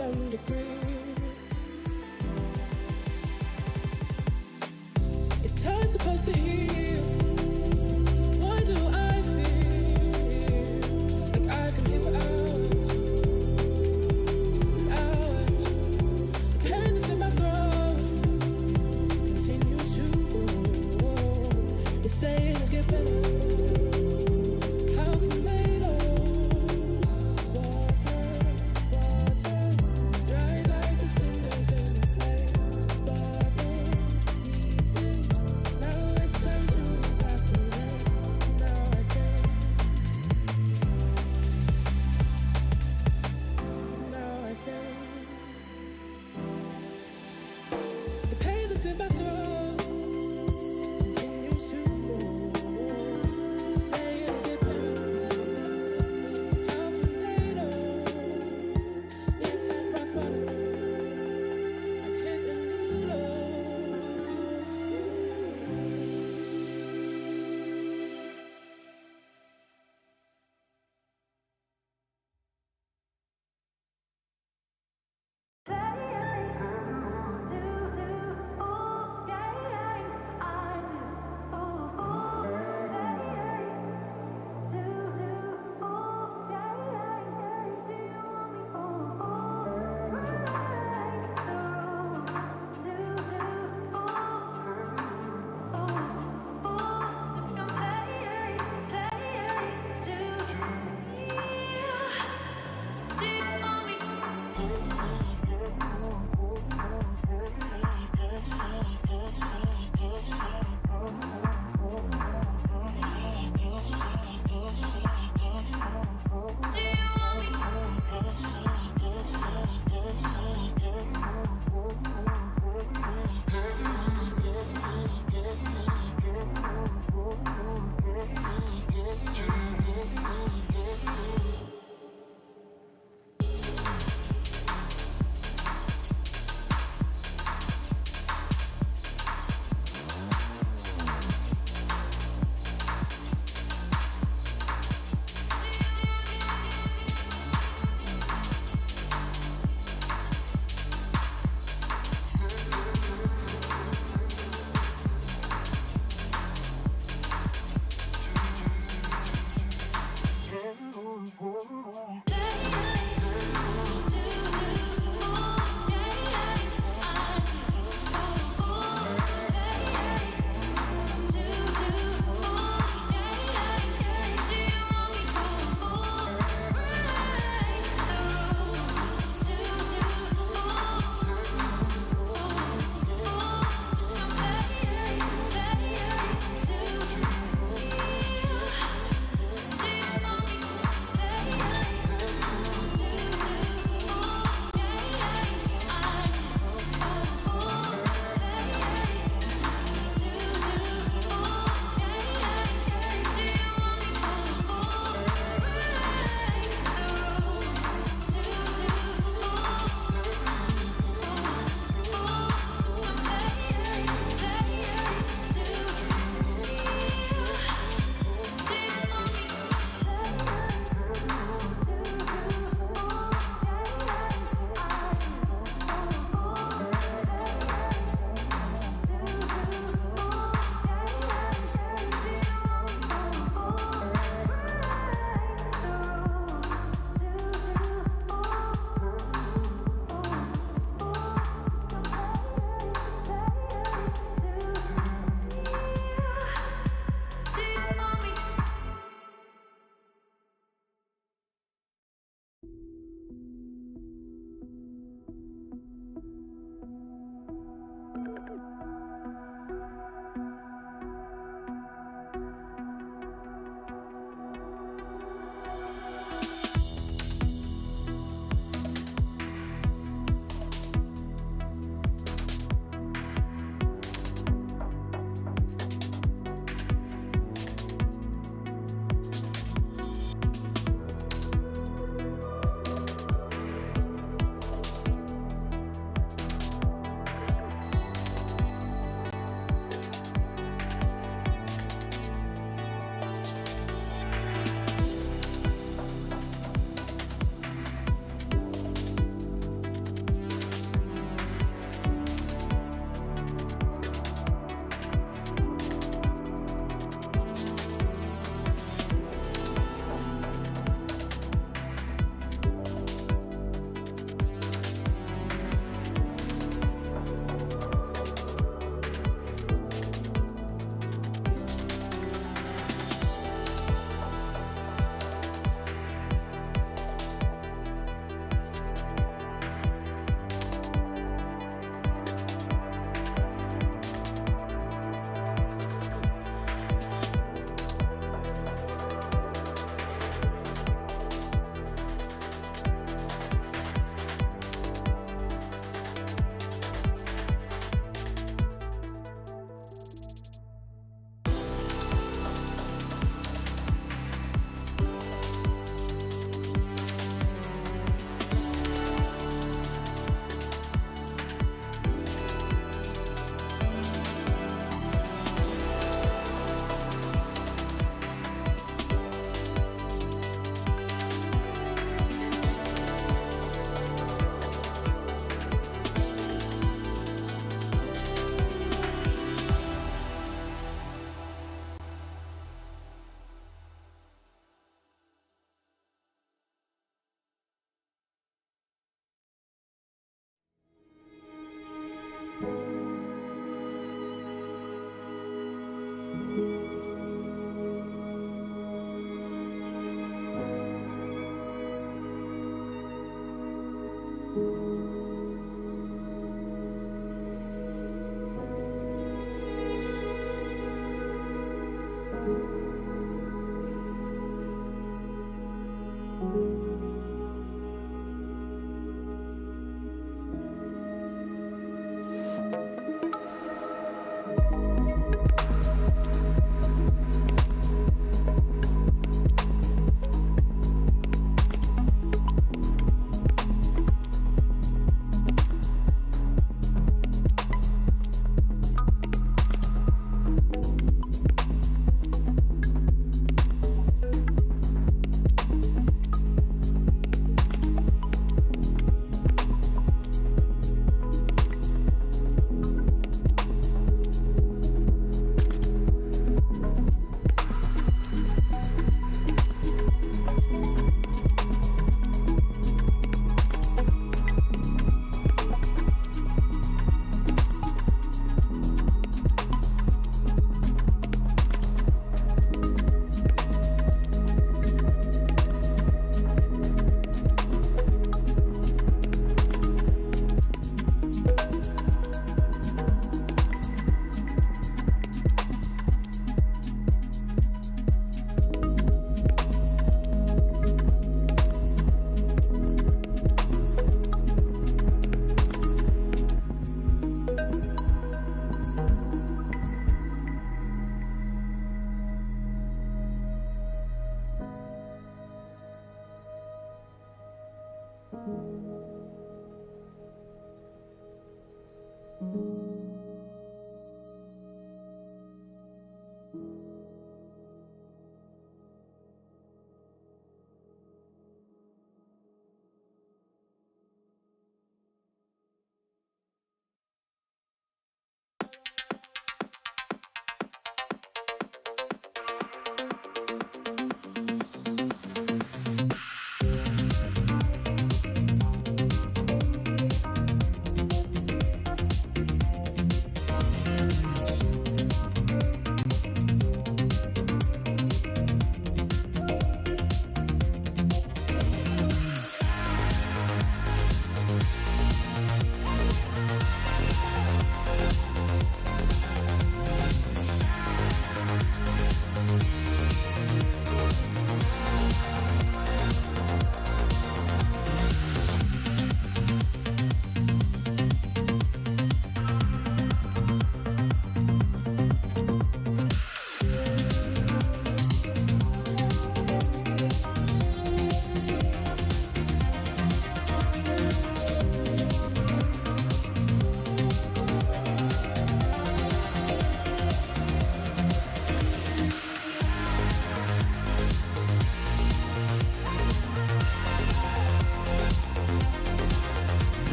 some degree. If time's supposed to heal, why do I feel like I can give hours and hours? The pain that's in my throat continues to grow. It's saying it'll get better. How can they know? Water, dry like the cinders in the flame. Bubble, heating. Now it's time to evaporate. Now I think. The pain that's in my throat continues to grow. Say it'll get better. How can they know if I've rock bottom? I've hit a new low.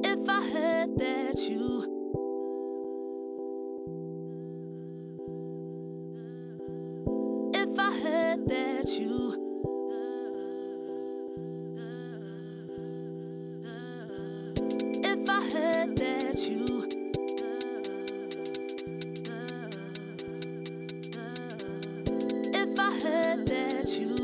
If I heard that you If I heard that you If I heard that you If I heard that you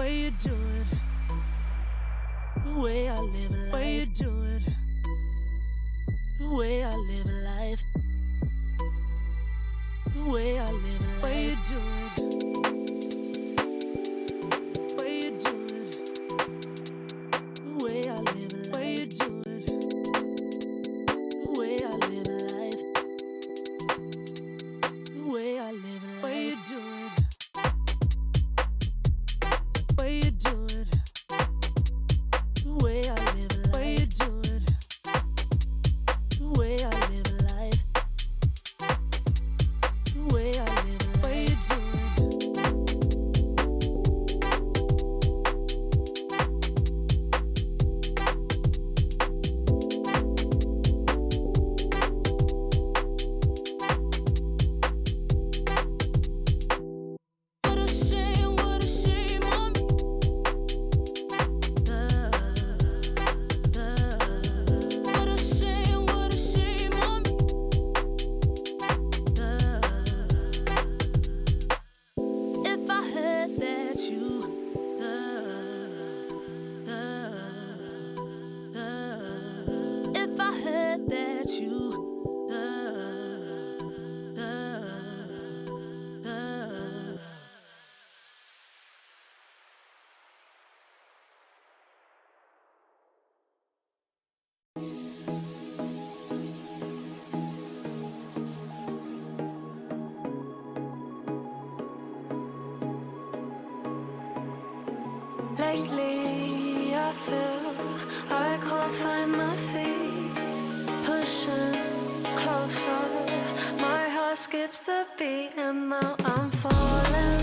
way you do it, the way I live a life, way you do it, the way I live a life, the way I live a life, way you do it, way you do it, the way I live a life, way you do it, the way I live a life, the way I live a life, way you do it. Way you do it, the way I live a life. Way you do it, the way I live a life. The way I live a life. Way you do it. Lately, I feel I can't find my feet. Pushing closer, my heart skips a beat, and now I'm falling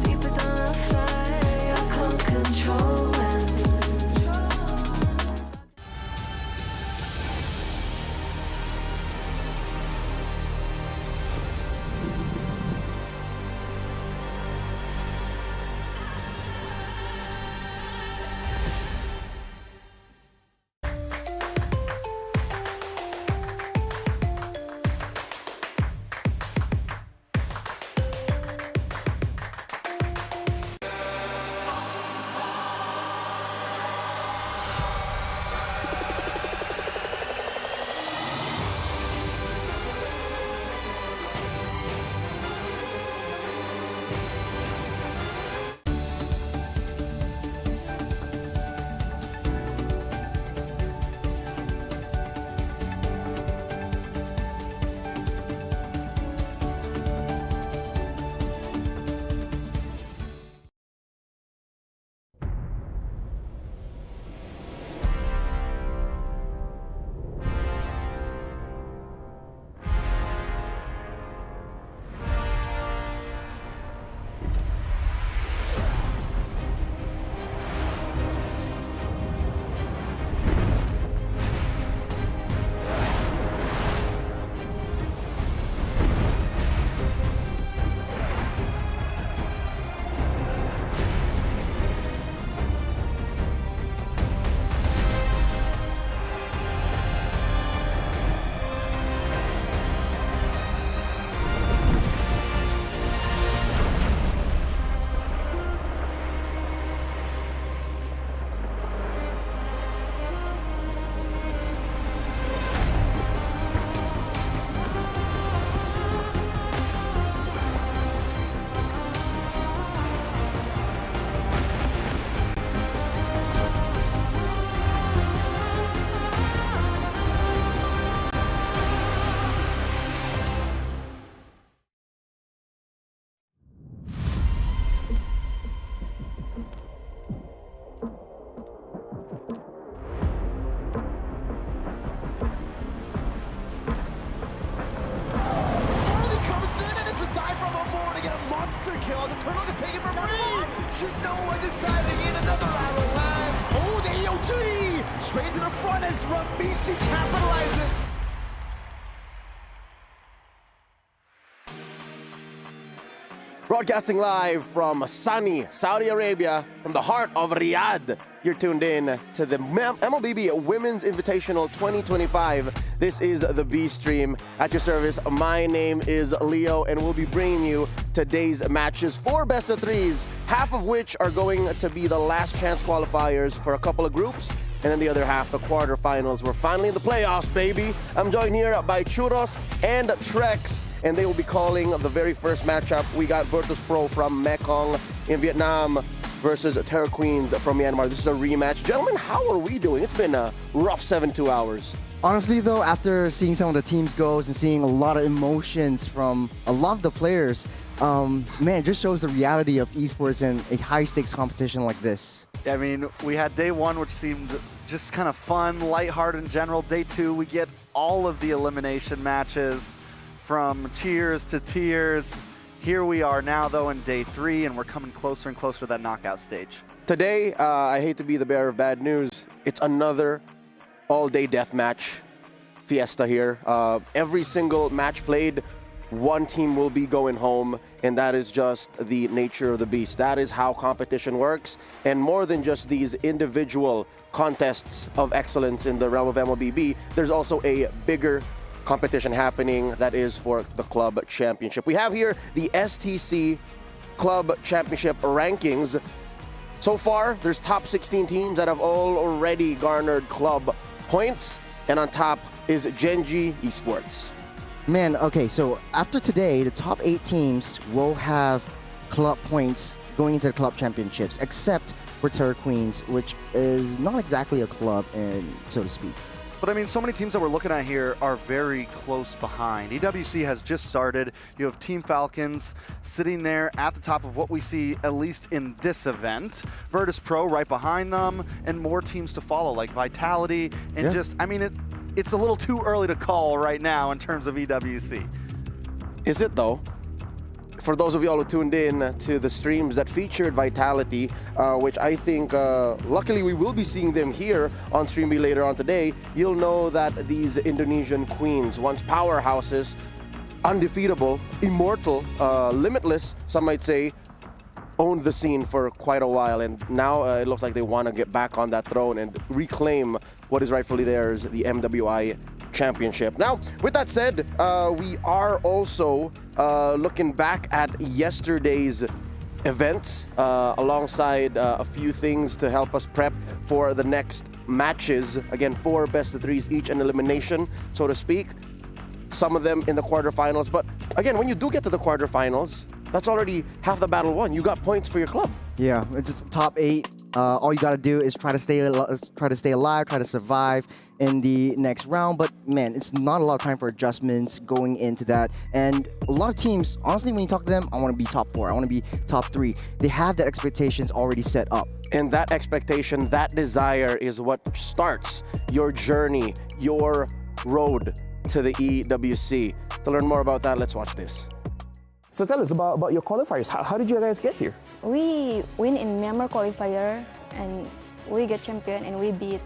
deeper than I fly. I can't control it. Kill. The turtle is taken from Reed. Should know what is diving in. Another arrow lands. Oh, the AOT! Straight to the front as Ramisi capitalizes. Broadcasting live from sunny Saudi Arabia, from the heart of Riyadh. You're tuned in to the MLBB Women's Invitational 2025. This is the B Stream at your service. My name is Leo, and we'll be bringing you today's matches, 4 best of 3s, half of which are going to be the last chance qualifiers for a couple of groups, and then the other half, the quarterfinals. We're finally in the playoffs, baby. I'm joined here by Churros and Trex, and they will be calling the very first matchup. We got Virtus Pro from Mekong in Vietnam versus Terra Queens from Myanmar. This is a rematch. Gentlemen, how are we doing? It's been a rough 72 hours. Honestly though, after seeing some of the teams goes and seeing a lot of emotions from a lot of the players, man, it just shows the reality of esports and a high-stakes competition like this. Yeah, I mean, we had day 1, which seemed just kind of fun, lighthearted in general. Day 2, we get all of the elimination matches from cheers to tears. Here we are now, though, in day 3, and we're coming closer and closer to that knockout stage. Today, I hate to be the bearer of bad news. It's another all-day deathmatch fiesta here. Every single match played, one team will be going home, and that is just the nature of the beast. That is how competition works, and more than just these individual contests of excellence in the realm of MLBB, there's also a bigger competition happening that is for the club championship. We have here the STC Club Championship rankings. So far, there's top 16 teams that have all already garnered club points, and on top is Genji Esports. Man, okay, so after today, the top 8 teams will have club points going into the club championships, except for Terra Queens, which is not exactly a club, and so to speak. But I mean, so many teams that we're looking at here are very close behind. EWC has just started. You have Team Falcons sitting there at the top of what we see, at least in this event. Virtus Pro right behind them, and more teams to follow, like Vitality, and just, I mean, it's a little too early to call right now in terms of EWC. Is it though? For those of y'all who tuned in to the streams that featured Vitality, which I think, luckily we will be seeing them here on Stream B later on today, you'll know that these Indonesian queens, once powerhouses, undefeatable, immortal, limitless, some might say, owned the scene for quite a while, and now it looks like they want to get back on that throne and reclaim what is rightfully theirs, the MWI Championship. Now, with that said, we are also looking back at yesterday's event alongside a few things to help us prep for the next matches. Again, 4 best-of-3s each, an elimination, so to speak. Some of them in the quarterfinals, but again, when you do get to the quarterfinals, that's already half the battle won. You got points for your club. Yeah, it's just top 8. All you gotta do is try to stay alive, try to survive in the next round. But man, it's not a lot of time for adjustments going into that. And a lot of teams, honestly, when you talk to them, I want to be top 4. I want to be top 3. They have that expectations already set up. And that expectation, that desire is what starts your journey, your road to the EWC. To learn more about that, let's watch this. So tell us about your qualifiers. How did you guys get here? We win in Myanmar qualifier and we get champion and we beat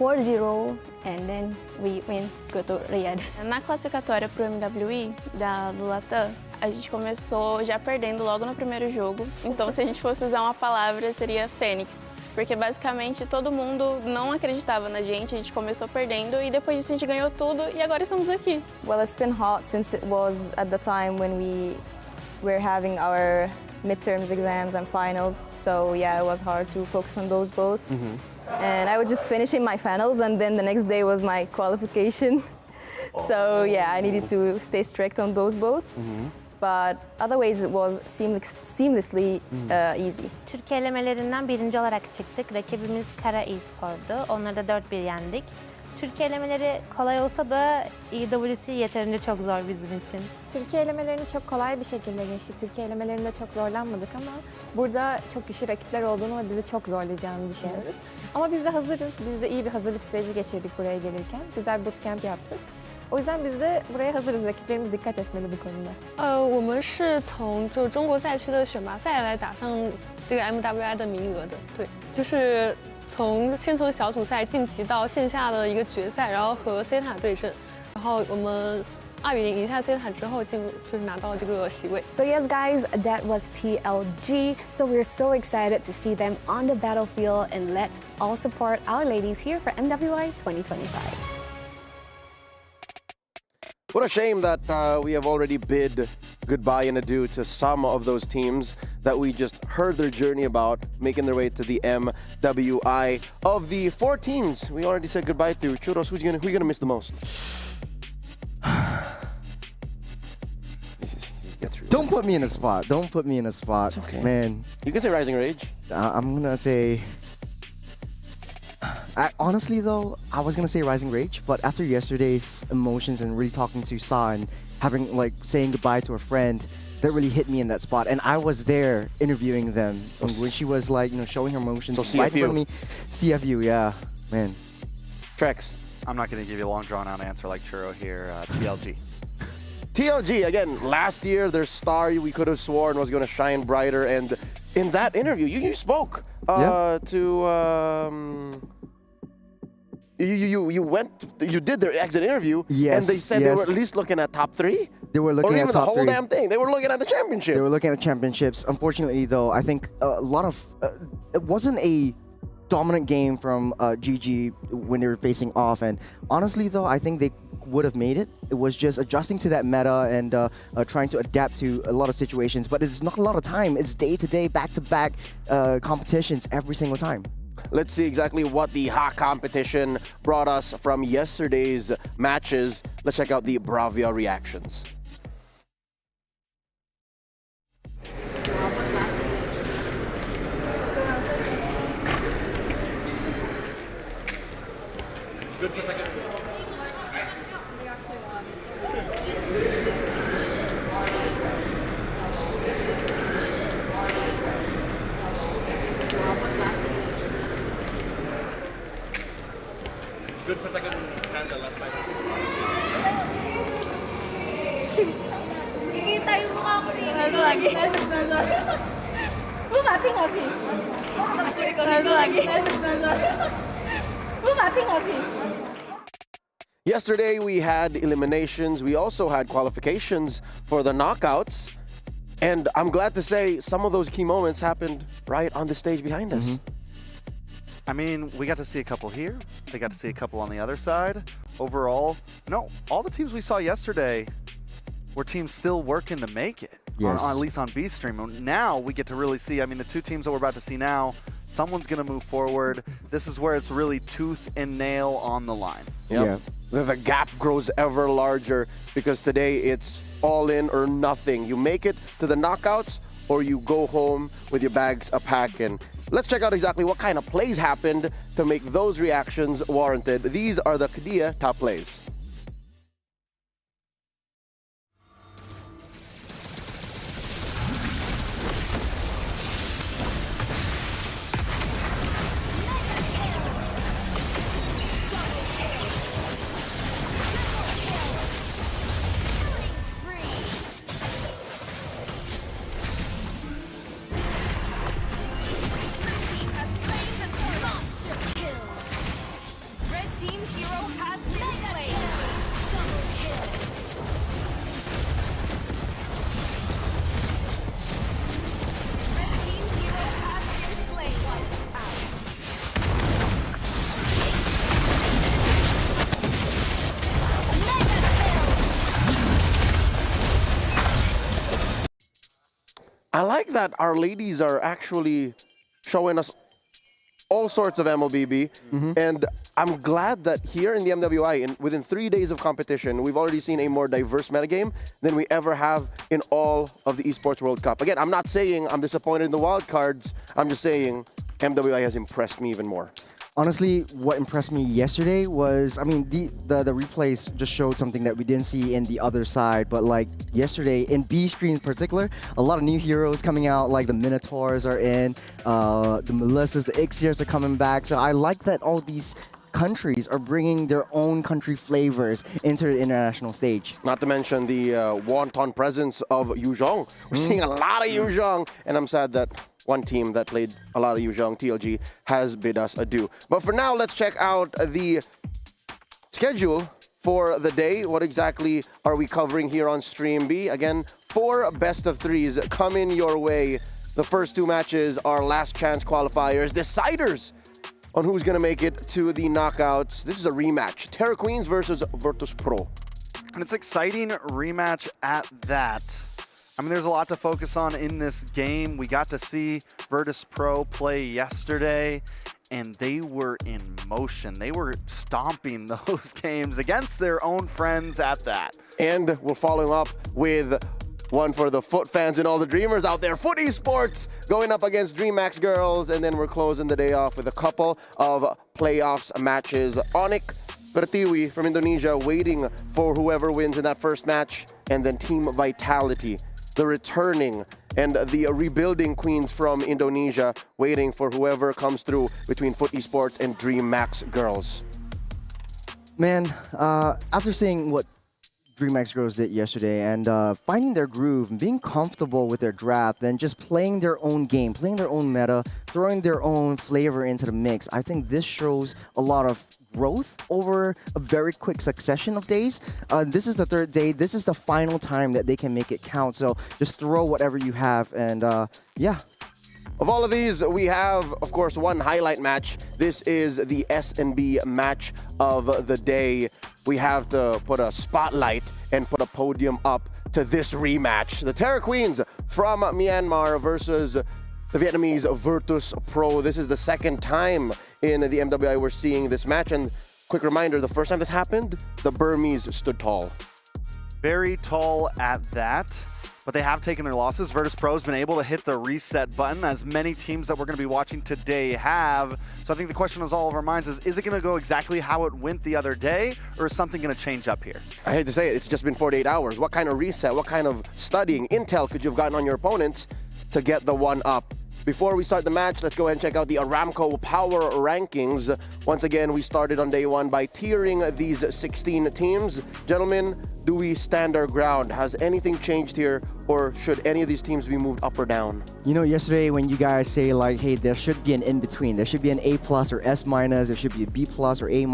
4-0 and then we win, go to Riyadh. Na classificatória para o MWI do Latam, a gente começou já perdendo logo no primeiro jogo. Então, se a gente fosse usar uma palavra, seria Fênix. Porque basicamente todo mundo não acreditava na gente, a gente começou perdendo e depois disso a gente ganhou tudo e agora estamos aqui. Well, it's been hot since it was at the time when we were having our midterms exams and finals. So yeah, it was hard to focus on those both. And I was just finishing my finals and then the next day was my qualification. So yeah, I needed to stay strict on those both. But otherwise it was seamlessly easy. Türkiye elemelerinden 1. olarak çıktık. Rakibimiz Kara Espor'du. Onları da 4-1 yendik. Türkiye elemeleri kolay olsa da EWC yeterince çok zor bizim için. Türkiye elemelerini çok kolay bir şekilde geçtik. Türkiye elemelerinde çok zorlanmadık ama burada çok güçlü rakipler olduğunu ve bizi çok zorlayacağını düşünüyoruz. Ama biz de hazırız. Biz de iyi bir hazırlık süreci geçirdik buraya gelirken. Güzel bir bootcamp yaptık. O yüzden biz de buraya hazırız. Rakiplerimiz dikkat etmeli bu konuda. 我们是从中国赛区的选拔赛来打上这个 MWI 的名额的，对，就是先从小组赛晋级到线下的一个决赛，然后和 C 塔对阵，然后我们2-0赢下 C 塔之后就是拿到了这个席位。 So yes, guys, that was TLG. So we're so excited to see them on the battlefield, and let's all support our ladies here for MWI 2025. What a shame that we have already bid goodbye and adieu to some of those teams that we just heard their journey about, making their way to the MWI. Of the 4 teams we already said goodbye to, Churros, who you gonna miss the most? Don't put me in a spot. Don't put me in a spot. It's okay. Man. You can say Rising Rage. I'm gonna say... honestly though, I was gonna say Rising Rage, but after yesterday's emotions and really talking to Sa and having saying goodbye to a friend, that really hit me in that spot. And I was there interviewing them when she was showing her emotions. So right in front of CFU. me. CFU, yeah, man. Trex. I'm not going to give you a long drawn out answer like Churro here. TLG. TLG, again, last year, their star we could have sworn was going to shine brighter. And in that interview, you spoke to... You did their exit interview, yes, and they said they were at least looking at top 3. They were looking at top 3. Or even the whole damn thing. They were looking at the championship. They were looking at championships. Unfortunately, though, I think a lot of it wasn't a dominant game from GG when they were facing off. And honestly, though, I think they would have made it. It was just adjusting to that meta and trying to adapt to a lot of situations. But it's not a lot of time. It's day-to-day, back-to-back competitions every single time. Let's see exactly what the hot competition brought us from yesterday's matches. Let's check out the Bravia reactions. Good. good protagonist hand the last 5 minutes. Kita yung mukha ko dito. Satu lagi. Lu mati nggak, Vi? Satu lagi. Lu mati nggak, Vi? Yesterday we had eliminations. We also had qualifications for the knockouts. And I'm glad to say some of those key moments happened right on the stage behind us. I mean, we got to see a couple here. They got to see a couple on the other side. Overall, no, all the teams we saw yesterday were teams still working to make it, Yes. at least on B Stream. And now we get to really see, I mean, the two teams that we're about to see now, someone's going to move forward. This is where it's really tooth and nail on the line. Yep. The gap grows ever larger because today it's all in or nothing. You make it to the knockouts or you go home with your bags a packing. Let's check out exactly what kind of plays happened to make those reactions warranted. These are the Kadia top plays. I like that our ladies are actually showing us all sorts of MLBB, and I'm glad that here in the MWI, within 3 days of competition, we've already seen a more diverse metagame than we ever have in all of the Esports World Cup. Again, I'm not saying I'm disappointed in the wild cards, I'm just saying MWI has impressed me even more. Honestly, what impressed me yesterday was, I mean, the replays just showed something that we didn't see in the other side. But like yesterday, in B Stream in particular, a lot of new heroes coming out, like the Minotaurs are in, the Melissas, the Ixiers are coming back. So I like that all these countries are bringing their own country flavors into the international stage. Not to mention the wanton presence of Yuzhong. We're seeing a lot of Yuzhong, and I'm sad that one team that played a lot of Yuzhong, TLG, has bid us adieu. But for now, let's check out the schedule for the day. What exactly are we covering here on Stream B? Again, 4 best of 3s coming your way. The first 2 matches are last chance qualifiers, deciders on who's going to make it to the knockouts. This is a rematch. Terra Queens versus Virtus Pro. And it's an exciting rematch at that. I mean, there's a lot to focus on in this game. We got to see Virtus Pro play yesterday, and they were in motion. They were stomping those games against their own friends at that. And we're following up with one for the Foot fans and all the dreamers out there. Foot Esports going up against DreamHack girls, and then we're closing the day off with a couple of playoffs matches. Onyx Pertiwi from Indonesia waiting for whoever wins in that first match, and then Team Vitality, the returning and the rebuilding queens from Indonesia, waiting for whoever comes through between Foot Esports and DreamHack girls. Man, after seeing what DreamHack girls did yesterday and finding their groove and being comfortable with their draft and just playing their own game, playing their own meta, throwing their own flavor into the mix, I think this shows a lot of growth over a very quick succession of days. This is the 3rd day. This is the final time that they can make it count. So just throw whatever you have, and yeah. Of all of these, we have, of course, one highlight match. This is the S&B match of the day. We have to put a spotlight and put a podium up to this rematch. The Terra Queens from Myanmar versus the Vietnamese Virtus Pro. This is the 2nd time in the MWI we're seeing this match. And quick reminder, the first time this happened, the Burmese stood tall. Very tall at that. But they have taken their losses. Virtus Pro has been able to hit the reset button, as many teams that we're going to be watching today have. So I think the question on all of our minds is it going to go exactly how it went the other day, or is something going to change up here? I hate to say it, it's just been 48 hours. What kind of reset, what kind of studying, intel could you have gotten on your opponents to get the 1-up Before we start the match, let's go ahead and check out the Aramco Power Rankings. Once again, we started on day one by tiering these 16 teams. Gentlemen, do we stand our ground? Has anything changed here, or should any of these teams be moved up or down? You know, yesterday when you guys say like, hey, there should be an in-between. There should be an A+ or S-. There should be a B+ or A-.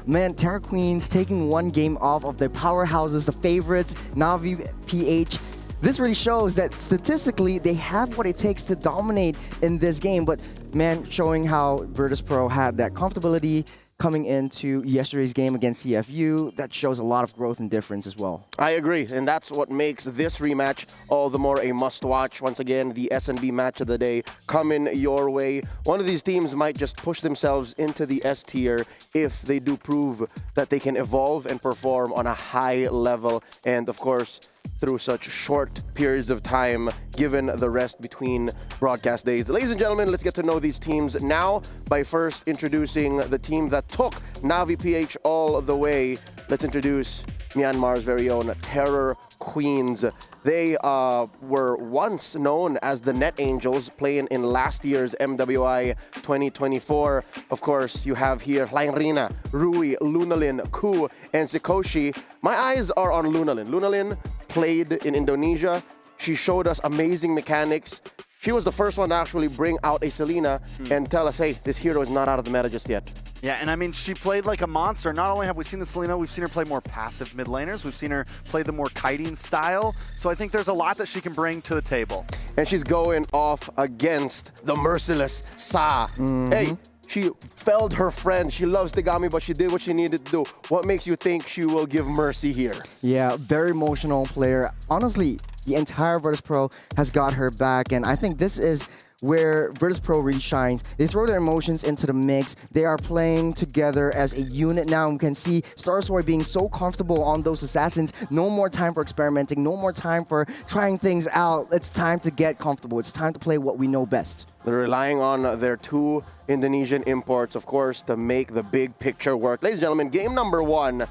Man, Terra Queens taking one game off of their powerhouses, the favorites, Navi, PH. This really shows that statistically they have what it takes to dominate in this game. But man, showing how Virtus.pro had that comfortability coming into yesterday's game against CFU, that shows a lot of growth and difference as well. I agree, and that's what makes this rematch all the more a must-watch. Once again, the S&B match of the day coming your way. One of these teams might just push themselves into the S tier if they do prove that they can evolve and perform on a high level, and of course, through such short periods of time, given the rest between broadcast days. Ladies and gentlemen, let's get to know these teams now by first introducing the team that took Navi PH all the way. Let's introduce Myanmar's very own Terror Queens. They were once known as the Net Angels, playing in last year's MWI 2024. Of course, you have here Lainrina, Rui, Lunalin, Ku, and Sikoshi. My eyes are on Lunalin. Lunalin played in Indonesia. She showed us amazing mechanics. She was the first one to actually bring out a Selena and tell us, hey, this hero is not out of the meta just yet. Yeah, and I mean, she played like a monster. Not only have we seen the Selena, we've seen her play more passive mid laners. We've seen her play the more kiting style. So I think there's a lot that she can bring to the table. And she's going off against the merciless Sa. Hey, she felled her friend. She loves Tegami, but she did what she needed to do. What makes you think she will give mercy here? Yeah, very emotional player. Honestly, the entire Virtus.pro has got her back, and I think this is where Virtus.pro really shines. They throw their emotions into the mix. They are playing together as a unit now. We can see Starsoy being so comfortable on those assassins. No more time for experimenting. No more time for trying things out. It's time to get comfortable. It's time to play what we know best. They're relying on their two Indonesian imports, of course, to make the big picture work. Ladies and gentlemen, game number one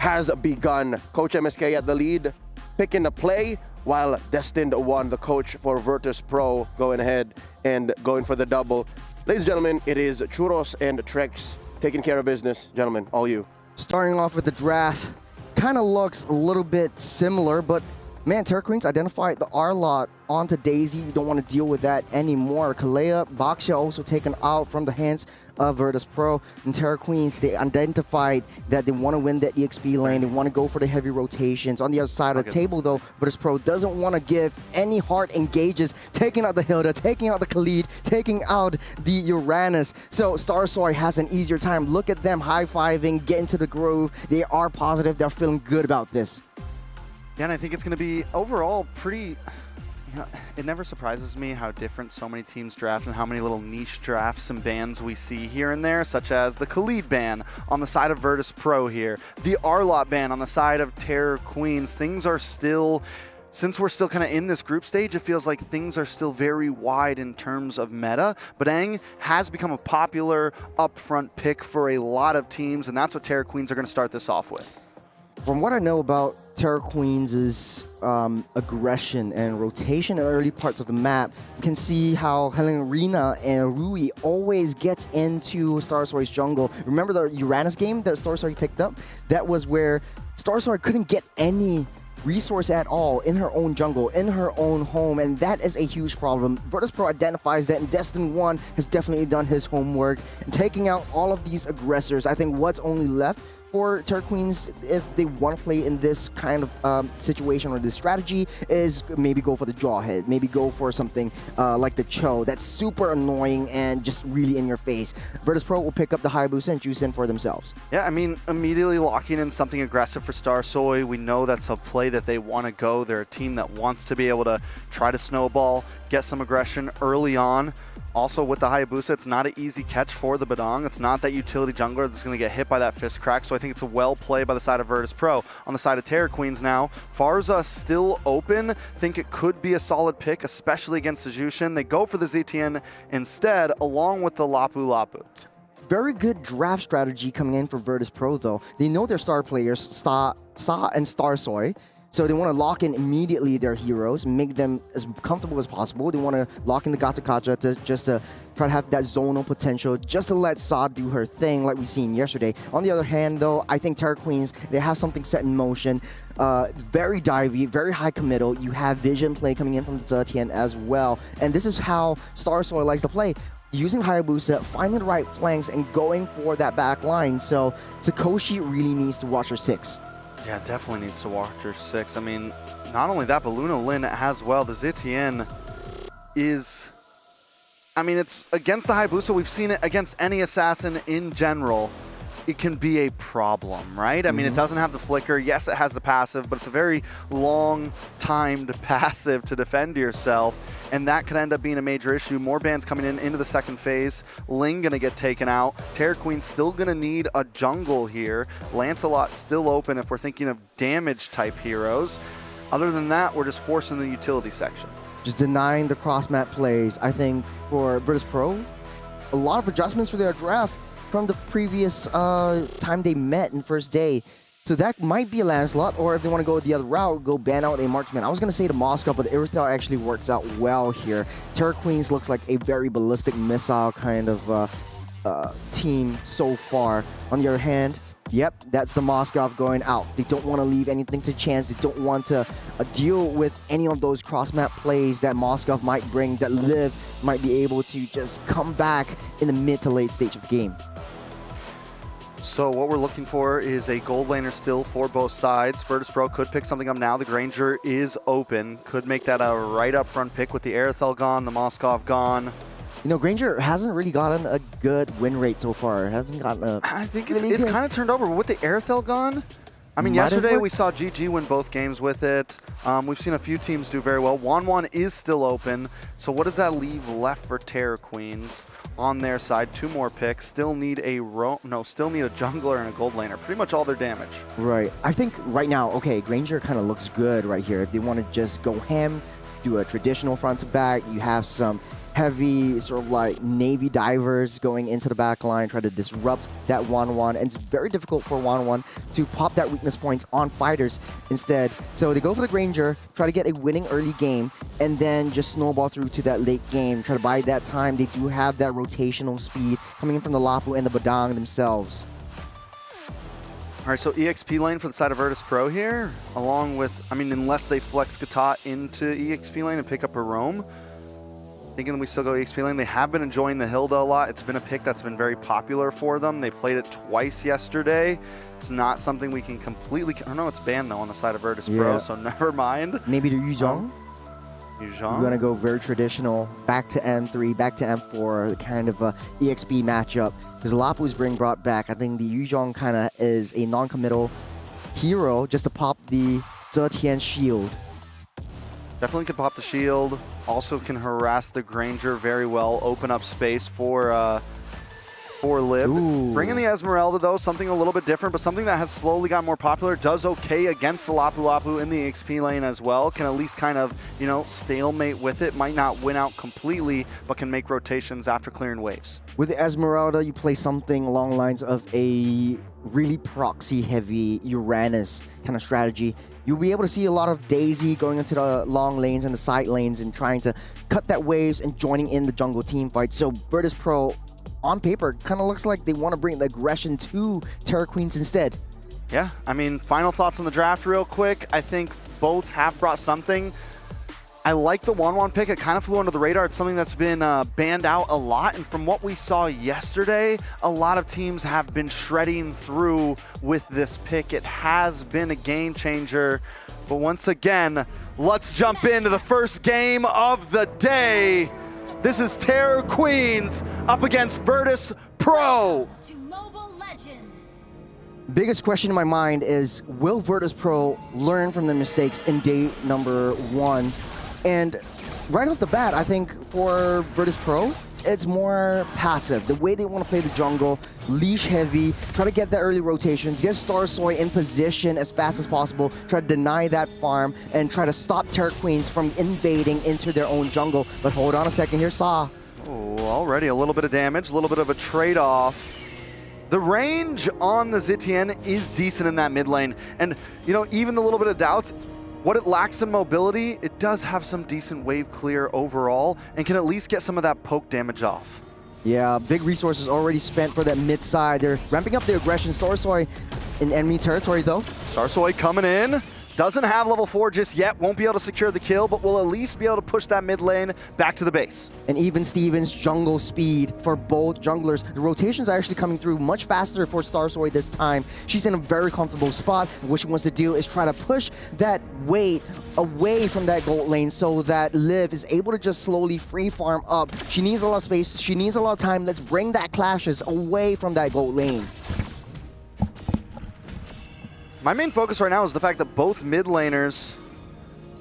has begun. Coach MSK at the lead, picking the play, while Destined One, the coach for Virtus.pro, going ahead and going for the double. Ladies and gentlemen, it is Churros and Trex taking care of business. Gentlemen, all you. Starting off with the draft, kind of looks a little bit similar, but man, Terra Queens identified the R-Lot onto Daisy. You don't want to deal with that anymore. Kalea, Baksha also taken out from the hands of Virtus.pro. And Terra Queens, they identified that they want to win that EXP lane. They want to go for the heavy rotations. On the other side of the table, though, Virtus.pro doesn't want to give any hard engages, taking out the Hilda, taking out the Khalid, taking out the Uranus. So Starsoy has an easier time. Look at them high-fiving, get into the groove. They are positive. They're feeling good about this. Yeah, and I think it's going to be overall pretty, it never surprises me how different so many teams draft and how many little niche drafts and bans we see here and there, such as the Khalid ban on the side of Virtus.pro here, the R-Lot ban on the side of Terror Queens. Things are still, since we're still kind of in this group stage, it feels like things are still very wide in terms of meta, but ENG has become a popular upfront pick for a lot of teams, and that's what Terror Queens are going to start this off with. From what I know about Terra Queens' aggression and rotation in early parts of the map, you can see how Helena and Rui always gets into Starsoy's jungle. Remember the Uranus game that Starsoy picked up? That was where Starsoy couldn't get any resource at all in her own jungle, in her own home, and that is a huge problem. Virtus.pro identifies that, and Destin 1 has definitely done his homework. And taking out all of these aggressors, I think what's only left for Terra Queens, if they want to play in this kind of situation or this strategy, is maybe go for the Jawhead, maybe go for something like the Cho. That's super annoying and just really in your face. Virtus.pro will pick up the Hayabusa and choose in for themselves. Yeah, I mean, immediately locking in something aggressive for Starsoy. We know that's a play that they want to go. They're a team that wants to be able to try to snowball, get some aggression early on. Also, with the Hayabusa, it's not an easy catch for the Badong. It's not that utility jungler that's going to get hit by that fist crack, so I think it's a well play by the side of Virtus.pro. On the side of Terror Queens now, Farza still open. Think it could be a solid pick, especially against the Jushin. They go for the ZTN instead, along with the Lapu Lapu. Very good draft strategy coming in for Virtus.pro, though. They know their star players, Sa and Starsoy. So they want to lock in immediately their heroes, make them as comfortable as possible. They want to lock in the Gatakacha to just to try to have that zonal potential, just to let Sa do her thing like we've seen yesterday. On the other hand, though, I think Terra Queens, they have something set in motion. Very divey, very high committal. You have vision play coming in from Zetian as well. And this is how Star Soy likes to play. Using Hayabusa, finding the right flanks, and going for that back line. So Sakoshi really needs to watch her 6. Yeah, definitely needs to watch her 6. I mean, not only that, but Luna Lin as well. The Zetian is... I mean, it's against the Hayabusa. We've seen it against any assassin in general. It can be a problem, right? I mean, it doesn't have the flicker. Yes, it has the passive, but it's a very long-timed passive to defend yourself, and that could end up being a major issue. More bans coming in into the second phase. Ling gonna get taken out. Terra Queen still gonna need a jungle here. Lancelot still open if we're thinking of damage-type heroes. Other than that, we're just forcing the utility section. Just denying the cross-map plays. I think for Virtus Pro, a lot of adjustments for their draft from the previous time they met in first day. So that might be a Lancelot, or if they want to go the other route, go ban out a Marksman. I was going to say the Moscow, but the Irithel actually works out well here. Terra Queens looks like a very ballistic missile kind of team so far. On the other hand, yep, that's the Moscow going out. They don't want to leave anything to chance. They don't want to deal with any of those cross-map plays that Moscow might bring, that Liv might be able to just come back in the mid to late stage of the game. So what we're looking for is a gold laner still for both sides. Virtus Pro could pick something up now. The Granger is open. Could make that a right up front pick with the Irithel gone, the Moskov gone. You know, Granger hasn't really gotten a good win rate so far. Hasn't gotten a... I think it's kind of turned over. But with the Irithel gone, I mean, yesterday we saw GG win both games with it. We've seen a few teams do very well. Wanwan is still open. So what does that leave left for Terra Queens on their side? 2 more picks. Still need a still need a jungler and a gold laner. Pretty much all their damage. Right. I think right now, okay, Granger kind of looks good right here. If they want to just go ham, do a traditional front to back, you have some heavy sort of like Navy divers going into the back line, try to disrupt that 1-1. And it's very difficult for 1-1 to pop that weakness points on fighters instead. So they go for the Granger, try to get a winning early game, and then just snowball through to that late game, try to buy that time. They do have that rotational speed coming in from the Lapu and the Badang themselves. All right, so EXP lane for the side of Virtus Pro here, along with, I mean, unless they flex Kata into EXP lane and pick up a roam, thinking we still go EXP lane. They have been enjoying the Hilda a lot. It's been a pick that's been very popular for them. They played it twice yesterday. It's not something we can completely... I don't know, it's banned though on the side of Virtus Pro, so never mind. Maybe the Yuzhong? Yuzhong? We're going to go very traditional, back to M3, back to M4, kind of a EXP matchup. Because Lapu's being brought back. I think the Yuzhong kind of is a non-committal hero just to pop the Zetian shield. Definitely could pop the shield. Also can harass the Granger very well. Open up space for Liv. Ooh. Bringing the Esmeralda, though, something a little bit different, but something that has slowly gotten more popular. Does okay against the Lapu Lapu in the XP lane as well. Can at least kind of, you know, stalemate with it. Might not win out completely, but can make rotations after clearing waves. With the Esmeralda, you play something along the lines of a really proxy-heavy Uranus kind of strategy. You'll be able to see a lot of Daisy going into the long lanes and the side lanes and trying to cut that waves and joining in the jungle team fight. So Virtus Pro, on paper, kind of looks like they want to bring the aggression to Terra Queens instead. Yeah, I mean, final thoughts on the draft real quick. I think both have brought something. I like the 1-1 pick. It kind of flew under the radar. It's something that's been banned out a lot. And from what we saw yesterday, a lot of teams have been shredding through with this pick. It has been a game changer. But once again, let's jump into the first game of the day. This is Terra Queens up against Virtus Pro. Biggest question in my mind is, will Virtus Pro learn from their mistakes in day number 1? And right off the bat, I think for Virtus Pro, it's more passive. The way they want to play the jungle, leash heavy, try to get the early rotations, get Star Soy in position as fast as possible, try to deny that farm, and try to stop Terra Queens from invading into their own jungle. But hold on a second here, Sa. Oh, already a little bit of damage, a little bit of a trade-off. The range on the Zetian is decent in that mid lane. And, you know, even the little bit of doubts, what it lacks in mobility, it does have some decent wave clear overall and can at least get some of that poke damage off. Yeah, big resources already spent for that mid side. They're ramping up their aggression. Starsoy in enemy territory though. Starsoy coming in. Doesn't have level 4 just yet, won't be able to secure the kill, but will at least be able to push that mid lane back to the base. And even Stevens jungle speed for both junglers. The rotations are actually coming through much faster for Starsoy this time. She's in a very comfortable spot. What she wants to do is try to push that weight away from that gold lane so that Liv is able to just slowly free farm up. She needs a lot of space, she needs a lot of time. Let's bring that clashes away from that gold lane. My main focus right now is the fact that both mid laners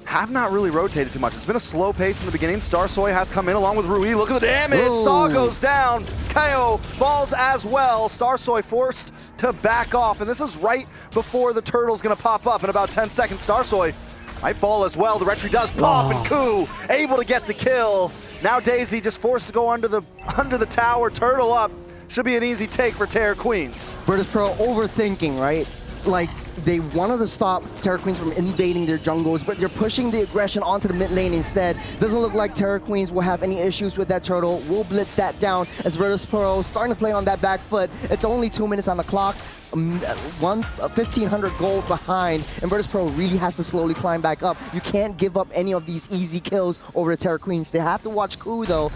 have not really rotated too much. It's been a slow pace in the beginning. Starsoy has come in along with Rui. Look at the damage. Ooh. Saw goes down. KO falls as well. Starsoy forced to back off. And this is right before the turtle's going to pop up in about 10 seconds. Starsoy might fall as well. The retry does pop, and Ku able to get the kill. Now Daisy just forced to go under the tower. Turtle up. Should be an easy take for Terror Queens. Virtus Pro overthinking, right? Like, they wanted to stop Terror Queens from invading their jungles, but they're pushing the aggression onto the mid lane instead. Doesn't look like Terror Queens will have any issues with that turtle. We'll blitz that down as Virtus Pro starting to play on that back foot. It's only 2 minutes on the clock. 1,500 gold behind, and Virtus Pro really has to slowly climb back up. You can't give up any of these easy kills over the Terror Queens. They have to watch Ku though.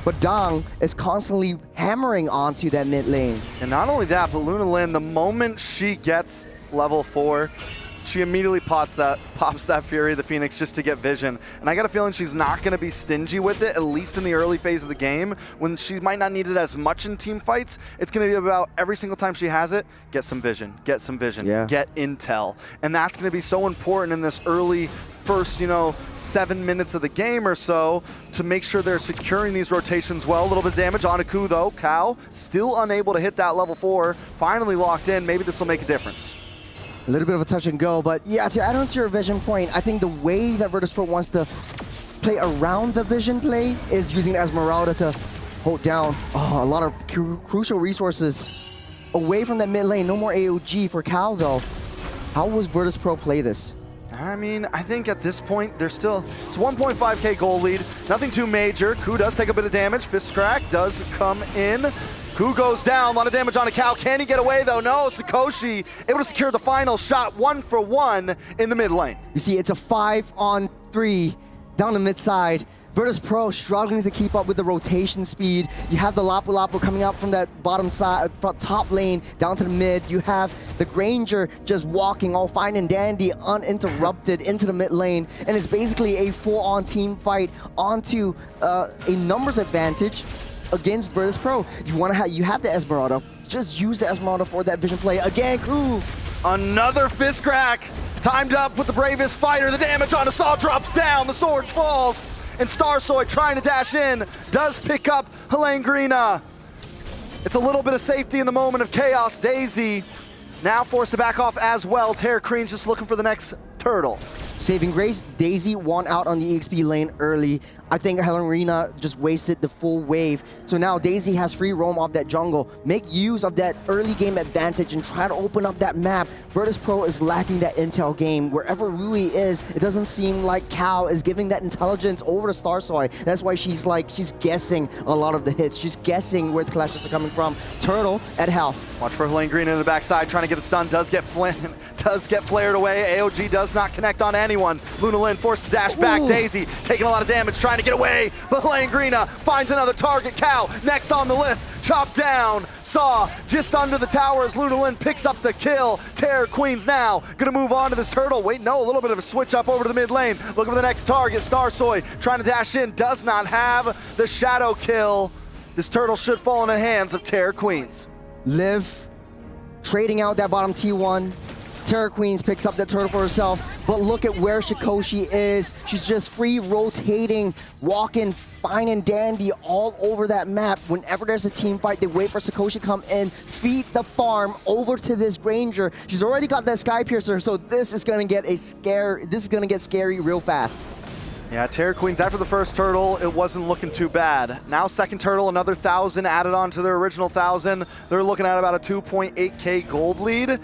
But Dong is constantly hammering onto that mid lane. And not only that, but Luna Lin, the moment she gets level 4, she immediately pops that Fury of the Phoenix just to get vision. And I got a feeling she's not going to be stingy with it, at least in the early phase of the game, when she might not need it as much in team fights. It's going to be about every single time she has it, get some vision, get intel. And that's going to be so important in this early first, 7 minutes of the game or so to make sure they're securing these rotations well. A little bit of damage on Ku though. Cow still unable to hit that level 4. Finally locked in. Maybe this will make a difference. A little bit of a touch and go, but yeah, to add on to your vision point, I think the way that Virtus Pro wants to play around the vision play is using Esmeralda to hold down a lot of crucial resources away from that mid lane. No more AOG for Cal though. How will Virtus Pro play this? I mean, I think at this point, it's 1.5k goal lead. Nothing too major. Ku does take a bit of damage. Fist crack does come in. Ku goes down, a lot of damage on a cow. Can he get away though? No, Sakoshi able to secure the final shot, 1 for 1 in the mid lane. You see, it's a 5-on-3 down the mid side. Virtus Pro struggling to keep up with the rotation speed. You have the Lapu Lapu coming out from that bottom side, from top lane down to the mid. You have the Granger just walking all fine and dandy, uninterrupted into the mid lane. And it's basically a full-on team fight onto a numbers advantage against Virtus Pro. You have the Esmeralda. Just use the Esmeralda for that vision play. Again, Ku. Another fist crack. Timed up with the bravest fighter. The damage on the saw drops down. The sword falls. And Starsoy trying to dash in, does pick up Helene Grina. It's a little bit of safety in the moment of chaos. Daisy now forced to back off as well. Terror Queen's just looking for the next turtle. Saving grace, Daisy won out on the EXP lane early. I think Helene Grina just wasted the full wave. So now Daisy has free roam off that jungle. Make use of that early game advantage and try to open up that map. Virtus Pro is lacking that intel game. Wherever Rui is, it doesn't seem like Cal is giving that intelligence over to Starsoy. That's why she's guessing a lot of the hits. She's guessing where the clashes are coming from. Turtle at health. Watch for Helene Grina in the backside, trying to get the stun. Does get flared away. AOG does not connect on anyone. Luna Lin forced to dash back. Ooh. Daisy taking a lot of damage, trying to get away. But Helene Grina finds another target. Cow next on the list. Chopped down. Saw just under the tower as Luna Lin picks up the kill. Terror Queen's now gonna move on to this turtle. Wait, no, a little bit of a switch up over to the mid lane. Looking for the next target. Starsoy trying to dash in. Does not have the shadow kill. This turtle should fall in the hands of Terror Queens. Liv trading out that bottom T1. Terror Queens picks up that turtle for herself, but look at where Sakoshi is. She's just free rotating, walking fine and dandy all over that map. Whenever there's a team fight, they wait for Sakoshi to come in, feed the farm over to this Granger. She's already got that Sky Piercer, so this is gonna get scary real fast. Yeah, Terror Queens after the first turtle, it wasn't looking too bad. Now second turtle, another 1,000 added on to their original 1,000. They're looking at about a 2.8k gold lead.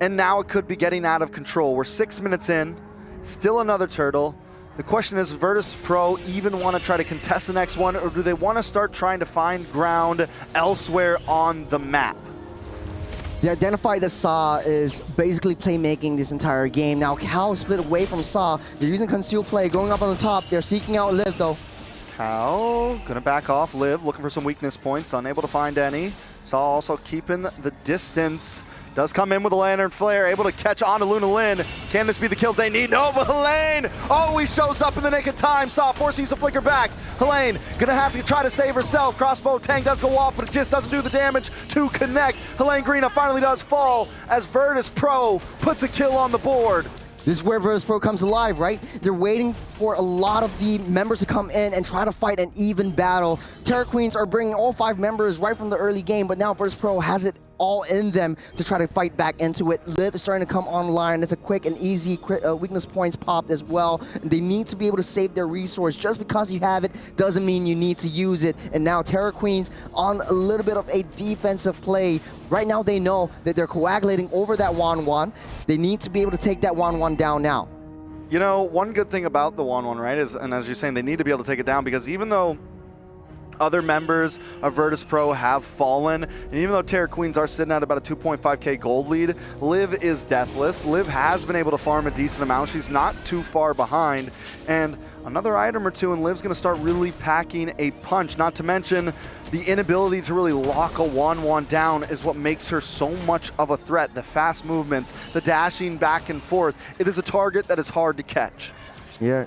And now it could be getting out of control. We're 6 minutes in. Still another turtle. The question is, Virtus Pro even want to try to contest the next one, or do they want to start trying to find ground elsewhere on the map? They identified that Saw is basically playmaking this entire game. Now Cal split away from Saw. They're using conceal play, going up on the top. They're seeking out Liv though. Cal gonna back off. Liv looking for some weakness points, unable to find any. Saw also keeping the distance. Does come in with a Lantern Flare, able to catch on to Luna Lin. Can this be the kill they need? No, but Helene always shows up in the nick of time. Saw forcing to flicker back. Helene gonna have to try to save herself. Crossbow Tang does go off, but it just doesn't do the damage to connect. Helene Greena finally does fall as Virtus Pro puts a kill on the board. This is where Virtus Pro comes alive, right? They're waiting for a lot of the members to come in and try to fight an even battle. Terror Queens are bringing all 5 members right from the early game, but now Virtus Pro has it all in them to try to fight back into it. Liv is starting to come online. It's a quick and easy weakness points popped as well. And they need to be able to save their resource. Just because you have it doesn't mean you need to use it. And now Terror Queens on a little bit of a defensive play. Right now they know that they're coagulating over that 1-1. They need to be able to take that 1-1 down now. You know, one good thing about the 1-1, right, is, and as you're saying, they need to be able to take it down, because even though other members of Virtus Pro have fallen, and even though Terror Queens are sitting at about a 2.5k gold lead, Liv is deathless. Liv has been able to farm a decent amount. She's not too far behind, and another item or two, and Liv's going to start really packing a punch. Not to mention the inability to really lock a 1-1 down is what makes her so much of a threat. The fast movements, the dashing back and forth. It is a target that is hard to catch. Yeah.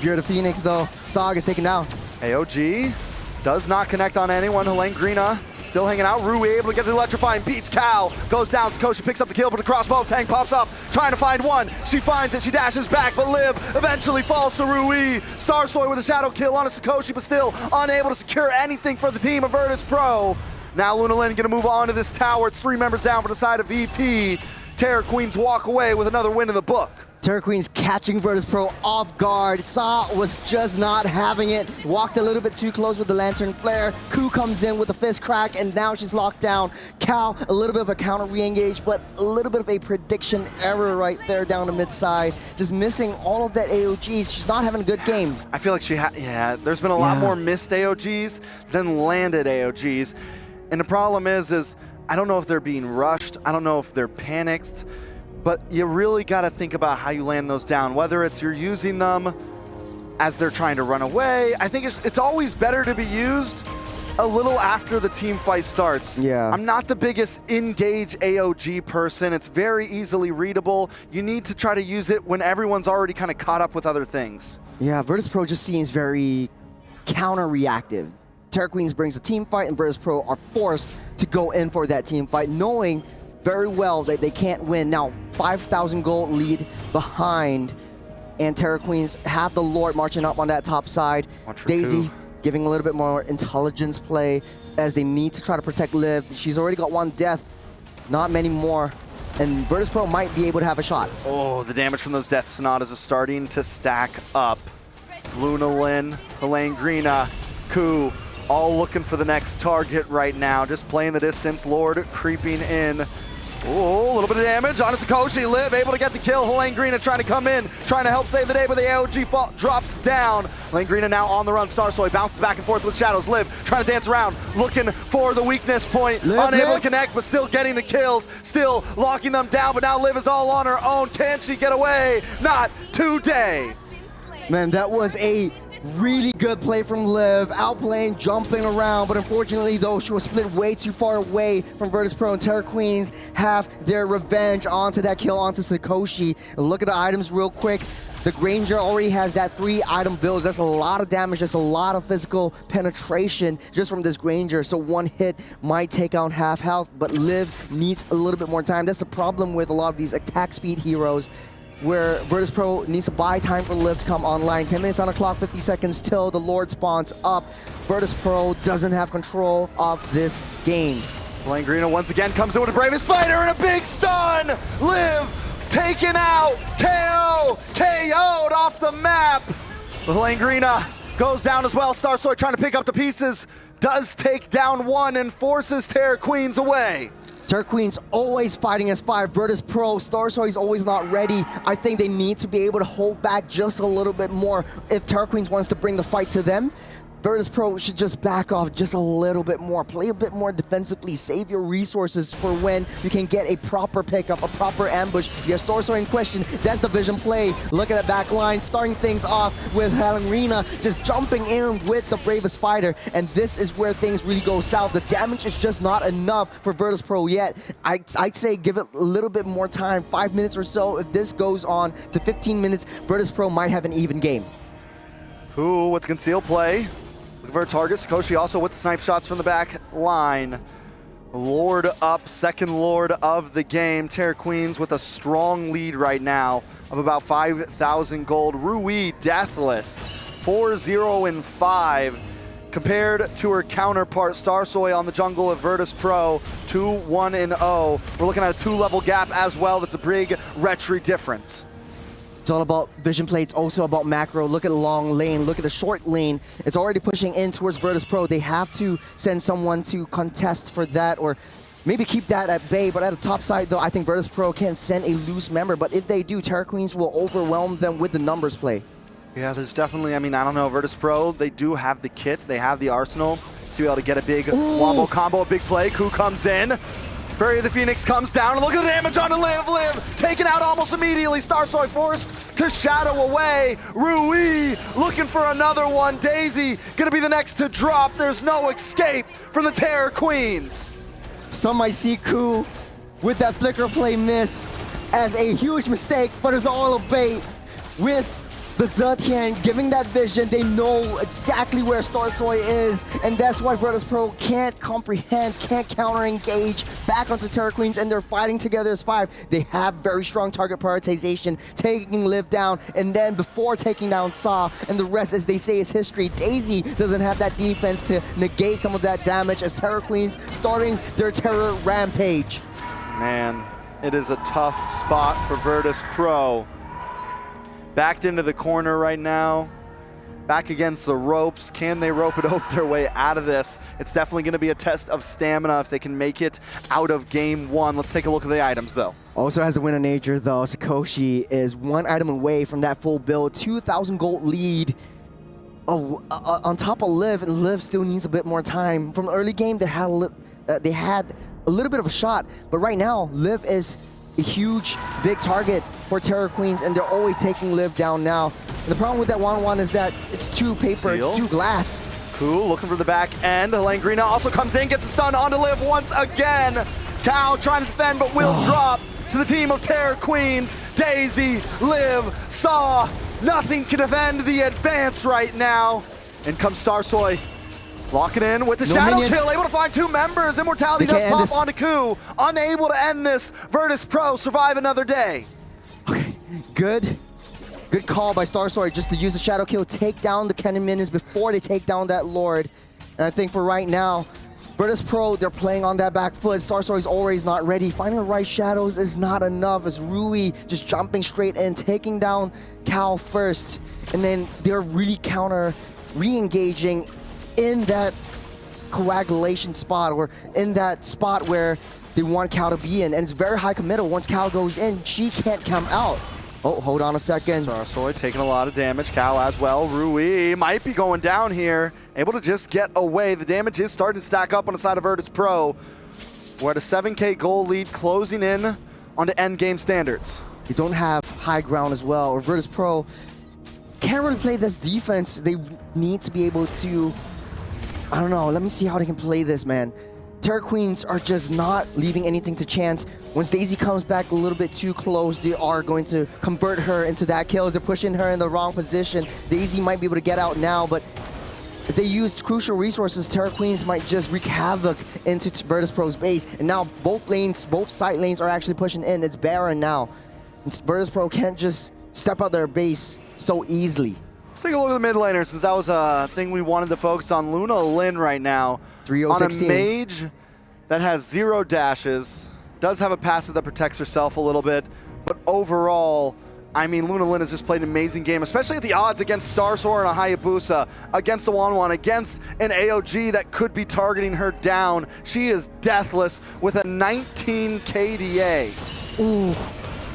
You're the Phoenix though. Sog is taken down. AOG does not connect on anyone. Helene Greena still hanging out. Rui able to get the electrifying, beats Cal, goes down. Sakoshi picks up the kill, but the crossbow tank pops up, trying to find one. She finds it, she dashes back, but Liv eventually falls to Rui. Starsoy with a shadow kill on a Sakoshi, but still unable to secure anything for the team of Virtus Pro. Now Luna Lin gonna move on to this tower. It's 3 members down for the side of VP. Terror Queens walk away with another win in the book. Terror Queens catching Virtus Pro off guard. Saw was just not having it. Walked a little bit too close with the Lantern Flare. Ku comes in with a fist crack, and now she's locked down. Cal, a little bit of a counter re-engage, but a little bit of a prediction error right there down the mid-side. Just missing all of that AOGs. She's not having a good game. I feel like there's been a lot more missed AOGs than landed AOGs. And the problem is I don't know if they're being rushed. I don't know if they're panicked. But you really got to think about how you land those down, whether it's you're using them as they're trying to run away. I think it's always better to be used a little after the team fight starts. Yeah. I'm not the biggest engage AOG person. It's very easily readable. You need to try to use it when everyone's already kind of caught up with other things. Yeah, Virtus Pro just seems very counter-reactive. Terror Queens brings a team fight, and Virtus Pro are forced to go in for that team fight, knowing very well that they can't win. Now, 5,000 gold lead behind, and Terror Queens have the Lord marching up on that top side. Daisy giving a little bit more intelligence play as they need to try to protect Liv. She's already got 1 death, not many more, and Virtus Pro might be able to have a shot. Oh, the damage from those Death Sonatas is starting to stack up. Luna Lin, Helene Greena, Ku, all looking for the next target right now. Just playing the distance. Lord creeping in. Oh, a little bit of damage on Sakoshi. Liv able to get the kill. Helene Greena trying to come in, trying to help save the day, but the AOG fall, drops down. Helene Greena now on the run. Starsoy bounces back and forth with shadows. Liv trying to dance around, looking for the weakness point. Unable to connect, but still getting the kills, still locking them down, but now Liv is all on her own. Can she get away? Not today. Man, that was a really good play from Liv, outplaying, jumping around, but unfortunately though, she was split way too far away from Virtus Pro, and Terror Queens have their revenge onto that kill onto Sakoshi. Look at the items real quick. The Granger already has that 3-item build. That's a lot of damage. That's a lot of physical penetration just from this Granger. So 1 hit might take out half health, but Liv needs a little bit more time. That's the problem with a lot of these attack speed heroes, where Virtus Pro needs to buy time for Liv to come online. 10 minutes on the clock, 50 seconds till the Lord spawns up. Virtus Pro doesn't have control of this game. Helene Greena once again comes in with the bravest fighter and a big stun. Liv taken out, KO'd off the map. Helene Greena goes down as well. Starsoy trying to pick up the pieces, does take down 1 and forces Terror Queens away. Terror Queen's always fighting as 5. Virtus Pro, Starsoy is always not ready. I think they need to be able to hold back just a little bit more. If Terror Queens wants to bring the fight to them, Virtus Pro should just back off just a little bit more. Play a bit more defensively. Save your resources for when you can get a proper pickup, a proper ambush. You have Starsoy in question. That's the vision play. Look at that back line, starting things off with Helena just jumping in with the bravest fighter. And this is where things really go south. The damage is just not enough for Virtus Pro yet. I'd say give it a little bit more time, 5 minutes or so. If this goes on to 15 minutes, Virtus Pro might have an even game. Cool with conceal play. For target, Sakoshi also with snipe shots from the back line. Lord up, second Lord of the game. Terror Queens with a strong lead right now of about 5,000 gold. Rui deathless, 4-0-5. Compared to her counterpart, Starsoy on the jungle of Virtus Pro, 2-1-0. We're looking at a 2-level gap as well. That's a big retry difference. It's all about vision play. It's also about macro. Look at the long lane. Look at the short lane. It's already pushing in towards Virtus Pro. They have to send someone to contest for that, or maybe keep that at bay. But at the top side, though, I think Virtus Pro can send a loose member. But if they do, Terror Queens will overwhelm them with the numbers play. Yeah, there's definitely, I mean, I don't know, Virtus Pro, they do have the kit. They have the arsenal to be able to get a big wombo combo, a big play. Ku comes in. Fury of the Phoenix comes down, and look at the damage on the Liv. Taken out almost immediately. Starsoy forced to shadow away. Rui looking for another one. Daisy gonna be the next to drop. There's no escape from the Terror Queens. Some might see Ku with that flicker play miss as a huge mistake, but it's all a bait. With the Zetian giving that vision, they know exactly where Starsoy is, and that's why Virtus Pro can't comprehend, can't counter-engage back onto Terror Queens, and they're fighting together as 5. They have very strong target prioritization, taking Liv down, and then before taking down Saw, and the rest, as they say, is history. Daisy doesn't have that defense to negate some of that damage as Terror Queens starting their terror rampage. Man, it is a tough spot for Virtus Pro. Backed into the corner right now, back against the ropes. Can they rope their way out of this? It's definitely going to be a test of stamina if they can make it out of game 1. Let's take a look at the items, though. Also has a win of nature, though. Sakoshi is 1 item away from that full build. 2,000 gold lead on top of Liv, and Liv still needs a bit more time. From the early game, they had a little bit of a shot, but right now, Liv is a huge, big target for Terror Queens, and they're always taking Liv down now. And the problem with that 1-1 is that it's too paper, it's too glass. Cool, looking for the back end. Helene Green also comes in, gets a stun onto Liv once again. Cal trying to defend, but will drop to the team of Terror Queens. Daisy, Liv, Saw, nothing can defend the advance right now. In comes Starsoy. Locking in with the shadow minions. kill, able to find 2 members. Immortality does pop onto Ku. Unable to end this. Virtus Pro survive another day. Okay, good call by Starsoy just to use the shadow kill, take down the Cannon minions before they take down that Lord. And I think for right now, Virtus Pro, they're playing on that back foot. Starsoy's always not ready. Finding the right shadows is not enough as Rui just jumping straight in, taking down Cal first. And then they're really re-engaging in that coagulation spot, or in that spot where they want Cal to be in, and it's very high committal. Once Cal goes in, she can't come out. Oh, hold on a second. Starsoy taking a lot of damage. Cal as well. Rui might be going down here. Able to just get away. The damage is starting to stack up on the side of Virtus Pro. We're at a 7K goal lead, closing in onto end game standards. They don't have high ground as well, or Virtus Pro can't really play this defense. They need to be able to, I don't know, let me see how they can play this, man. Terror Queens are just not leaving anything to chance. Once Daisy comes back a little bit too close, they are going to convert her into that kill as they're pushing her in the wrong position. Daisy might be able to get out now, but if they use crucial resources, Terror Queens might just wreak havoc into Virtus Pro's base. And now both side lanes are actually pushing in. It's Baron now. Virtus Pro can't just step out their base so easily. Let's take a look at the mid laner, since that was a thing we wanted to focus on. Luna Lin right now on a mage that has 0 dashes, does have a passive that protects herself a little bit, but overall, I mean, Luna Lin has just played an amazing game, especially at the odds against Starsaur and a Hayabusa, against a Wanwan, against an AOG that could be targeting her down. She is deathless with a 19 KDA. Ooh.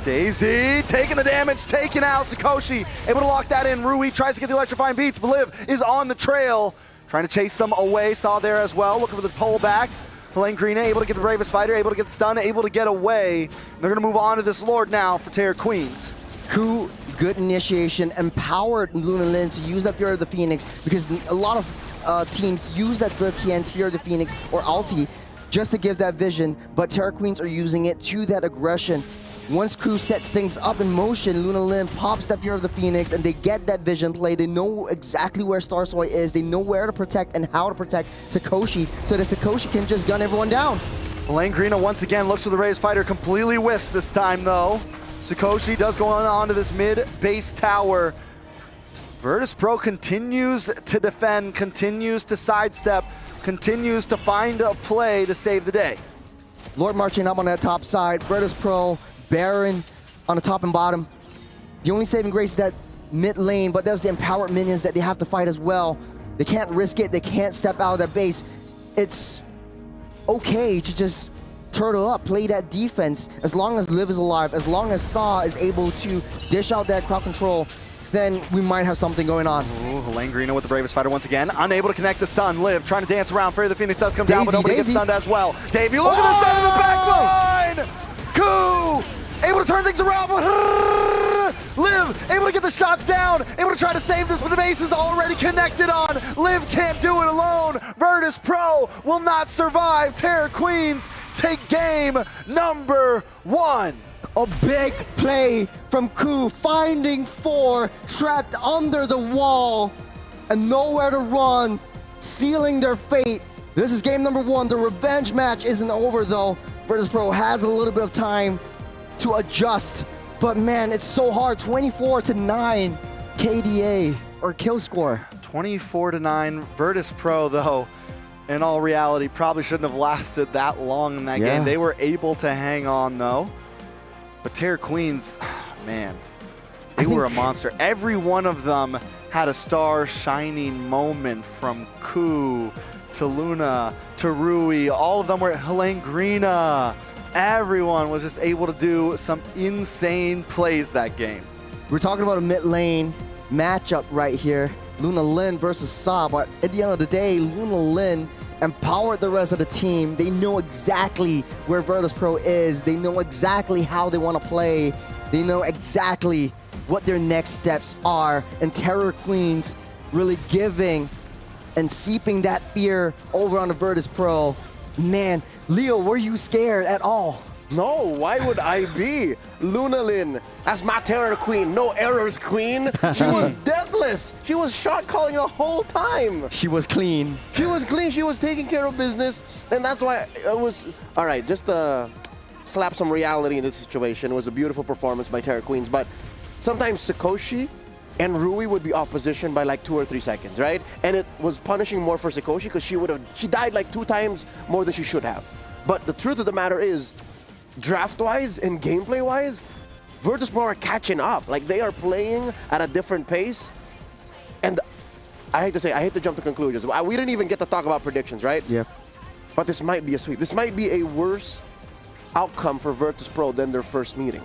Daisy taking the damage, taking out Sakoshi, able to lock that in. Rui tries to get the electrifying beats, but Liv is on the trail, trying to chase them away. Saw there as well, looking for the pullback. Helene Green able to get the bravest fighter, able to get the stun, able to get away. They're going to move on to this Lord now for Terror Queens. Ku, good initiation, empowered Luna Lin to use that Fury of the Phoenix, because a lot of teams use that Zetian's Fury of the Phoenix or ulti just to give that vision, but Terror Queens are using it to that aggression. Once Ku sets things up in motion, Luna Lin pops that Fury of the Phoenix and they get that vision play. They know exactly where Starsoy is. They know where to protect and how to protect Sakoshi so that Sakoshi can just gun everyone down. Helene Green once again looks for the raised fighter, completely whiffs this time though. Sakoshi does go on to this mid-base tower. Virtus Pro continues to defend, continues to sidestep, continues to find a play to save the day. Lord marching up on that top side. Virtus Pro, Baron on the top and bottom. The only saving grace is that mid lane, but there's the empowered minions that they have to fight as well. They can't risk it. They can't step out of their base. It's okay to just turtle up, play that defense. As long as Liv is alive, as long as Saw is able to dish out that crowd control, then we might have something going on. Ooh, Helene Green with the bravest fighter once again. Unable to connect the stun. Liv trying to dance around. Fury of the Phoenix does come down, but nobody gets stunned as well. Davey, look at the stun in the back line! Ku! Able to turn things around, but Liv able to get the shots down, able to try to save this, but the base is already connected on. Liv can't do it alone. Virtus Pro will not survive. Terror Queens take game number 1. A big play from Ku, finding 4 trapped under the wall and nowhere to run, sealing their fate. This is game number 1. The revenge match isn't over though. Virtus Pro has a little bit of time to adjust, but man, it's so hard. 24-9 KDA or kill score. 24-9 Virtus Pro though, in all reality, probably shouldn't have lasted that long in that game. They were able to hang on though. But Terror Queens, man, they were a monster. Every one of them had a star shining moment, from Ku to Luna to Rui. All of them were Helene Green. Everyone was just able to do some insane plays that game. We're talking about a mid lane matchup right here. Luna Lin versus Sa, but at the end of the day, Luna Lin empowered the rest of the team. They know exactly where Virtus Pro is. They know exactly how they want to play. They know exactly what their next steps are. And Terror Queens really giving and seeping that fear over on the Virtus Pro. Man, Leo, were you scared at all? No, why would I be? Luna Lin, as my Terror Queen, no errors queen. She was deathless. She was shot calling the whole time. She was clean. She was clean. She was taking care of business. And that's why it was, all right, just to slap some reality in this situation. It was a beautiful performance by Terror Queens, but sometimes Sakoshi and Rui would be off position by like 2 or 3 seconds, right? And it was punishing more for Sakoshi because she died like 2 times more than she should have. But the truth of the matter is, draft-wise and gameplay-wise, Virtus Pro are catching up. Like, they are playing at a different pace. And I hate to say, I hate to jump to conclusions. We didn't even get to talk about predictions, right? Yeah. But this might be a sweep. This might be a worse outcome for Virtus Pro than their first meeting.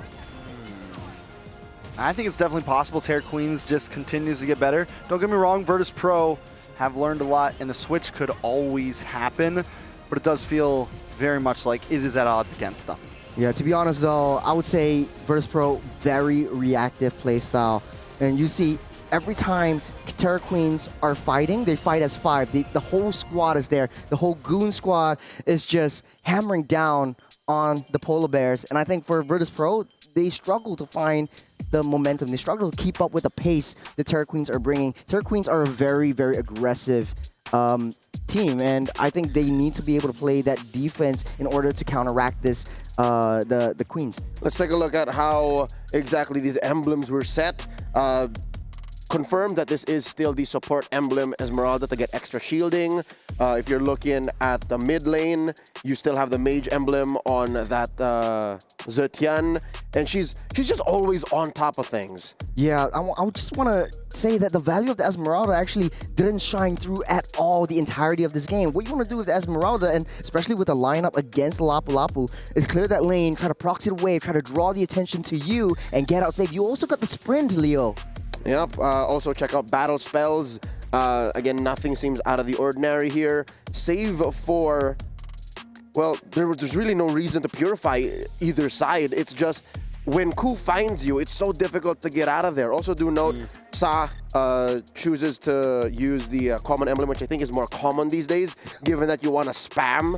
I think it's definitely possible. Terror Queens just continues to get better. Don't get me wrong, Virtus Pro have learned a lot, and the switch could always happen, but it does feel very much like it is at odds against them. Yeah, to be honest though, I would say Virtus Pro, very reactive playstyle. And you see, every time Terror Queens are fighting, they fight as 5. The whole squad is there. The whole Goon squad is just hammering down on the Polar Bears. And I think for Virtus Pro, they struggle to find the momentum. They struggle to keep up with the pace the Terror Queens are bringing. Terror Queens are a very, very aggressive team, and I think they need to be able to play that defense in order to counteract this, the Queens. Let's take a look at how exactly these emblems were set. confirmed that this is still the support emblem Esmeralda to get extra shielding. If you're looking at the mid lane, you still have the mage emblem on that Zetian, and she's just always on top of things. Yeah, I just want to say that the value of the Esmeralda actually didn't shine through at all the entirety of this game. What you want to do with the Esmeralda, and especially with the lineup against Lapu Lapu, is clear that lane, try to proxy the wave, try to draw the attention to you, and get out safe. You also got the sprint, Leo. Yep. Also check out battle spells. Again, nothing seems out of the ordinary here. Save for, well, there's really no reason to purify either side. It's just when Ku finds you, it's so difficult to get out of there. Also do note, Sa chooses to use the common emblem, which I think is more common these days, given that you want to spam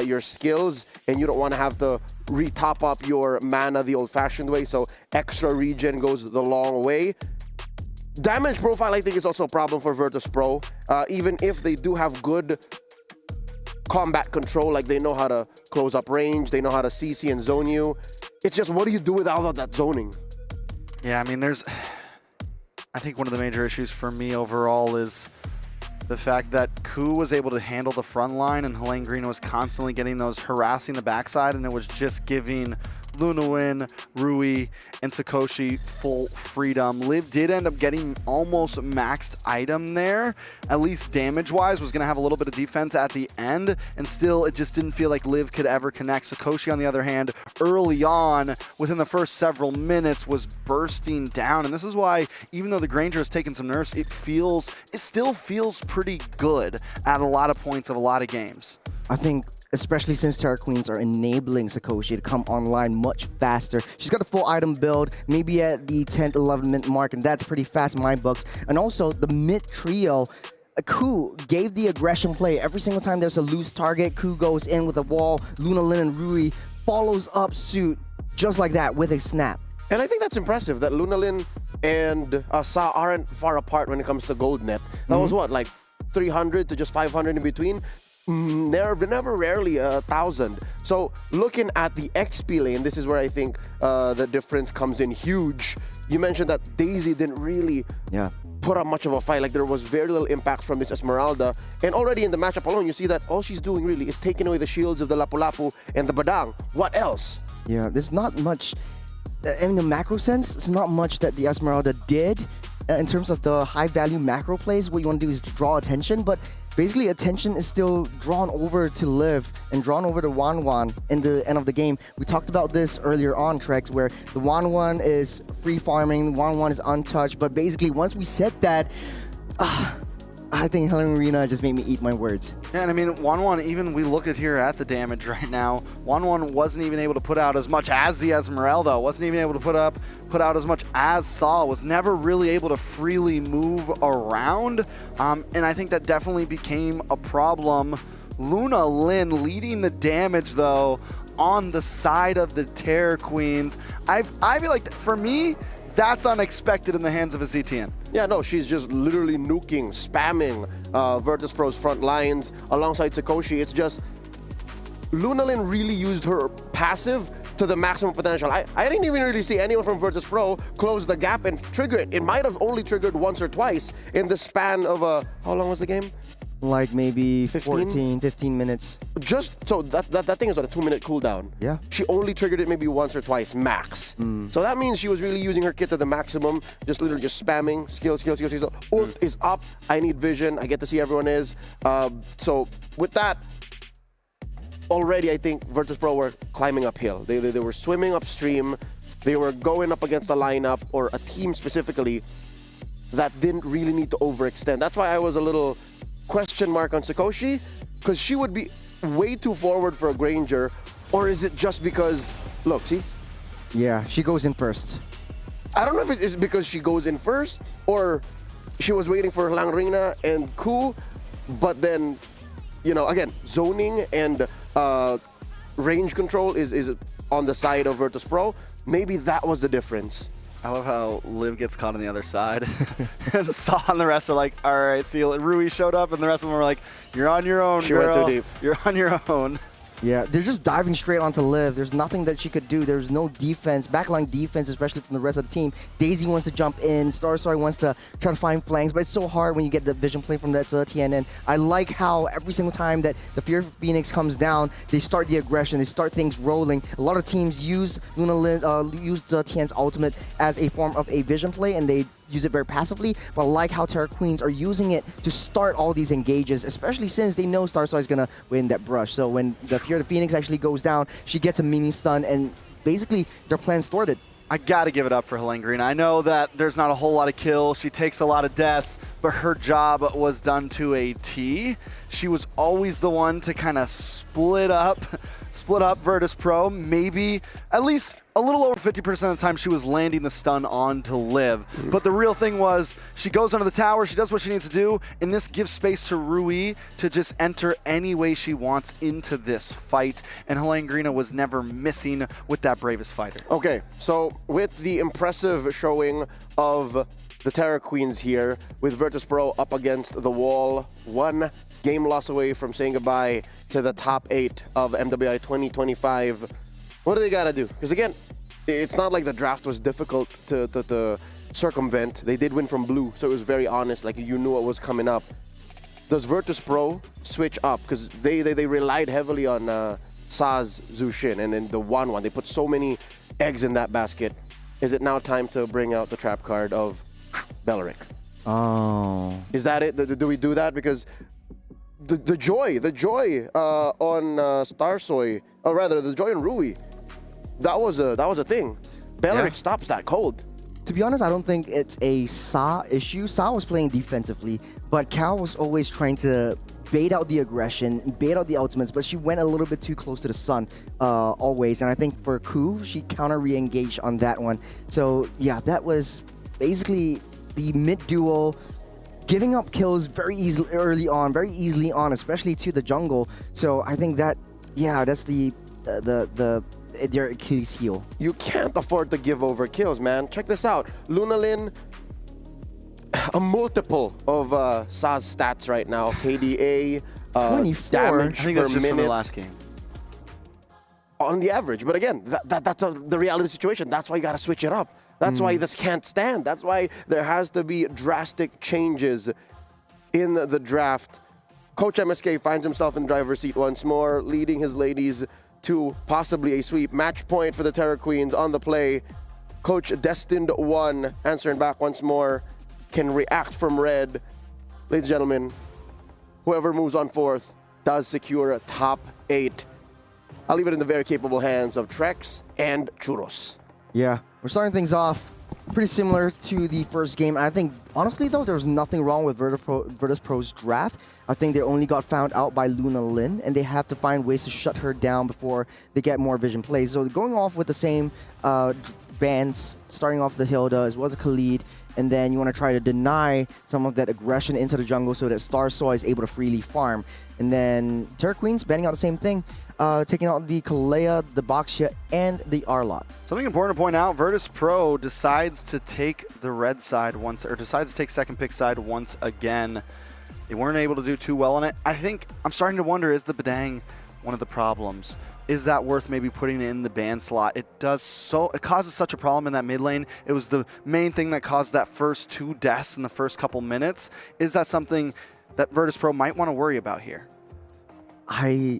your skills and you don't want to have to re-top up your mana the old-fashioned way, so extra regen goes the long way. Damage profile, I think, is also a problem for Virtus Pro. Even if they do have good combat control, like they know how to close up range, they know how to CC and zone you. It's just, what do you do with all of that zoning? Yeah, I mean, I think one of the major issues for me overall is the fact that Ku was able to handle the front line and Helene Green was constantly getting those harassing the backside, and it was just giving Lunawin, Rui, and Sakoshi full freedom. Liv did end up getting almost maxed item there, at least damage-wise, was going to have a little bit of defense at the end, and still it just didn't feel like Liv could ever connect. Sakoshi, on the other hand, early on, within the first several minutes, was bursting down, and this is why, even though the Granger has taken some nerfs, it still feels pretty good at a lot of points of a lot of games. I think, especially since Terra Queens are enabling Sakoshi to come online much faster. She's got a full item build, maybe at the 10th, 11th minute mark, and that's pretty fast in my books. And also, the mid trio, Ku gave the aggression play. Every single time there's a loose target, Ku goes in with a wall, Lunalin and Rui follows up suit just like that with a snap. And I think that's impressive that Lunalin and Sa aren't far apart when it comes to gold net. That was what, like 300 to just 500 in between? Never rarely 1,000. So looking at the XP lane, this is where I think the difference comes in huge. You mentioned that Daisy didn't really put up much of a fight. Like, there was very little impact from Miss Esmeralda. And already in the matchup alone, you see that all she's doing really is taking away the shields of the Lapu Lapu and the Badang. What else? Yeah, there's not much, in the macro sense, it's not much that the Esmeralda did in terms of the high-value macro plays. What you want to do is draw attention, but basically attention is still drawn over to Liv and drawn over to Wanwan in the end of the game. We talked about this earlier on, Trex, where the Wanwan is free farming, the Wanwan is untouched, but basically once we said that, I think Helen Arena just made me eat my words. Yeah, and I mean, Wanwan, even we look at here at the damage right now, Wanwan wasn't even able to put out as much as the Esmeralda, wasn't even able to put out as much as Saul, was never really able to freely move around, and I think that definitely became a problem. Luna Lin leading the damage, though, on the side of the Terror Queens. I feel like, for me, that's unexpected in the hands of a ZTN. Yeah, no, she's just literally nuking, spamming Virtus Pro's front lines alongside Sakoshi. It's just Lunalin really used her passive to the maximum potential. I didn't even really see anyone from Virtus Pro close the gap and trigger it. It might have only triggered once or twice in the span of how long was the game? Like maybe 15 minutes. Just so that thing is on a 2-minute cooldown. Yeah. She only triggered it maybe once or twice max. So that means she was really using her kit to the maximum, just literally just spamming skill. Ult is up. I need vision. I get to see everyone is. So with that, already I think Virtus Pro were climbing uphill. They were swimming upstream. They were going up against a lineup or a team specifically that didn't really need to overextend. That's why I was a little question mark on Sakoshi, because she would be way too forward for a Granger, or is it just because, look, see? Yeah, she goes in first. I don't know if it is because she goes in first, or she was waiting for Langrina and Ku, but then, you know, again, zoning and range control is on the side of Virtus Pro. Maybe that was the difference. I love how Liv gets caught on the other side. And Saw and the rest are like, all right, see you. Rui showed up, and the rest of them were like, you're on your own, She girl. went too deep. You're on your own. Yeah, they're just diving straight onto Liv. There's nothing that she could do. There's no defense, backline defense, especially from the rest of the team. Daisy wants to jump in. Starsoy wants to try to find flanks, but it's so hard when you get the vision play from that Tian. And I like how every single time that the Fear Phoenix comes down, they start the aggression. They start things rolling. A lot of teams use use Tian's ultimate as a form of a vision play, and they use it very passively, but I like how Terra Queens are using it to start all these engages, especially since they know Starsoy is going to win that brush. So when the Fear of the Phoenix actually goes down, she gets a mini stun, and basically their plan's thwarted. I got to give it up for Helene Green. I know that there's not a whole lot of kills. She takes a lot of deaths, but her job was done to a T. She was always the one to kind of split up Virtus Pro. Maybe at least a little over 50% of the time she was landing the stun on to Liv. But the real thing was she goes under the tower, she does what she needs to do, and this gives space to Rui to just enter any way she wants into this fight. And Helene Green was never missing with that bravest fighter. Okay, so with the impressive showing of the Terra Queens here, with Virtus Pro up against the wall, 1 game loss away from saying goodbye to the top 8 of MWI 2025. What do they gotta do? Because again, it's not like the draft was difficult to circumvent. They did win from blue, so it was very honest, like you knew what was coming up. Does Virtus Pro switch up? Because they relied heavily on Saz Zushin and then the 1-1. They put so many eggs in that basket. Is it now time to bring out the trap card of Beleric? Oh. Is that it? Do we do that? Because the joy on Starsoy, or rather the joy on Rui, that was a thing. Beleric stops that cold. To be honest, I don't think it's a Sa issue. Sa was playing defensively, but Cal was always trying to bait out the aggression, bait out the ultimates, but she went a little bit too close to the sun always. And I think for Ku, she counter re-engaged on that one. So yeah, that was basically the mid-duel, giving up kills very easily early on, very easily on, especially to the jungle. So I think that, yeah, that's their Achilles heel. You can't afford to give over kills, man. Check this out. Lunalin, a multiple of Sa's stats right now. KDA, 24. damage I think per that's just minute. from the last game. On the average. But again, that's the reality situation. That's why you got to switch it up. That's why this can't stand. That's why there has to be drastic changes in the draft. Coach MSK finds himself in the driver's seat once more, leading his ladies to possibly a sweep. Match point for the Terra Queens on the play. Coach Destined 1 answering back once more. Can react from red. Ladies and gentlemen, whoever moves on fourth does secure a top 8. I'll leave it in the very capable hands of Trex and Churros. Yeah, we're starting things off pretty similar to the first game. I think, honestly, though, there was nothing wrong with Virtus Pro's draft. I think they only got found out by Luna Lin, and they have to find ways to shut her down before they get more vision plays. So going off with the same bands, starting off the Hilda as well as Khalid, and then you want to try to deny some of that aggression into the jungle so that Starsoy is able to freely farm. And then Terra Queens banning out the same thing, taking out the Kalea, the Baxia, and the Arlot. Something important to point out, Virtus Pro decides to take the red side once, or decides to take second pick side once again. They weren't able to do too well on it. I think I'm starting to wonder, is the Badang one of the problems? Is that worth maybe putting it in the ban slot? It causes such a problem in that mid lane. It was the main thing that caused that first 2 deaths in the first couple minutes. Is that something that Virtus Pro might want to worry about here? I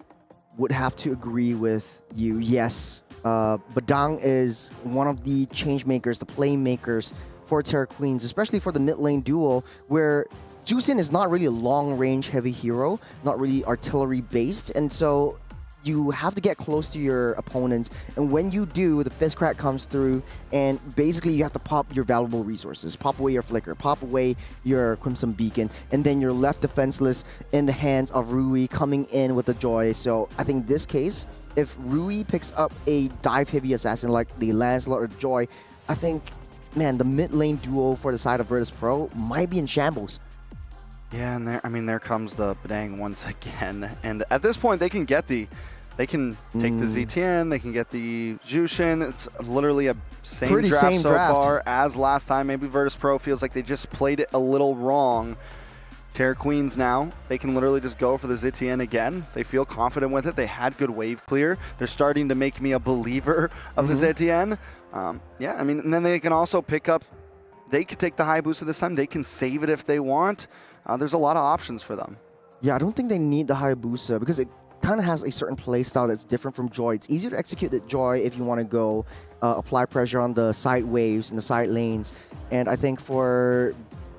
would have to agree with you. Yes, Badang is one of the change makers, the play makers for Terra Queens, especially for the mid lane duel, where Jusin is not really a long-range heavy hero, not really artillery-based, and so you have to get close to your opponents, and when you do, the Fist Crack comes through, and basically you have to pop your valuable resources, pop away your Flicker, pop away your Crimson Beacon, and then you're left defenseless in the hands of Rui coming in with the Joy. So I think in this case, if Rui picks up a dive-heavy assassin like the Lancelot or Joy, I think, man, the mid lane duo for the side of Virtus Pro might be in shambles. Yeah, and there comes the Badang once again. And at this point, they can take the ZTN, they can get the Jushin. It's literally a same draft so far as last time. Maybe Virtus Pro feels like they just played it a little wrong. Terra Queens now, they can literally just go for the Zitian again. They feel confident with it. They had good wave clear. They're starting to make me a believer of the Zitian. Yeah, I mean, and then they can also pick up, they could take the Hayabusa this time. They can save it if they want. There's a lot of options for them. Yeah, I don't think they need the Hayabusa because it kind of has a certain play style that's different from Joy. It's easier to execute the Joy if you want to go apply pressure on the side waves and the side lanes. And I think for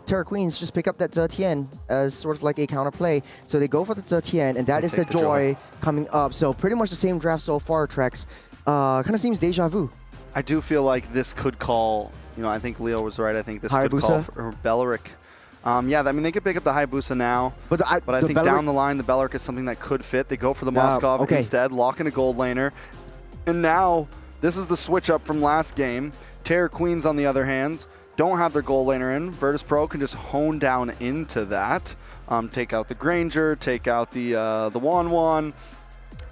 Terra Queens, just pick up that Zetian as sort of like a counterplay. So they go for the Zetian, and that is the Joy coming up. So pretty much the same draft so far, Trex. Kind of seems deja vu. I do feel like this could call, you know, I think Leo was right. I think this Hayabusa? could call for Belleric. Yeah, I mean, they could pick up the Hayabusa now, but I think down the line, the Belleric is something that could fit. They go for the Moskov instead, lock in a gold laner. And now, this is the switch up from last game. Terra Queens, on the other hand, don't have their gold laner in. Virtus Pro can just hone down into that, take out the Granger, take out the Wan,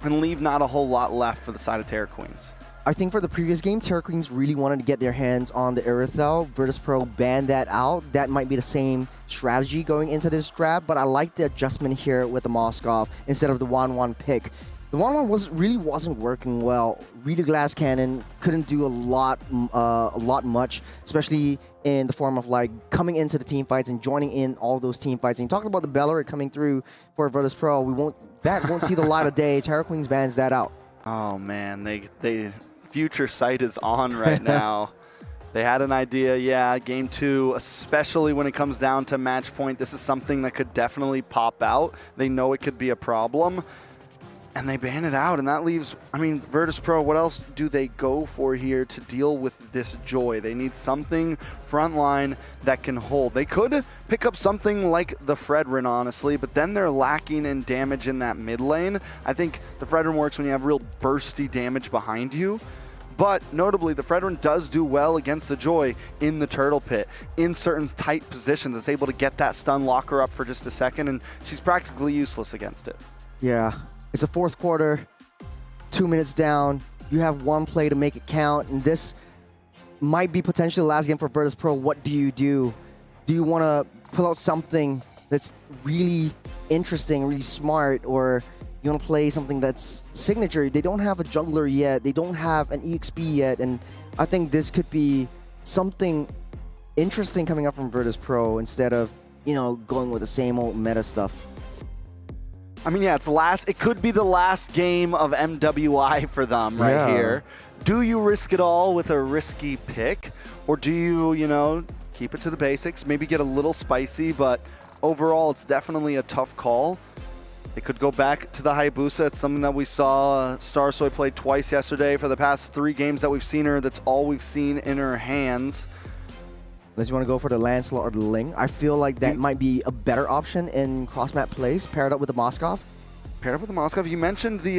and leave not a whole lot left for the side of Terra Queens. I think for the previous game, Terra Queens really wanted to get their hands on the Irithel. Virtus Pro banned that out. That might be the same strategy going into this draft, but I like the adjustment here with the Moskov instead of the Wan pick. The Wan really wasn't working well. Really Glass Cannon couldn't do a lot much, especially in the form of like coming into the team fights and joining in all those team fights. And talking about the Belleric coming through for Virtus Pro, won't see the light of day. Terra Queens bans that out. Oh man, they future sight is on right now. They had an idea, yeah, game 2, especially when it comes down to match point. This is something that could definitely pop out. They know it could be a problem. And they ban it out, and that leaves, I mean, Virtus Pro, what else do they go for here to deal with this Joy? They need something frontline that can hold. They could pick up something like the Fredrin, honestly, but then they're lacking in damage in that mid lane. I think the Fredrin works when you have real bursty damage behind you. But notably, the Fredrin does do well against the Joy in the Turtle Pit, in certain tight positions. It's able to get that stun, lock her up for just a second, and she's practically useless against it. Yeah. It's the fourth quarter, 2 minutes down. You have one play to make it count, and this might be potentially the last game for Virtus Pro. What do you do? Do you want to pull out something that's really interesting, really smart, or you want to play something that's signature? They don't have a jungler yet. They don't have an EXP yet, and I think this could be something interesting coming up from Virtus Pro instead of, you know, going with the same old meta stuff. I mean, yeah, it could be the last game of MWI for them right here. Do you risk it all with a risky pick? Or do you, you know, keep it to the basics, maybe get a little spicy, but overall it's definitely a tough call. They could go back to the Hayabusa. It's something that we saw Starsoy play twice yesterday. For the past 3 games that we've seen her, that's all we've seen in her hands. Unless you want to go for the Lancelot or the Ling. I feel like that might be a better option in cross-map plays, paired up with the Moskov. Paired up with the Moskov. You mentioned the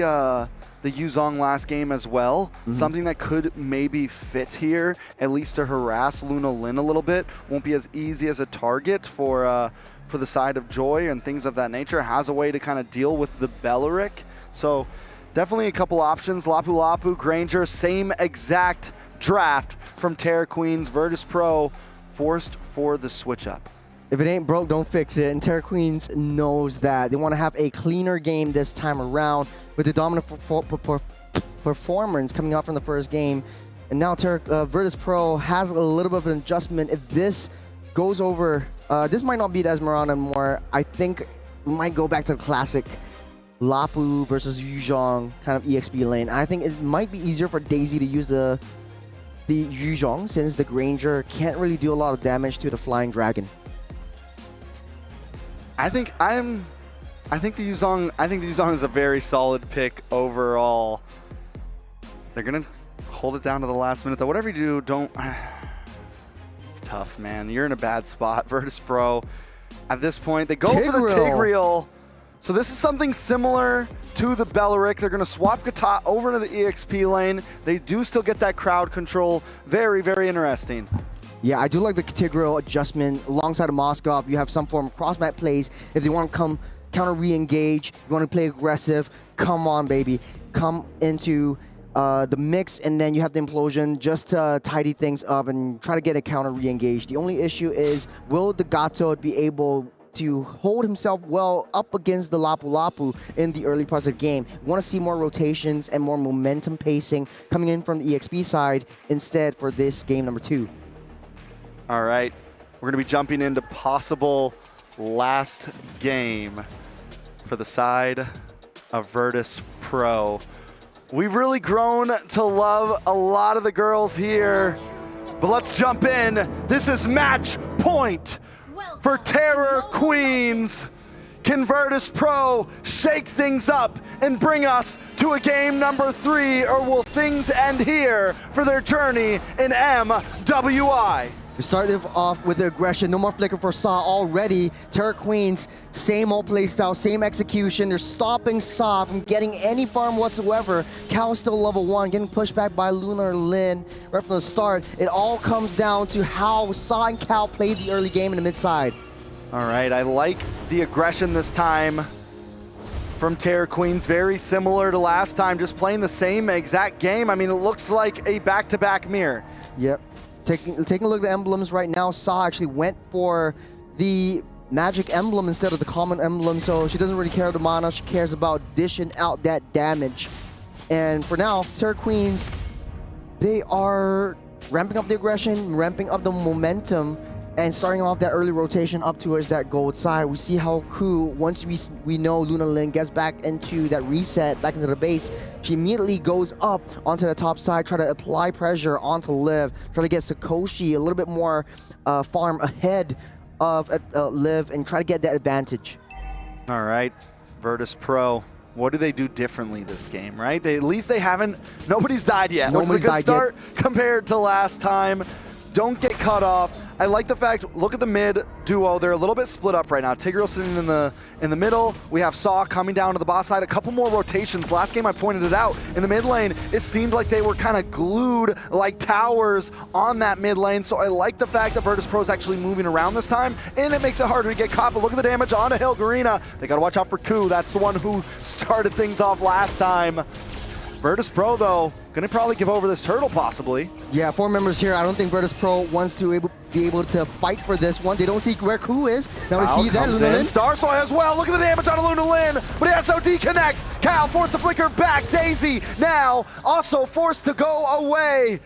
Yuzong last game as well. Something that could maybe fit here, at least to harass Luna Lin a little bit. Won't be as easy as a target for the side of Joy and things of that nature. Has a way to kind of deal with the Belleric. So definitely a couple options. Lapu Lapu, Granger, same exact draft from Terra Queens. Virtus Pro forced for the switch up. If it ain't broke, don't fix it. And Terra Queens knows that. They want to have a cleaner game this time around with the dominant performance coming out from the first game. And now Virtus Pro has a little bit of an adjustment. If this goes over, this might not be Esmeralda anymore. I think we might go back to the classic Lapu versus Yuzhong kind of EXP lane. I think it might be easier for Daisy to use the Yuzhong, since the Granger can't really do a lot of damage to the Flying Dragon. I think the Yuzong is a very solid pick overall. They're gonna hold it down to the last minute though. Whatever you do, don't. It's tough, man. You're in a bad spot. Virtus Pro, at this point, they go for the Tigreal. So this is something similar to the Belleric. They're going to swap Kata over to the EXP lane. They do still get that crowd control. Very, very interesting. Yeah, I do like the Tigreal adjustment. Alongside of Moskov, you have some form of cross-map plays. If they want to come counter re-engage, you want to play aggressive, come on, baby. Come into the mix, and then you have the Implosion just to tidy things up and try to get a counter re-engage. The only issue is, will the Gato be able to hold himself well up against the Lapu Lapu in the early parts of the game. Want to see more rotations and more momentum pacing coming in from the EXP side instead for this game number 2. All right, we're going to be jumping into possible last game for the side of Virtus Pro. We've really grown to love a lot of the girls here, but let's jump in. This is match point for Terror Queens. Can Virtus Pro shake things up and bring us to a game number 3, or will things end here for their journey in MWI? We started off with the aggression. No more flicker for Saw already. Terror Queens, same old playstyle, same execution. They're stopping Saw from getting any farm whatsoever. Cal still level 1, getting pushed back by Lunar Lin right from the start. It all comes down to how Saw and Cal played the early game in the mid side. All right, I like the aggression this time from Terror Queens. Very similar to last time, just playing the same exact game. I mean, it looks like a back-to-back mirror. Yep. Taking a look at the emblems right now, Saw actually went for the magic emblem instead of the common emblem, so she doesn't really care about the mana. She cares about dishing out that damage. And for now, Terror Queens, they are ramping up the aggression, ramping up the momentum, and starting off that early rotation up towards that gold side. We see how Ku, once we know Luna Lin gets back into that reset, back into the base, she immediately goes up onto the top side, try to apply pressure onto Liv, try to get Sakoshi a little bit more farm ahead of Liv and try to get that advantage. All right, Virtus Pro. What do they do differently this game, right? At least they haven't, nobody's died yet, which is a good start compared to last time. Don't get cut off. I like the fact, look at the mid duo. They're a little bit split up right now. Tigreal sitting in the middle. We have Saw coming down to the boss side. A couple more rotations. Last game I pointed it out. In the mid lane, it seemed like they were kind of glued like towers on that mid lane. So I like the fact that Virtus Pro is actually moving around this time, and it makes it harder to get caught. But look at the damage onto Helgarina. They got to watch out for Ku. That's the one who started things off last time. Virtus Pro, though, gonna probably give over this turtle, possibly. Yeah, 4 members here. I don't think Virtus Pro wants to be able to fight for this one. They don't see where Ku is. Now we see that Luna Lin. Starsoy as well. Look at the damage on Luna Lin, but he SOD connects. Cal forced to flicker back. Daisy now also forced to go away.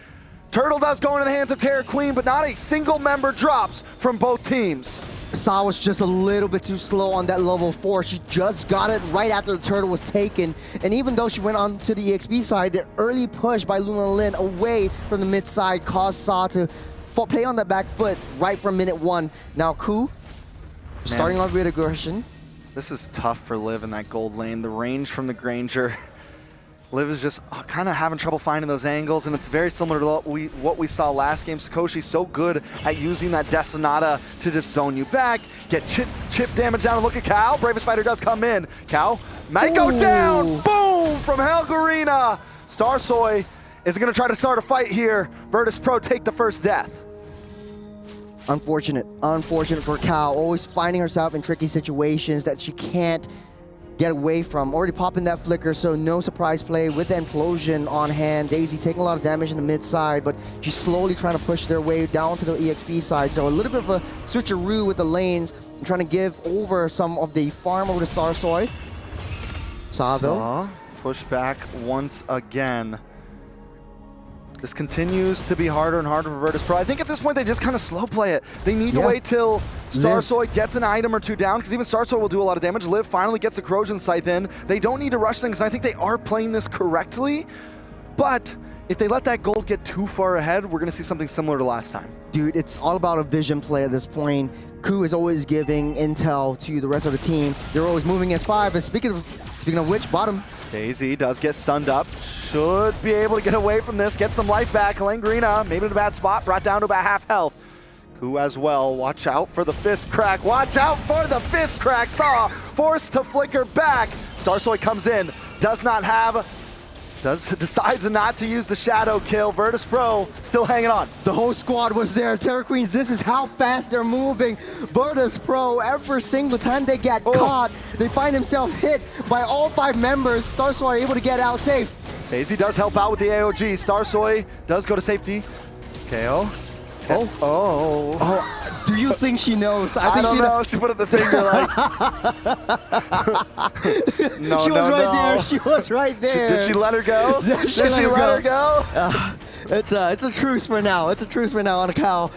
Turtle does go into the hands of Terror Queen, but not a single member drops from both teams. Saw was just a little bit too slow on that level 4. She just got it right after the turtle was taken. And even though she went on to the EXP side, the early push by Luna Lin away from the mid side caused Saw to play on that back foot right from minute 1. Now Ku, starting off with aggression. This is tough for Liv in that gold lane. The range from the Granger. Liv is just kind of having trouble finding those angles, and it's very similar to what we saw last game. Sakoshi's so good at using that Detonata to just zone you back, get chip damage down, and look at Cal. Bravest Fighter does come in. Cal might go down. Boom from Helgarina. Starsoy is going to try to start a fight here. Virtus Pro take the first death. Unfortunate for Cal, always finding herself in tricky situations that she can't get away from. Already popping that flicker, so no surprise play with the implosion on hand. Daisy taking a lot of damage in the mid side, but she's slowly trying to push their way down to the EXP side. So a little bit of a switcheroo with the lanes and trying to give over some of the farm over to Starsoy. Saw push back once again. This continues to be harder and harder for Virtus Pro. I think at this point they just kind of slow play it. They need to wait till Starsoy gets an item or 2 down, because even Starsoy will do a lot of damage. Liv finally gets a Corrosion Scythe in. They don't need to rush things, and I think they are playing this correctly. But if they let that gold get too far ahead, we're going to see something similar to last time. Dude, it's all about a vision play at this point. Ku is always giving intel to the rest of the team. They're always moving as 5. And speaking of which, bottom. Daisy does get stunned up. Should be able to get away from this, get some life back. Helgarina, maybe in a bad spot, brought down to about half health. Ku as well. Watch out for the fist crack. Watch out for the fist crack. Saw forced to flicker back. Starsoy comes in, decides not to use the shadow kill. Virtus Pro still hanging on. The whole squad was there. Terror Queens, this is how fast they're moving. Virtus Pro, every single time they get caught, they find themselves hit by all 5 members. Starsoy able to get out safe. Daisy does help out with the AOG. Starsoy does go to safety. KO. Do you think she knows? I don't know. She put up the finger like. No, she was right there. She was right there. Did she let her go? Did she let her go? It's a truce for now. It's a truce for now on a cow.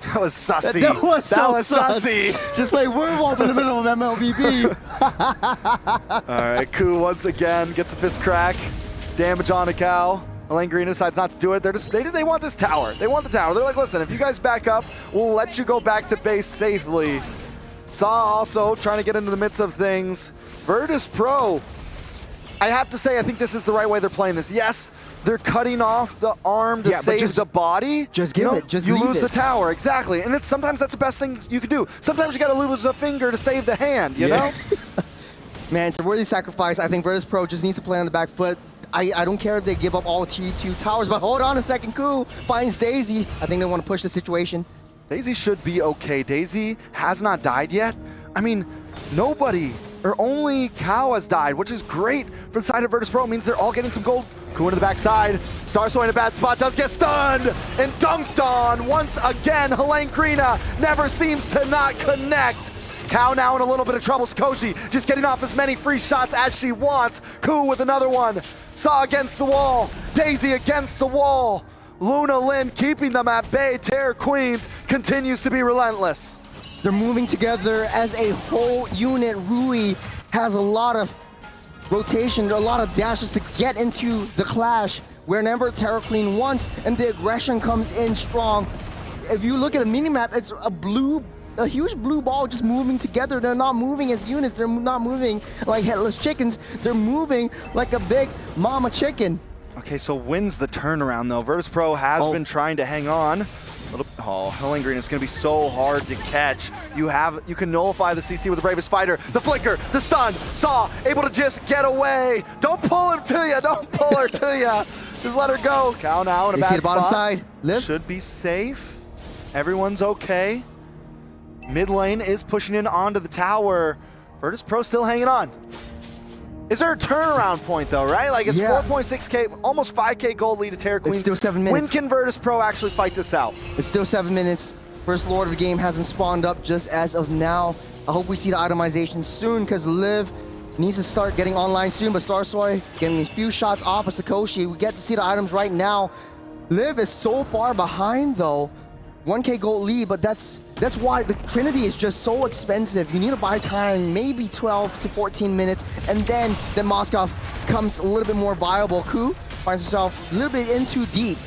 That was sussy. That was sussy. Just play werewolf in the middle of MLBB. All right, Ku once again gets a fist crack. Damage on a cow. Elaine Green decides not to do it. They want this tower. They want the tower. They're like, listen, if you guys back up, we'll let you go back to base safely. Saw also trying to get into the midst of things. Virtus Pro, I have to say, I think this is the right way they're playing this. Yes, they're cutting off the arm to save the body. Just give it. Just you leave lose it. the tower, exactly. And sometimes that's the best thing you could do. Sometimes you got to lose a finger to save the hand, you know? Man, it's a worthy sacrifice. I think Virtus Pro just needs to play on the back foot. I don't care if they give up all T2 towers, but hold on a second. Ku finds Daisy. I think they want to push the situation. Daisy should be okay. Daisy has not died yet. I mean, nobody or only Cow has died, which is great for the side of Virtus Pro. It means they're all getting some gold. Ku into the backside. Starsoy in a bad spot, does get stunned and dunked on. Once again, Helene Grina never seems to not connect. Cow now in a little bit of trouble. Sakoshi just getting off as many free shots as she wants. Ku with another one. Saw against the wall. Daisy against the wall. Luna Lin keeping them at bay. Terror Queens continues to be relentless. They're moving together as a whole unit. Rui has a lot of rotation, a lot of dashes to get into the clash whenever Terror Queen wants, and the aggression comes in strong. If you look at a minimap, it's a huge blue ball just moving together. They're not moving as units. They're not moving like headless chickens. They're moving like a big mama chicken. Okay, so wins the turnaround though. Virtus Pro has been trying to hang on. Helene Green is going to be so hard to catch. You can nullify the CC with the Bravest Fighter. The flicker, the stun, Saw able to just get away. Don't pull him to you. Don't pull her to you. Just let her go. Cow now in a bad see the bottom spot. side. Liv should be safe. Everyone's okay. Mid lane is pushing in onto the tower. Virtus Pro still hanging on. Is there a turnaround point though, right? Like it's 4.6K, almost 5K gold lead to Terror Queen. It's still 7 minutes. When can Virtus Pro actually fight this out? It's still 7 minutes. First Lord of the game hasn't spawned up just as of now. I hope we see the itemization soon because Liv needs to start getting online soon, but Starsoy getting a few shots off of Sakoshi. We get to see the items right now. Liv is so far behind though. 1K gold lead, but that's why the Trinity is just so expensive. You need to buy time, maybe 12 to 14 minutes, and then Moskov comes a little bit more viable. Ku finds herself a little bit in too deep.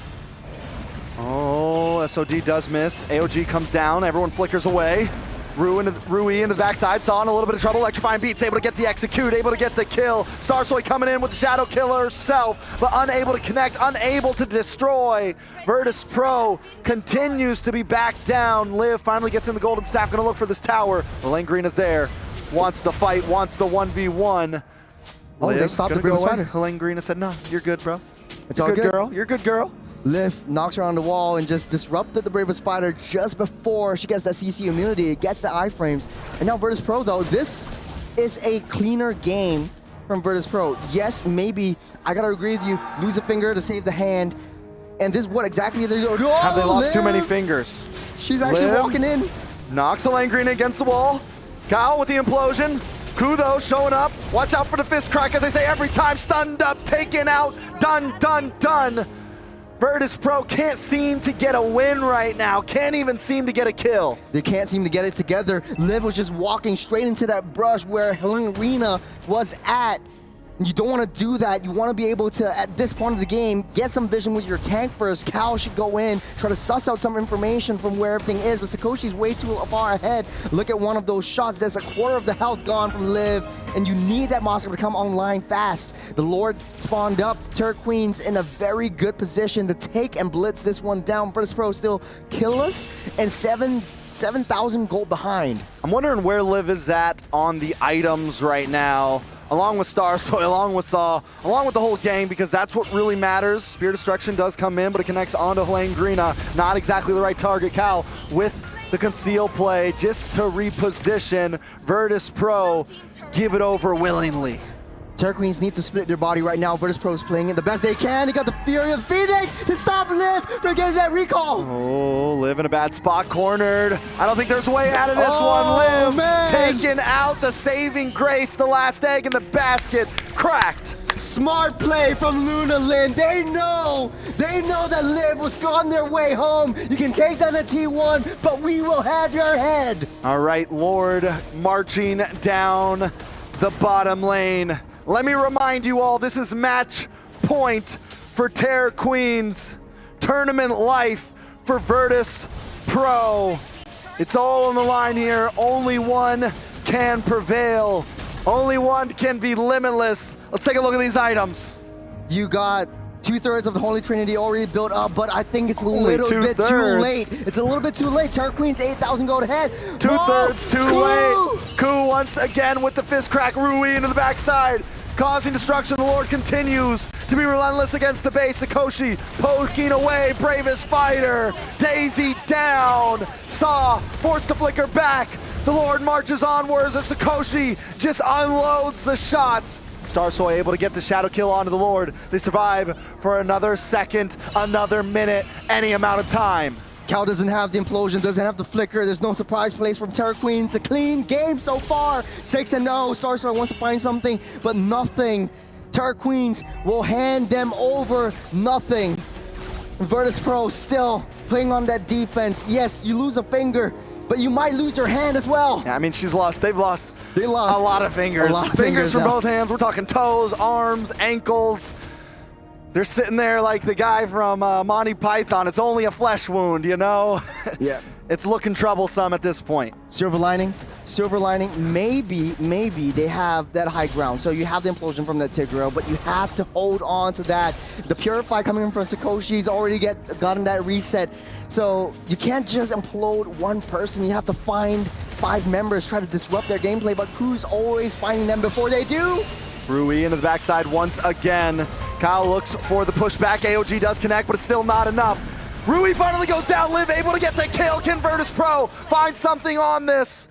Oh, SOD does miss. AOG comes down, everyone flickers away. Rui into the backside, Saw in a little bit of trouble. Electrifying Beats able to get the execute, able to get the kill. Starsoy coming in with the Shadow Killer herself, but unable to connect, unable to destroy. Virtus Pro continues to be back down. Liv finally gets in the golden staff, gonna look for this tower. Helene Green is there, wants the fight, wants the 1v1. Oh, Liv, they stopped the go Bravest away. Fighter. Helene Green said, no, you're good, bro. It's You're all good, good. girl. You're a good girl. Liv knocks her on the wall and just disrupted the Bravest Fighter just before she gets that CC immunity. It gets the iframes. And now Virtus Pro though, this is a cleaner game from Virtus Pro. Yes, maybe, I gotta agree with you, lose a finger to save the hand. And this is what exactly they're doing. Have they lost too Liv! many fingers? She's actually Liv walking in. knocks Helene Green against the wall. Kyle with the implosion. Ku though showing up. Watch out for the fist crack, as I say every time. Stunned up, taken out, done, done, done. Virtus Pro can't seem to get a win right now. Can't even seem to get a kill. They can't seem to get it together. Liv was just walking straight into that brush where Helene Grina was at. You don't want to do that. You want to be able to, at this point of the game, get some vision with your tank first. Cal should go in, try to suss out some information from where everything is, but Sakoshi's way too far ahead. Look at one of those shots. There's a quarter of the health gone from Liv, and you need that Moskov to come online fast. The Lord spawned up. Terror Queen's in a very good position to take and blitz this one down. Virtus Pro still killless and 7,000 gold behind. I'm wondering where Liv is at on the items right now, along with Starsoy, along with Saw, along with the whole gang, because that's what really matters. Spear Destruction does come in, but it connects onto Helene Grina. Not exactly the right target. Cal with the conceal play just to reposition. Virtus Pro give it over willingly. Terror Queens need to split their body right now. Virtus Pro is playing it the best they can. They got the Fury of Phoenix to stop Liv from getting that recall. Oh, Liv in a bad spot, cornered. I don't think there's a way out of this one. Liv taking out the saving grace, the last egg in the basket, cracked. Smart play from Luna Lin. They know that Liv was on their way home. You can take down a T1, but we will have your head. All right, Lord marching down the bottom lane. Let me remind you all, this is match point for Terror Queens. Tournament life for Virtus Pro. It's all on the line here. Only one can prevail. Only one can be limitless. Let's take a look at these items. You got 2/3 of the Holy Trinity already built up, but I think it's a little bit too late. It's a little bit too late. Terror Queens 8,000 gold ahead. 2/3 too late. Ku once again with the fist crack. Rui into the backside, causing destruction. The Lord continues to be relentless against the base. Sakoshi poking away, bravest fighter. Daisy down. Saw forced to flicker back. The Lord marches onwards as Sakoshi just unloads the shots. Starsoy able to get the shadow kill onto the Lord. They survive for another second, another minute, any amount of time. Cal doesn't have the implosion, doesn't have the flicker. There's no surprise plays from Terror Queens. A clean game so far. 6-0. Starsoy wants to find something, but nothing. Terror Queens will hand them over nothing. Virtus Pro still playing on that defense. Yes, you lose a finger, but you might lose your hand as well. Yeah, I mean, they've lost a lot of fingers. Fingers from now. both hands. We're talking toes, arms, ankles. They're sitting there like the guy from Monty Python. It's only a flesh wound, you know? Yeah. It's looking troublesome at this point. Silver lining, maybe they have that high ground. So you have the implosion from that Tigreal, but you have to hold on to that. The Purify coming in from Sakoshi's already gotten that reset. So you can't just implode one person. You have to find 5 members, try to disrupt their gameplay, but Ku's always finding them before they do. Rui into the backside once again. Kyle looks for the pushback. AOG does connect, but it's still not enough. Rui finally goes down. Liv able to get the kill. Can Virtus Pro find something on this?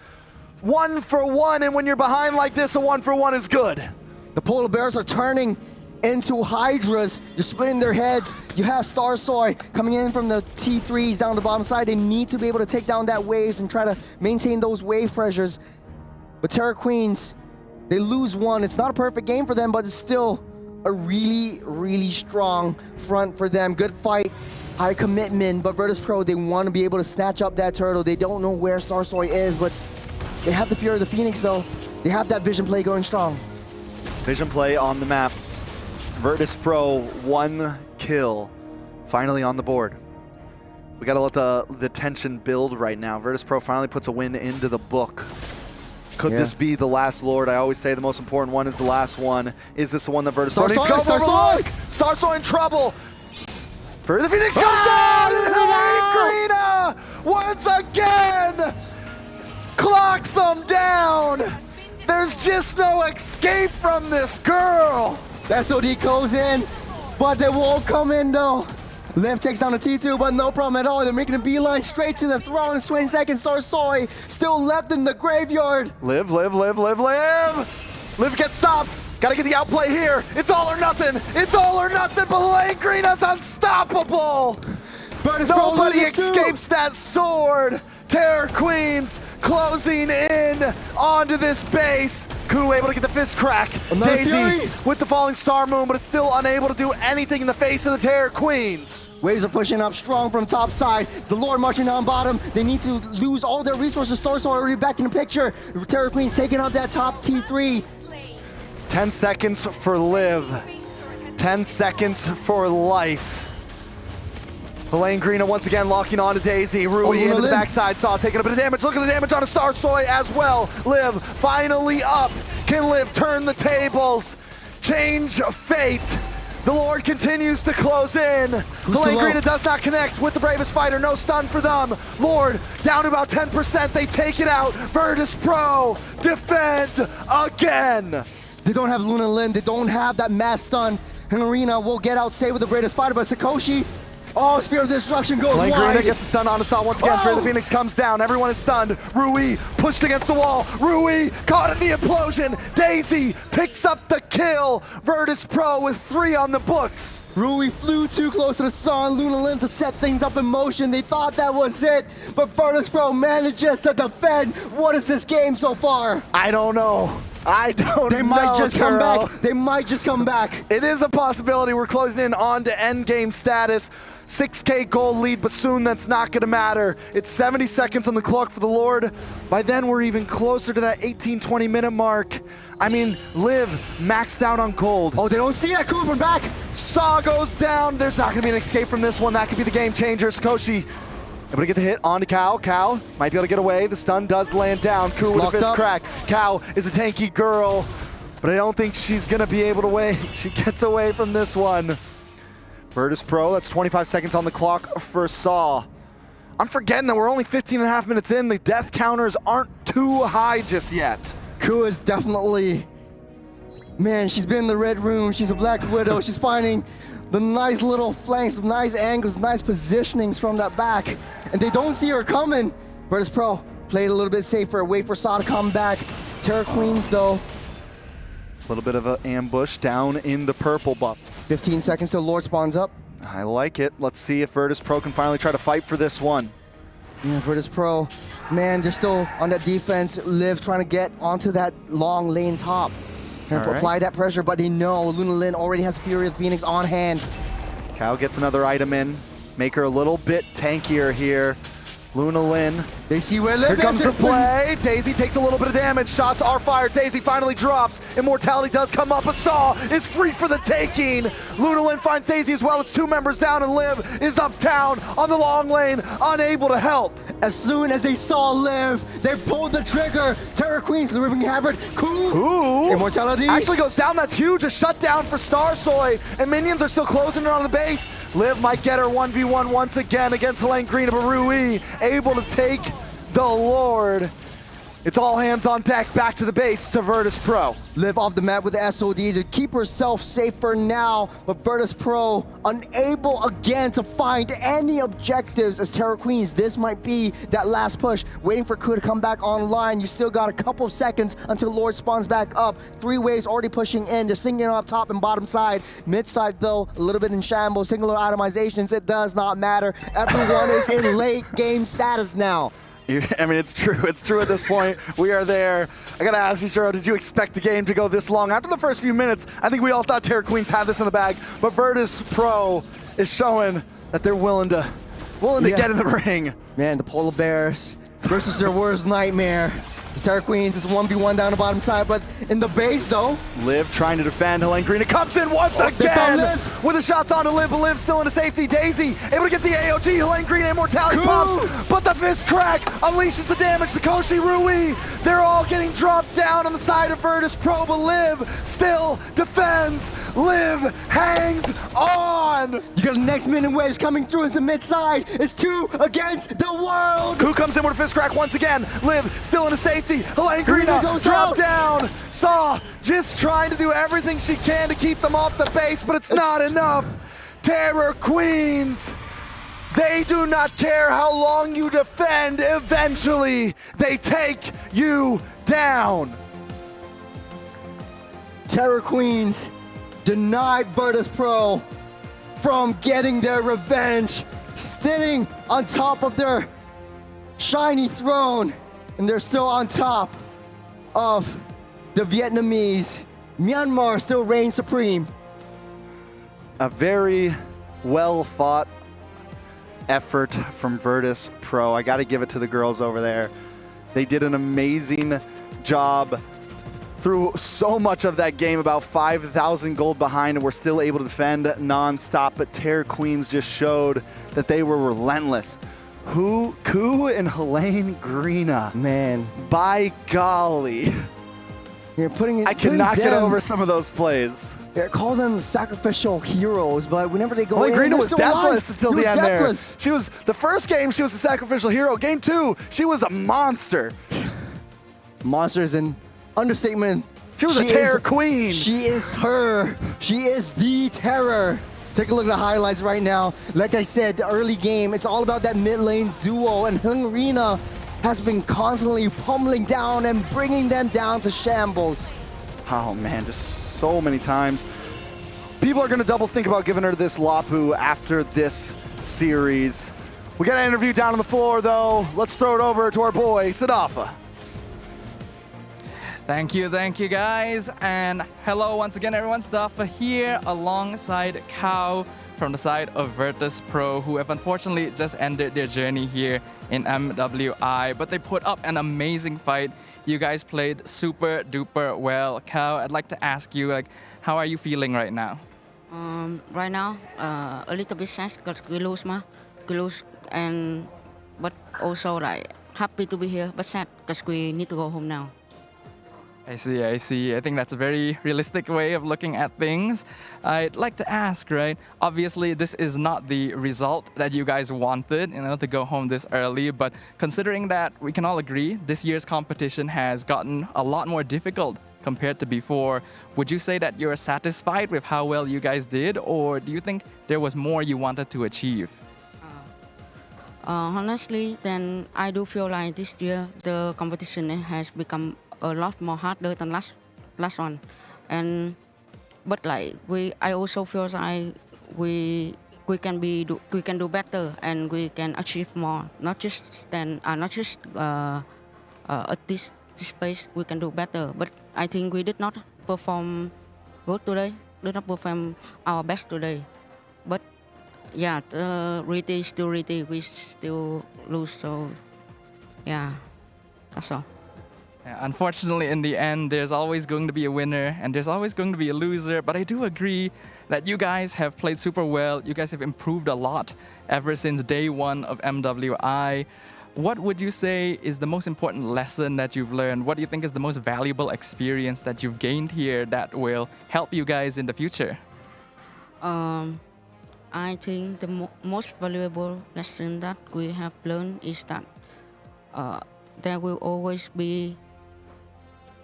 1 for 1, and when you're behind like this, a 1 for 1 is good. The Polar Bears are turning into Hydras. You're splitting their heads. You have Starsoy coming in from the T3s down the bottom side. They need to be able to take down that waves and try to maintain those wave pressures. But Terror Queens, they lose one. It's not a perfect game for them, but it's still a really, really strong front for them. Good fight, high commitment, but Virtus Pro, they want to be able to snatch up that turtle. They don't know where Starsoy is, but they have the Fury of the Phoenix, though. They have that vision play going strong. Vision play on the map. Virtus Pro, 1 kill, finally on the board. We gotta let the tension build right now. Virtus Pro finally puts a win into the book. Could this be the last Lord? I always say the most important one is the last one. Is this the one that Virtus Pro needs to go for? Look! Starsoy in trouble! For the Phoenix comes down! And Greener once again clocks them down! There's just no escape from this girl! That SOD goes in, but they won't come in though. Liv takes down the T2, but no problem at all. They're making a beeline straight to the throne. 20 seconds, Starsoy still left in the graveyard. Liv. Liv gets stopped. Gotta get the outplay here. It's all or nothing. It's all or nothing. But Greena's unstoppable. Nobody escapes that sword. Terror Queens closing in onto this base. Ku able to get the fist crack. Daisy with the falling star moon, but it's still unable to do anything in the face of the Terror Queens. Waves are pushing up strong from top side. The Lord marching down bottom. They need to lose all their resources. Starsoy already back in the picture. Terror Queens taking out that top T3. 10 seconds for Liv. 10 seconds for life. Helene Greener once again locking on to Daisy. Rui into the backside. Saw taking a bit of damage. Look at the damage on a Starsoy as well. Liv finally up. Can Liv turn the tables? Change fate. The Lord continues to close in. Helene Greener does not connect with the bravest fighter. No stun for them. Lord down to about 10%. They take it out. Virtus Pro defend again. They don't have Luna Lin. They don't have that mass stun. And Arena will get out safe with the bravest fighter, but Sakoshi Oh, Spear of Destruction goes Helene wide. Grina gets a stun on Asa once again. Fear of the Phoenix comes down. Everyone is stunned. Rui pushed against the wall. Rui caught in the implosion. Daisy picks up the kill. Virtus Pro with 3 on the books. Rui flew too close to the sun, Luna Lim to set things up in motion. They thought that was it, but Virtus Pro manages to defend. What is this game so far? I don't know. They might just come back. They might just come back. It is a possibility. We're closing in on to endgame status. 6K gold lead, but soon that's not going to matter. It's 70 seconds on the clock for the Lord. By then, we're even closer to that 18-20 minute mark. I mean, Liv maxed out on gold. Oh, they don't see that Cooper back. Saw goes down. There's not going to be an escape from this one. That could be the game changer. Sakoshi able to get the hit onto Cow. Cow might be able to get away. The stun does land down. Ku with a fist crack. Cow is a tanky girl, but I don't think she's going to be able to wait. She gets away from this one. Virtus Pro, that's 25 seconds on the clock for Saw. I'm forgetting that we're only 15 and a half minutes in. The death counters aren't too high just yet. Ku is definitely, man, she's been in the red room. She's a Black Widow. She's finding the nice little flanks, the nice angles, nice positionings from that back. And they don't see her coming. Virtus Pro played a little bit safer, wait for Saw to come back. Terror Queens though. A little bit of an ambush down in the purple buff. 15 seconds till Lord spawns up. I like it. Let's see if Virtus Pro can finally try to fight for this one. Yeah, Virtus Pro, man, they're still on that defense. Liv trying to get onto that long lane top. Trying to apply that pressure, but they know Luna Lin already has Fury of the Phoenix on hand. Cow gets another item in. Make her a little bit tankier here. Luna Lin. They see where Liv is. Here comes the play. Daisy takes a little bit of damage. Shots are fired. Daisy finally drops. Immortality does come up. Saw is free for the taking. Luna Lin finds Daisy as well. It's 2 members down, and Liv is uptown on the long lane, unable to help. As soon as they saw Liv, they pulled the trigger. Terror Queens, the ripping havoc. Cool. Immortality Actually goes down. That's huge. A shutdown for Starsoy, and minions are still closing in on the base. Liv might get her 1v1 once again against Helene Grina, but Rui able to take the Lord. It's all hands on deck, back to the base to Virtus Pro. Liv off the map with the SOD to keep herself safe for now, but Virtus Pro unable again to find any objectives as Terror Queens. This might be that last push, waiting for Ku to come back online. You still got a couple seconds until Lord spawns back up. 3 waves already pushing in. They're singing up top and bottom side. Mid side though, a little bit in shambles. Singular itemizations, it does not matter. Everyone is in late game status now. I mean, it's true. It's true at this point. We are there. I got to ask you, Jero, did you expect the game to go this long? After the first few minutes, I think we all thought Terror Queens had this in the bag, but Virtus Pro is showing that they're willing to get in the ring. Man, the Polar Bears versus their worst nightmare. It's Terror Queens, it's 1v1 down the bottom side, but in the base though. Liv trying to defend. Helene Grina comes in once again with the shots on to Liv, but Liv still into safety. Daisy able to get the AOG. Helene Grina immortality pops, but the fist crack unleashes the damage. Sakoshi, Rui, they're all getting dropped down on the side of Virtus Pro, but Liv still defends. Liv hangs on. You got the next minion waves coming through into mid side. It's 2 against the world. Ku comes in with a fist crack once again. Liv still into safety. Helene Grina drop down. Saw just trying to do everything she can to keep them off the base, but it's not enough. Terror Queens, they do not care how long you defend. Eventually, they take you down. Terror Queens denied Virtus Pro from getting their revenge, sitting on top of their shiny throne, and they're still on top of the Vietnamese. Myanmar still reigns supreme. A very well fought effort from Virtus Pro. I got to give it to the girls over there. They did an amazing job through so much of that game, about 5,000 gold behind, and we're still able to defend non-stop, but Terror Queens just showed that they were relentless. Ku and Helene Grina. Man. By golly. You're putting it. I cannot get over some of those plays. Yeah, call them sacrificial heroes, but whenever they go Helene in, Grina was deathless until the end there. Deathless. She was, the first game, she was a sacrificial hero. Game 2, she was a monster. Monster is an understatement. She was a terror queen. She is her. She is the terror. Take a look at the highlights right now. Like I said, the early game, it's all about that mid lane duo, and Hungrina has been constantly pummeling down and bringing them down to shambles. Oh man, just so many times. People are gonna double think about giving her this Lapu after this series. We got an interview down on the floor though. Let's throw it over to our boy, Sadafa. Thank you guys. And hello once again everyone, Sadafa here alongside Kao from the side of Virtus Pro, who have unfortunately just ended their journey here in MWI, but they put up an amazing fight. You guys played super duper well. Kao, I'd like to ask you, like, how are you feeling right now? Right now, a little bit sad because we lose, and but also like happy to be here, but sad because we need to go home now. I see. I think that's a very realistic way of looking at things. I'd like to ask, right? Obviously, this is not the result that you guys wanted, to go home this early. But considering that we can all agree this year's competition has gotten a lot more difficult compared to before, would you say that you're satisfied with how well you guys did, or do you think there was more you wanted to achieve? Honestly, then I do feel like this year the competition has become a lot more harder than last one, but like I also feel like we can do better and we can achieve more. Not just at this space we can do better, but I think we did not perform good today. Did not perform our best today, but yeah, reality is still reality. We still lose, so yeah, that's all. Yeah, unfortunately, in the end, there's always going to be a winner and there's always going to be a loser. But I do agree that you guys have played super well. You guys have improved a lot ever since day one of MWI. What would you say is the most important lesson that you've learned? What do you think is the most valuable experience that you've gained here that will help you guys in the future? I think the most valuable lesson that we have learned is that there will always be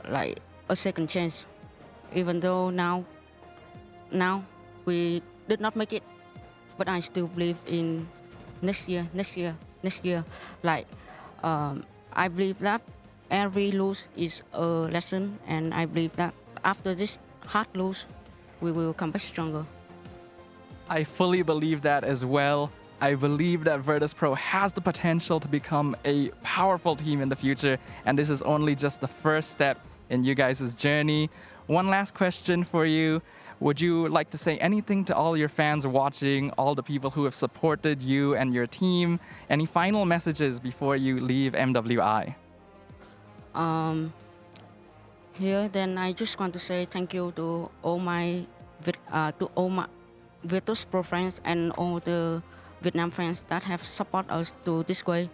like a second chance, even though now we did not make it, but I still believe in next year. Like I believe that every lose is a lesson, and I believe that after this hard lose, we will come back stronger. I fully believe that as well. I believe that Virtus Pro has the potential to become a powerful team in the future, and this is only just the first step in you guys' journey. One last question for you. Would you like to say anything to all your fans watching, all the people who have supported you and your team? Any final messages before you leave MWI? Here, then I just want to say thank you to all my Virtus Pro friends and all the Vietnam friends that have supported us to this way,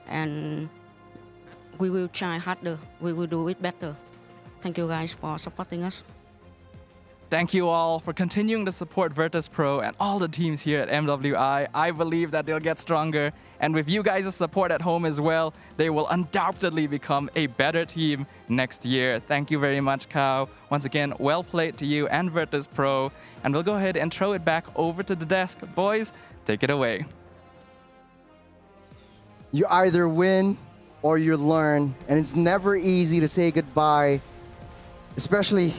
and we will try harder. We will do it better. Thank you guys for supporting us. Thank you all for continuing to support Virtus Pro and all the teams here at MWI. I believe that they'll get stronger, and with you guys' support at home as well, they will undoubtedly become a better team next year. Thank you very much, Kao. Once again, well played to you and Virtus Pro, and we'll go ahead and throw it back over to the desk. Boys, take it away. You either win or you learn, and it's never easy to say goodbye, especially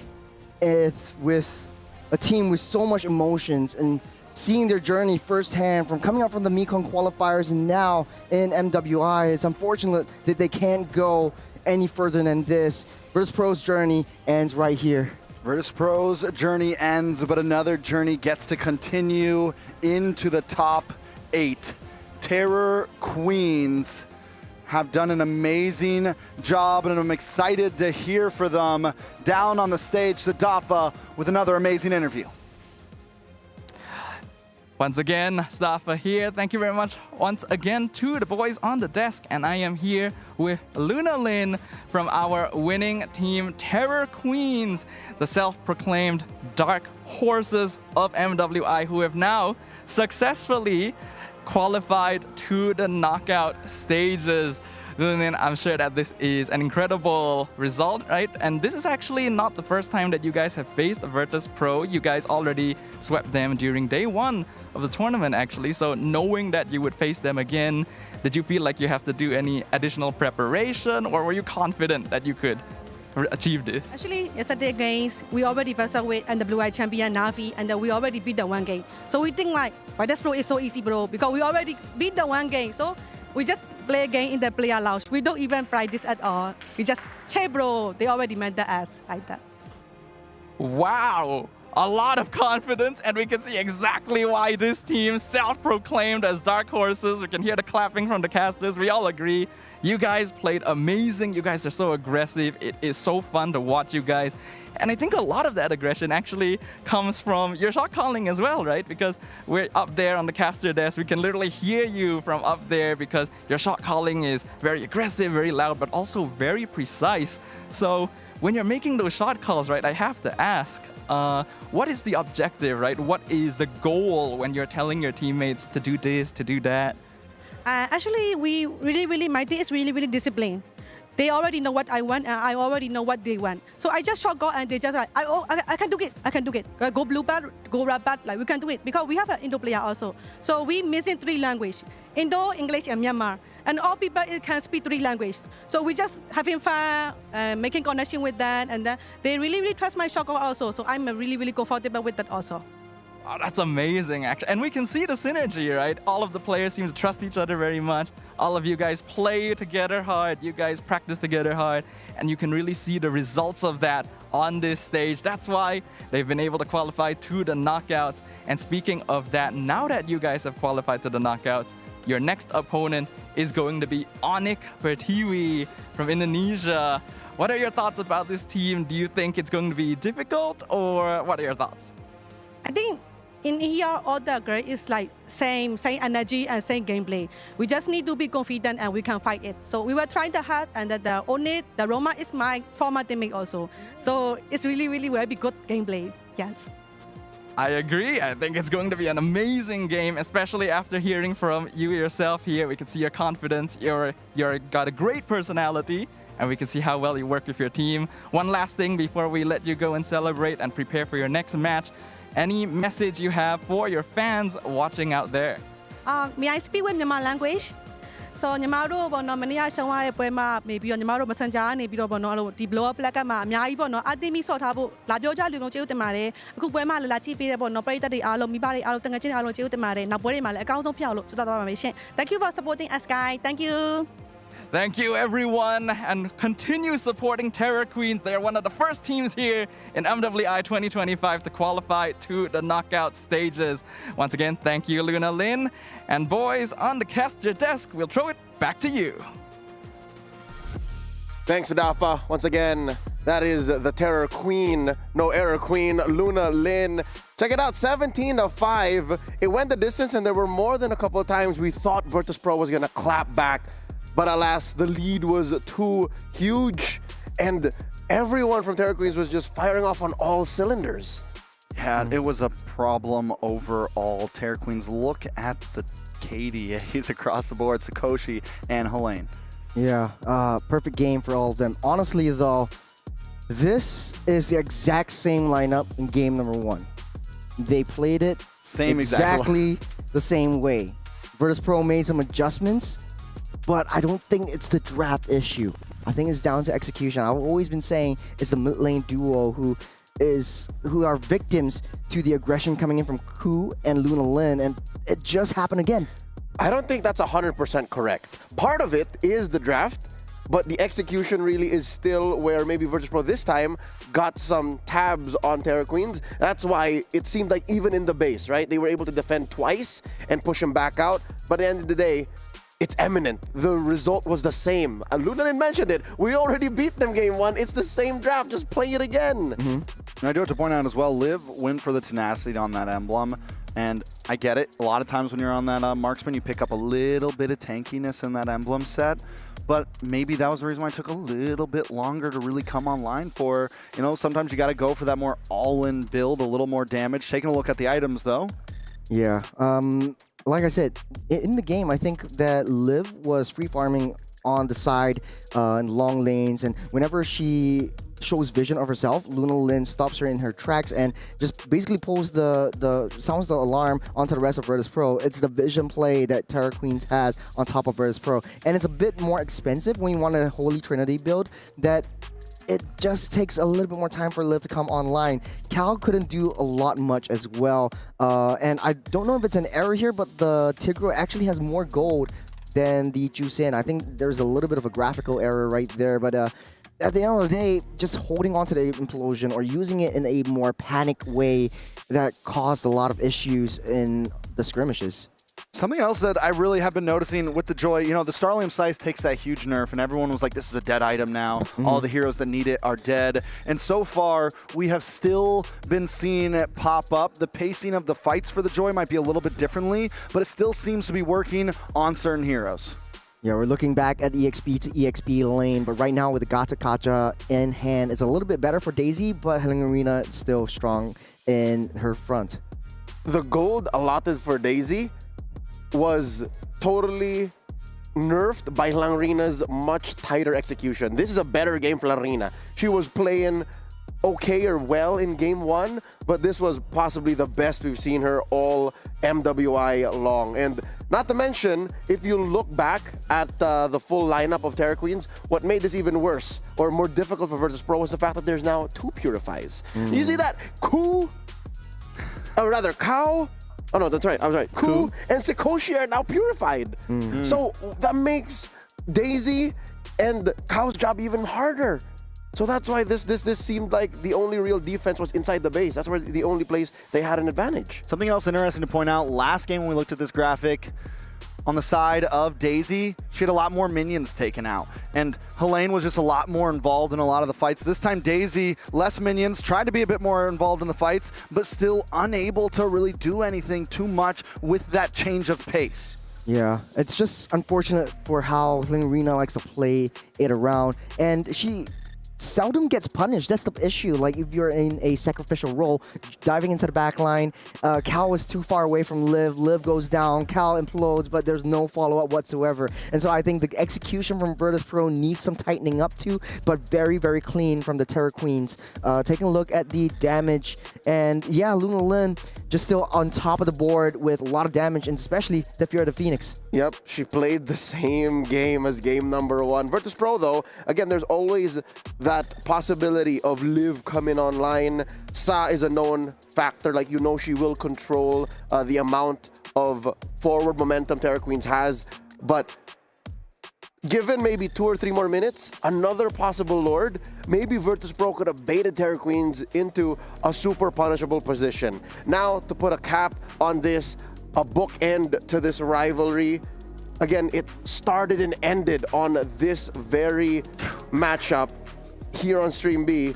with a team with so much emotions and seeing their journey firsthand from coming out from the Mekong qualifiers and now in MWI. It's unfortunate that they can't go any further than this. Virtus Pro's journey ends right here. Virtus Pro's journey ends, but another journey gets to continue into the top 8. Terror Queens have done an amazing job, and I'm excited to hear for them down on the stage. Sadafa with another amazing interview. Once again, Sadafa here. Thank you very much once again to the boys on the desk, and I am here with Luna Lin from our winning team, Terror Queens, the self-proclaimed dark horses of MWI, who have now successfully qualified to the knockout stages. Lin, I'm sure that this is an incredible result, right? And this is actually not the first time that you guys have faced a Virtus Pro. You guys already swept them during day one of the tournament, actually. So knowing that you would face them again, did you feel like you have to do any additional preparation, or were you confident that you could achieve this? Actually, yesterday against, we already versus with MWI champion Navi, and we already beat the one game. So we think like, Virtus Pro is so easy, bro, because we already beat the one game. So we just play a game in the player lounge. We don't even practice at all. We just, hey, bro, they already met the ass like that. Wow. A lot of confidence, and we can see exactly why this team, self-proclaimed as dark horses. We can hear the clapping from the casters. We all agree. You guys played amazing. You guys are so aggressive. It is so fun to watch you guys. And I think a lot of that aggression actually comes from your shot calling as well, right? Because we're up there on the caster desk. We can literally hear you from up there because your shot calling is very aggressive, very loud, but also very precise. So when you're making those shot calls, right, I have to ask, what is the objective, right? What is the goal when you're telling your teammates to do this, to do that? Actually, my team is really disciplined. They already know what I want, and I already know what they want. So I just shot go, and they just like, I can do it, I can do it. Go blue bat, go red bat, like we can do it. Because we have an Indo player also. So we missing 3 languages, Indo, English, and Myanmar. And all people can speak 3 languages. So we just having fun, making connection with that, and they really trust my shot go also. So I'm really comfortable with that also. Oh, that's amazing, actually. And we can see the synergy, right? All of the players seem to trust each other very much. All of you guys play together hard. You guys practice together hard. And you can really see the results of that on this stage. That's why they've been able to qualify to the knockouts. And speaking of that, now that you guys have qualified to the knockouts, your next opponent is going to be Onik Pertiwi from Indonesia. What are your thoughts about this team? Do you think it's going to be difficult, or what are your thoughts? I think in here, all the girls is like same energy and same gameplay. We just need to be confident and we can fight it. So we were trying the hard, and the Onit, the Roma is my former teammate also. So it's really very good gameplay. Yes. I agree. I think it's going to be an amazing game, especially after hearing from you yourself here. We can see your confidence. You're got a great personality, and we can see how well you work with your team. One last thing before we let you go and celebrate and prepare for your next match. Any message you have for your fans watching out there? May I speak with Myanmar language? So Nyamaro bono mania shaware poema maybe Nyamaro messenger ne biro bono di blow up like ma amyai bono adimi so tha bo la pyo ja lu long cheu timare aku poema la chi pi de bono praita de alo mi ba de alo tanga chin alo cheu timare na poe de ma le akaung song phyaw lo chota tawa ma shin. Thank you for supporting us, guys. Thank you. Thank you, everyone, and continue supporting Terror Queens. They're one of the first teams here in MWI 2025 to qualify to the knockout stages. Once again, thank you, Luna Lin. And boys, on the caster desk, we'll throw it back to you. Thanks, Adafa. Once again, that is the Terror Queen, no error queen, Luna Lin. Check it out, 17-5. It went the distance, and there were more than a couple of times we thought Virtus Pro was going to clap back. But alas, the lead was too huge, and everyone from Terror Queens was just firing off on all cylinders. Yeah, it was a problem overall. Terror Queens, look at the KDAs across the board, Sakoshi and Helene. Yeah, perfect game for all of them. Honestly, though, this is the exact same lineup in game number 1. They played it exactly the same way. Virtus Pro made some adjustments, but I don't think it's the draft issue. I think it's down to execution. I've always been saying it's the mid lane duo who are victims to the aggression coming in from Ku and Luna Lin, and it just happened again. I don't think that's 100% correct. Part of it is the draft, but the execution really is still where maybe Virtus Pro this time got some tabs on Terror Queens. That's why it seemed like even in the base, right? They were able to defend twice and push them back out, but at the end of the day, it's eminent. The result was the same. Lunanin mentioned it. We already beat them game 1. It's the same draft. Just play it again. And I do have to point out as well, Liv went for the tenacity on that emblem. And I get it. A lot of times when you're on that marksman, you pick up a little bit of tankiness in that emblem set. But maybe that was the reason why it took a little bit longer to really come online for, you know, sometimes you got to go for that more all-in build, a little more damage. Taking a look at the items, though. Yeah. Like I said, in the game, I think that Liv was free farming on the side in long lanes, and whenever she shows vision of herself, Luna Lin stops her in her tracks and just basically pulls sounds the alarm onto the rest of Virtus Pro. It's the vision play that Terra Queens has on top of Virtus Pro, and it's a bit more expensive when you want a Holy Trinity build that it just takes a little bit more time for Liv to come online. Cal couldn't do a lot much as well, and I don't know if it's an error here, but the Tigro actually has more gold than the Jusin. I think there's a little bit of a graphical error right there, but at the end of the day, just holding on to the implosion or using it in a more panic way that caused a lot of issues in the skirmishes. Something else that I really have been noticing with the Joy, you know, the Starlium Scythe takes that huge nerf, and everyone was like, this is a dead item now. All the heroes that need it are dead. And so far, we have still been seeing it pop up. The pacing of the fights for the Joy might be a little bit differently, but it still seems to be working on certain heroes. Yeah, we're looking back at EXP to EXP lane, but right now with the Gata Kacha in hand, it's a little bit better for Daisy, but Helen Arena is still strong in her front. The gold allotted for Daisy was totally nerfed by Langrina's much tighter execution. This is a better game for Langrina. She was playing okay or well in game one, but this was possibly the best we've seen her all MWI long. And not to mention, if you look back at the full lineup of Terra Queens, what made this even worse or more difficult for Virtus Pro was the fact that there's now 2 Purifies. You see that? Ku, or rather Cow, oh no, that's right, I was right. Ku and Sikoshi are now purified. So that makes Daisy and Cow's job even harder. So that's why this seemed like the only real defense was inside the base. That's where the only place they had an advantage. Something else interesting to point out, last game when we looked at this graphic, on the side of Daisy, she had a lot more minions taken out. And Helene was just a lot more involved in a lot of the fights. This time Daisy, less minions, tried to be a bit more involved in the fights, but still unable to really do anything too much with that change of pace. Yeah, it's just unfortunate for how Arena likes to play it around. And she seldom gets punished. That's the issue. Like if you're in a sacrificial role, diving into the back line, Cal is too far away from Liv. Liv goes down, Cal implodes, but there's no follow-up whatsoever. And so I think the execution from Virtus Pro needs some tightening up to, but very, very clean from the Terra Queens. Taking a look at the damage, and yeah, Luna Lin just still on top of the board with a lot of damage, and especially the Fear of the Phoenix. Yep, she played the same game as game number 1. Virtus Pro, though, again, there's always that possibility of Liv coming online. Sa is a known factor, like, you know, she will control the amount of forward momentum Terra Queens has, but given maybe 2 or 3 more minutes, another possible Lord, maybe Virtus Pro could have baited Terra Queens into a super punishable position. Now, to put a cap on this, a bookend to this rivalry, again, it started and ended on this very matchup here on Stream B,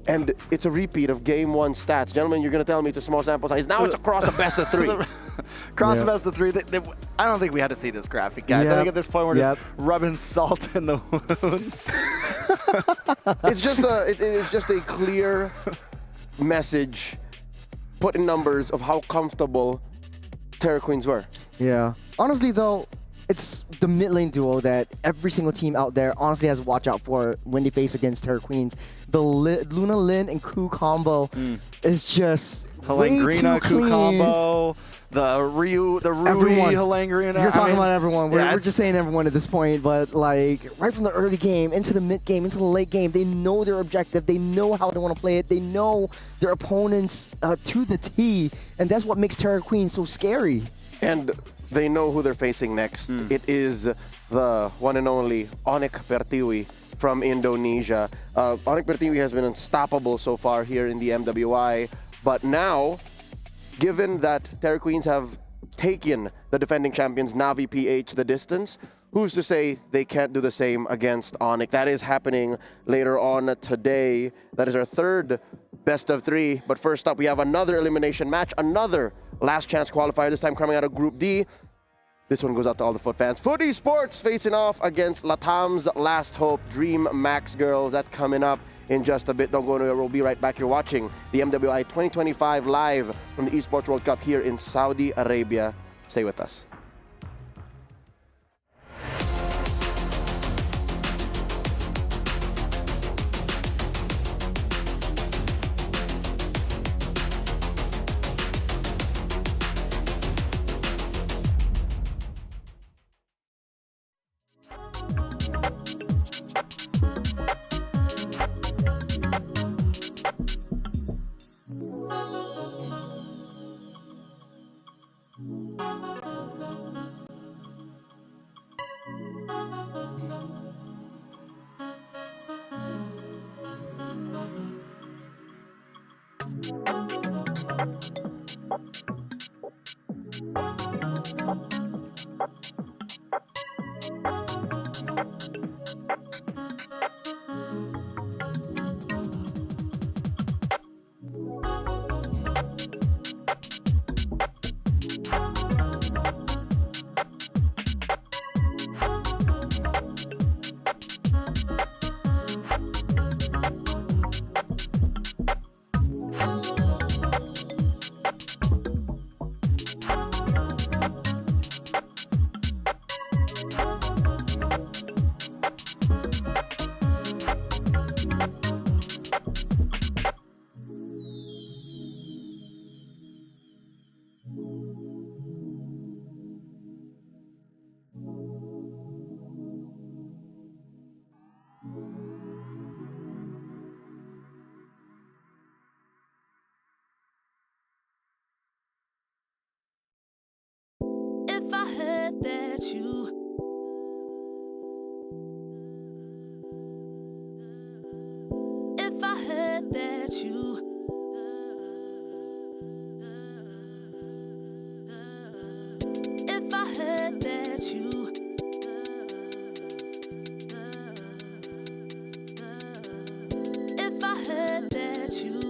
and it's a repeat of game 1 stats. Gentlemen, you're going to tell me it's a small sample size. Now it's across a best of 3. Cross of best of 3. I don't think we had to see this graphic, guys. I think at this point we're just rubbing salt in the wounds. It's just a clear message put in numbers of how comfortable Terra Queens were. Yeah. Honestly, though, it's the mid lane duo that every single team out there honestly has to watch out for when they face against Terra Queens. The Luna Lin and Ku combo is just Helengrina Ku combo. The Rui Helengrina. You're talking about everyone. We're just saying everyone at this point, but like right from the early game into the mid game into the late game, they know their objective. They know how they want to play it. They know their opponents to the T, and that's what makes Terra Queens so scary. And they know who they're facing next. It is the one and only Onyx Pertiwi from Indonesia. Onyx Pertiwi has been unstoppable so far here in the MWI, but now, given that Terra Queens have taken the defending champions Navi PH the distance, who's to say they can't do the same against Onyx? That is happening later on today. That is our 3rd best of 3. But first up, we have another elimination match, another last chance qualifier, this time coming out of Group D. This one goes out to all the Foot fans. Foot Esports facing off against Latam's Last Hope, Dream Max Girls. That's coming up in just a bit. Don't go anywhere. We'll be right back. You're watching the MWI 2025 live from the Esports World Cup here in Saudi Arabia. Stay with us. heard that you if I heard that you if I heard that you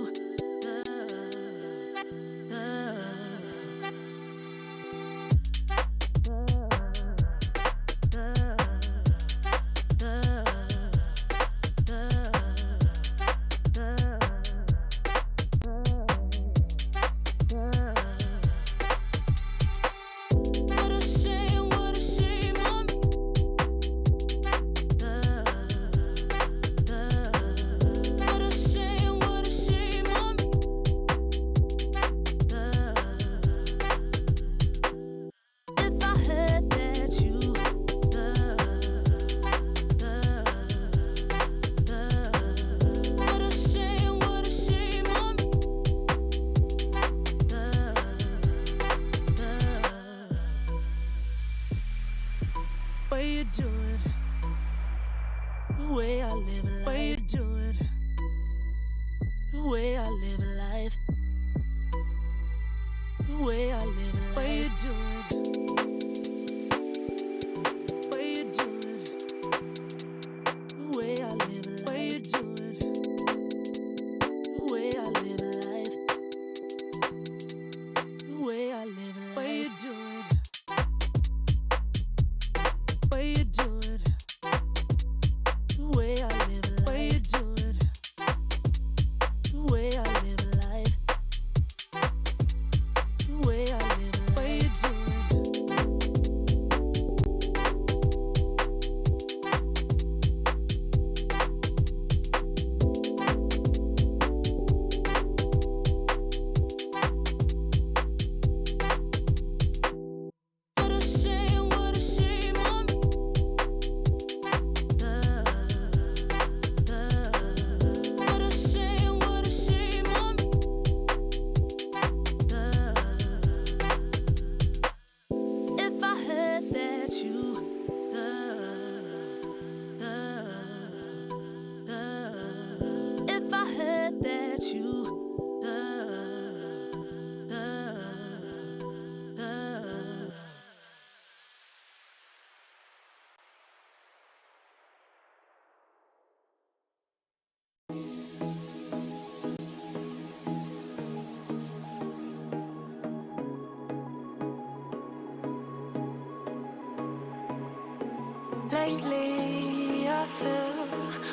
Lately I feel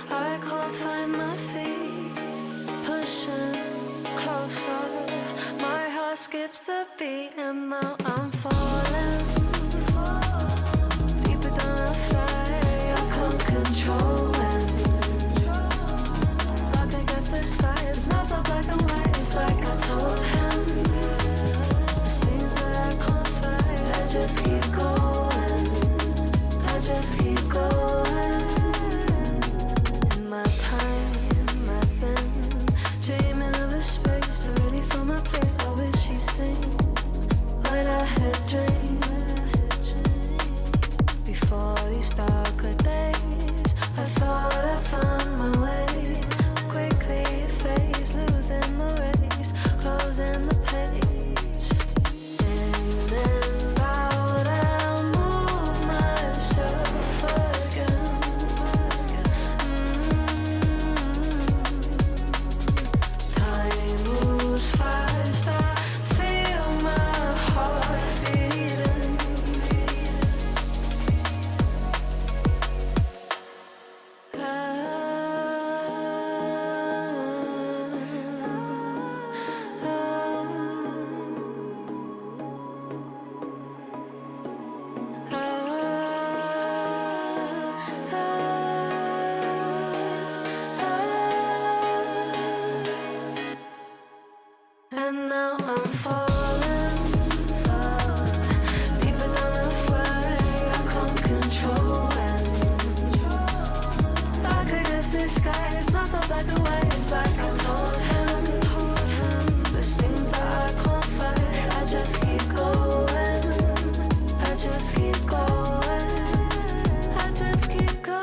I can't find my feet, pushing closer, my heart skips a beat and now I'm falling deeper than I fly, I can't control it, like against the sky, it's not so black and white, it's like I told him, there's things that I can't fight, I just keep going, I just keep going. In my time, I've been dreaming of a space to really fill my place. I wish she'd seen what I had dreamed. Before these darker days, I thought I found my way. Quickly it fades, losing the race, closing the page. And then out I'll move myself again. Time moves fast, I feel my heart beating. And now I'm falling, deeper than I fly, I can't control it. Like against the sky, it's not so black and white, it's like I told him. There's things that I can't fight, I just keep going, I just keep going, I just keep going.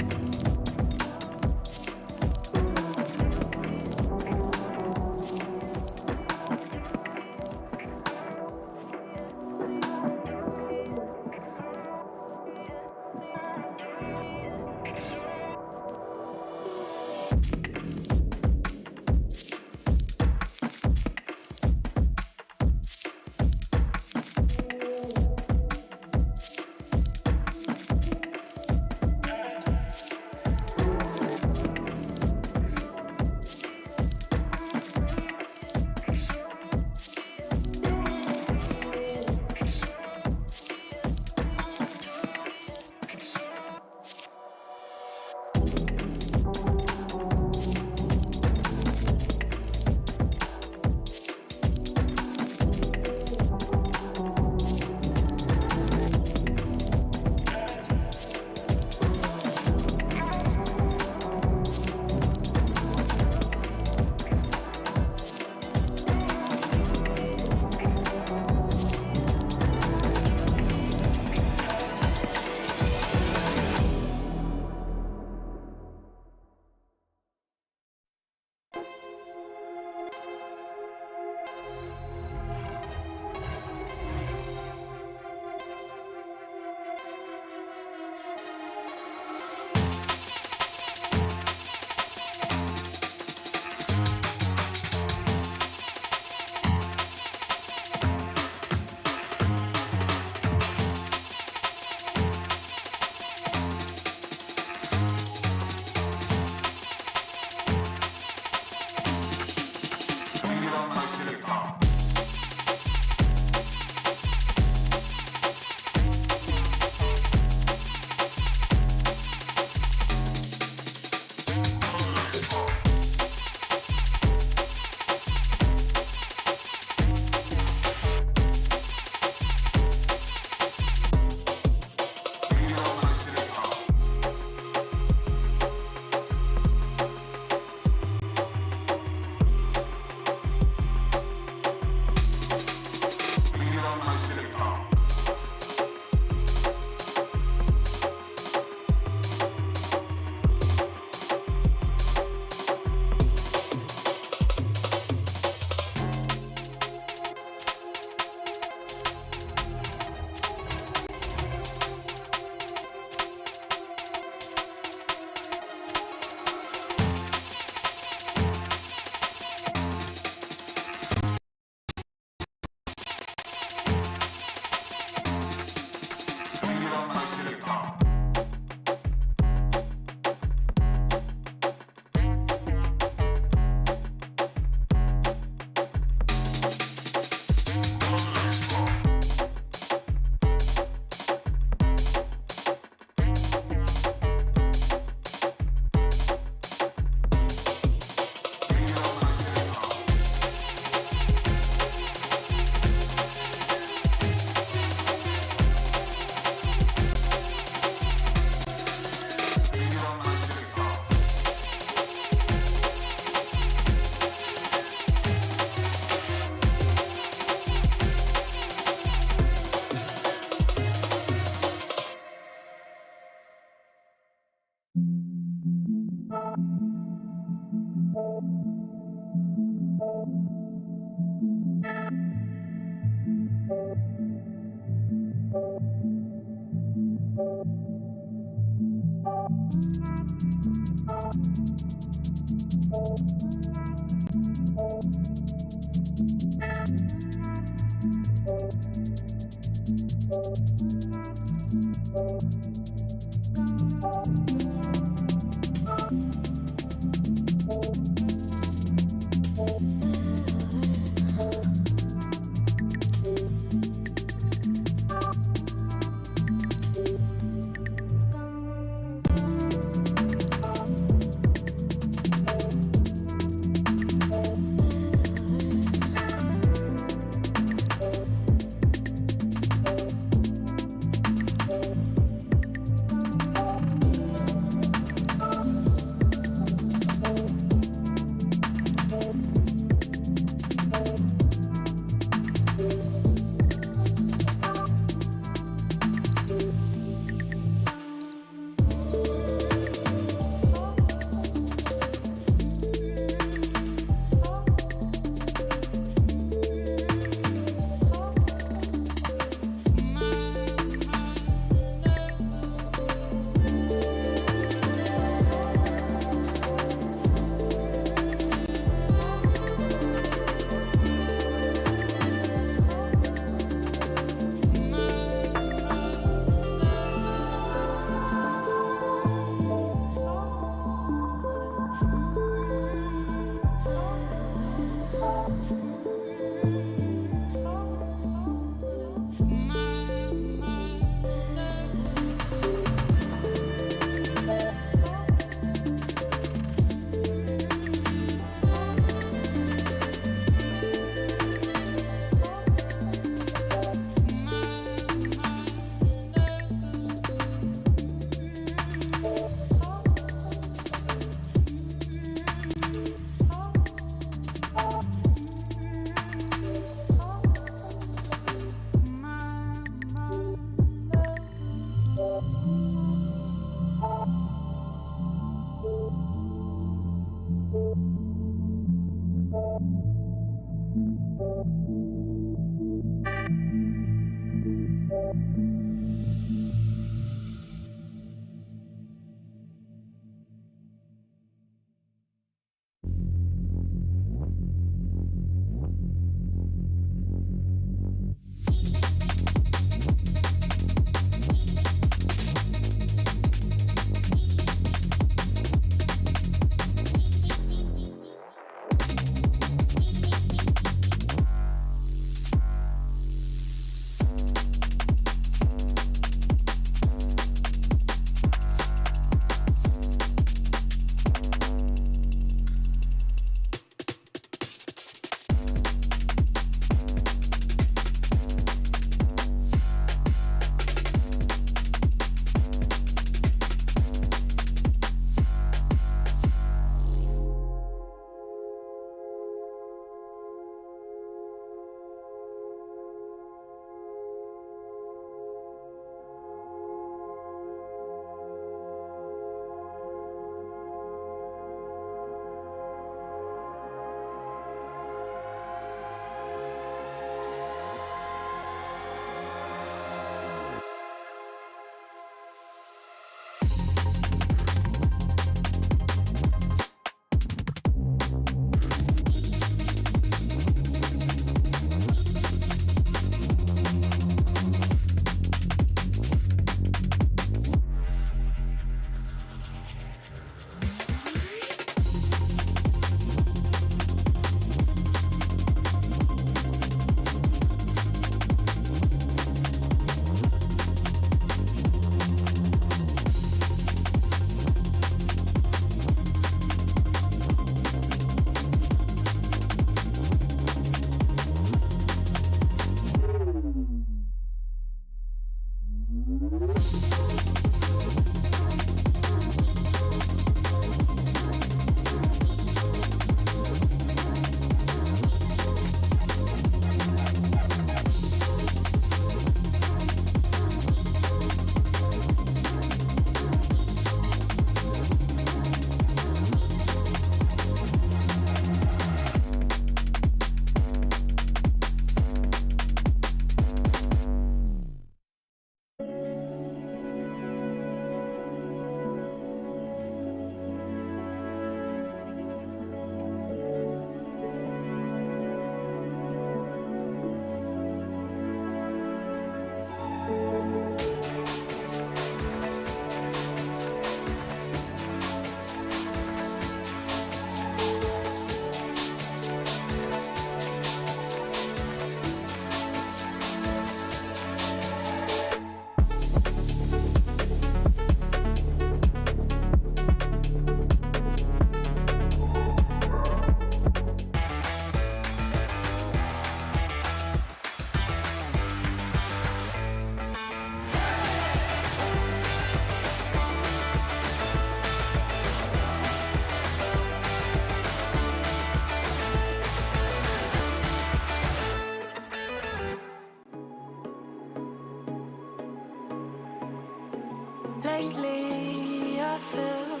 Lately, I feel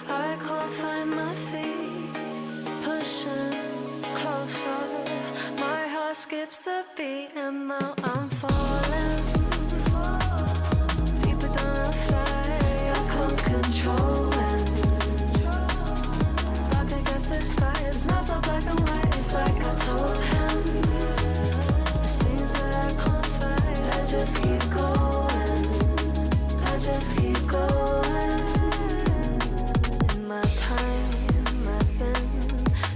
I can't find my feet. Pushing closer, my heart skips a beat, and now I'm falling deeper than I fly. I can't control it. Dark against the sky, it's not so black and white. It's like I told him, there's things that I can't fight. I just keep going. I just keep going. In my time, I've been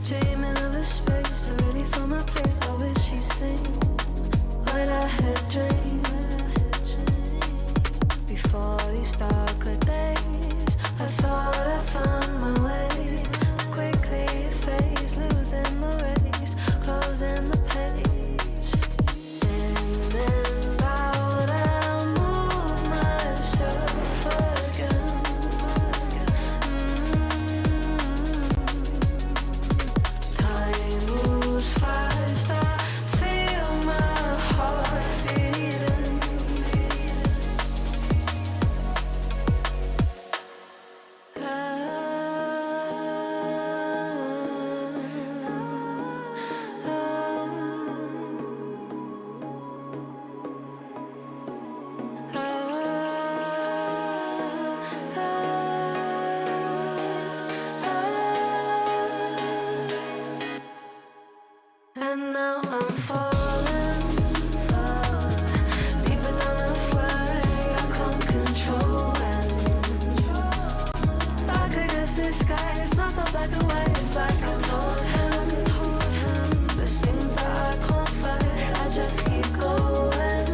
dreaming of a space to really find my place. I wish he'd seen what I had dreamed. Before these darker days, I thought I found my way. Quickly it fades, losing the race, closing the page. In and out, I move myself again. Time moves fast, I feel my heart beating. And now I'm falling, deeper than I fly. I can't control it. Dark against the sky, it's not so black and white. It's like I told him, there's things that I can't fight. I just keep going.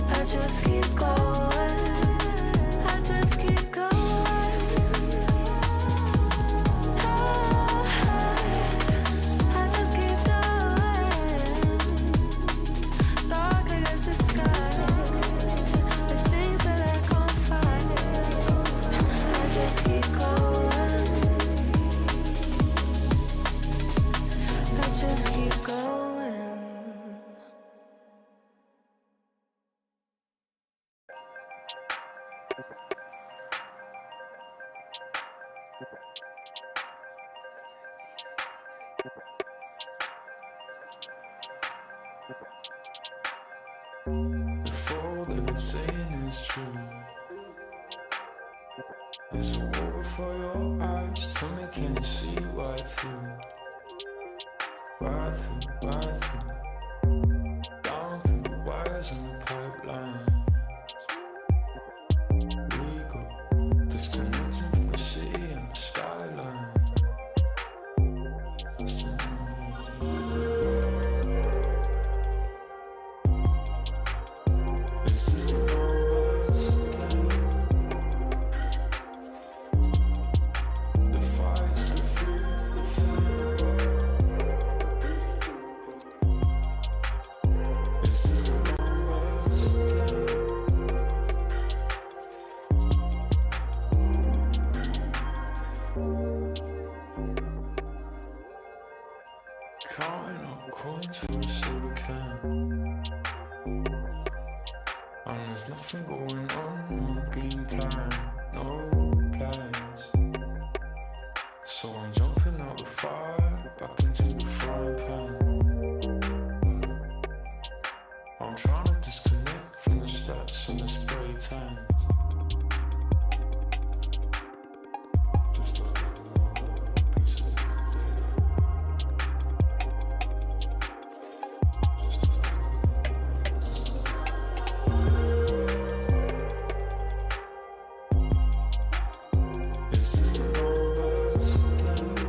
I just keep going. I just keep going. I just keep going. Dark against the sky. There's things that I can't fight. I just keep going. I just keep going. If all they've been saying is true, there's a wall before your eyes. Tell me, can you see right through? Right through, right through. Down through the wires and the pipelines. We go disconnecting from the city and the skyline. This is the numbers again. The fights, the fear, the fear. This is the numbers again. Counting up coins for a soda can. And there's nothing going on, no game plan, no plans. So I'm jumping out the fire, back into the frying pan. I'm trying to disconnect from the stats and the spray tans. Just a couple pieces of data. Just this is the numbers again.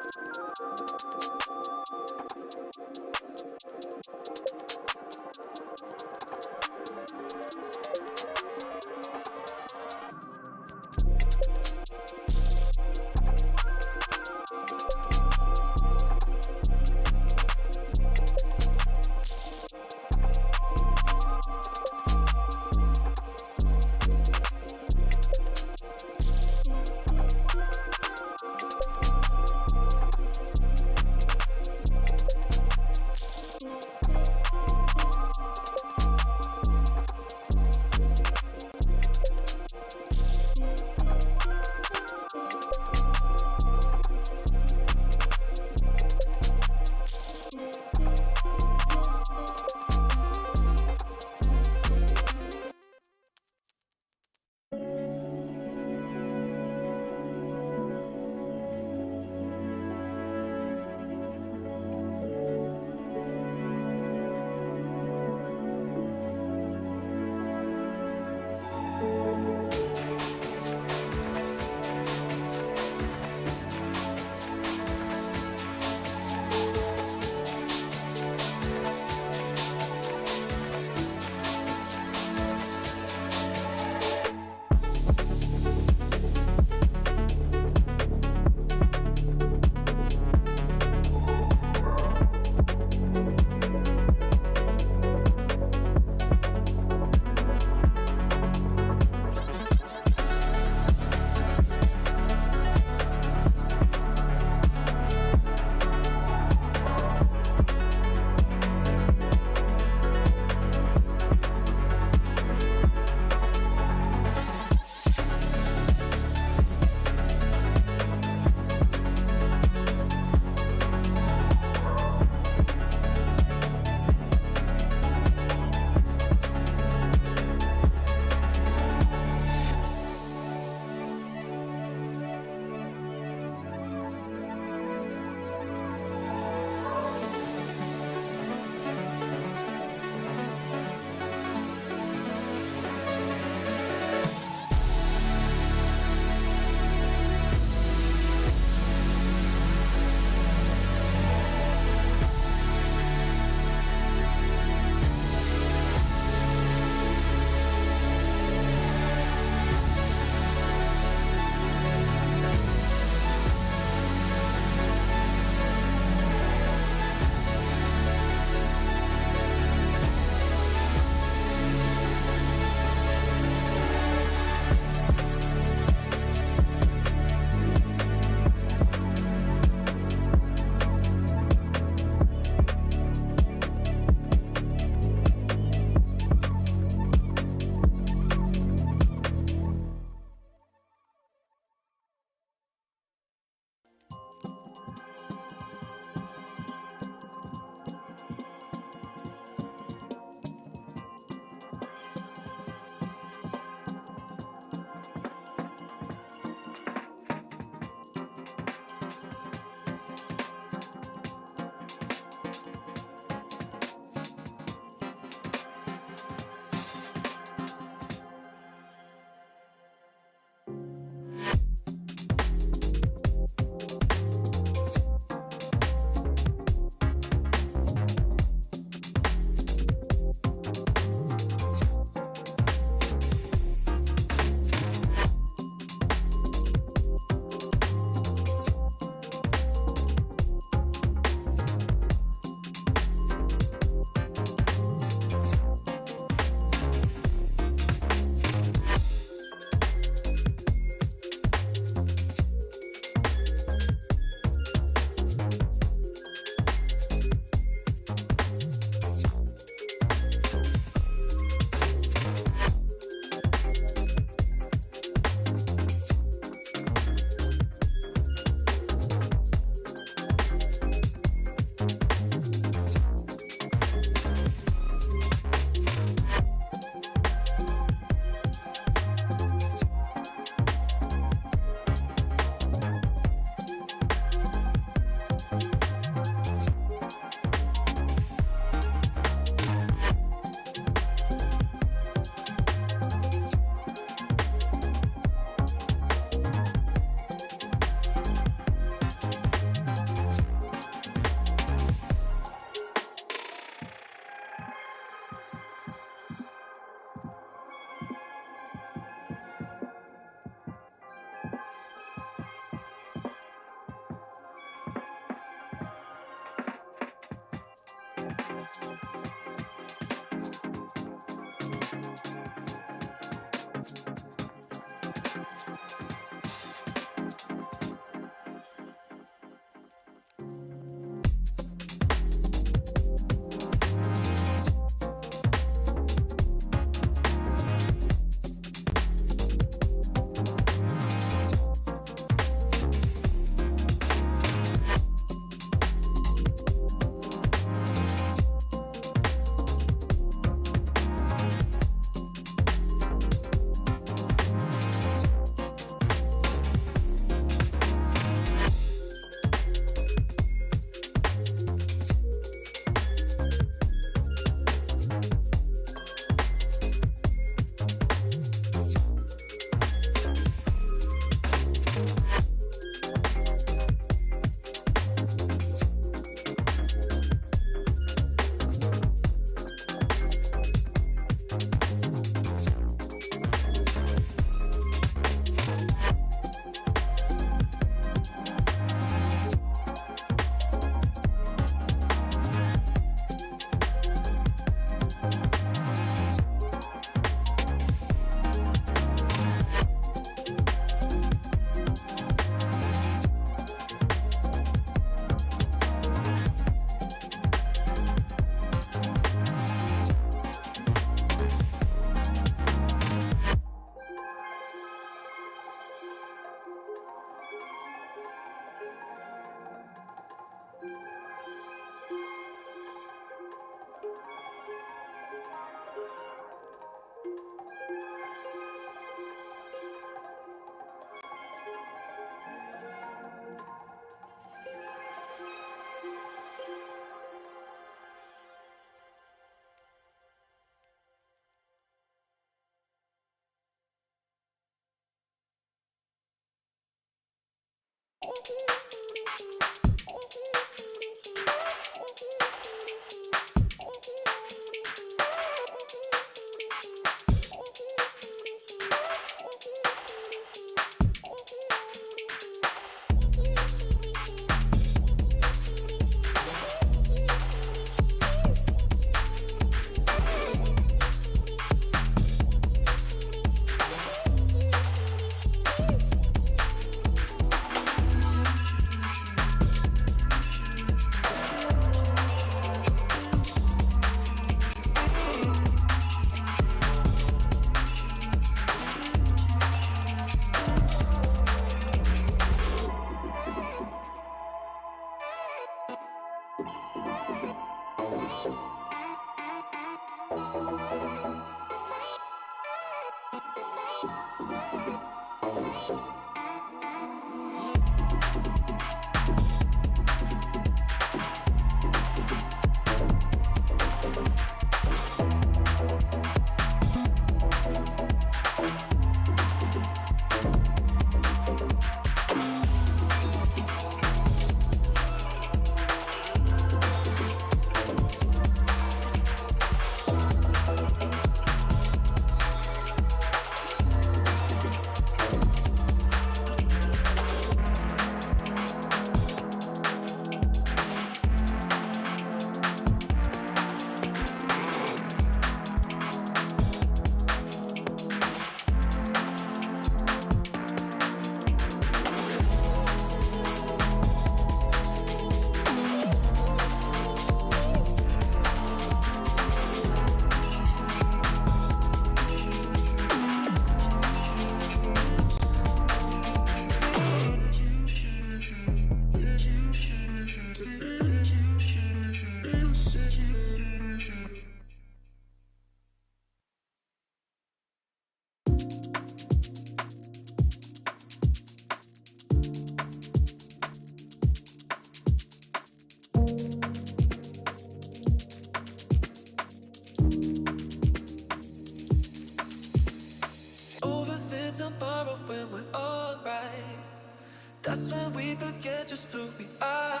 we forget just who we are.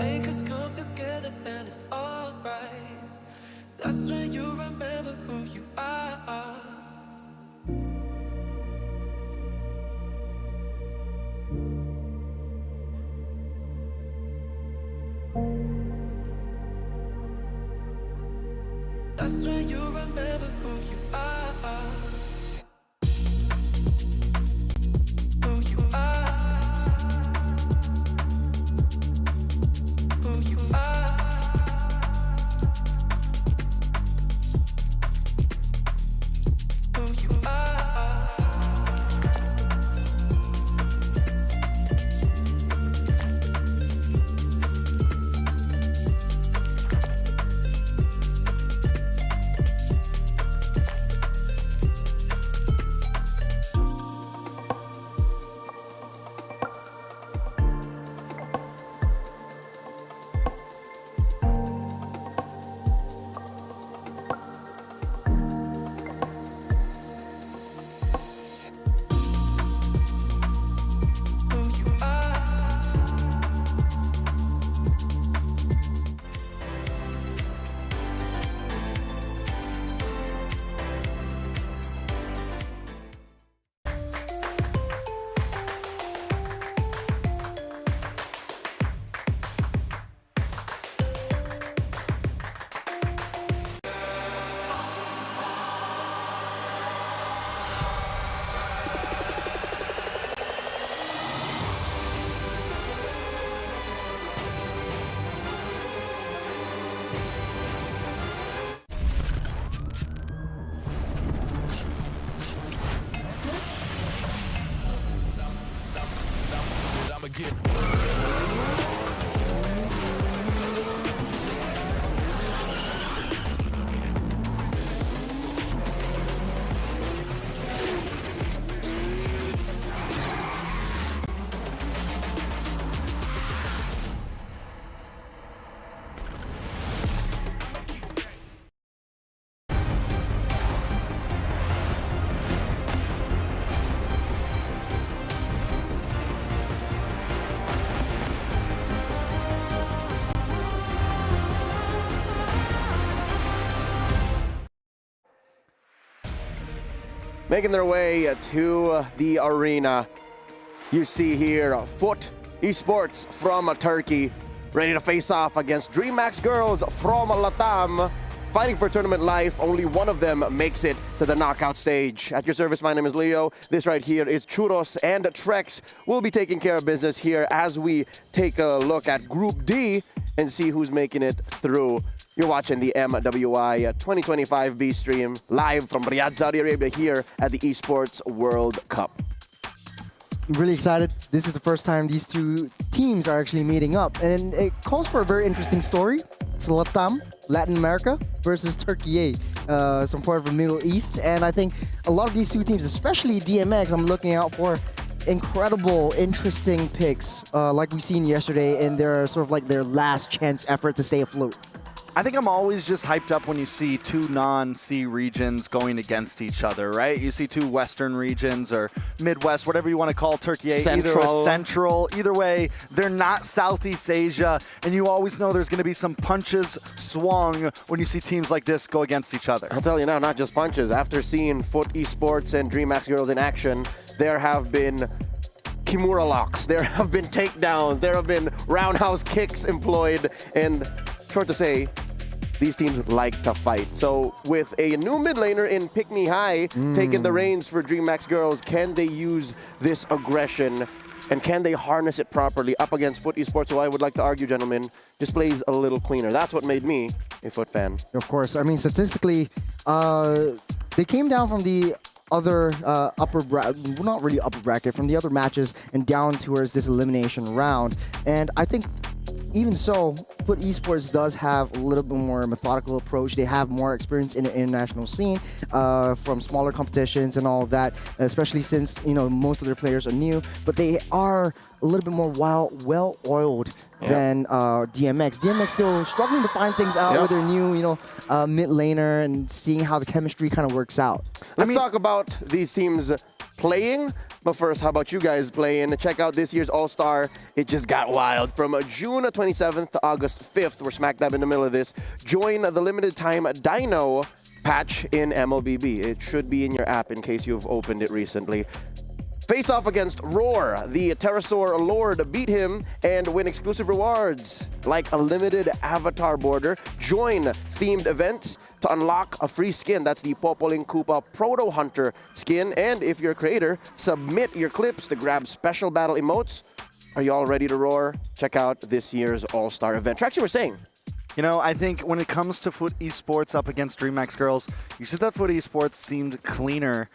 Make us come together and it's alright. That's when you remember who you are. That's when you remember who you are. Who you are. Who you are. Who you are. Making their way to the arena. You see here Foot Esports from Turkey, ready to face off against DreamHack Girls from Latam. Fighting for tournament life, only one of them makes it to the knockout stage. At your service, my name is Leo. This right here is Churros, and Trex will be taking care of business here as we take a look at Group D and see who's making it through. You're watching the MWI 2025 B stream live from Riyadh, Saudi Arabia here at the Esports World Cup. I'm really excited. This is the first time these two teams are actually meeting up, and it calls for a very interesting story. It's Latam, Latin America versus Turkey, some part of the Middle East, and I think a lot of these two teams, especially DMX, I'm looking out for incredible, interesting picks like we seen yesterday in their sort of like their last chance effort to stay afloat. I think I'm always just hyped up when you see two non-C regions going against each other, right? You see two Western regions or Midwest, whatever you want to call Turkey, either a central. Either way, they're not Southeast Asia, and you always know there's going to be some punches swung when you see teams like this go against each other. I'll tell you now, not just punches. After seeing Foot Esports and DreamHack Girls in action, there have been Kimura locks, there have been takedowns, there have been roundhouse kicks employed, and short to say, these teams like to fight. So with a new mid laner in Pick Me High taking the reins for DreamHack Girls, can they use this aggression and can they harness it properly up against Foot Esports, who I would like to argue, gentlemen, just plays a little cleaner. That's what made me a Foot fan. Of course. I mean, statistically, they came down from the other upper bracket, not really upper bracket, from the other matches and down towards this elimination round. And I think even so, Foot Esports does have a little bit more methodical approach. They have more experience in the international scene from smaller competitions and all of that, especially since, you know, most of their players are new, but they are a little bit more well-oiled than DMX. DMX still struggling to find things out with their new, you know, mid laner and seeing how the chemistry kind of works out. Let's talk about these teams playing. But first, how about you guys playing? Check out this year's All-Star. It just got wild. From June 27th to August 5th, we're smack dab in the middle of this. Join the limited time Dino patch in MLBB. It should be in your app in case you've opened it recently. Face off against Roar. The Pterosaur Lord beat him and win exclusive rewards like a limited avatar border. Join themed events to unlock a free skin. That's the Popoling Koopa Proto Hunter skin. And if you're a creator, submit your clips to grab special battle emotes. Are you all ready to roar? Check out this year's All-Star event. Traction, we're saying. You know, I think when it comes to Foot Esports up against DreamHack Girls, you said that Foot Esports seemed cleaner.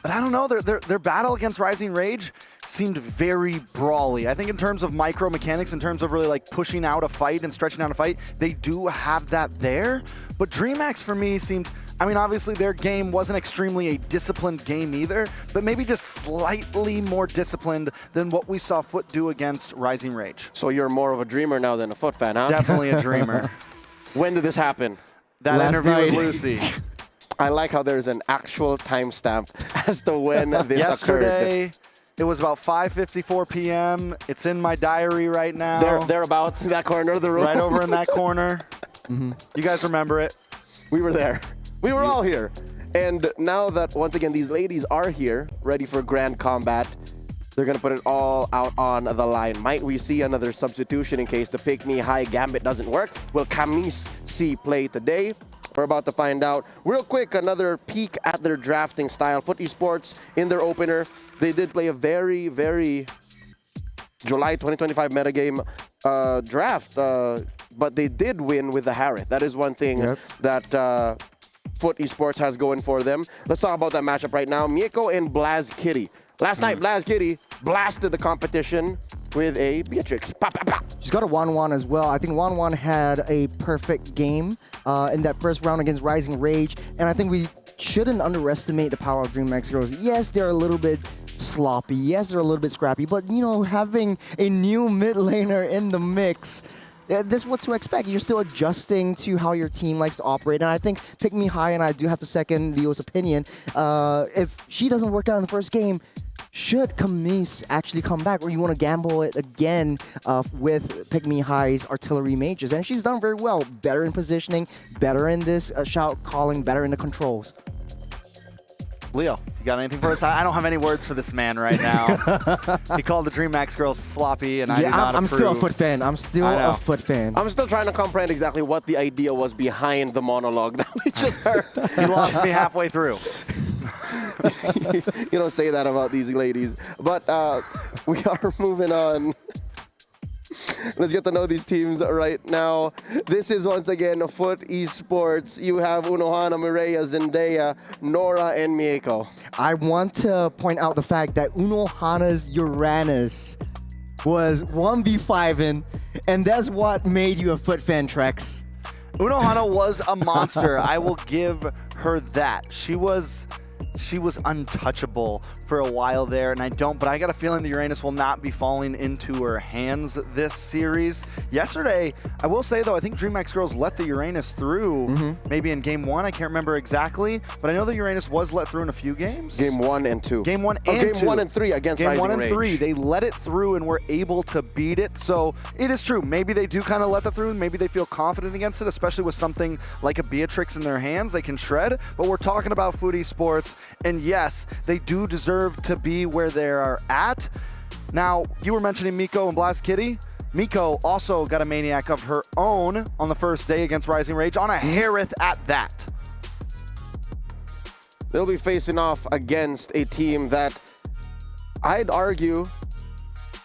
But I don't know, their battle against Rising Rage seemed very brawly. I think in terms of micro mechanics, in terms of really like pushing out a fight and stretching out a fight, they do have that there. But DreamHack for me seemed, I mean, obviously their game wasn't extremely a disciplined game either, but maybe just slightly more disciplined than what we saw Foot do against Rising Rage. So you're more of a dreamer now than a Foot fan, huh? Definitely a dreamer. When did this happen? That Last interview night. with Lucy. I like how there's an actual timestamp as to when this Yesterday, occurred. it was about 5:54 p.m. It's in my diary right now. Thereabouts in that corner of the room. Right over in that corner. You guys remember it? We were there. We were all here. And now that, once again, these ladies are here, ready for grand combat, they're going to put it all out on the line. Might we see another substitution in case the Pick Me High Gambit doesn't work? Will Camis see play today? We're about to find out. Real quick, another peek at their drafting style. Foot Esports, in their opener, they did play a very, very July 2025 metagame draft, but they did win with the Harith. That is one thing that Foot Esports has going for them. Let's talk about that matchup right now. Mieko and Blaz Kitty. Last night, Blaz Kitty blasted the competition with a Beatrix. Pa, pa, pa. She's got a 1-1 as well. I think 1-1 had a perfect game in that first round against Rising Rage, and I think we shouldn't underestimate the power of DreamHack Girls. Yes, they're a little bit sloppy. Yes, they're a little bit scrappy, but you know, having a new mid laner in the mix, this is what to expect. You're still adjusting to how your team likes to operate, and I think Pick Me High, and I do have to second Leo's opinion, if she doesn't work out in the first game, should Camis actually come back, or you want to gamble it again with Pick Me High's artillery mages? And she's done very well. Better in positioning, better in this shout calling, better in the controls. Leo, you got anything for us? I don't have any words for this man right now. He called the DreamHack Girls sloppy, and I do not I'm approve. still a Foot fan. I'm still a Foot fan. I'm still trying to comprehend exactly what the idea was behind the monologue that we just heard. You lost me halfway through. You don't say that about these ladies. But we are moving on. Let's get to know these teams right now. This is once again Foot Esports. You have Unohana, Mireya, Zendaya, Nora, and Mieko. I want to point out the fact that Unohana's Uranus was 1v5-ing, and that's what made you a Foot fan, Trex. Unohana was a monster. I will give her that. She was untouchable for a while there, and but I got a feeling the Uranus will not be falling into her hands this series. Yesterday, I will say though, I think DreamHack Girls let the Uranus through, maybe in game 1, I can't remember exactly, but I know the Uranus was let through in a few games. Game 1 and 2. Game 1 and 2. Game 1 and 3 against Game Rising 1 and Rage. 3, they let it through and were able to beat it. So it is true, maybe they do kind of let that through, and maybe they feel confident against it, especially with something like a Beatrix in their hands. They can shred, but we're talking about Foot Esports, and yes, they do deserve to be where they are at. Now, you were mentioning Mieko and Blast Kitty. Mieko also got a Maniac of her own on the first day against Rising Rage, on a Harith at that. They'll be facing off against a team that I'd argue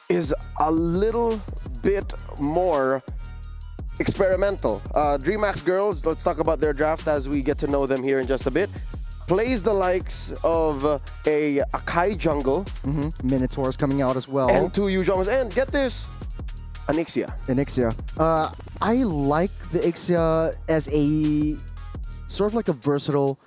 is a little bit more experimental. DreamHack Girls, let's talk about their draft as we get to know them here in just a bit. Plays the likes of a Akai jungle. Minotaurs coming out as well. And 2 huge jungles. And get this, an Ixia. I like the Ixia as a sort of like a versatile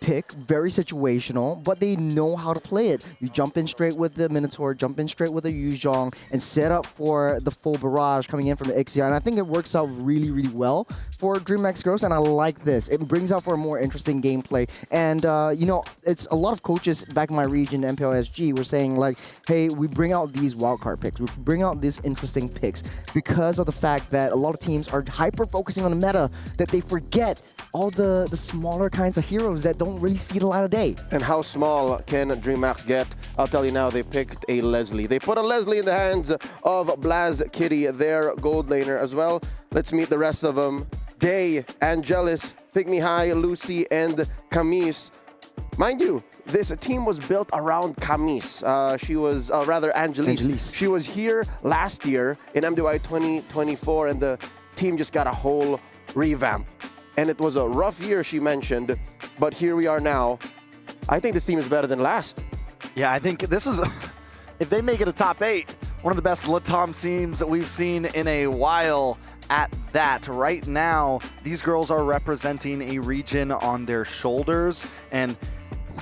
pick, very situational, but they know how to play it. You jump in straight with the Minotaur, jump in straight with the Yuzhong, and set up for the full barrage coming in from the Ixia. And I think it works out really, really well for DreamHack Girls, and I like this. It brings out for a more interesting gameplay. And, you know, it's a lot of coaches back in my region, MPLSG, were saying like, hey, we bring out these wildcard picks, we bring out these interesting picks because of the fact that a lot of teams are hyper-focusing on the meta that they forget all the smaller kinds of heroes that don't really see the light of day. And how small can DreamHack get? I'll tell you now, they picked a Leslie. They put a Leslie in the hands of Blaz Kitty, their gold laner as well. Let's meet the rest of them. Day, Angelus, Pygmy High, Lucy, and Camise. Mind you, this team was built around Camise. She was, rather, Angelise. She was here last year in MWI 2024, and the team just got a whole revamp. And it was a rough year, she mentioned, but here we are now. I think this team is better than last. Yeah, I think this is, if they make it a top 8, one of the best Latam teams that we've seen in a while at that. Right now, these girls are representing a region on their shoulders, and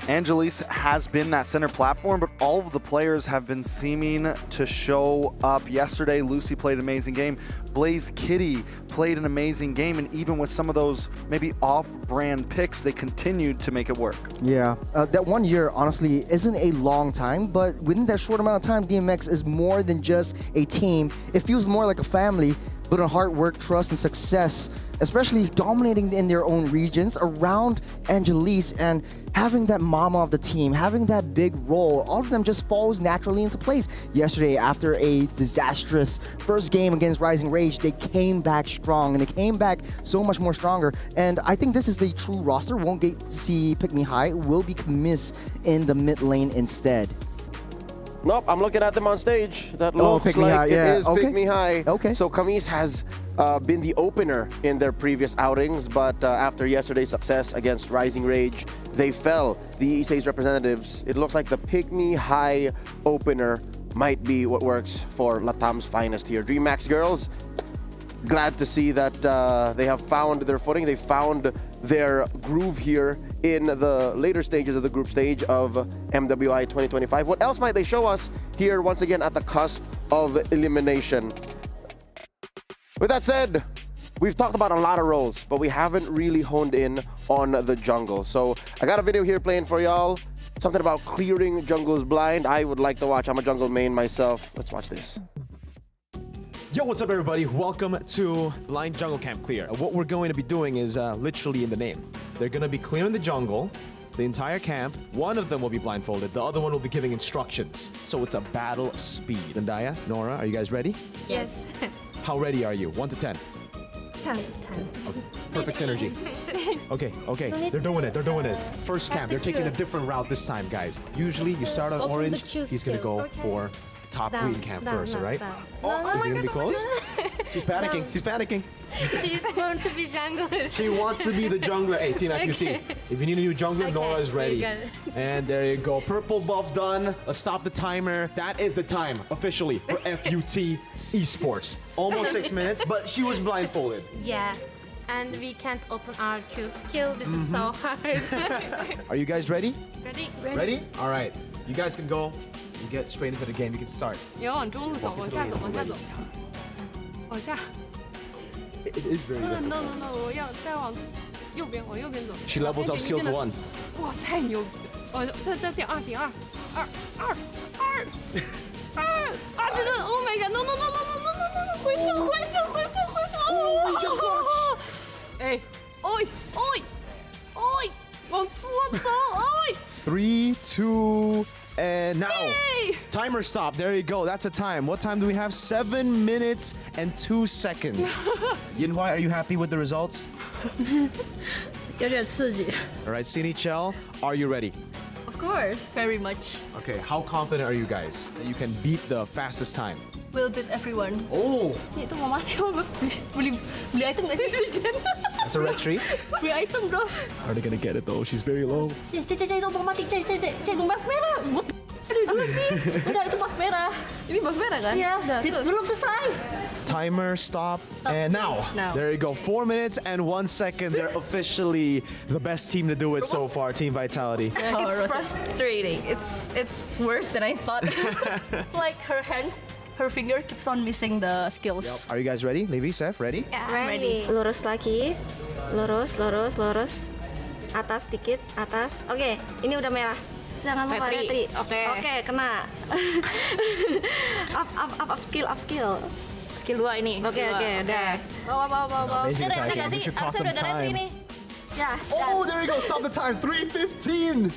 Angelise has been that center platform, but all of the players have been seeming to show up. Yesterday, Lucy played an amazing game. Blaze Kitty played an amazing game, and even with some of those maybe off-brand picks, they continued to make it work. Yeah, that 1 year, honestly, isn't a long time, but within that short amount of time, DMX is more than just a team. It feels more like a family, built on hard work, trust, and success, especially dominating in their own regions around Angelise and having that mama of the team, having that big role. All of them just falls naturally into place. Yesterday, after a disastrous first game against Rising Rage, they came back strong, and they came back so much more stronger. And I think this is the true roster. Won't get to see Pygmy High, will be Camise in the mid lane instead. Nope, I'm looking at them on stage. That Oh, looks Pygmy like High, it yeah. is Okay. Pygmy High. Okay. So Camise has been the opener in their previous outings, but after yesterday's success against Rising Rage, they fell. The ESA's representatives, it looks like the Pygmy High opener might be what works for Latam's finest here. DreamHack Girls, glad to see that they have found their footing. They found their groove here in the later stages of the group stage of MWI 2025. What else might they show us here once again at the cusp of elimination? With that said, we've talked about a lot of roles, but we haven't really honed in on the jungle. So I got a video here playing for y'all. Something about clearing jungles blind. I would like to watch. I'm a jungle main myself. Let's watch this. Yo, what's up everybody? Welcome to Blind Jungle Camp Clear. What we're going to be doing is literally in the name. They're going to be clearing the jungle, the entire camp. One of them will be blindfolded, the other one will be giving instructions. So it's a battle of speed. Zendaya, Nora, are you guys ready? Yes. How ready are you? 1 to 10. 10. Okay. Perfect synergy. Okay. They're doing it. First camp, they're taking a different route this time, guys. Usually you start on Open the orange, choose he's going to skill. go Okay. for the top Down, green camp down, first, down, all right? down. Oh, is it going to be close? She's panicking. She's panicking. She's going to be jungler. She wants to be the jungler. Hey, Team FUT. If you need a new jungler, Okay, Nora is ready. you got it. And there you go. Purple buff done. Let's stop the timer. That is the time, officially, for FUT Esports. Almost 6 minutes, but she was blindfolded. Yeah. And we can't open our Q skill. This is so hard. Are you guys ready? Ready? Ready? All right. You guys can go and get straight into the game. You can start. 你要往中路走，往下走，往下走，往下。 It is very difficult. No, no, no！ 我要再往右边，往右边走。 She levels up skill to 1. 哇，太牛逼！哦，这点2，点2，这个 ！Oh my god！No no no no no no no no！ 回走！哦！哎，往左走！ 3, 2, and now. Yay! Timer stop. There you go. That's a time. What time do we have? 7 minutes and 2 seconds. Yinhuai, are you happy with the results? 有点刺激。 All right, Sini Chell, are you ready? Of course, very much. Okay, how confident are you guys that you can beat the fastest time? We'll beat everyone. Oh, Itu mau mati apa? Beli item nggak sih? that's a red tree. Beli item bro. Are they gonna get it though? She's very low. Cek itu mau mati. Cek rumah merah. Aduh, dulu sih. Udah, itu buff merah. Ini buff merah kan? Iya, udah. Belum selesai. Timer, stop, and now. There you go. 4 minutes and 1 second. They're officially the best team to do it so far, Team Vitality. It's frustrating. It's worse than I thought. Like her finger keeps on missing the skills. Are you guys ready? Levi, Seth, ready? Yeah, ready. Lurus lagi. Lurus. Atas dikit, atas. Oke, ini udah merah. Jangan lupa retri. Oke, kena. up skill. Skill 2 ini. Oke, udah. Bawa. Amazing Udah attack. nggak We sih? should cost Harusnya some udah ada retri time. nih. Ya. Oh, there you go. Stop the time. 3:15.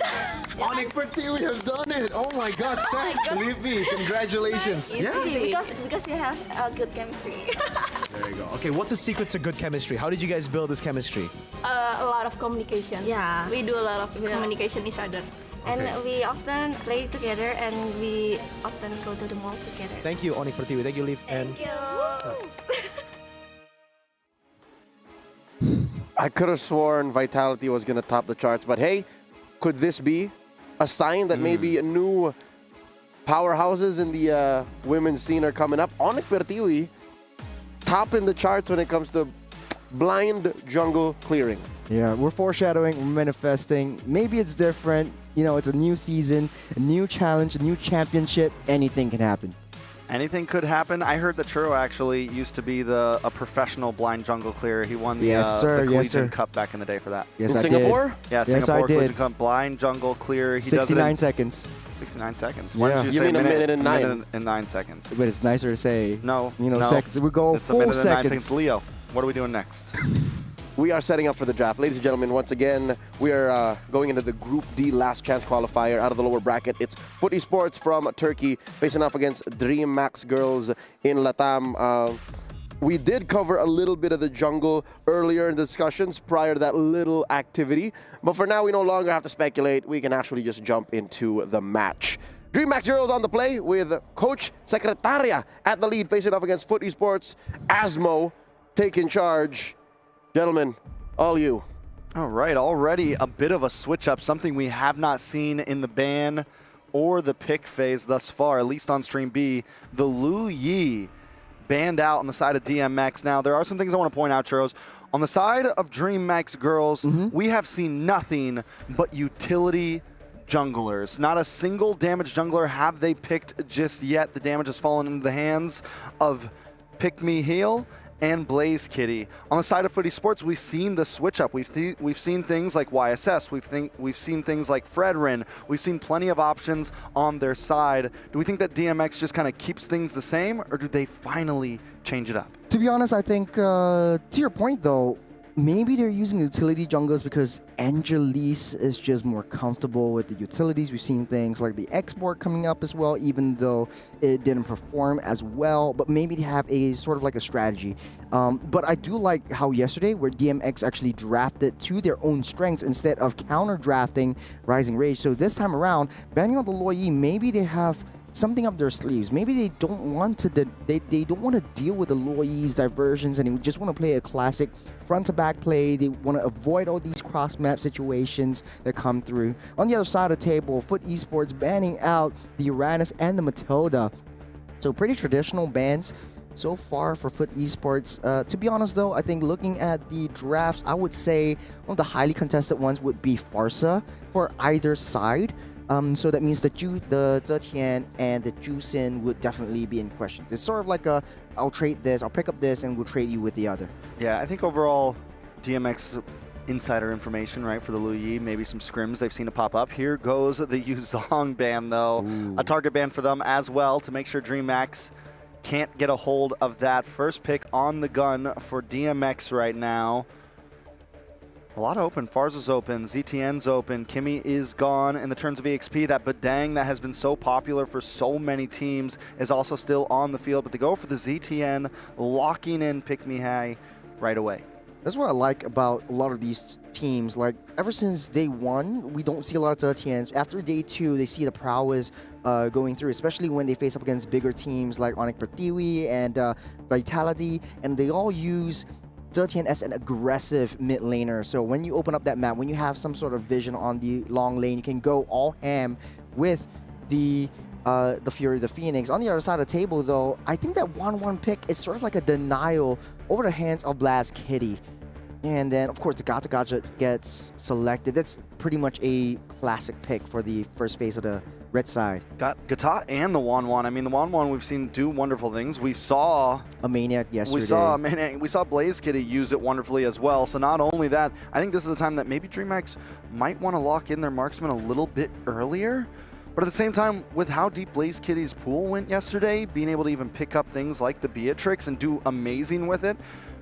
Onyx Pertiwi have done it. Oh my God, Seth, believe me. Congratulations. Easy, because you have a good chemistry. There you go. Okay, what's the secret to good chemistry? How did you guys build this chemistry? A lot of communication. Yeah. We do a lot of communication each other. And Okay. we often play together and we often go to the mall together. Thank you, Onyx Pertiwi. Thank you, Leaf. Thank you. I could have sworn Vitality was going to top the charts, but hey, could this be a sign that maybe new powerhouses in the women's scene are coming up? Onyx Pertiwi topping the charts when it comes to blind jungle clearing. Yeah, we're foreshadowing, we're manifesting. Maybe it's different. You know, it's a new season, a new challenge, a new championship. Anything can happen. Anything could happen. I heard that Churro actually used to be a professional blind jungle clearer. He won the, Yes, sir. the Yes, Collegiate sir. Cup back in the day for that. Yes, In I Singapore? did. Yeah, Yes, I Singapore Collegiate did. Cup blind jungle clearer. He 69 does it seconds. in 69 seconds. Why Yeah. don't you You say mean a minute and nine? minute and 9 seconds? But it's nicer to say. No, You know, no. seconds. We go It's a full minute and 9 seconds. seconds. Leo, what are we doing next? We are setting up for the draft. Ladies and gentlemen, once again, we are going into the Group D last chance qualifier out of the lower bracket. It's Foot Esports from Turkey facing off against Dream Max Girls in Latam. We did cover a little bit of the jungle earlier in the discussions prior to that little activity. But for now, we no longer have to speculate. We can actually just jump into the match. Dream Max Girls on the play with Coach Secretaria at the lead facing off against Foot Esports. Asmo taking charge. Gentlemen, all you. All right, already a bit of a switch up, something we have not seen in the ban or the pick phase thus far, at least on Stream B. The Lu Yi banned out on the side of DMX. Now, there are some things I want to point out, Churros. On the side of Dream Max Girls, we have seen nothing but utility junglers. Not a single damage jungler have they picked just yet. The damage has fallen into the hands of Pick Me Heal and Blaze Kitty. On the side of Foot Esports, we've seen the switch up. We've seen things like YSS. We've seen things like Fredrin. We've seen plenty of options on their side. Do we think that DMX just kind of keeps things the same, or do they finally change it up? To be honest, I think, to your point though, maybe they're using utility junglers because Angelise is just more comfortable with the utilities. We've seen things like the export coming up as well, even though it didn't perform as well. But maybe they have a sort of like a strategy. But I do like how yesterday, where DMX actually drafted to their own strengths instead of counter drafting Rising Rage. So this time around, banning on the Luoyi, maybe they have something up their sleeves. Maybe they don't want to they don't want to deal with the Luoyi's diversions, and they just want to play a classic front to back play. They want to avoid all these cross map situations that come through. On the other side of the table, Foot Esports banning out the Uranus and the Matilda. So pretty traditional bans so far for Foot Esports. To be honest though, I think looking at the drafts, I would say one of the highly contested ones would be Farsa for either side. So that means the Zetian and the Jusin would definitely be in question. It's sort of like I'll trade this, I'll pick up this, and we'll trade you with the other. Yeah, I think overall, DMX insider information, right, for the Lu Yi, maybe some scrims they've seen it pop up. Here goes the Yuzong ban, though. A target ban for them as well to make sure DreamMax can't get a hold of that. First pick on the gun for DMX right now. A lot open. Farza's open. ZTN's open. Kimmy is gone. In the terms of EXP, that Badang that has been so popular for so many teams is also still on the field. But they go for the ZTN, locking in Pick Me High right away. That's what I like about a lot of these teams. Like, ever since day one, we don't see a lot of Zetians. After day two, they see the prowess going through, especially when they face up against bigger teams like Onyx Pertiwi and Vitality. And they all use Zetian as an aggressive mid laner. So when you open up that map, when you have some sort of vision on the long lane, you can go all ham with the Fury, the Phoenix. On the other side of the table, though, I think that 1-1 pick is sort of like a denial over the hands of Blast Kitty. And then, of course, the Gata Gata gets selected. That's pretty much a classic pick for the first phase of the red side. Got Gata and the 1-1. I mean, the 1-1 we've seen do wonderful things. We saw a Maniac yesterday. We saw Blaze Kitty use it wonderfully as well. So not only that, I think this is a time that maybe DreamHack might want to lock in their marksman a little bit earlier. But at the same time, with how deep Blaze Kitty's pool went yesterday, being able to even pick up things like the Beatrix and do amazing with it,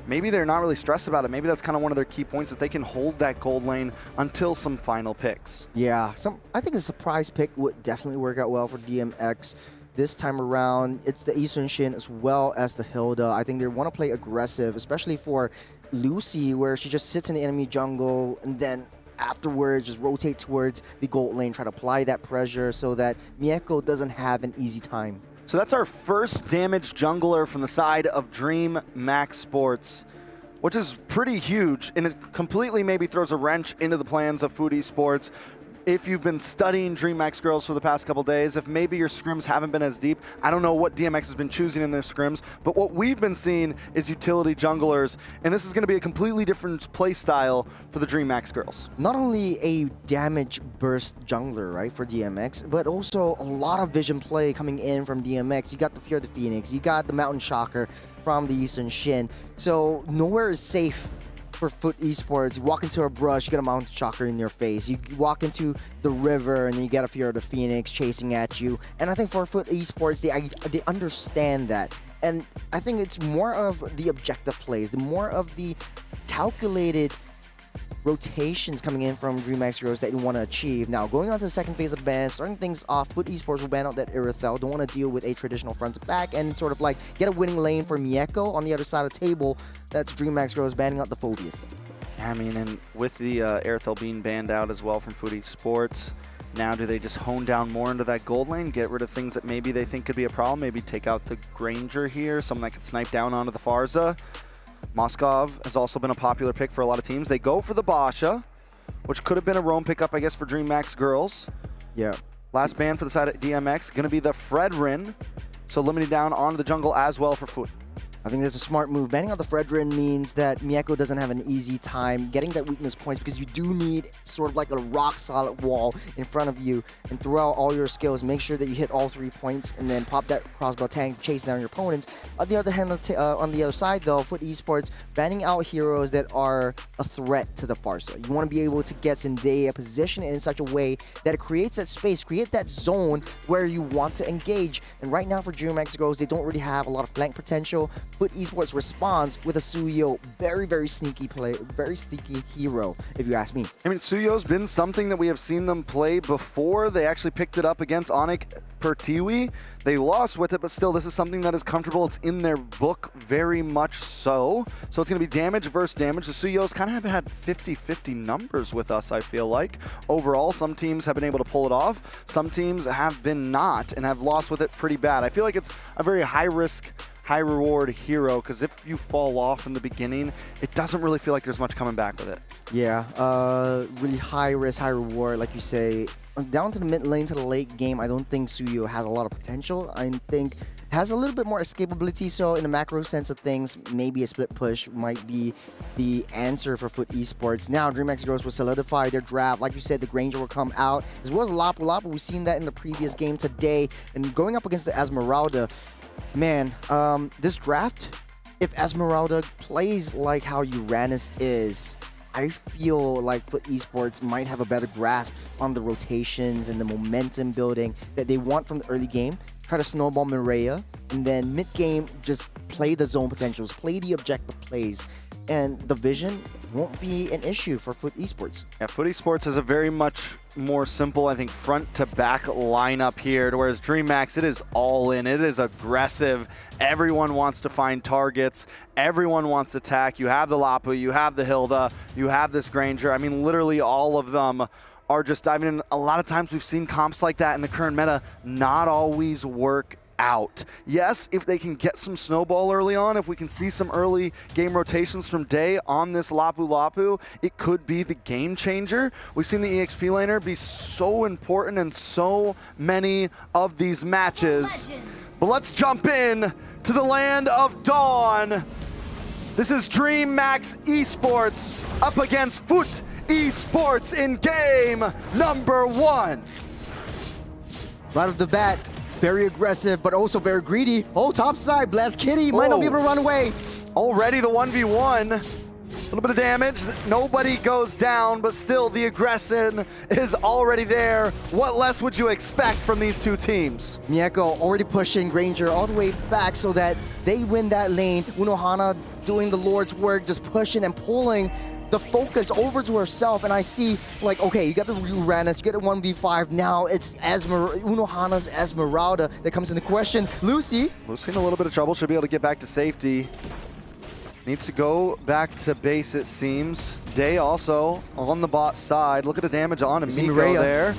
maybe they're not really stressed about it. Maybe that's kind of one of their key points, that they can hold that gold lane until some final picks. Yeah, I think a surprise pick would definitely work out well for DMX this time around. It's the Eastern Shin as well as the Hilda. I think they want to play aggressive, especially for Lucy, where she just sits in the enemy jungle and then afterwards just rotate towards the gold lane, try to apply that pressure so that Mieko doesn't have an easy time. So that's our first damage jungler from the side of DreamHack Sports, which is pretty huge, and it completely maybe throws a wrench into the plans of Food Esports. If you've been studying DreamHack girls for the past couple days, if maybe your scrims haven't been as deep, I don't know what DMX has been choosing in their scrims, but what we've been seeing is utility junglers, and this is going to be a completely different play style for the DreamHack girls. Not only a damage burst jungler, right, for DMX, but also a lot of vision play coming in from DMX. You got the Fear of the Phoenix, you got the Mountain Shocker from the Eastern Shin, so nowhere is safe for Foot Esports. You walk into a brush, you get a Mountain Shocker in your face. You walk into the river, and then you get a Fear of the Phoenix chasing at you. And I think for Foot Esports, they understand that. And I think it's more of the objective plays, the more of the calculated rotations coming in from DreamHack Girls that you want to achieve. Now, going on to the second phase of the ban, starting things off, Foot Esports will ban out that Irithel. Don't want to deal with a traditional front to back and sort of like get a winning lane for Mieko. On the other side of the table, that's DreamHack Girls banning out the Phobias. I mean, and with the Irithel being banned out as well from Food Esports, now do they just hone down more into that gold lane, get rid of things that maybe they think could be a problem, maybe take out the Granger here, someone that could snipe down onto the Farza? Moskov has also been a popular pick for a lot of teams. They go for the Basha, which could have been a roam pickup, I guess, for DreamHack girls. Yeah. Last ban for the side of DMX, going to be the Fredrin. So limiting down onto the jungle as well for Food. I think that's a smart move. Banning out the Fredrin means that Mieko doesn't have an easy time getting that weakness points, because you do need sort of like a rock-solid wall in front of you, and throughout all your skills, make sure that you hit all 3 points and then pop that crossbow tank, chase down your opponents. On the other hand, on the other side though, Foot Esports banning out heroes that are a threat to the Farsa. You want to be able to get Zendaya positioned in such a way that it creates that space, create that zone where you want to engage. And right now for DreamHack Girls, they don't really have a lot of flank potential. Foot Esports responds with a Suyo, very, very sneaky play, very sneaky hero, if you ask me. I mean, Suyo's been something that we have seen them play before. They actually picked it up against Onyx Pertiwi. They lost with it, but still, this is something that is comfortable. It's in their book, very much so. So it's going to be damage versus damage. The Suyos kind of have had 50-50 numbers with us, I feel like. Overall, some teams have been able to pull it off. Some teams have been not and have lost with it pretty bad. I feel like it's a very high-risk, high-reward hero, because if you fall off in the beginning, it doesn't really feel like there's much coming back with it. Yeah, really high-risk, high-reward, like you say. Down to the mid lane to the late game, I don't think Suyo has a lot of potential. I think has a little bit more escapability, so in the macro sense of things, maybe a split push might be the answer for Foot Esports. Now, DreamHack Girls will solidify their draft. Like you said, the Granger will come out, as well as Lapu Lapu. We've seen that in the previous game today. And going up against the Esmeralda, man, this draft, if Esmeralda plays like how Uranus is, I feel like Foot Esports might have a better grasp on the rotations and the momentum building that they want from the early game. Try to snowball Mireia, and then mid-game, just play the zone potentials, play the objective plays, and the vision won't be an issue for Foot Esports. Yeah, Foot Esports has a very much more simple, I think, front-to-back lineup here, whereas DreamHack, it is all in. It is aggressive. Everyone wants to find targets. Everyone wants to attack. You have the Lapu, you have the Hilda, you have this Granger. I mean, literally all of them are just diving in. A lot of times we've seen comps like that in the current meta not always work out. Yes, if they can get some snowball early on, if we can see some early game rotations from Day on this Lapu Lapu, it could be the game changer. We've seen the EXP laner be so important in so many of these matches. But let's jump in to the land of Dawn. This is DreamMax Esports up against Foot Esports in game number 1. Right off the bat, very aggressive, but also very greedy. Oh, top side, Blast Kitty might not be able to run away. Already the 1v1. A little bit of damage. Nobody goes down, but still the aggression is already there. What less would you expect from these two teams? Mieko already pushing Granger all the way back so that they win that lane. Unohana doing the Lord's work, just pushing and pulling the focus over to herself, and I see, like, okay, you got the Uranus, you get a 1v5, now it's Unohana's Esmeralda that comes into question. Lucy in a little bit of trouble, should be able to get back to safety. Needs to go back to base, it seems. Day also on the bot side. Look at the damage on him. Miko there.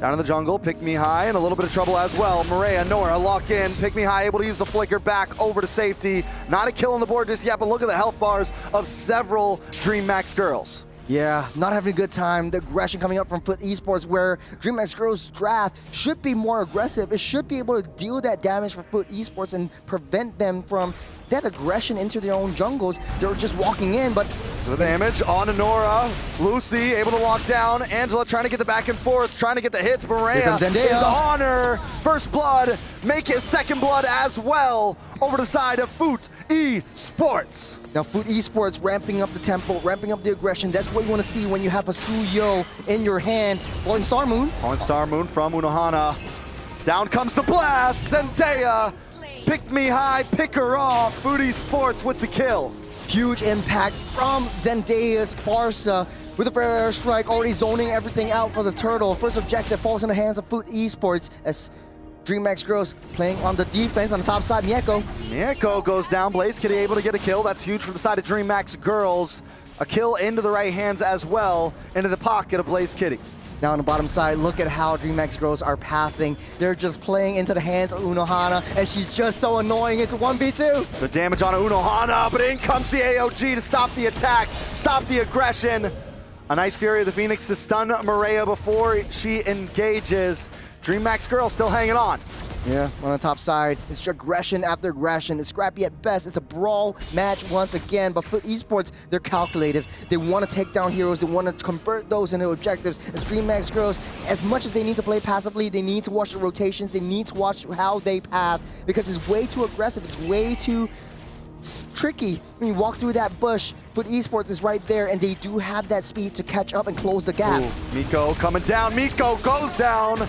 Down in the jungle, Pick Me High in a little bit of trouble as well. Maria, Nora lock in. Pick Me High able to use the flicker back over to safety. Not a kill on the board just yet, but look at the health bars of several DreamMax girls. Yeah, not having a good time. The aggression coming up from Foot Esports, where DreamMax Girls' draft should be more aggressive. It should be able to deal that damage for Foot Esports and prevent them from that aggression into their own jungles. They're just walking in, but the damage on Nora. Lucy able to lock down. Angela trying to get the back and forth, trying to get the hits. Maria is on her. First blood, make it second blood as well. Over to the side of Foot Esports. Now Foot Esports ramping up the tempo, ramping up the aggression. That's what you want to see when you have a Suyo in your hand. Falling Star Moon. Falling Star Moon from Unohana. Down comes the blast. Zendaya. Pick Me High, pick her off. Foot Esports with the kill. Huge impact from Zendaya's Farsa with a fair airstrike, already zoning everything out for the turtle. First objective falls in the hands of Foot Esports as DreamMax Girls playing on the defense on the top side. Mieko goes down. Blaze Kitty able to get a kill. That's huge from the side of DreamMax Girls. A kill into the right hands as well, into the pocket of Blaze Kitty. Now on the bottom side, look at how DreamMax Girls are pathing. They're just playing into the hands of Unohana, and she's just so annoying. It's a 1v2. The damage on Unohana, but in comes the AOG to stop the attack, stop the aggression. A nice Fury of the Phoenix to stun Maria before she engages. DreamMax Girls still hanging on. Yeah, on the top side, it's aggression after aggression. It's scrappy at best. It's a brawl match once again, but Foot Esports, they're calculative. They want to take down heroes. They want to convert those into objectives. As DreamMax Girls, as much as they need to play passively, they need to watch the rotations. They need to watch how they path because it's way too aggressive. It's way too tricky. When you walk through that bush, Foot Esports is right there, and they do have that speed to catch up and close the gap. Ooh, Miko coming down. Miko goes down.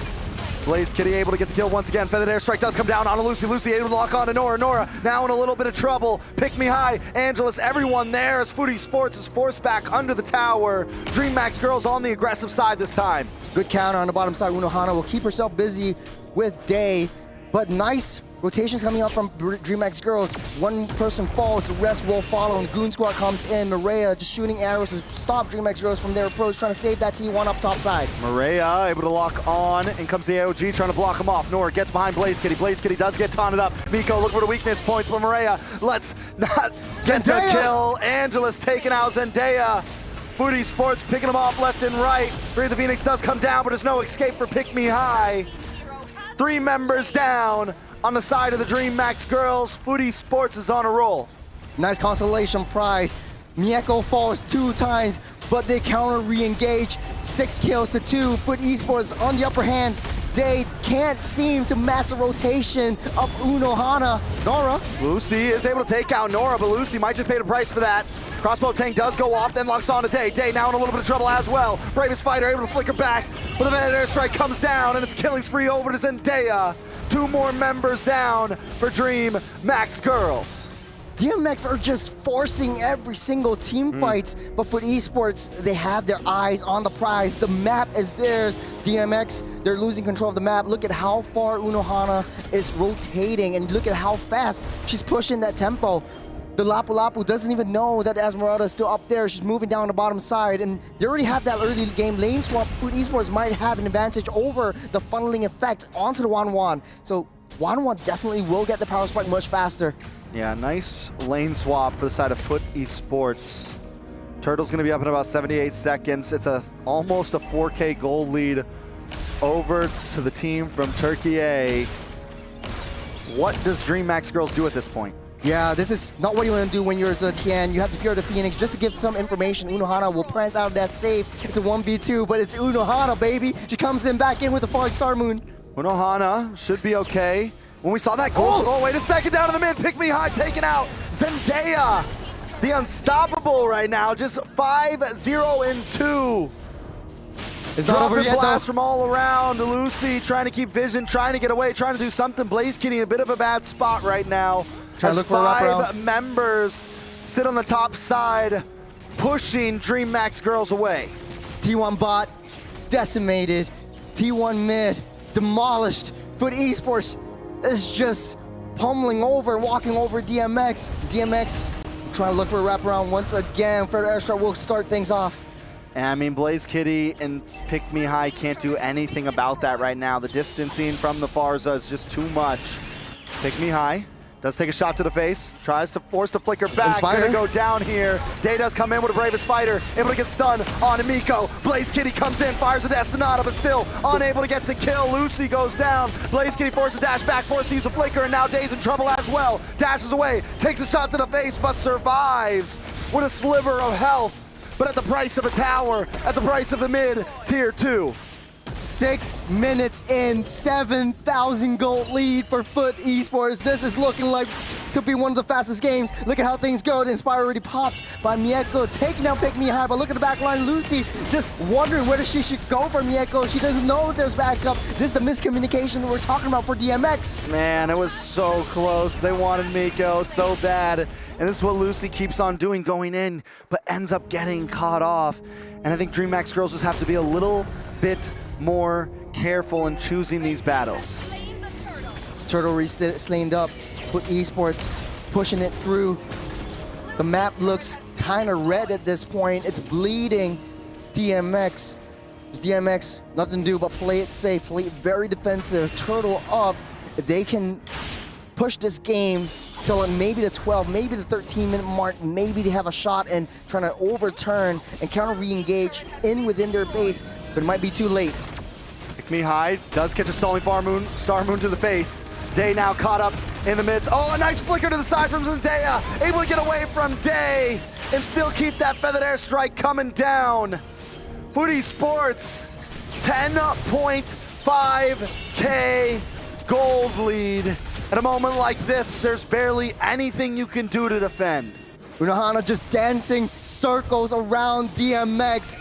Blaze Kitty able to get the kill once again. Feathered Airstrike does come down on Lucy. Lucy able to lock on to Nora. Nora now in a little bit of trouble. Pick Me High. Angelus, everyone there as Foot Esports is forced back under the tower. DreamMax Girls on the aggressive side this time. Good counter on the bottom side. Unohana will keep herself busy with Day, but nice rotations coming up from DreamMax Girls. One person falls, the rest will follow, and Goon Squad comes in. Maria just shooting arrows to stop DreamMax Girls from their approach, trying to save that T1 up top side. Maria able to lock on, and comes the AOG trying to block him off. Nora gets behind Blaze Kitty. Blaze Kitty does get taunted up. Miko looking for the weakness points, but Maria let's not get the kill. Angelus taking out Zendaya. Foot Esports picking them off left and right. Fury of the Phoenix does come down, but there's no escape for Pick Me High. 3 members down. On the side of the DreamMax Girls, Foot Esports is on a roll. Nice consolation prize. Mieko falls 2 times, but they counter re-engage. 6 kills to 2. Foot Esports on the upper hand. They can't seem to master rotation of Unohana. Nora. Lucy is able to take out Nora, but Lucy might just pay the price for that. Crossbow tank does go off, then locks on to Day. Day now in a little bit of trouble as well. Bravest fighter able to flicker back, but the Venom Airstrike comes down, and it's a killing spree over to Zendaya. 2 more members down for DreamMax Girls. DMX are just forcing every single team fights, but for esports, they have their eyes on the prize. The map is theirs. DMX, they're losing control of the map. Look at how far Unohana is rotating, and look at how fast she's pushing that tempo. The Lapu Lapu doesn't even know that Esmeralda is still up there. She's moving down the bottom side, and they already have that early game lane swap. Foot Esports might have an advantage over the funneling effect onto the 1-1. So 1-1 definitely will get the power spike much faster. Yeah, nice lane swap for the side of Foot Esports. Turtle's going to be up in about 78 seconds. It's almost a 4K gold lead over to the team from Turkey A. What does DreamHack Girls do at this point? Yeah, this is not what you want to do when you're Zetian. You have to fear the Phoenix. Just to give some information, Unohana will prance out of that safe. It's a 1v2, but it's Unohana, baby. She comes in back in with a Far Star Moon. Unohana should be okay. When we saw that goal, oh, wait a second, down to the mid, Pick Me High taken out. Zendaya, the unstoppable right now, just 5-0-2. It's not over yet, blast though. from all around. Lucy trying to keep vision, trying to get away, trying to do something. Blaze Kitty in a bit of a bad spot right now. Trying to look for a wraparound. 5 members sit on the top side, pushing DreamHack Girls away. T1 bot decimated. T1 mid demolished. Foot Esports is just pummeling over, walking over DMX. DMX trying to look for a wraparound once again. Fred Airstrike will start things off. And I mean, Blaze Kitty and Pick Me High can't do anything about that right now. The distancing from the Farza is just too much. Pick Me High does take a shot to the face, tries to force the flicker back. Inspire. Gonna go down here. Day does come in with a Bravest Fighter, able to get stunned on Amiko. Blaze Kitty comes in, fires a Destinata, but still unable to get the kill. Lucy goes down. Blaze Kitty forces a dash back, forces to use a flicker, and now Day's in trouble as well. Dashes away, takes a shot to the face, but survives with a sliver of health. But at the price of a tower, at the price of the mid tier 2. 6 minutes in, 7,000 gold lead for Foot Esports. This is looking like to be one of the fastest games. Look at how things go. The Inspire already popped by Mieko, taking down Pick Me High. But look at the back line. Lucy just wondering whether she should go for Mieko. She doesn't know if there's backup. This is the miscommunication that we're talking about for DMX. Man, it was so close. They wanted Miko so bad. And this is what Lucy keeps on doing, going in, but ends up getting caught off. And I think DreamHack Girls just have to be a little bit more careful in choosing these battles. Turtle re-slaned up. Foot Esports pushing it through. The map looks kind of red at this point. It's bleeding. DMX. It's DMX, nothing to do but play it safe, play it very defensive. Turtle up. If they can push this game till maybe the 12, maybe the 13-minute mark, maybe they have a shot and trying to overturn and counter re-engage within their base, but it might be too late. Pick Me High does catch a stalling Star Moon to the face. Day now caught up in the midst. Oh, a nice flicker to the side from Zendaya. Able to get away from Day and still keep that feathered airstrike coming down. Foot Esports, 10.5K gold lead. At a moment like this, there's barely anything you can do to defend. Unohana just dancing circles around DMX.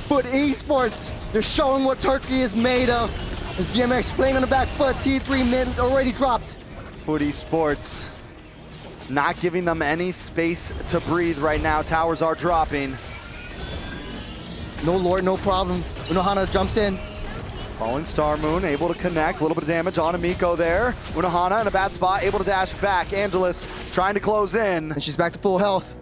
Foot Esports, they're showing what Turkey is made of. As DMX playing on the back foot, T3 mid already dropped. Foot Esports not giving them any space to breathe right now. Towers are dropping. No Lord, no problem. Unohana jumps in. Falling Star Moon, able to connect. A little bit of damage on Amiko there. Unohana in a bad spot, able to dash back. Angelus trying to close in. And she's back to full health.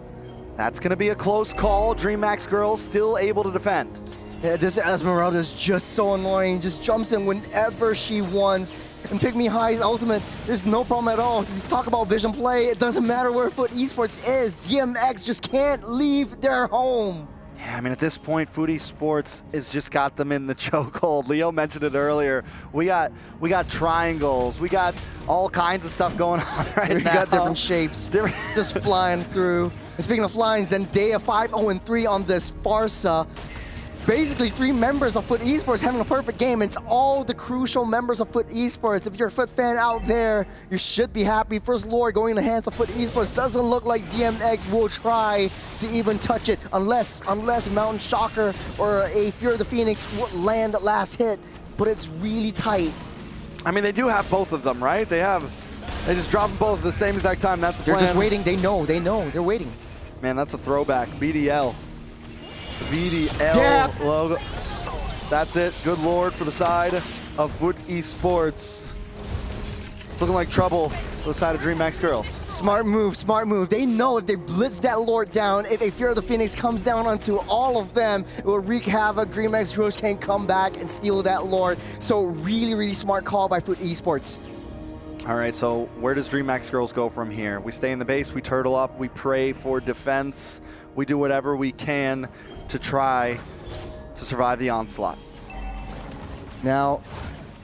That's going to be a close call. DreamHack Girls still able to defend. Yeah, this Esmeralda is just so annoying. Just jumps in whenever she wants. And Pick Me High's ultimate, there's no problem at all. Just talk about vision play. It doesn't matter where Foot Esports is. DMX just can't leave their home. Yeah, I mean, at this point, Foot Esports has just got them in the chokehold. Leo mentioned it earlier. We got triangles. We got all kinds of stuff going on right now. We got different shapes. Just flying through. And speaking of flying, Zendaya 5-0-3 on this Farsa. Basically, 3 members of Foot Esports having a perfect game. It's all the crucial members of Foot Esports. If you're a Foot fan out there, you should be happy. First Lord going in the hands of Foot Esports. Doesn't look like DMX will try to even touch it unless Mountain Shocker or a Fear of the Phoenix would land the last hit. But it's really tight. I mean, they do have both of them, right? They just drop them both at the same exact time. That's the plan. They're just waiting. They know. They're waiting. Man, that's a throwback. BDL. VDL logo. That's it. Good Lord for the side of Foot Esports. It's looking like trouble for the side of DreamHack Girls. Smart move, smart move. They know if they blitz that Lord down, if a Fear of the Phoenix comes down onto all of them, it will wreak havoc. DreamHack Girls can come back and steal that Lord. So really, really smart call by Foot Esports. All right, so where does DreamHack Girls go from here? We stay in the base, we turtle up, we pray for defense, we do whatever we can to try to survive the onslaught. Now,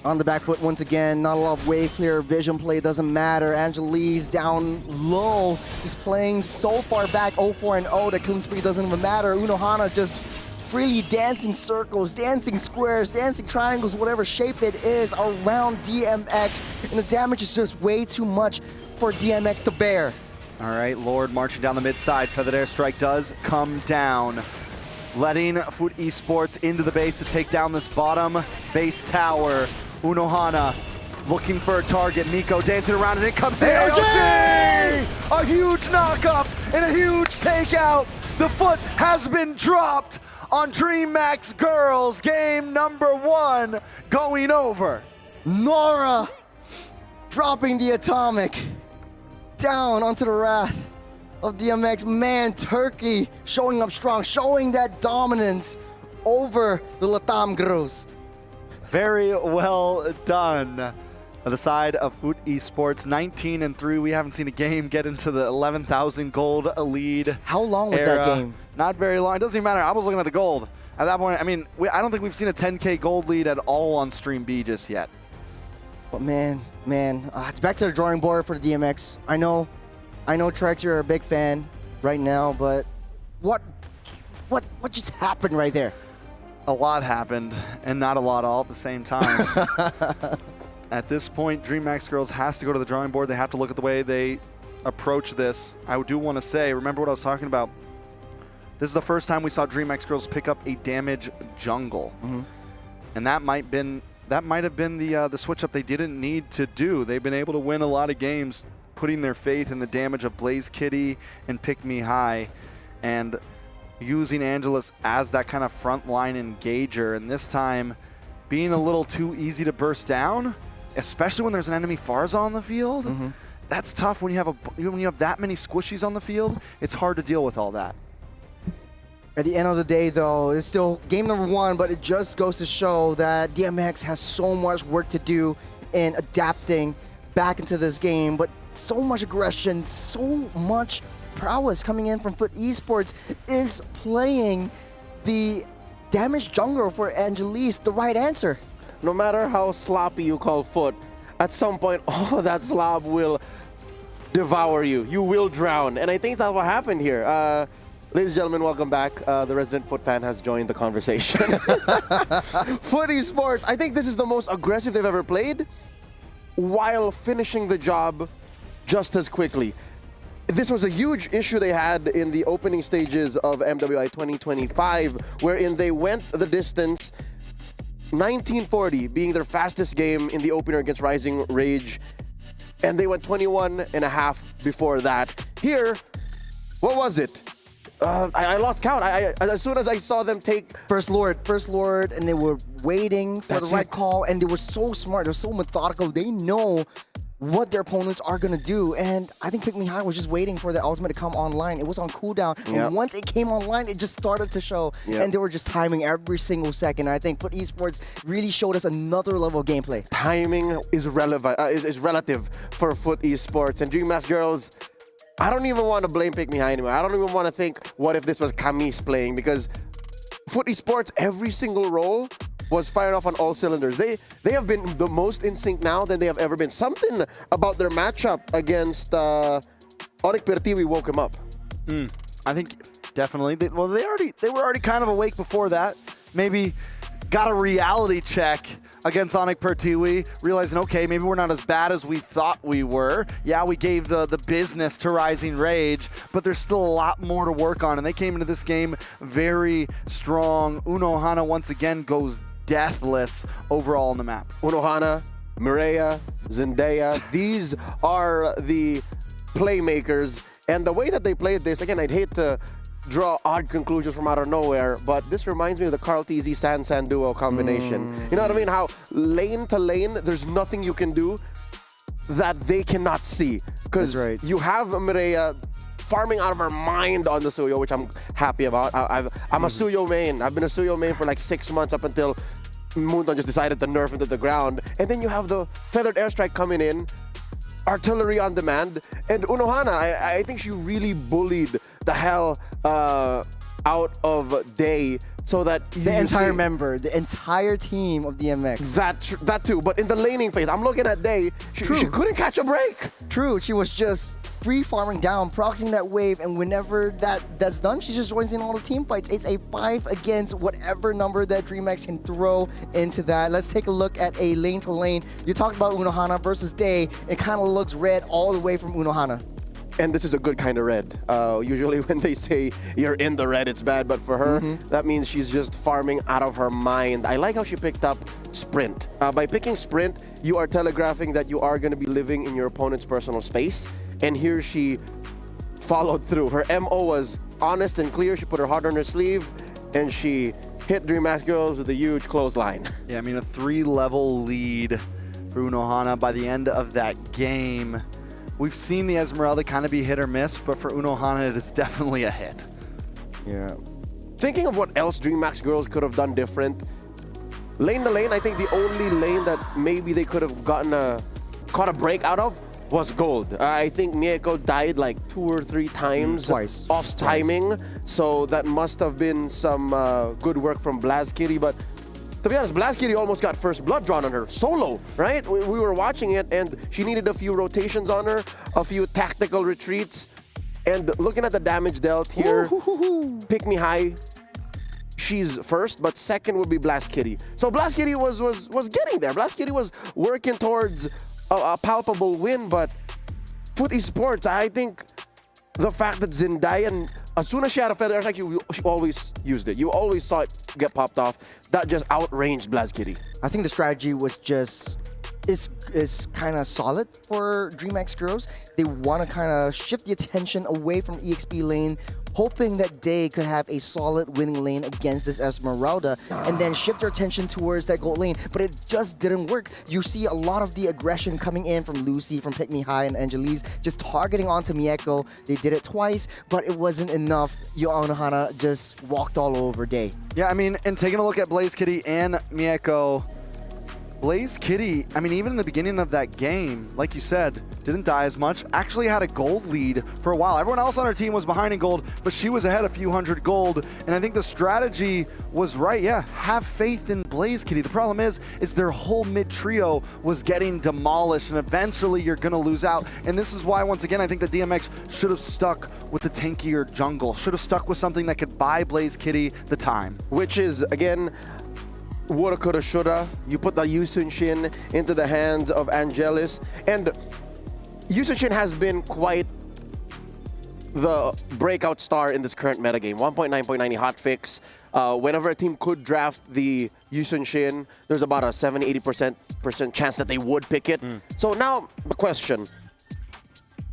on the back foot once again, not a lot of wave clear, vision play doesn't matter. Angelise down low, just playing so far back, 0-4-0 that killing spree doesn't even matter. Unohana just freely dancing circles, dancing squares, dancing triangles, whatever shape it is around DMX, and the damage is just way too much for DMX to bear. All right, Lord marching down the mid side. Feathered Airstrike does come down, letting Foot Esports into the base to take down this bottom base tower. Unohana looking for a target. Miko dancing around, and it comes in. AOT! A huge knock-up and a huge takeout. The foot has been dropped on DreamHack Girls. Game number 1 going over. Nora dropping the atomic down onto the wrath of DMX. Man, Turkey showing up strong, showing that dominance over the Latam Girls. Very well done. On the side of Foot Esports, 19-3. We haven't seen a game get into the 11,000 gold lead. How long was that game? Not very long. It doesn't even matter. I was looking at the gold. At that point, I mean, I don't think we've seen a 10K gold lead at all on Stream B just yet. But man, it's back to the drawing board for the DMX. I know, Trex, you're a big fan right now, but what just happened right there? A lot happened, and not a lot all at the same time. At this point, DreamHack Girls has to go to the drawing board. They have to look at the way they approach this. I do want to say, remember what I was talking about? This is the first time we saw DreamHack Girls pick up a damage jungle. And that might have been the switch up they didn't need to do. They've been able to win a lot of games putting their faith in the damage of Blaze Kitty and Pick Me High, and using Angelus as that kind of frontline engager, and this time being a little too easy to burst down, especially when there's an enemy Farza on the field. That's tough when you have that many squishies on the field. It's hard to deal with all that. At the end of the day, though, it's still game number 1, but it just goes to show that DMX has so much work to do in adapting back into this game, but so much aggression, so much prowess coming in from Foot Esports is playing the damage jungler for Angelise the right answer. No matter how sloppy you call Foot, at some point all of that slob will devour you. You will drown, and I think that's what happened here. Ladies and gentlemen, welcome back. The resident Foot fan has joined the conversation. Foot Esports, I think this is the most aggressive they've ever played while finishing the job just as quickly. This was a huge issue they had in the opening stages of MWI 2025, wherein they went the distance, 1940 being their fastest game in the opener against Rising Rage, and they went 21.5 before that. Here, what was it? I lost count. As soon as I saw them take First Lord, and they were waiting for the right call, and they were so smart, they're so methodical, they know what their opponents are going to do, and I think Pick Me High was just waiting for the ultimate to come online. It was on cooldown, and once it came online, it just started to show, and they were just timing every single second. I think Foot Esports really showed us another level of gameplay. Timing is relevant, is relative for Foot Esports, and DreamHack Girls, I don't even want to blame Pick Me High anymore. I don't even want to think, what if this was Camis playing? Because Foot Esports, every single role was fired off on all cylinders. They have been the most in sync now than they have ever been. Something about their matchup against Onyx Pertiwi woke him up. I think definitely. They were already kind of awake before that. Maybe got a reality check against Onyx Pertiwi, realizing, okay, maybe we're not as bad as we thought we were. Yeah, we gave the business to Rising Rage, but there's still a lot more to work on, and they came into this game very strong. Unohana once again goes deathless overall on the map. Unohana, Mireia, Zendaya, these are the playmakers, and the way that they played this, again, I'd hate to draw odd conclusions from out of nowhere, but this reminds me of the Carl TZ San duo combination. You know what I mean? How lane to lane, there's nothing you can do that they cannot see. Because you have Mireia farming out of her mind on the Suyo, which I'm happy about. I'm a Suyo main. I've been a Suyo main for like 6 months up until Moonton just decided to nerf into the ground. And then you have the Feathered Airstrike coming in, artillery on demand. And Unohana, I think she really bullied the hell out of Day, so that the entire team of DMX. That too, but in the laning phase, I'm looking at Day. She couldn't catch a break. True, she was just free farming down, proxying that wave, and whenever that's done, she just joins in all the team fights. It's a 5 against whatever number that DreamX can throw into that. Let's take a look at a lane to lane. You talked about Unohana versus Day. It kind of looks red all the way from Unohana. And this is a good kind of red. Usually when they say you're in the red, it's bad. But for her, that means she's just farming out of her mind. I like how she picked up Sprint. By picking Sprint, you are telegraphing that you are going to be living in your opponent's personal space. And here she followed through. Her MO was honest and clear. She put her heart on her sleeve, and she hit DreamX Girls with a huge clothesline. Yeah, I mean, a 3-level lead for Unohana by the end of that game. We've seen the Esmeralda kind of be hit or miss, but for Unohana, it is definitely a hit. Yeah. Thinking of what else DreamX Girls could have done different, lane to lane, I think the only lane that maybe they could have caught a break out of was gold. I think Mieko died like 2 or 3 times. Twice. Off timing. So that must have been some good work from Blazkitty. But to be honest, Blazkitty almost got first blood drawn on her solo, right? We were watching it, and she needed a few rotations on her, a few tactical retreats. And looking at the damage dealt here, Pick Me High, she's first, but second would be Blazkitty. So Blazkitty was getting there. Blazkitty was working towards a palpable win, but Foot Esports, I think the fact that Zendaya, and as soon as she had a feather, actually, she always used it. You always saw it get popped off. That just outranged Blazkitty. I think the strategy was just is kind of solid for DreamX Girls. They want to kind of shift the attention away from EXP lane, hoping that they could have a solid winning lane against this Esmeralda, and then shift their attention towards that gold lane. But it just didn't work. You see a lot of the aggression coming in from Lucy, from Pick Me High, and Angelise, just targeting onto Mieko. They did it twice, but it wasn't enough. Unohana just walked all over Day. Yeah, I mean, and taking a look at Blazkitty and Mieko, Blazkitty, I mean, even in the beginning of that game, like you said, didn't die as much. Actually had a gold lead for a while. Everyone else on her team was behind in gold, but she was ahead a few hundred gold. And I think the strategy was right. Yeah, have faith in Blazkitty. The problem is their whole mid trio was getting demolished, and eventually you're going to lose out. And this is why, once again, I think the DMX should have stuck with the tankier jungle. Should have stuck with something that could buy Blazkitty the time. Which is, again, woulda, coulda, shoulda. You put the Yusun Shin into the hands of Angelus, and Yusun Shin has been quite the breakout star in this current metagame. 1.9.90 hotfix. Whenever a team could draft the Yusun Shin, there's about a 70-80% chance that they would pick it. So now the question: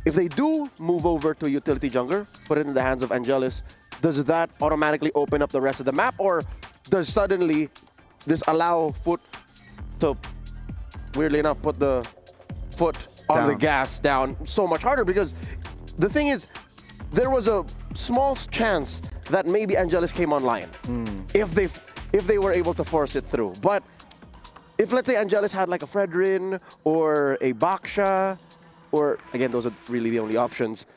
if they do move over to utility jungler, put it in the hands of Angelus, does that automatically open up the rest of the map, or does suddenly this allow Foot to, weirdly enough, put the foot on the gas down so much harder? Because the thing is, there was a small chance that maybe Angelus came online if they were able to force it through. But if, let's say, Angelus had like a Fredrin or a Baksha, or again, those are really the only options,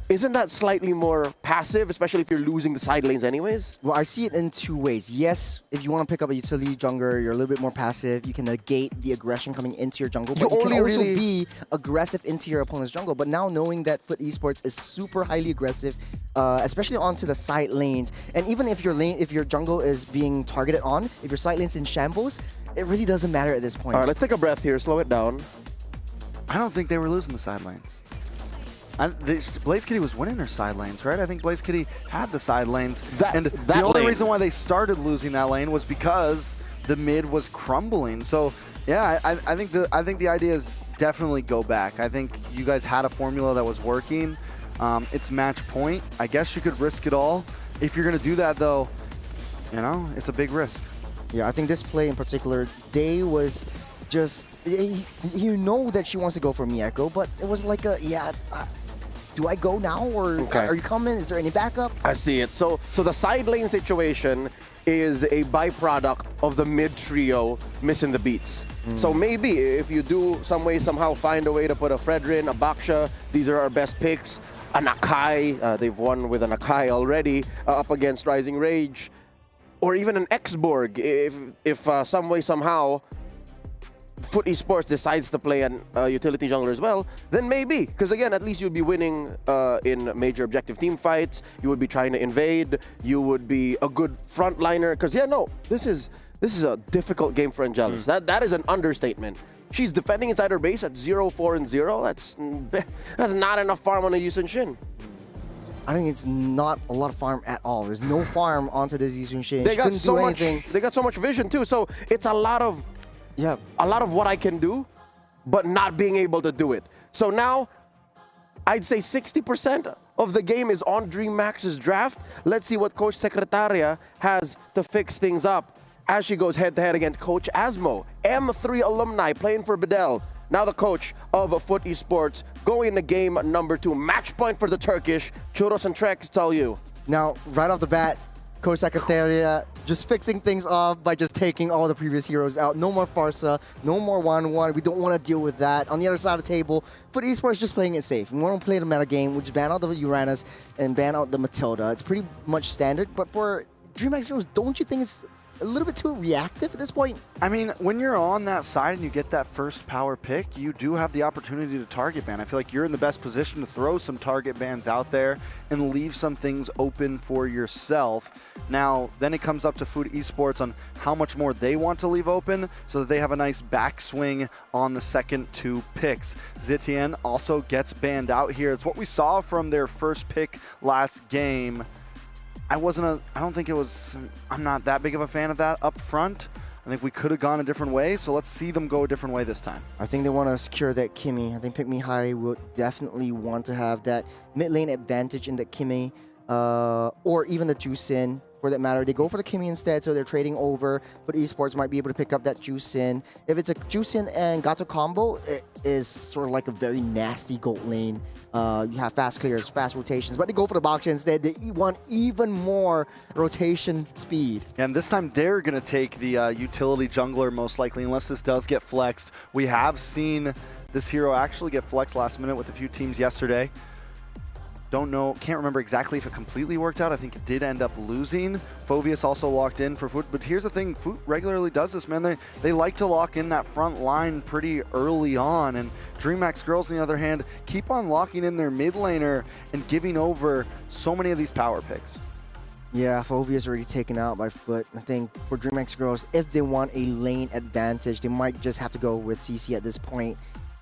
isn't that slightly more passive, especially if you're losing the side lanes anyways? Well, I see it in 2 ways. Yes, if you want to pick up a utility jungler, you're a little bit more passive. You can negate the aggression coming into your jungle, but you can also be aggressive into your opponent's jungle. But now knowing that Foot Esports is super highly aggressive, especially onto the side lanes, and even if your jungle is being targeted on, if your side lane's in shambles, it really doesn't matter at this point. All right, let's take a breath here, slow it down. I don't think they were losing the side lanes. Blazkitty was winning her side lanes, right? I think Blazkitty had the side lanes. The only reason why they started losing that lane was because the mid was crumbling. So yeah, I think the idea is definitely go back. I think you guys had a formula that was working. It's match point. I guess you could risk it all. If you're gonna do that though, you know, it's a big risk. Yeah, I think this play in particular, Day was just, you know that she wants to go for Mieko, but it was like a, do I go now or are you coming? Is there any backup? I see it. So the side lane situation is a byproduct of the mid trio missing the beats. So maybe if you do some way, somehow find a way to put a Fredrin, a Baksha, these are our best picks. An Akai, they've won with an Akai already up against Rising Rage. Or even an X-Borg, if some way, somehow, Foot Esports decides to play an utility jungler as well, then maybe. Because again, at least you'd be winning in major objective team fights. You would be trying to invade. You would be a good frontliner. Because this is a difficult game for Angelus. That is an understatement. She's defending inside her base at 0-4-0. That's not enough farm on a Yusun Shin. I think it's not a lot of farm at all. There's no farm onto this Yusun Shin. They got so much. They got so much vision too. So it's a lot of what I can do, but not being able to do it. So now, I'd say 60% of the game is on DreamMax's draft. Let's see what Coach Secretaria has to fix things up as she goes head-to-head against Coach Asmo. M3 alumni playing for Bedell. Now the coach of Foot Esports going into game number 2. Match point for the Turkish. Churros and Trek, it's all you. Now, right off the bat, Coach Secretaria just fixing things off by just taking all the previous heroes out. No more Farsa, no more 1-1. We don't want to deal with that. On the other side of the table, Foot Esports just playing it safe. We want to play the meta game, which ban out the Uranus and ban out the Matilda. It's pretty much standard, but for DreamHack Heroes, don't you think it's a little bit too reactive at this point? I mean, when you're on that side and you get that first power pick, you do have the opportunity to target ban. I feel like you're in the best position to throw some target bans out there and leave some things open for yourself. Now, then it comes up to Foot Esports on how much more they want to leave open so that they have a nice backswing on the second 2 picks. Zitian also gets banned out here. It's what we saw from their first pick last game. I don't think it was, I'm not that big of a fan of that up front. I think we could have gone a different way, so let's see them go a different way this time. I think they want to secure that Kimmy. I think Pick Me High will definitely want to have that mid lane advantage in the Kimmy, or even the Juicin for that matter. They go for the Kimmy instead, so they're trading over, but Esports might be able to pick up that Juicin. If it's a Juicin and Gato combo, it is sort of like a very nasty gold lane. You have fast clears, fast rotations, but they go for the Baksha instead. They want even more rotation speed. And this time they're going to take the utility jungler most likely, unless this does get flexed. We have seen this hero actually get flexed last minute with a few teams yesterday. Don't know, can't remember exactly if it completely worked out. I think it did end up losing. Phoveus also locked in for Foot, but here's the thing, Foot regularly does this, man. They like to lock in that front line pretty early on, and DreamHack Girls, on the other hand, keep on locking in their mid laner and giving over so many of these power picks. Yeah, Phoveus already taken out by Foot. I think for DreamHack Girls, if they want a lane advantage, they might just have to go with CC at this point.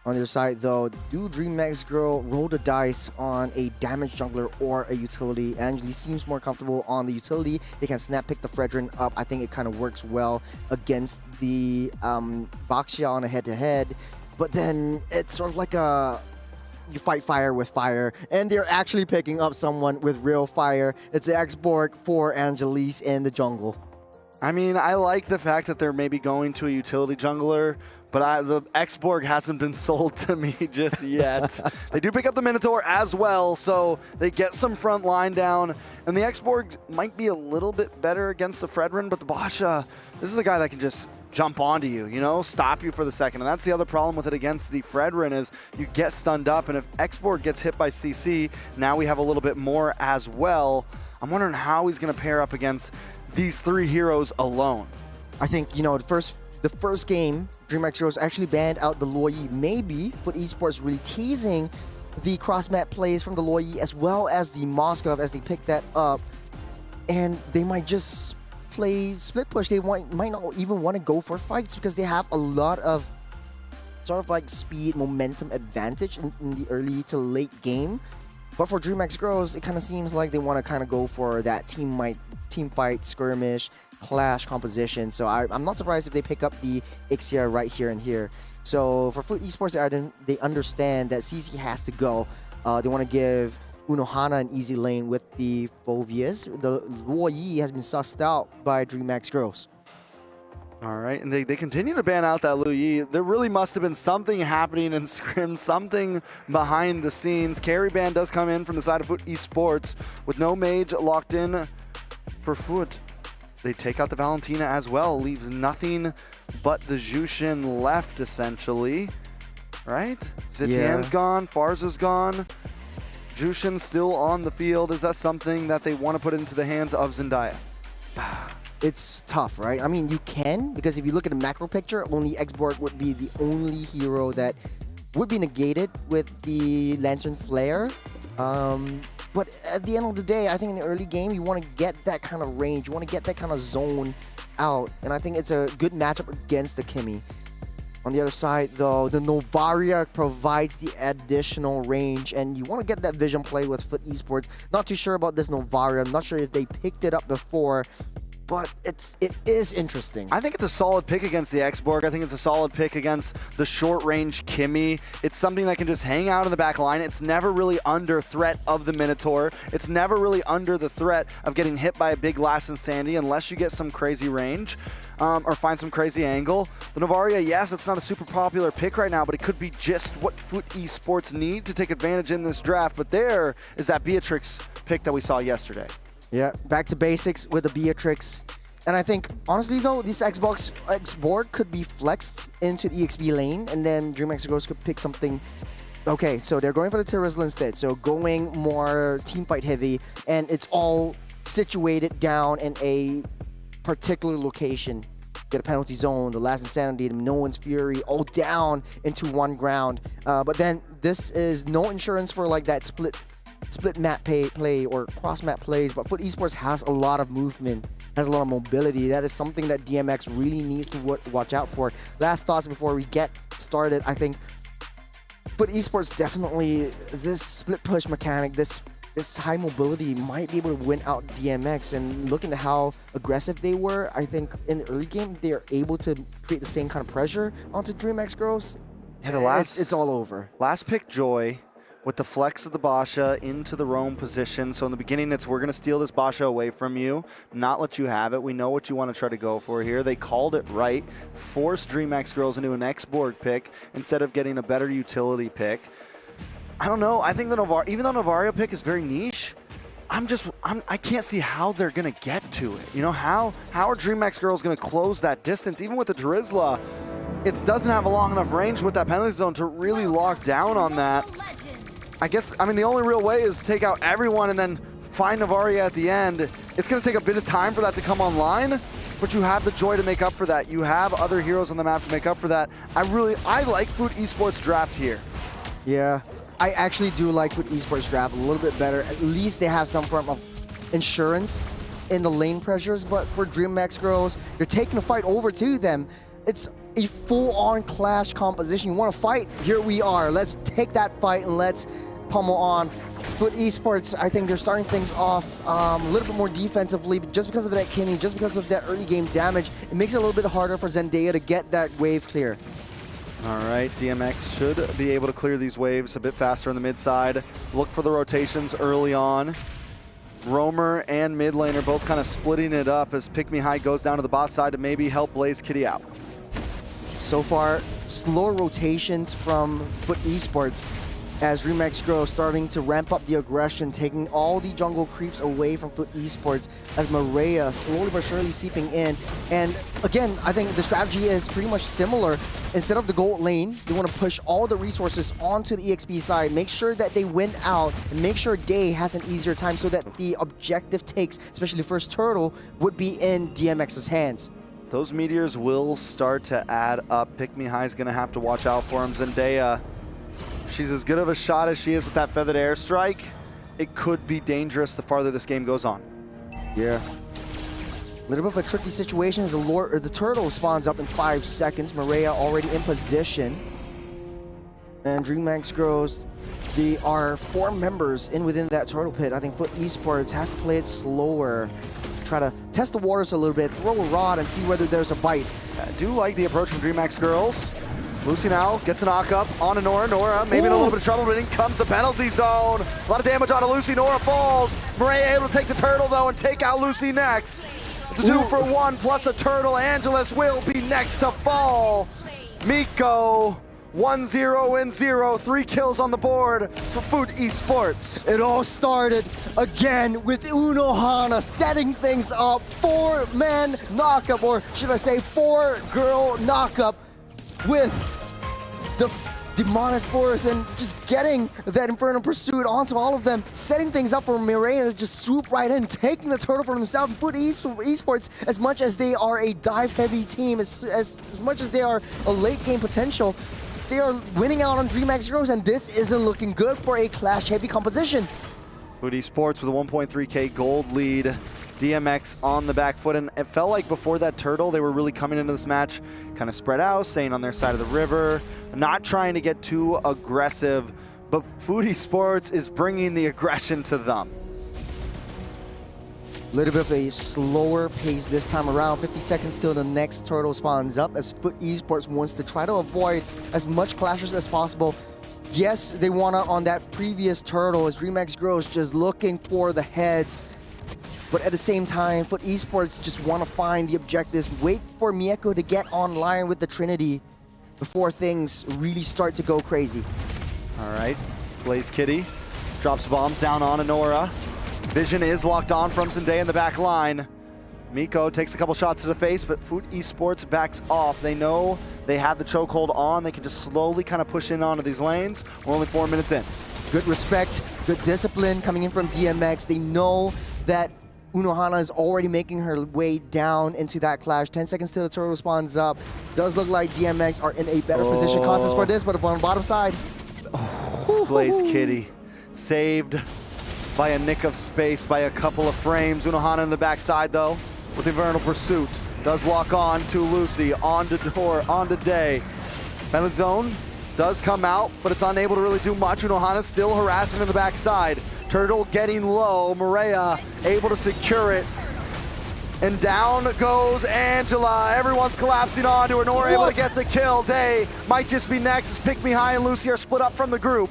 On their side, though, do DreamHack Girl roll the dice on a damage jungler or a utility? Angeli seems more comfortable on the utility. They can snap pick the Fredrin up. I think it kind of works well against the Baksha on a head-to-head. But then it's sort of like you fight fire with fire, and they're actually picking up someone with real fire. It's the X-Borg for Angelis in the jungle. I mean, I like the fact that they're maybe going to a utility jungler, but the X-Borg hasn't been sold to me just yet. They do pick up the Minotaur as well, so they get some front line down, and the X-Borg might be a little bit better against the Fredrin, but the Basha, this is a guy that can just jump onto you, stop you for the second. And that's the other problem with it against the Fredrin is you get stunned up, and if X-Borg gets hit by CC, now we have a little bit more as well. I'm wondering how he's going to pair up against these 3 heroes alone. I think, the first game, DreamHack Heroes actually banned out the Luoyi. Maybe Foot Esports really teasing the cross-map plays from the Luoyi as well as the Moskov as they pick that up. And they might just play split push. They might not even want to go for fights because they have a lot of sort of like speed, momentum advantage in the early to late game. But for DreamHack Girls, it kind of seems like they want to kind of go for that team fight, skirmish, clash composition. So I'm not surprised if they pick up the Ixia right here and here. So for Foot Esports, they understand that CC has to go. They want to give Unohana an easy lane with the Phoveus. The Luoyi has been sussed out by DreamHack Girls. All right, and they continue to ban out that Lu Yi. There really must have been something happening in Scrim, something behind the scenes. Carry ban does come in from the side of Foot Esports with no mage locked in for Foot. They take out the Valentina as well, leaves nothing but the Jushin left, essentially. Right? Zetien's gone, Farza's gone. Jushin still on the field. Is that something that they want to put into the hands of Zendaya? It's tough, right? I mean, you can, because if you look at the macro picture, only Xborg would be the only hero that would be negated with the Lantern Flare. But at the end of the day, I think in the early game, you want to get that kind of range. You want to get that kind of zone out. And I think it's a good matchup against the Kimi. On the other side, though, the Novaria provides the additional range, and you want to get that vision play with Foot Esports. Not too sure about this Novaria. I'm not sure if they picked it up before, but it is interesting. I think it's a solid pick against the Xborg. I think it's a solid pick against the short-range Kimi. It's something that can just hang out in the back line. It's never really under threat of the Minotaur. It's never really under the threat of getting hit by a big Last Insanity unless you get some crazy range. Or find some crazy angle. The Novaria, yes, it's not a super popular pick right now, but it could be just what Foot Esports need to take advantage in this draft. But there is that Beatrix pick that we saw yesterday. Yeah, back to basics with the Beatrix. And I think, honestly though, this Xborg could be flexed into the EXP lane, and then DreamHack Girls could pick something. Okay, so they're going for the Terizla instead. So going more team fight heavy, and it's all situated down in a particular location. Get a penalty zone, the Last Insanity, the No One's Fury, all down into one ground. But then this is no insurance for like that split map play or cross map plays. But Foot Esports has a lot of movement, has a lot of mobility. That is something that DMX really needs to watch out for. Last thoughts before we get started. I think Foot Esports definitely, this split push mechanic, this high mobility might be able to win out DMX. And looking at how aggressive they were, I think in the early game they are able to create the same kind of pressure onto DreamHack Girls. Yeah, it's all over. Last pick Joy with the flex of the Basha into the roam position. So in the beginning, it's we're going to steal this Basha away from you, not let you have it. We know what you want to try to go for here. They called it right, forced DreamHack Girls into an Xborg pick instead of getting a better utility pick. I don't know. I think the even though Novaria pick is very niche, I can't see how they're gonna get to it. You know, how are DreamHack Girls gonna close that distance? Even with the Terizla, it doesn't have a long enough range with that penalty zone to really lock down on that. I mean, the only real way is to take out everyone and then find Novaria at the end. It's gonna take a bit of time for that to come online, but you have the Joy to make up for that. You have other heroes on the map to make up for that. I like Foot Esports draft here. Yeah. I actually do like Foot Esports draft a little bit better. At least they have some form of insurance in the lane pressures, but for DreamHack Girls, you're taking the fight over to them. It's a full-on clash composition. You want to fight? Here we are. Let's take that fight and let's pummel on. Foot Esports, I think they're starting things off a little bit more defensively, but just because of that Kimi, just because of that early game damage, it makes it a little bit harder for Zendaya to get that wave clear. All right, DMX should be able to clear these waves a bit faster on the mid side. Look for the rotations early on. Roamer and mid lane are both kind of splitting it up as Pick Me High goes down to the bot side to maybe help Blaze Kitty out. So far, slow rotations from Foot Esports as DreamHack Girls starting to ramp up the aggression, taking all the jungle creeps away from Foot Esports as Maria slowly but surely seeping in. And again, I think the strategy is pretty much similar. Instead of the gold lane, they want to push all the resources onto the EXP side, make sure that they win out, and make sure Day has an easier time so that the objective takes, especially first turtle, would be in DMX's hands. Those meteors will start to add up. Pick Me High is going to have to watch out for him. Zendaya, she's as good of a shot as she is with that feathered airstrike. It could be dangerous the farther this game goes on. Yeah. A little bit of a tricky situation as the turtle spawns up in 5 seconds. Maria already in position. And DreamHack Girls, there are 4 members within that turtle pit. I think Foot Esports has to play it slower. Try to test the waters a little bit, throw a rod and see whether there's a bite. I do like the approach from DreamHack Girls. Lucy now gets a knock up on Nora. Nora maybe in a little bit of trouble, but in comes the penalty zone. A lot of damage on Lucy. Nora falls. Maria able to take the turtle though and take out Lucy next. It's a 2 for 1 plus a turtle. Angelus will be next to fall. Miko, 1-0 and 0. 3 kills on the board for Food Esports. It all started again with Unohana setting things up. 4-man knockup, or should I say 4-girl knockup with the Demonic Force and just getting that Infernal Pursuit onto all of them, setting things up for Mireia to just swoop right in, taking the turtle for himself. Foot Esports, as much as they are a dive-heavy team, as much as they are a late-game potential, they are winning out on DreamHack Girls, and this isn't looking good for a Clash-heavy composition. Food Esports with a 1.3k gold lead. DMX on the back foot, and it felt like before that turtle, they were really coming into this match kind of spread out, staying on their side of the river, not trying to get too aggressive, but Food Esports is bringing the aggression to them. A little bit of a slower pace this time around. 50 seconds till the next turtle spawns up, as Foot Esports wants to try to avoid as much clashes as possible. Yes, they won out on that previous turtle as DreamHack Girls just looking for the heads. But at the same time, Foot Esports just want to find the objectives, wait for Mieko to get online with the Trinity before things really start to go crazy. All right, Blaze Kitty drops bombs down on Honora. Vision is locked on from Zendaya in the back line. Miko takes a couple shots to the face, but Food Esports backs off. They know they have the chokehold on. They can just slowly kind of push in onto these lanes. We're only 4 minutes in. Good respect, good discipline coming in from DMX. They know that Unohana is already making her way down into that clash. 10 seconds till the turtle spawns up. Does look like DMX are in a better position contest for this, but on the bottom side. Blaze Kitty saved by a nick of space, by a couple of frames. Unohana in the backside though, with the Infernal Pursuit. Does lock on to Lucy, on to Door, on to Day. Penalty zone does come out, but it's unable to really do much. Unohana still harassing in the backside. Turtle getting low, Mireia able to secure it. And down goes Angela. Everyone's collapsing onto her. Nora able to get the kill. Day might just be next as Pick Me High and Lucy are split up from the group.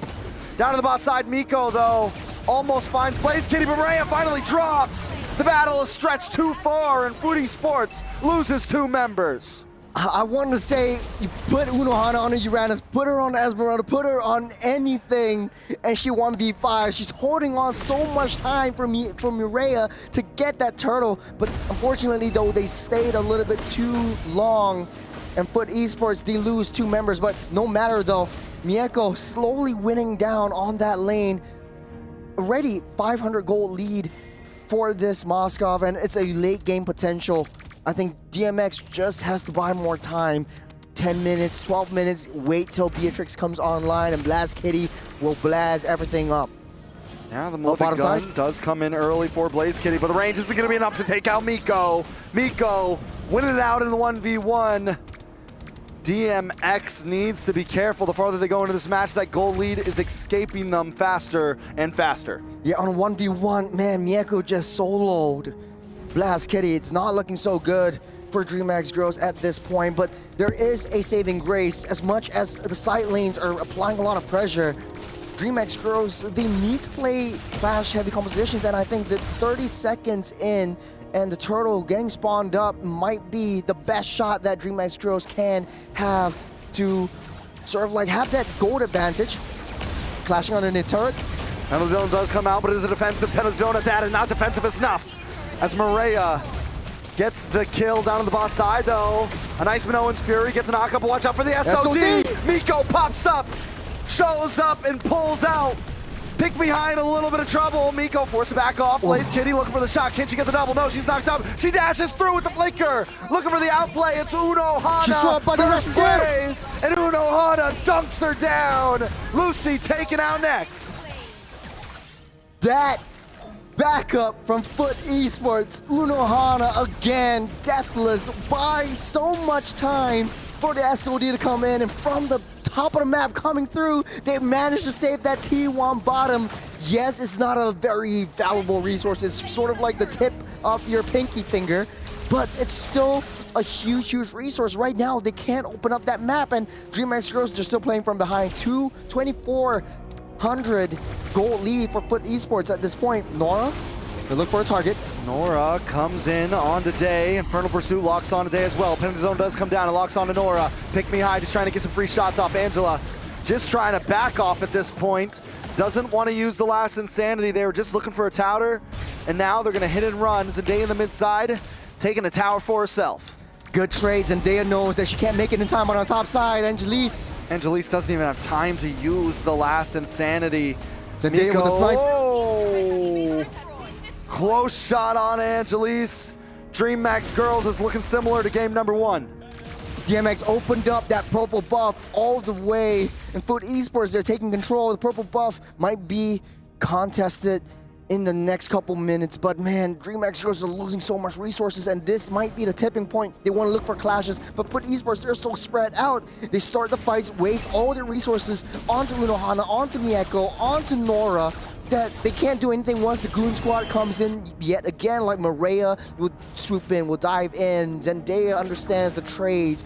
Down to the bot side, Miko though almost finds Blaze Kitty, but Mireia finally drops. The battle is stretched too far and Food Esports loses 2 members. I want to say, you put Unohana on Uranus, put her on Esmeralda, put her on anything, and she 1v5. She's holding on so much time for Mireia to get that turtle, but unfortunately though, they stayed a little bit too long, and Foot Esports, they lose 2 members, but no matter though, Mieko slowly winning down on that lane. Already 500 gold lead for this Moskov, and it's a late game potential. I think DMX just has to buy more time. 10 minutes, 12 minutes, wait till Beatrix comes online and Blast Kitty will blast everything up. Yeah, the multi-gun does come in early for Blaze Kitty, but the range isn't going to be enough to take out Miko. Miko winning it out in the 1v1. DMX needs to be careful. The farther they go into this match, that goal lead is escaping them faster and faster. Yeah, on a 1v1, man, Mieko just soloed Blast Kitty. It's not looking so good for DreamHack Girls at this point, but there is a saving grace. As much as the side lanes are applying a lot of pressure, DreamHack Girls, they need to play Clash-heavy compositions, and I think that 30 seconds in and the turtle getting spawned up might be the best shot that DreamHack Girls can have to sort of like have that gold advantage. Clashing underneath turret. Penalty zone does come out, but it is a defensive penalty zone at that, and not defensive enough. As Mireia gets the kill down on the boss side though. A nice Minoan's Fury gets a knock-up, watch out for the SOD! Miko pops up, shows up and pulls out. Pick Me High in a little bit of trouble. Miko forced to back off. Blaze Kitty looking for the shot. Can she get the double? No, she's knocked up. She dashes through with the flicker. Looking for the outplay. It's Unohana. She's swapped by the rest and Unohana dunks her down. Lucy taken out next. That backup from Foot Esports. Unohana again, deathless, buys so much time for the SOD to come in, and from the top of the map coming through, they managed to save that T1 bottom. Yes, it's not a very valuable resource. It's sort of like the tip of your pinky finger, but it's still a huge, huge resource. Right now, they can't open up that map, and DreamHack Girls are still playing from behind. 2,2,400 gold lead for Foot Esports at this point. Nora? They look for a target. Nora comes in onto Day. Infernal Pursuit locks onto Day as well. Penalty zone does come down and locks onto Nora. Pick Me High just trying to get some free shots off Angela. Just trying to back off at this point. Doesn't want to use the last Insanity. They were just looking for a tower. And now they're going to hit and run. Zendaya in the mid side, taking the tower for herself. Good trades, and Zendaya knows that she can't make it in time on our top side. Angelise doesn't even have time to use the last Insanity. Zendaya with a snipe. Oh, close shot on Angelise. DreamMax Girls is looking similar to game number 1. DMX opened up that purple buff all the way. And Foot Esports, they're taking control. The purple buff might be contested in the next couple minutes. But man, DreamX Girls are losing so much resources, and this might be the tipping point. They want to look for clashes, but Foot Esports, they're so spread out. They start the fights, waste all their resources onto Unohana, onto Mieko, onto Nora, that they can't do anything once the Goon Squad comes in yet again, like Maria will swoop in, will dive in. Zendaya understands the trades.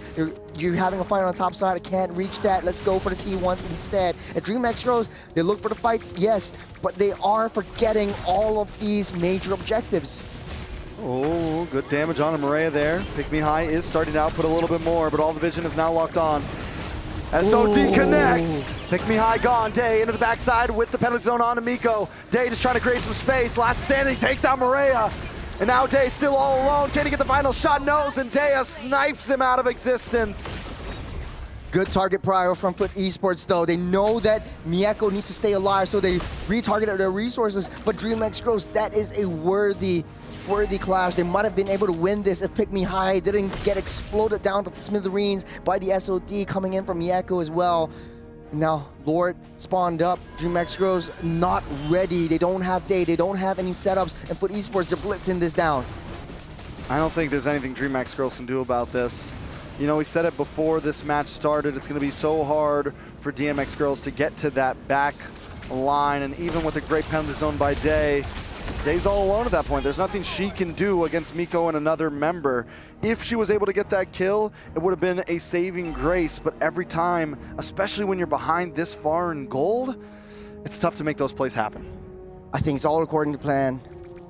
You're having a fight on the top side, I can't reach that, let's go for the T1s instead. At DreamX Girls, they look for the fights, yes, but they are forgetting all of these major objectives. Oh, good damage on Maria there. Pick Me High is starting to output a little bit more, but all the vision is now locked on. SOD connects. Pick Me High gone. Day into the backside with the penalty zone on to Miko. Day just trying to create some space. Last Insanity takes out Maria. And now Day still all alone. Can he get the final shot? No, Zendaya snipes him out of existence. Good target prior from Foot Esports though. They know that Mieko needs to stay alive, so they retargeted their resources. But DreamX Girls, that is a worthy clash. They might have been able to win this if Pick Me High didn't get exploded down to smithereens by the SOD coming in from Mieko as well. Now, Lord spawned up. DreamX Girls not ready. They don't have Day. They don't have any setups. And Foot Esports, they're blitzing this down. I don't think there's anything DreamX Girls can do about this. You know, we said it before this match started. It's going to be so hard for DMX Girls to get to that back line. And even with a great penalty zone by Day, Day's all alone at that point. There's nothing she can do against Miko and another member. If she was able to get that kill, it would have been a saving grace. But every time, especially when you're behind this far in gold, it's tough to make those plays happen. I think it's all according to plan.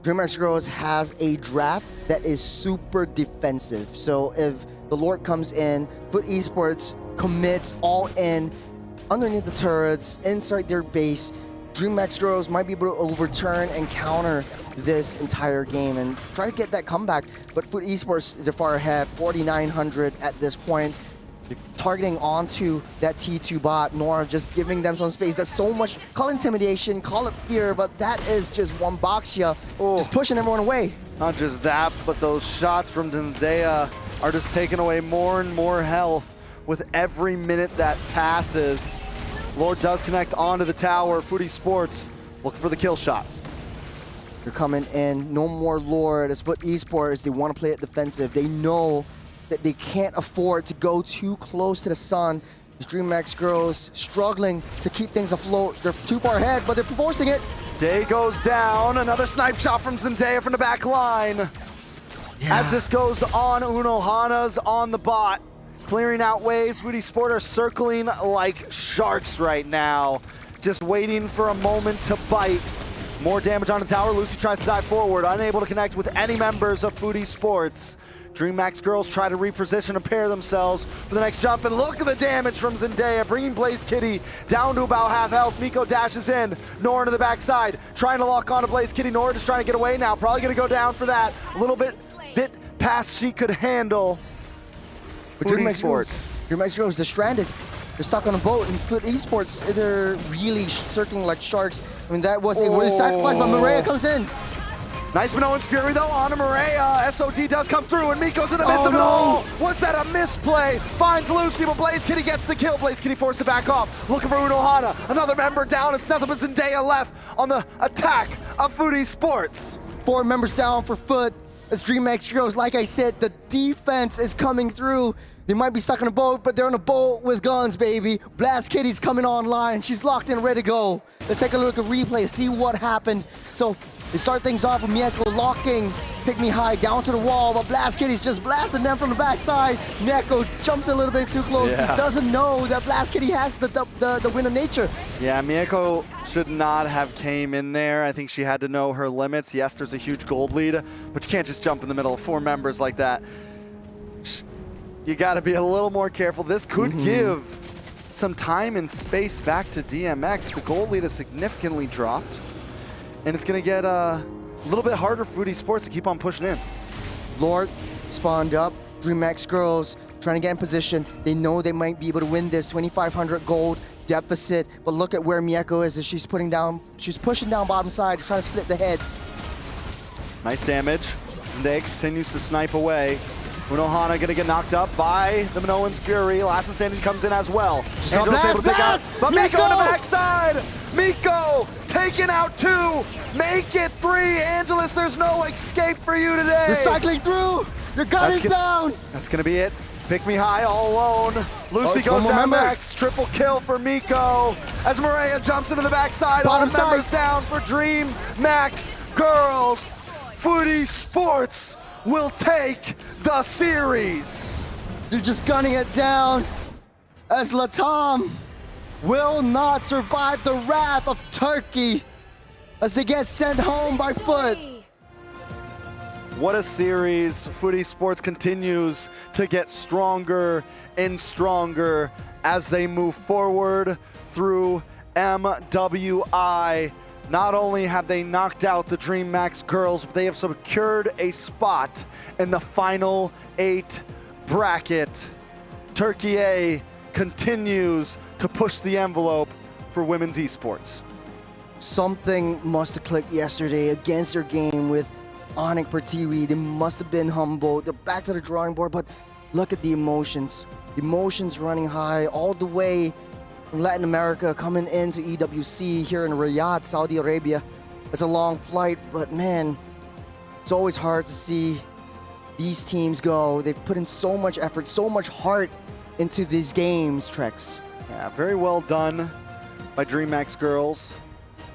DreamX Girls has a draft that is super defensive. So if the Lord comes in, Foot Esports commits all in underneath the turrets, inside their base, DreamX Girls might be able to overturn and counter this entire game and try to get that comeback. But Foot Esports, they're far ahead, 4,900 at this point. They're targeting onto that T2 bot. Nora just giving them some space. That's so much, call it intimidation, call it fear, but that is just one box here, just pushing everyone away. Not just that, but those shots from Zendaya are just taking away more and more health with every minute that passes. Lord does connect onto the tower. Foot Esports looking for the kill shot. They're coming in. No more Lord. As Foot Esports, they want to play it defensive. They know that they can't afford to go too close to the sun. As DreamX Girls struggling to keep things afloat. They're too far ahead, but they're forcing it. Day goes down. Another snipe shot from Zendaya from the back line. Yeah. As this goes on, Unohana's on the bot. Clearing out waves. Foot Esports are circling like sharks right now. Just waiting for a moment to bite. More damage on the tower. Lucy tries to dive forward. Unable to connect with any members of Foot Esports. DreamX Girls try to reposition and pair themselves for the next jump. And look at the damage from Zendaya, bringing Blaze Kitty down to about half health. Miko dashes in. Nora to the backside. Trying to lock on to Blaze Kitty. Nora just trying to get away now. Probably going to go down for that. A little bit past she could handle. But DreamX Girls, they're stranded. They're stuck on a boat, and Foot Esports, they're really circling like sharks. I mean, that was a worthy sacrifice, but Maria comes in. Nice Minoan's Fury, though, on to Maria. SOD does come through, and Miko's in the midst of it all. Was that a misplay? Finds Lucy, but Blaze Kitty gets the kill. Blaze Kitty forced to back off. Looking for Unohana. Another member down. It's nothing but Zendaya left on the attack of Foot Esports. 4 members down for Foot. As DreamX Girls, like I said, the defense is coming through. They might be stuck on a boat, but they're on a boat with guns, baby. Blast Kitty's coming online. She's locked in, ready to go. Let's take a look at replay, see what happened. So they start things off with Mieko locking Pick Me High down to the wall, but Blast Kitty's just blasting them from the backside. Mieko jumped a little bit too close. Yeah. He doesn't know that Blast Kitty has the win of nature. Yeah, Mieko should not have came in there. I think she had to know her limits. Yes, there's a huge gold lead, but you can't just jump in the middle of 4 members like that. You got to be a little more careful. This could give some time and space back to DMX. The gold lead has significantly dropped, and it's going to get a little bit harder for Foodie Sports to keep on pushing in. Lord spawned up. DreamX girls trying to get in position. They know they might be able to win this 2,500 gold deficit, but look at where Mieko is as she's pushing down bottom side to try to split the heads. Nice damage. Zende continues to snipe away. Unohana gonna get knocked up by the Minoan's Fury. Last and Standing comes in as well. Angelo's able to take out, but Miko on the backside! Miko taking out 2, make it 3. Angelus, there's no escape for you today. You're cycling through. Your gun is down. That's gonna be it. Pick Me High all alone. Lucy goes down Max. Triple kill for Miko. As Maria jumps into the backside. All members down for Dream Max Girls. Foodie Sports will take the series. They're just gunning it down as Latam will not survive the wrath of Turkey as they get sent home by foot. What a series. Foodie Sports continues to get stronger and stronger as they move forward through MWI. Not only have they knocked out the Dream Max girls, but they have secured a spot in the final 8 bracket. Turkey A continues to push the envelope for women's esports. Something must have clicked yesterday against their game with Onyx Pertiwi. They must have been humbled. They're back to the drawing board, but look at the emotions. Emotions running high all the way from Latin America coming into EWC here in Riyadh, Saudi Arabia. It's a long flight, but man, it's always hard to see these teams go. They've put in so much effort, so much heart into these games, Trex. Yeah, very well done by DreamX girls.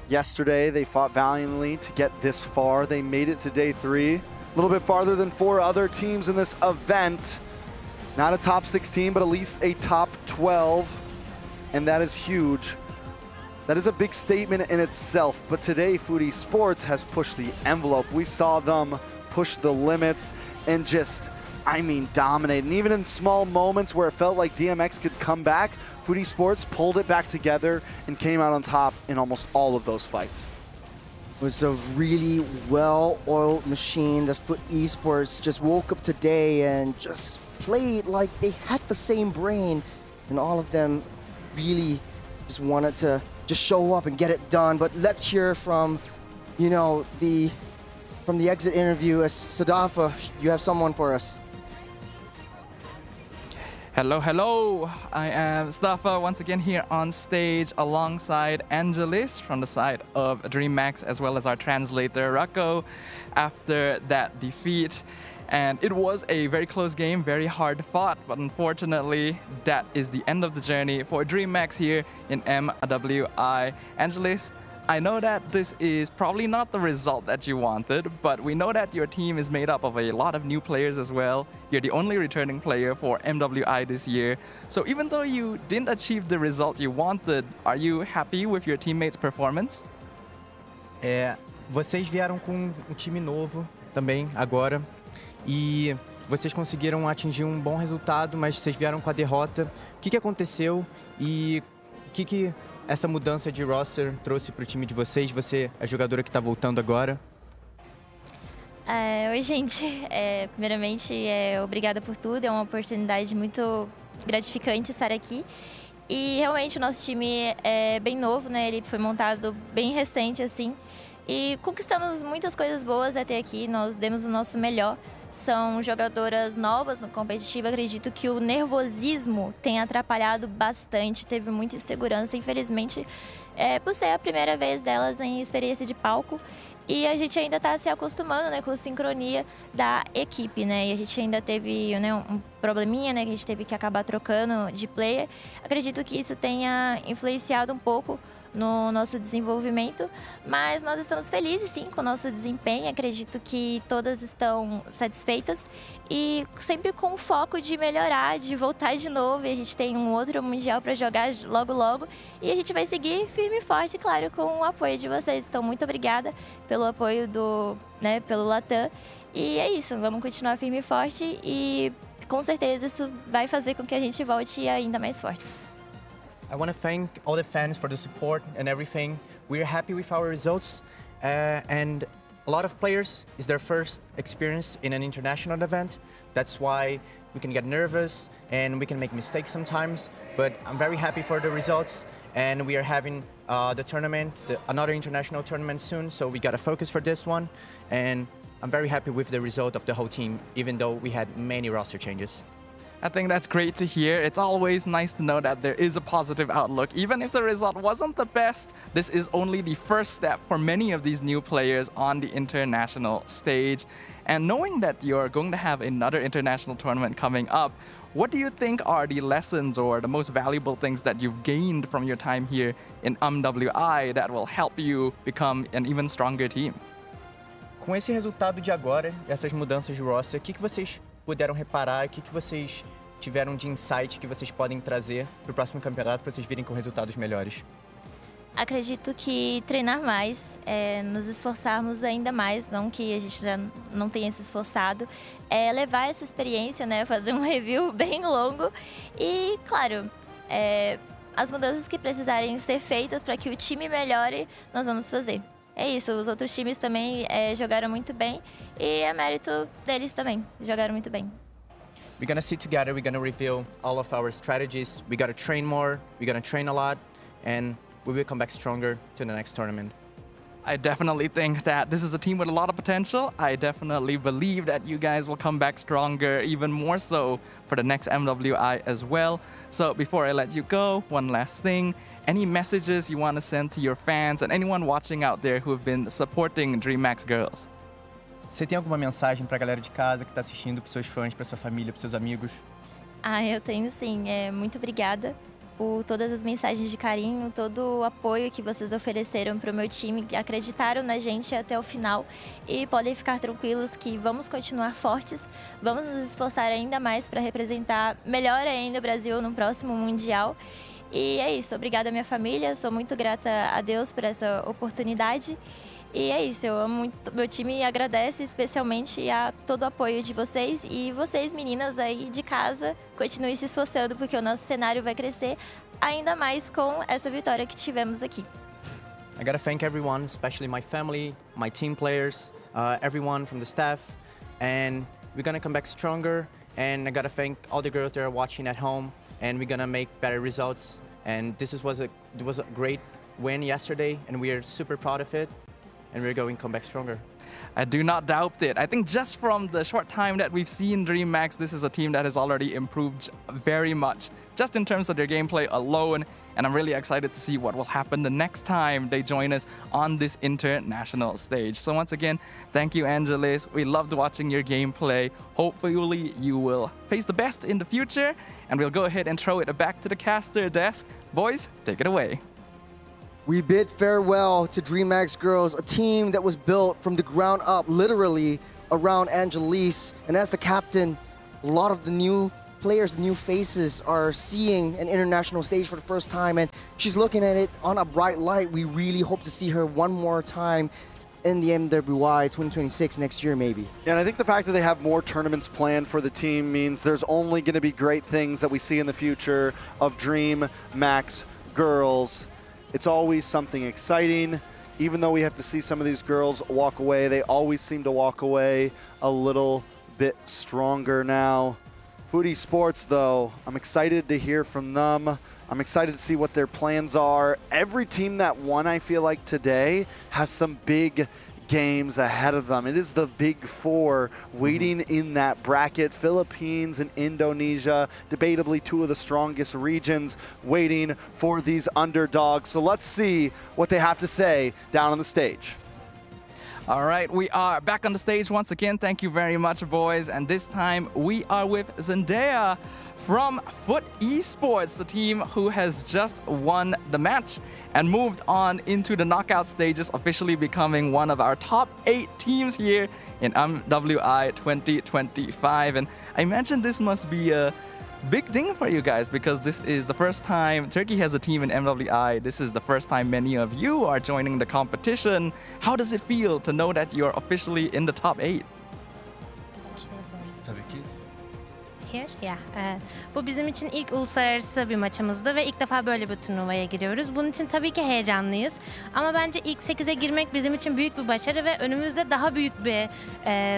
Yesterday, they fought valiantly to get this far. They made it to day 3. A little bit farther than 4 other teams in this event. Not a top 16, but at least a top 12. And that is huge. That is a big statement in itself. But today, Foodie Sports has pushed the envelope. We saw them push the limits and just, dominate. And even in small moments where it felt like DMX could come back, Foodie Sports pulled it back together and came out on top in almost all of those fights. It was a really well-oiled machine. The Foot Esports just woke up today and just played like they had the same brain, and all of them really just wanted to just show up and get it done. But let's hear from, the exit interview as Sadafa, you have someone for us. Hello, hello. I am Stafa once again here on stage alongside Angelis from the side of DreamX, as well as our translator Rocco after that defeat. And it was a very close game, very hard fought, but unfortunately, that is the end of the journey for DreamX here in MWI. Angelis, I know that this is probably not the result that you wanted, but we know that your team is made up of a lot of new players as well. You're the only returning player for MWI this year. So even though you didn't achieve the result you wanted, are you happy with your teammates' performance? Vocês vieram com um time novo também agora e vocês conseguiram atingir um bom resultado, mas vocês vieram com a derrota. O que aconteceu e o que essa mudança de roster trouxe para o time de vocês? Você é a jogadora que está voltando agora. Oi, gente. Primeiramente, obrigada por tudo. É uma oportunidade muito gratificante estar aqui. E realmente o nosso time é bem novo, né? Ele foi montado bem recente, assim. E conquistamos muitas coisas boas até aqui. Nós demos o nosso melhor. São jogadoras novas no competitivo. Acredito que o nervosismo tem atrapalhado bastante. Teve muita insegurança, infelizmente, por ser a primeira vez delas em experiência de palco. E a gente ainda está se acostumando, né, com a sincronia da equipe, né? E a gente ainda teve, né, probleminha, né, que a gente teve que acabar trocando de player. Acredito que isso tenha influenciado um pouco no nosso desenvolvimento, mas nós estamos felizes sim com o nosso desempenho, acredito que todas estão satisfeitas e sempre com o foco de melhorar, de voltar de novo, e a gente tem um outro mundial para jogar logo logo e a gente vai seguir firme e forte, claro, com o apoio de vocês. Então muito obrigada pelo apoio pelo Latam, e é isso, vamos continuar firme e forte e com certeza isso vai fazer com que a gente volte ainda mais fortes. I want to thank all the fans for the support and everything. We're happy with our results, and a lot of players, it's their first experience in an international event. That's why we can get nervous and we can make mistakes sometimes, but I'm very happy for the results, and we are having the tournament, another international tournament soon, so we got to focus for this one, and I'm very happy with the result of the whole team, even though we had many roster changes. I think that's great to hear. It's always nice to know that there is a positive outlook. Even if the result wasn't the best, this is only the first step for many of these new players on the international stage. And knowing that you're going to have another international tournament coming up, what do you think are the lessons or the most valuable things that you've gained from your time here in MWI that will help you become an even stronger team? Com esse resultado de agora, essas mudanças de roster, o que vocês puderam reparar, o que vocês tiveram de insight que vocês podem trazer para o próximo campeonato para vocês virem com resultados melhores? Acredito que treinar mais, nos esforçarmos ainda mais, não que a gente já não tenha se esforçado, levar essa experiência, né, fazer um review bem longo e, claro, as mudanças que precisarem ser feitas para que o time melhore, nós vamos fazer. É isso, os outros times também jogaram muito bem e é mérito deles também, jogaram muito bem. We're gonna sit together, we're gonna reveal all of our strategies, we gotta train more, we're gonna train a lot, and we will come back stronger to the next tournament. I definitely think that this is a team with a lot of potential. I definitely believe that you guys will come back stronger, even more so for the next MWI as well. So before I let you go, one last thing. Any messages you want to send to your fans and anyone watching out there who have been supporting DreamHack Girls? Você tem alguma mensagem para a galera de casa que está assistindo, para seus fãs, para sua família, para seus amigos? Eu tenho sim. Muito obrigada por todas as mensagens de carinho, todo o apoio que vocês ofereceram para o meu time, acreditaram na gente até o final e podem ficar tranquilos que vamos continuar fortes, vamos nos esforçar ainda mais para representar melhor ainda o Brasil no próximo Mundial. E é isso, obrigada à minha família, sou muito grata a Deus por essa oportunidade. E é isso, eu amo muito meu time e agradece especialmente a todo o apoio de vocês. E vocês, meninas aí de casa, continuem se esforçando porque o nosso cenário vai crescer ainda mais com essa vitória que tivemos aqui. I gotta thank everyone, especially my family, my team players, everyone from the staff, and we're gonna come back stronger. And I gotta thank all the girls that are watching at home, and we're gonna make better results. And this was a great win yesterday, and we are super proud of it. And we're going to come back stronger. I do not doubt it. I think just from the short time that we've seen DreamHack, this is a team that has already improved very much, just in terms of their gameplay alone. And I'm really excited to see what will happen the next time they join us on this international stage. So once again, thank you, Angelis. We loved watching your gameplay. Hopefully you will face the best in the future. And we'll go ahead and throw it back to the caster desk. Boys, take it away. We bid farewell to DreamHack Girls, a team that was built from the ground up, literally, around Angelis. And as the captain, a lot of the new players, new faces are seeing an international stage for the first time, and she's looking at it on a bright light. We really hope to see her one more time in the MWI 2026 next year, maybe. Yeah, and I think the fact that they have more tournaments planned for the team means there's only going to be great things that we see in the future of DreamHack Girls. It's always something exciting. Even though we have to see some of these girls walk away, they always seem to walk away a little bit stronger now. Foodie Sports, though, I'm excited to hear from them. I'm excited to see what their plans are. Every team that won, I feel like, today has some big games ahead of them. It is the big four waiting in that bracket. Philippines and Indonesia, debatably two of the strongest regions, waiting for these underdogs. So let's see what they have to say down on the stage. All right, we are back on the stage once again. Thank you very much, boys. And this time we are with Zendaya from Foot Esports, the team who has just won the match and moved on into the knockout stages, officially becoming one of our top 8 teams here in MWI 2025. And I mentioned this must be a big thing for you guys because this is the first time Turkey has a team in MWI. This is the first time many of you are joining the competition. How does it feel to know that you're officially in the top 8? Tabii ki. Here, yeah. Bu bizim için ilk uluslararası bir maçımızdı ve ilk defa böyle bir turnuvaya giriyoruz. Bunun için tabii ki heyecanlıyız. Ama bence ilk 8'e girmek bizim için büyük bir başarı ve önümüzde daha büyük bir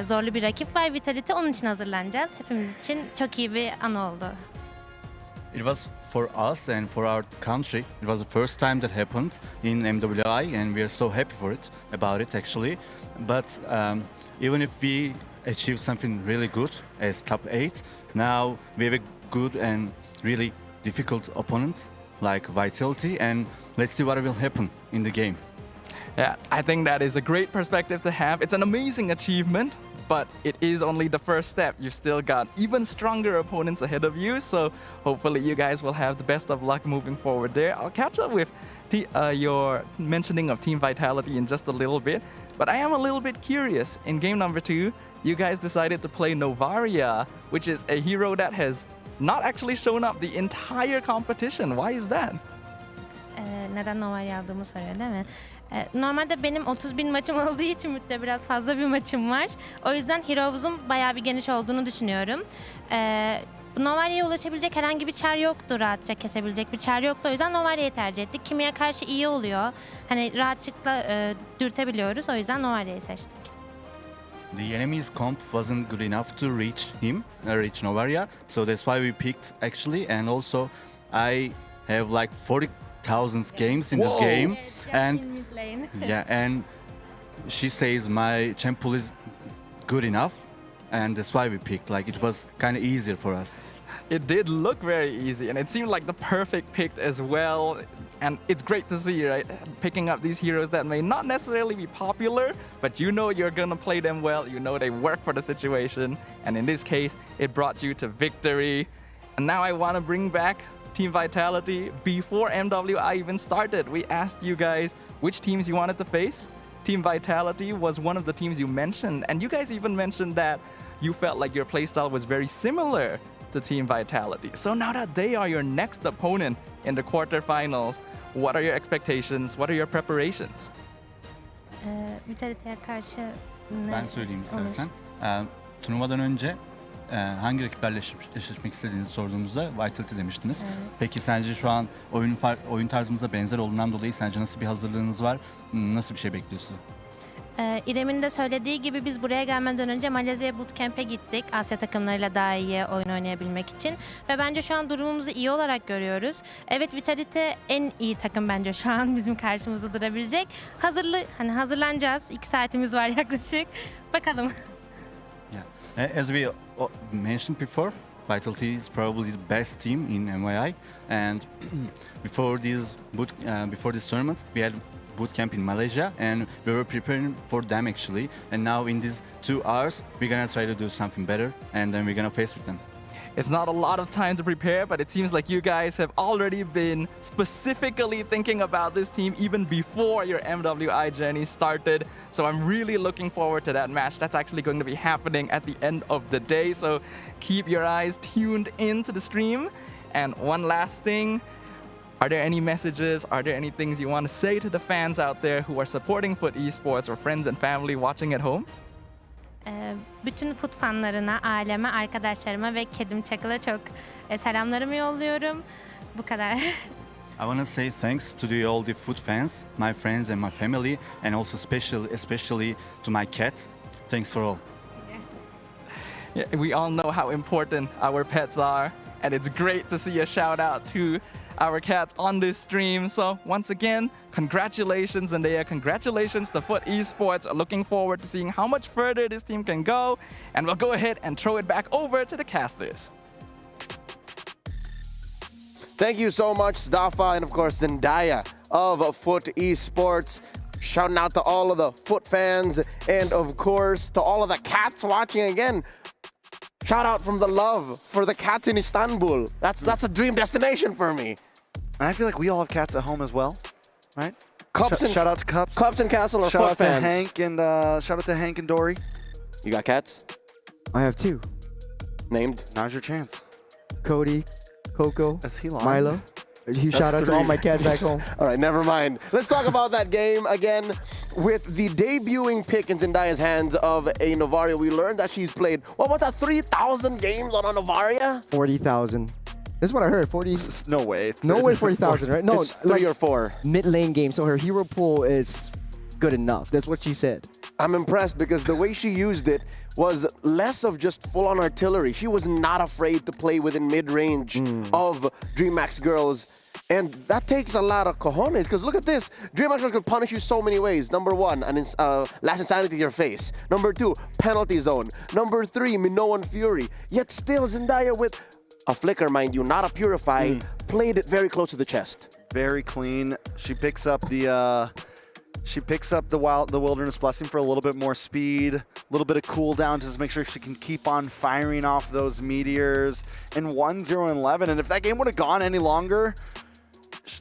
zorlu bir rakip var, Vitality. Onun için hazırlanacağız. Hepimiz için çok iyi bir an oldu. It was for us and for our country. It was the first time that happened in MWI, and we are so happy about it actually. But even if we achieve something really good as top 8, now we have a good and really difficult opponent like Vitality, and let's see what will happen in the game. Yeah, I think that is a great perspective to have. It's an amazing achievement, but it is only the first step. You've still got even stronger opponents ahead of you, so hopefully you guys will have the best of luck moving forward there. I'll catch up with your mentioning of Team Vitality in just a little bit, but I am a little bit curious. In game number 2, you guys decided to play Novaria, which is a hero that has not actually shown up the entire competition. Why is that? Neden Novaria aldığımı soruyor değil mi? Normalde benim 30.000 maçım olduğu için Müt'te biraz fazla bir maçım var. O yüzden Heroes'un bayağı bir geniş olduğunu düşünüyorum. Novaria'ya ulaşabilecek herhangi bir çar yoktu, rahatça kesebilecek bir çar yoktu. O yüzden Novaria'yı tercih ettik. Kimiye karşı iyi oluyor. Hani rahatlıkla dürtebiliyoruz. O yüzden Novaria'yı seçtik. The enemy's comp wasn't good enough to reach Novaria, so that's why we picked actually. And also, I have like 40,000 games in this game, and yeah, and she says my champ pool is good enough, and that's why we picked. Like it was kind of easier for us. It did look very easy, and it seemed like the perfect pick as well. And it's great to see, right? Picking up these heroes that may not necessarily be popular, but you know you're gonna play them well. You know they work for the situation. And in this case, it brought you to victory. And now I want to bring back Team Vitality. Before MWI even started, we asked you guys which teams you wanted to face. Team Vitality was one of the teams you mentioned. And you guys even mentioned that you felt like your playstyle was very similar to Team Vitality. So now that they are your next opponent in the quarterfinals, what are your expectations? What are your preparations? Vitality'ye karşı Ben söyleyeyim istersen. Turnuvadan önce hangi rakiplerle eşleşmek istediğinizi sorduğumuzda Vitality demiştiniz. Evet. Peki sence şu an oyun tarzımıza benzer olduğundan dolayı sence nasıl bir hazırlığınız var? Nasıl bir şey bekliyorsun? İrem'in de söylediği gibi biz buraya gelmeden önce Malezya Bootcamp'e gittik. Asya takımlarıyla daha iyi oyun oynayabilmek için. Ve bence şu an durumumuzu iyi olarak görüyoruz. Evet, Vitality en iyi takım bence şu an bizim karşımızda durabilecek. Hazırlanacağız. 2 saatimiz var yaklaşık. Bakalım. Yeah. As we mentioned before, Vitality is probably the best team in MWI, and before this tournament, we had bootcamp in Malaysia, and we were preparing for them actually. And now in these 2 hours, we're gonna try to do something better, and then we're gonna face with them. It's not a lot of time to prepare, but it seems like you guys have already been specifically thinking about this team even before your MWI journey started. So I'm really looking forward to that match. That's actually going to be happening at the end of the day. So keep your eyes tuned into the stream. And one last thing, are there any messages? Are there any things you want to say to the fans out there who are supporting Foot Esports or friends and family watching at home? Bütün Foot fanlarına, aileme, arkadaşlarıma ve kedim Çakıl'a çok selamlarımı yolluyorum. Bu kadar. I want to say thanks to all the Foot fans, my friends and my family, and also especially to my cat. Thanks for all. Yeah, we all know how important our pets are, and it's great to see a shout out to our cats on this stream. So once again, congratulations, Zendaya. Congratulations to Foot Esports. Looking forward to seeing how much further this team can go. And we'll go ahead and throw it back over to the casters. Thank you so much, Dafa, and of course, Zendaya of Foot Esports. Shouting out to all of the foot fans and, of course, to all of the cats watching again. Shout out from the love for the cats in Istanbul. That's a dream destination for me. And I feel like we all have cats at home as well, right? Shout out to Cups. Cups and Castle are shout foot out fans. to Hank and shout out to Hank and Dory. You got cats? I have 2. Named? Now's your chance. Cody, Coco, Is he lying? Milo. Huge shout out to all my cats back home. All right, never mind. Let's talk about that game again. With the debuting pick in Zendaya's hands of a Novaria, we learned that she's played, what was that, 3,000 games on a Novaria? 40,000. This is what I heard. 40. No way. No way 40,000, right? No, It's 3 or 4. Mid-lane game, so her hero pool is good enough. That's what she said. I'm impressed because the way she used it was less of just full-on artillery. She was not afraid to play within mid-range of DreamHack's girls. And that takes a lot of cojones, because look at this. DreamHack's girls could punish you so many ways. Number 1, last insanity to your face. Number 2, penalty zone. Number 3, Minoan Fury. Yet still Zendaya with a flicker, mind you, not a purify, played it very close to the chest. Very clean. She picks up the wilderness blessing for a little bit more speed, a little bit of cooldown to just make sure she can keep on firing off those meteors. And 1-0-11. And if that game would have gone any longer,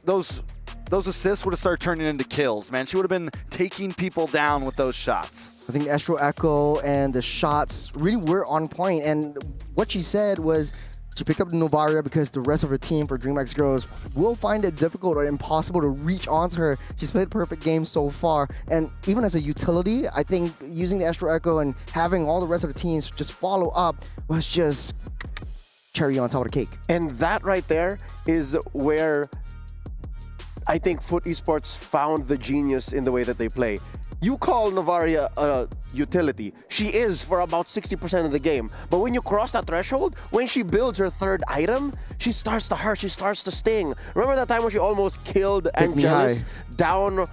those assists would have started turning into kills, man. She would have been taking people down with those shots. I think Astro Echo and the shots really were on point. And what she said was she picked up the Novaria because the rest of her team for DreamHack's girls will find it difficult or impossible to reach onto her. She's played a perfect game so far. And even as a utility, I think using the Astro Echo and having all the rest of the teams just follow up was just cherry on top of the cake. And that right there is where I think Foot Esports found the genius in the way that they play. You call Novaria a utility. She is for about 60% of the game. But when you cross that threshold, when she builds her third item, she starts to hurt, she starts to sting. Remember that time when she almost killed Angelus down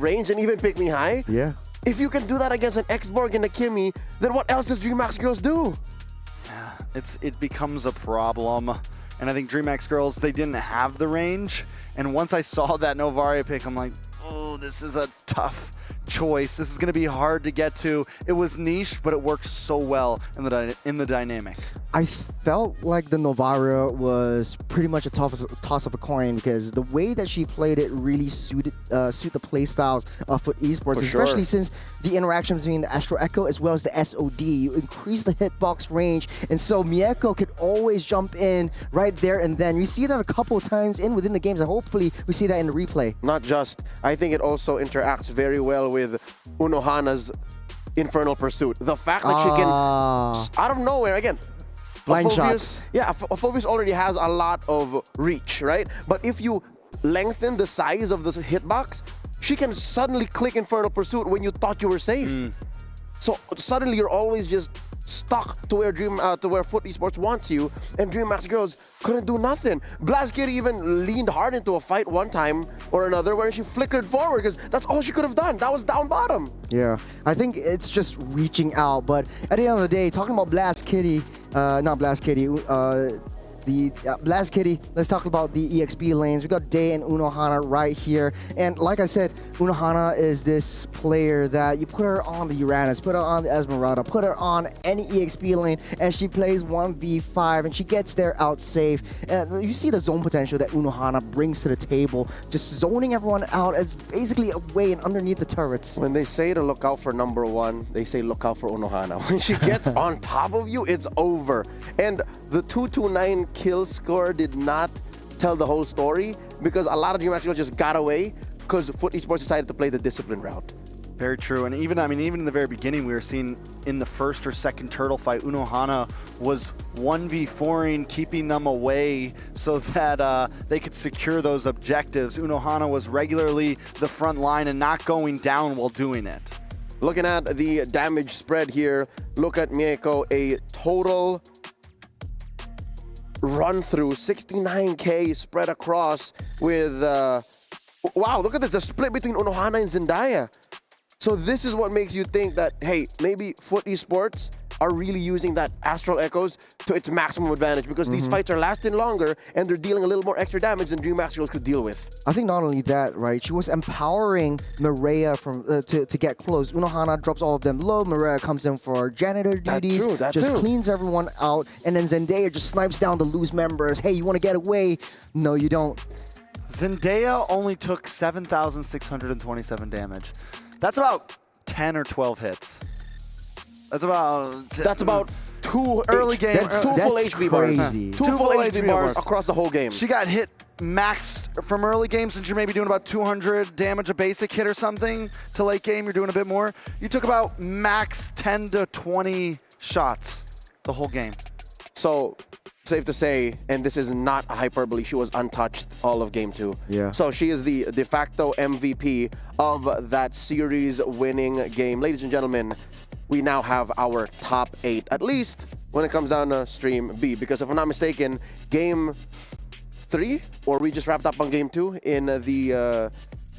range and even Pick Me High? Yeah. If you can do that against an X-Borg and a Kimmy, then what else does DreamHack's girls do? It becomes a problem. And I think DreamHack's girls, they didn't have the range. And once I saw that Novaria pick, I'm like, oh, this is a tough choice. This is going to be hard to get to. It was niche, but it worked so well in the dynamic. I felt like the Novaria was pretty much a toss of a coin because the way that she played it really suit the play styles of Foot Esports, especially since the interaction between the Astro Echo as well as the SOD. You increase the hitbox range, and so Mieko could always jump in right there and then. We see that a couple of times within the games, and hopefully we see that in the replay. Not just. I think it also interacts very well with Unohana's Infernal Pursuit. The fact that she can, out of nowhere, again, blind shots. Yeah, Phobius already has a lot of reach, right? But if you lengthen the size of the hitbox, she can suddenly click Infernal Pursuit when you thought you were safe. So suddenly you're always just stuck to where Foot Esports wants you, and DreamHack's girls couldn't do nothing. Blast Kitty even leaned hard into a fight one time or another where she flickered forward because that's all she could have done. That was down bottom. Yeah, I think it's just reaching out, but at the end of the day, talking about Blast Kitty, Blast Kitty, let's talk about the EXP lanes. We got Day and Unohana right here. And like I said, Unohana is this player that you put her on the Uranus, put her on the Esmeralda, put her on any EXP lane, and she plays 1v5, and she gets there out safe. And you see the zone potential that Unohana brings to the table, just zoning everyone out. It's basically away and underneath the turrets. When they say to look out for number 1, they say look out for Unohana. When she gets on top of you, it's over. And the 229 kill score did not tell the whole story because a lot of DreamHack girls just got away because Foot Esports decided to play the discipline route. Very true. And even in the very beginning, we were seeing in the first or second turtle fight, Unohana was 1v4ing, keeping them away so that they could secure those objectives. Unohana was regularly the front line and not going down while doing it. Looking at the damage spread here, look at Mieko, a total run through 69k spread across with wow, look at this, the split between Unohana and Zendaya. So this is what makes you think that, hey, maybe Foot Esports are really using that astral echoes to its maximum advantage because these fights are lasting longer and they're dealing a little more extra damage than Dream Astrals could deal with. I think not only that, right? She was empowering Mireya from to get close. Unohana drops all of them low. Mireya comes in for janitor duties, just cleans everyone out, and then Zendaya just snipes down the loose members. Hey, you want to get away? No, you don't. Zendaya only took 7,627 damage. That's about 10 or 12 hits. That's about two early game. That's two full HP bars. Two full HP bars across the whole game. She got hit max from early game, since you're maybe doing about 200 damage a basic hit or something. To late game, you're doing a bit more. You took about max 10 to 20 shots the whole game. So, safe to say, and this is not a hyperbole, she was untouched all of game 2. Yeah. So she is the de facto MVP of that series winning game. Ladies and gentlemen, we now have our top 8, at least when it comes down to Stream B. Because if I'm not mistaken, game 3, or we just wrapped up on game 2 in the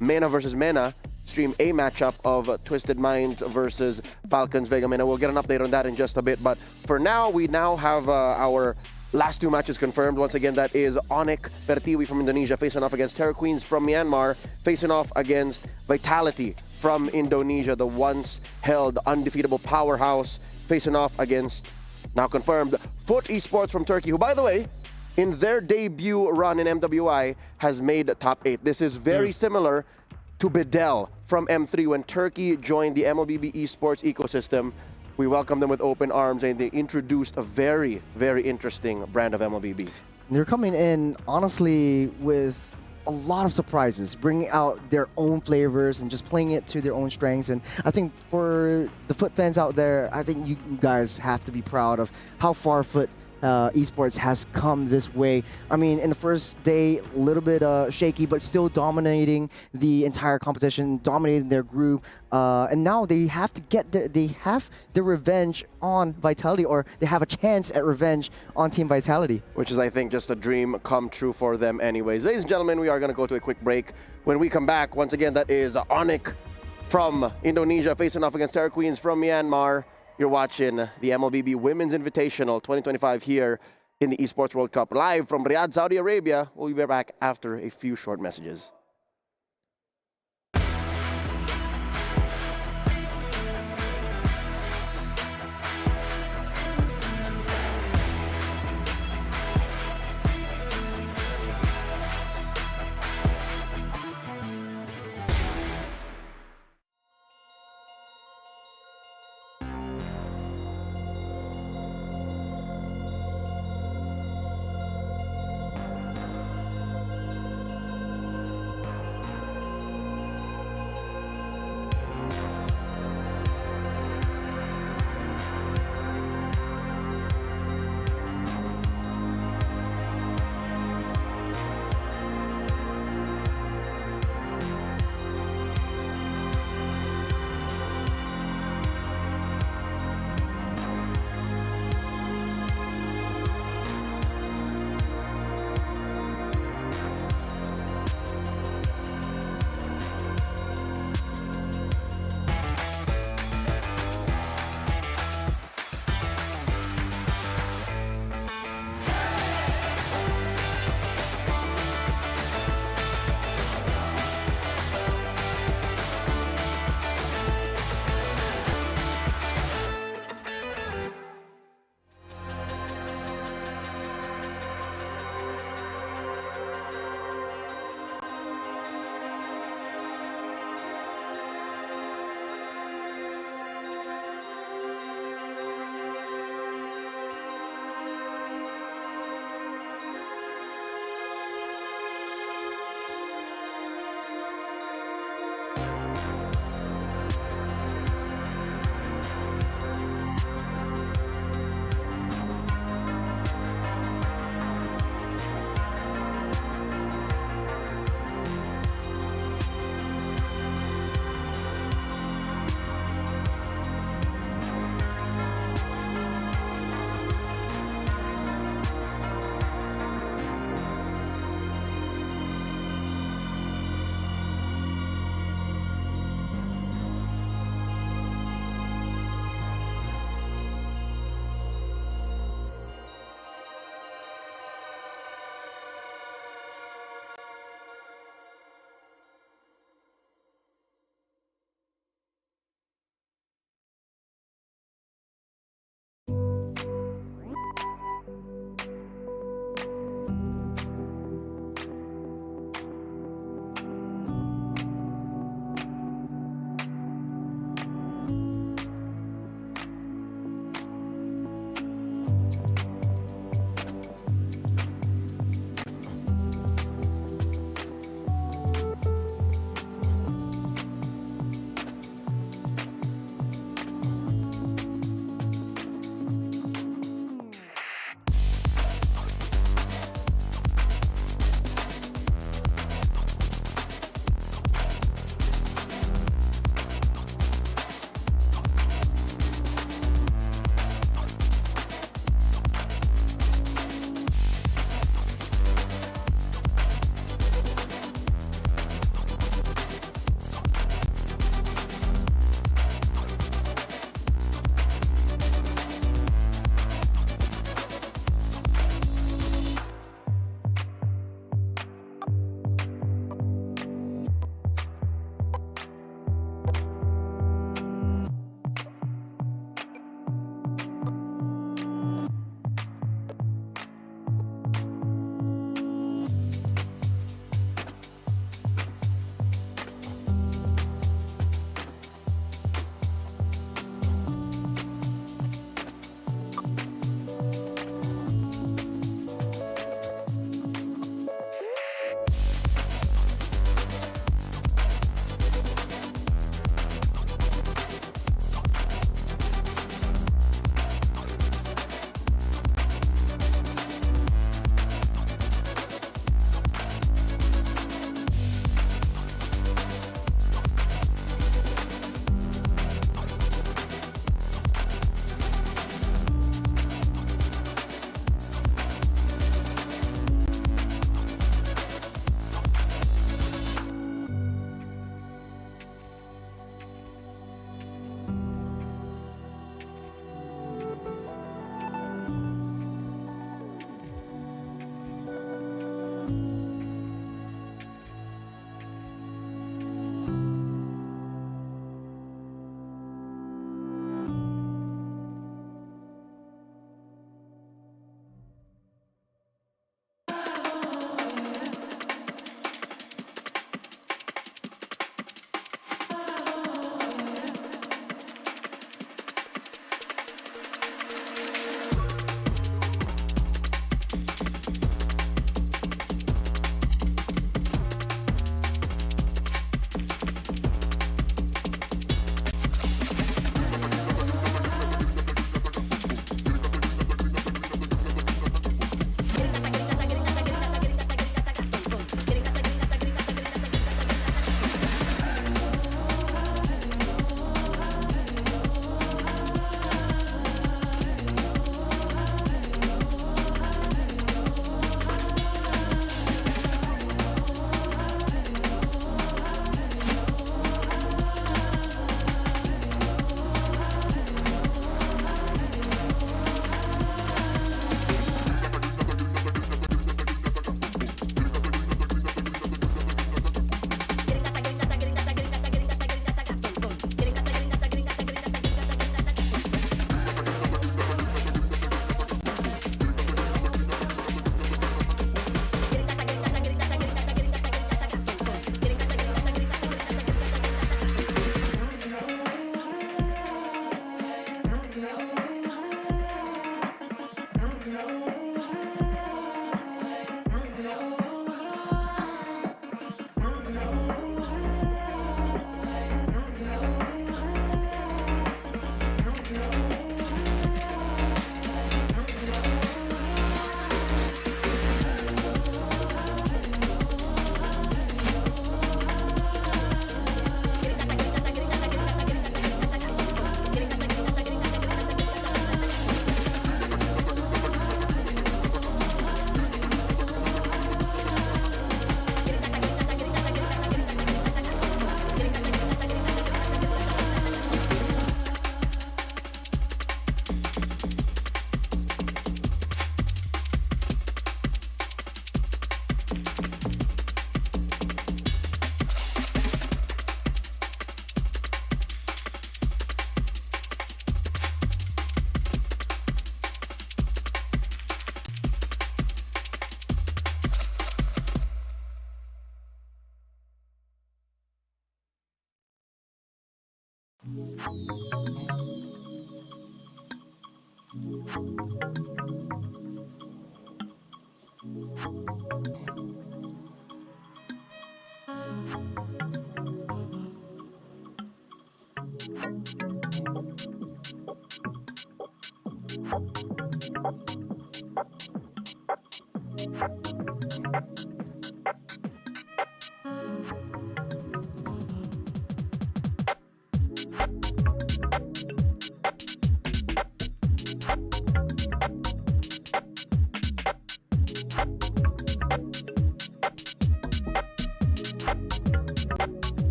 Mena versus Mena Stream A matchup of Twisted Minds versus Falcons Vega Mena. We'll get an update on that in just a bit. But for now, we now have our last 2 matches confirmed. Once again, that is Onyx Pertiwi from Indonesia facing off against Terror Queens from Myanmar, facing off against Vitality from Indonesia, the once held undefeatable powerhouse, facing off against, now confirmed, Foot Esports from Turkey, who, by the way, in their debut run in MWI, has made top 8. This is very similar to Bedell from M3 when Turkey joined the MLBB esports ecosystem. We welcomed them with open arms and they introduced a very, very interesting brand of MLBB. They're coming in, honestly, with a lot of surprises, bringing out their own flavors and just playing it to their own strengths. And I think for the Foot fans out there, I think you guys have to be proud of how far Foot esports has come this way. I mean, in the first day, a little bit shaky, but still dominating the entire competition, dominating their group. And now they have to get their revenge on Vitality, or they have a chance at revenge on Team Vitality. Which is, I think, just a dream come true for them anyways. Ladies and gentlemen, we are going to go to a quick break. When we come back, once again, that is Onyx from Indonesia facing off against Terror Queens from Myanmar. You're watching the MLBB Women's Invitational 2025 here in the Esports World Cup, live from Riyadh, Saudi Arabia. We'll be back after a few short messages.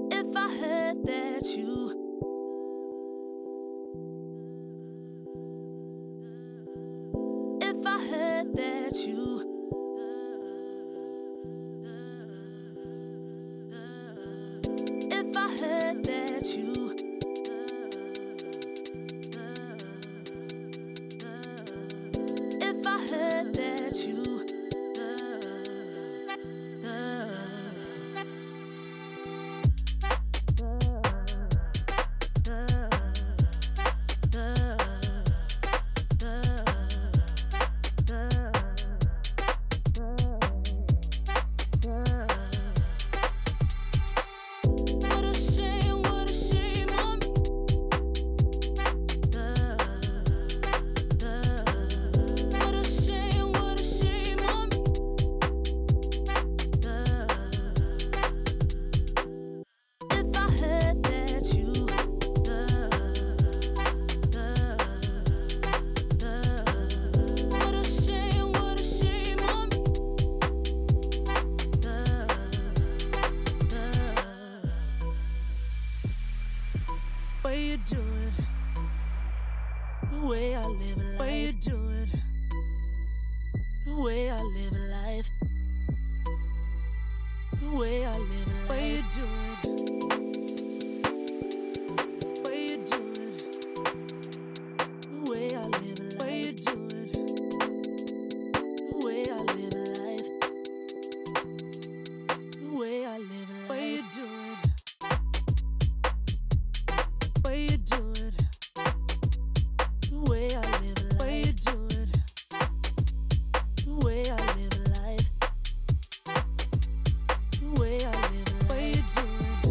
If I heard that you If I heard that you If I heard that you If I heard that you way you do it, the way I live a life. Way you do it, the way I live a life. The way I live a life. Way you do it, way you do it, the way I live a life. Way you do it, the way I live a life. The way I live a life. Way you do it. Way you do it, the way I live a life. Way you do it, the way I live a life. The way I live a life. Way you do it.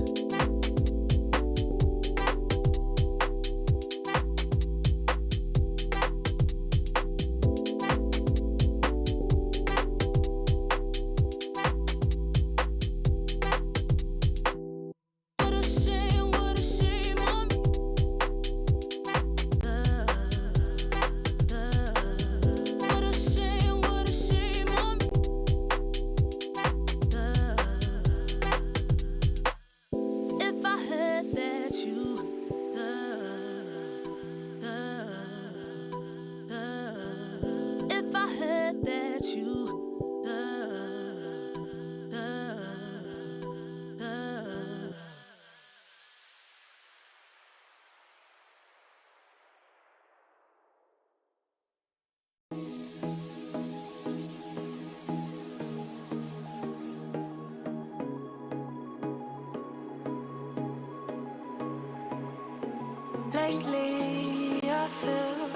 Lately, I feel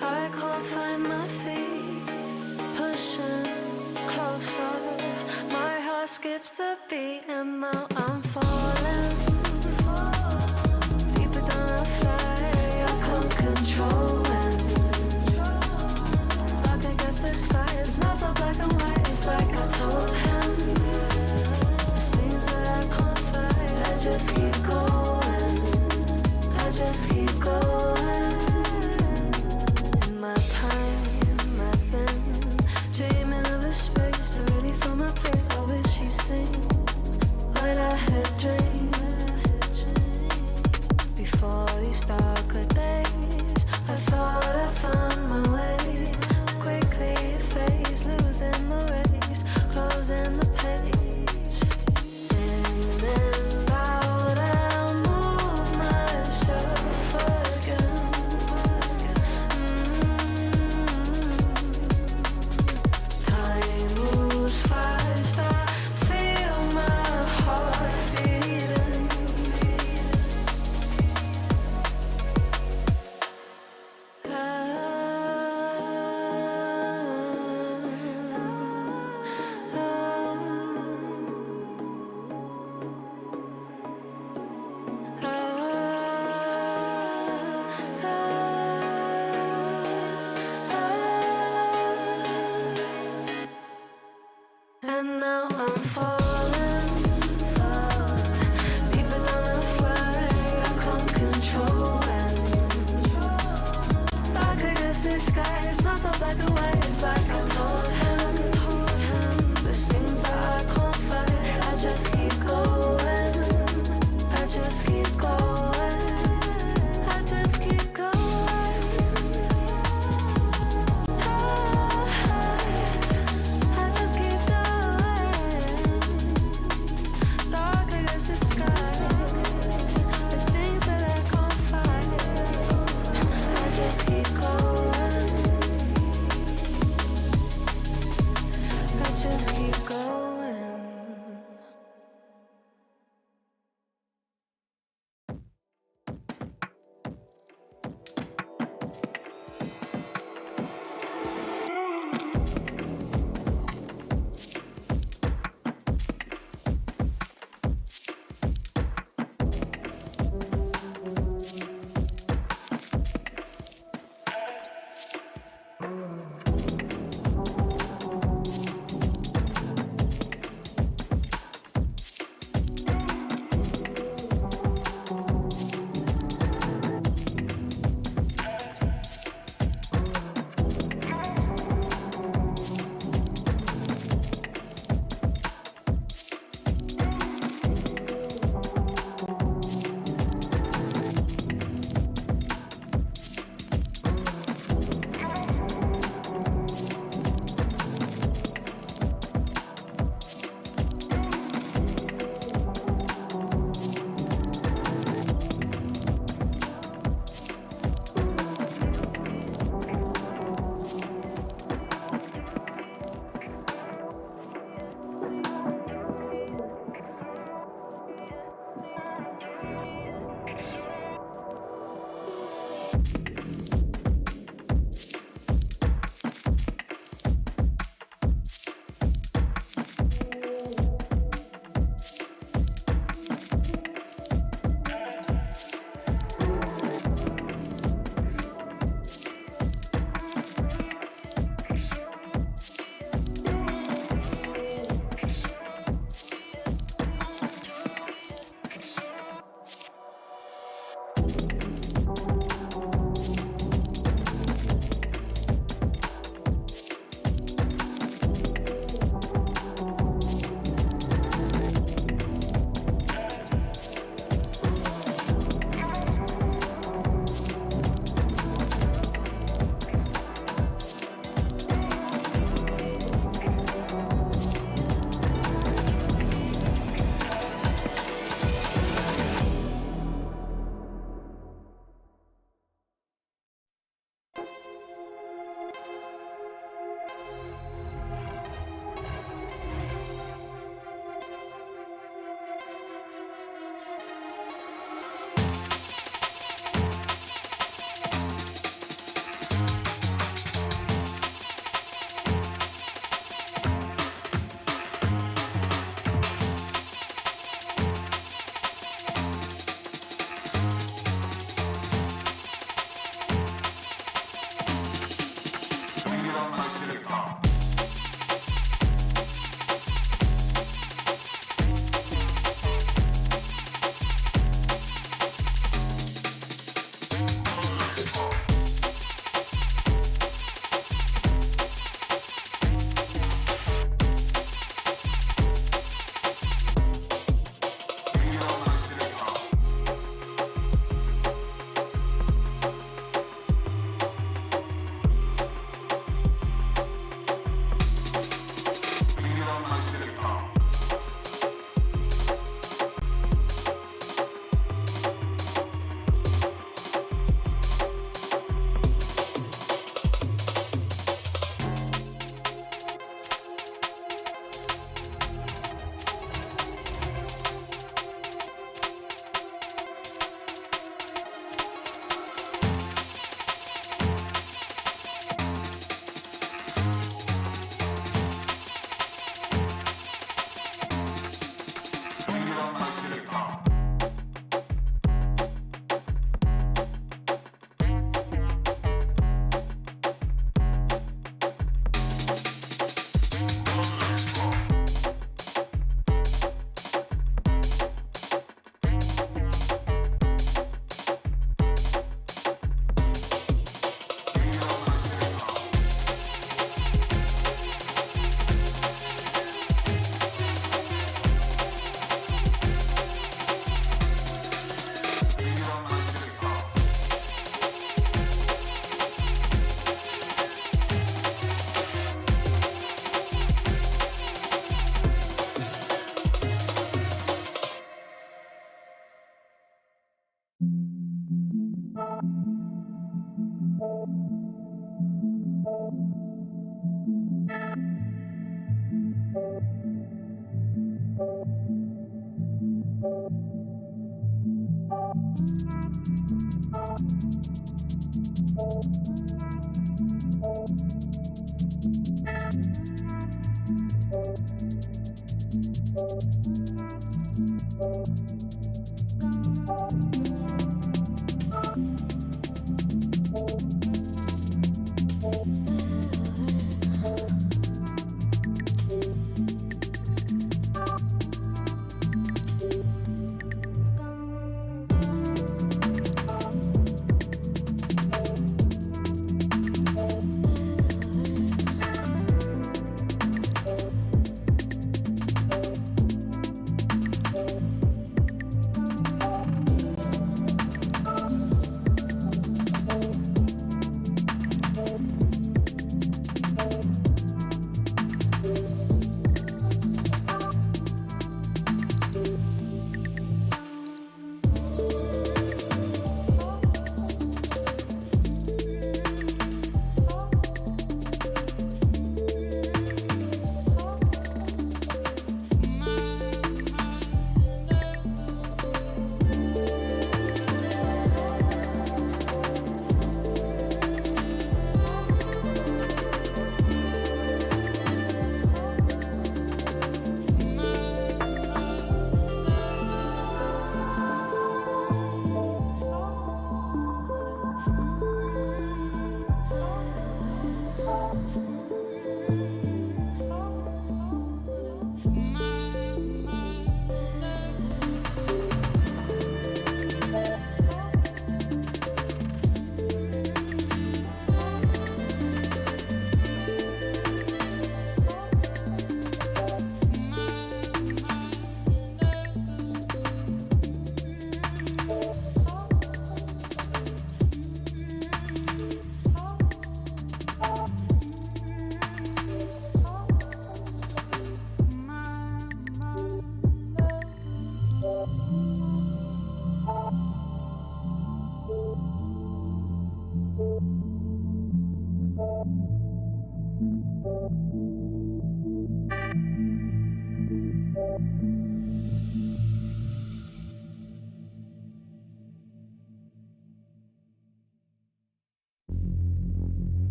I can't find my feet. Pushing closer, my heart skips a beat, and now I'm falling deeper than I fly. I can't control it. Dark against the sky, it's not so black and white. It's like I told him, there's things that I can't fight. I just keep going. I just keep going. In my time, I've been dreaming of a space to really fill my place. I wish he'd seen what I had dreamed. Before these darker days, I thought I found my way. Quickly it fades, losing the race, closing the page. In and out, I'll move myself again. Time moves fast, I feel my heart beating. And now I'm falling, deeper than I fly. I can't control it. Dark against the sky, it's not so black and white. It's like I told him, there's things that I can't fight. I just keep going. I just keep going. I just keep going. I just keep going. Dark against the sky. There's things that I can't fight. I just keep going. I just keep going.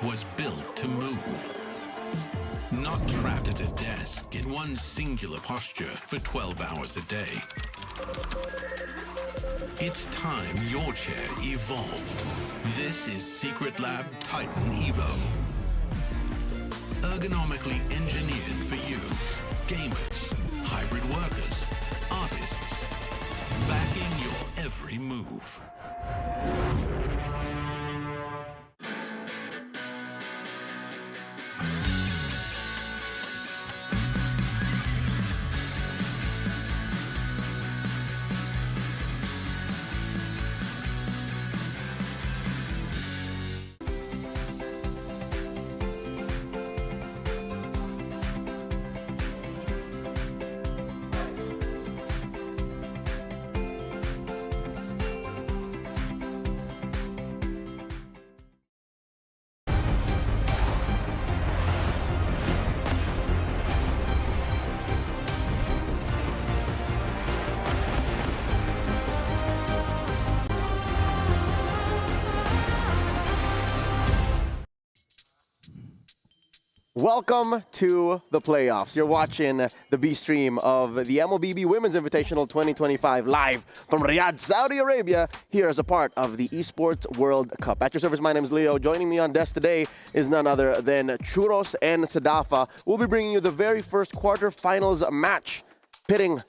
was built to move. Not trapped at a desk in one singular posture for 12 hours a day. It's time your chair evolved. This is Secret Lab Titan Evo. Ergonomically engineered for you, gamers, hybrid workers, artists, backing your every move. Welcome to the playoffs. You're watching the B stream of the MLBB Women's Invitational 2025 live from Riyadh, Saudi Arabia, here as a part of the Esports World Cup. At your service, my name is Leo. Joining me on desk today is none other than Churros and Sadafa. We'll be bringing you the very first quarterfinals match, pitting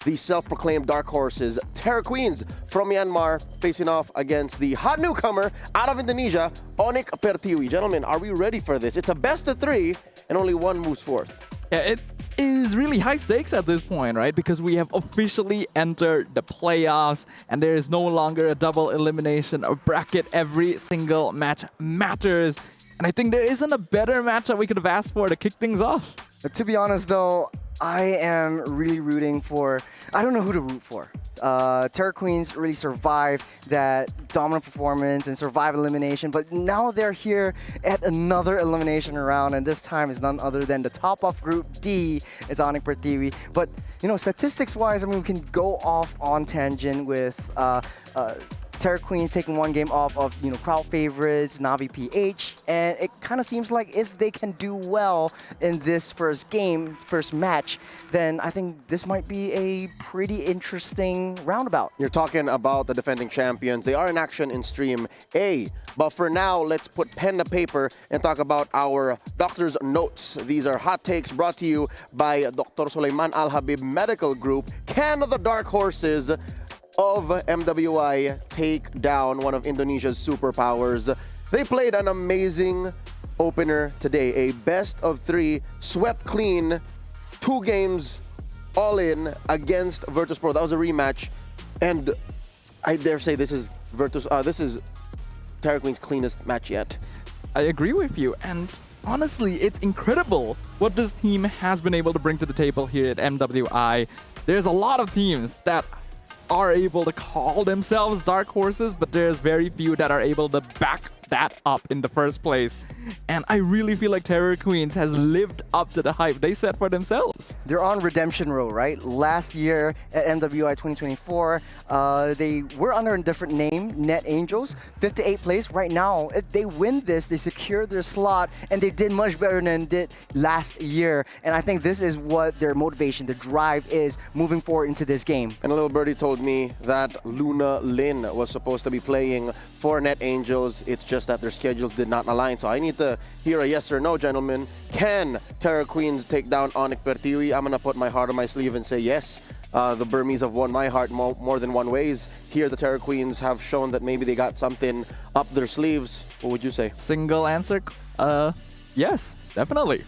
the self-proclaimed dark horses, Terra Queens from Myanmar, facing off against the hot newcomer out of Indonesia, Onyx Pertiwi. Gentlemen, are we ready for this? It's a best of three, and only one moves forth. Yeah, it is really high stakes at this point, right? Because we have officially entered the playoffs, and there is no longer a double elimination or bracket. Every single match matters. And I think there isn't a better match that we could have asked for to kick things off. To be honest, though, I am really rooting for, I don't know who to root for. Terra Queens really survived that dominant performance and survived elimination, but now they're here at another elimination round, and this time is none other than the top of Group D is Onyx Pertiwi. But, you know, statistics-wise, I mean, we can go off on tangent with Terra Queens taking one game off of, you know, crowd favorites, Navi PH, and it kind of seems like if they can do well in this first match, then I think this might be a pretty interesting roundabout. You're talking about the defending champions. They are in action in Stream A. But for now, let's put pen to paper and talk about our doctor's notes. These are hot takes brought to you by Dr. Sulaiman Al Habib Medical Group. Can the dark horses of MWI take down one of Indonesia's superpowers? They played an amazing opener today. A best of three, swept clean, 2 games all in against Virtus.pro. That was a rematch, and I dare say this is Terra Queen's cleanest match yet. I agree with you, and honestly, it's incredible what this team has been able to bring to the table here at MWI. There's a lot of teams that are able to call themselves dark horses, but there's very few that are able to back that up in the first place. And I really feel like Terra Queens has lived up to the hype they set for themselves. They're on redemption road, right? Last year at MWI 2024, they were under a different name, Net Angels, 58th place. Right now, if they win this, they secure their slot, and they did much better than did last year. And I think this is what their motivation, the drive is moving forward into this game. And a little birdie told me that Luna Lin was supposed to be playing for Net Angels. It's just that their schedules did not align. So I need to hear a yes or no, gentlemen. Can Terra Queens take down Onyx Pertiwi? I'm going to put my heart on my sleeve and say yes. The Burmese have won my heart more than one ways. Here, the Terra Queens have shown that maybe they got something up their sleeves. What would you say? Single answer, yes, definitely.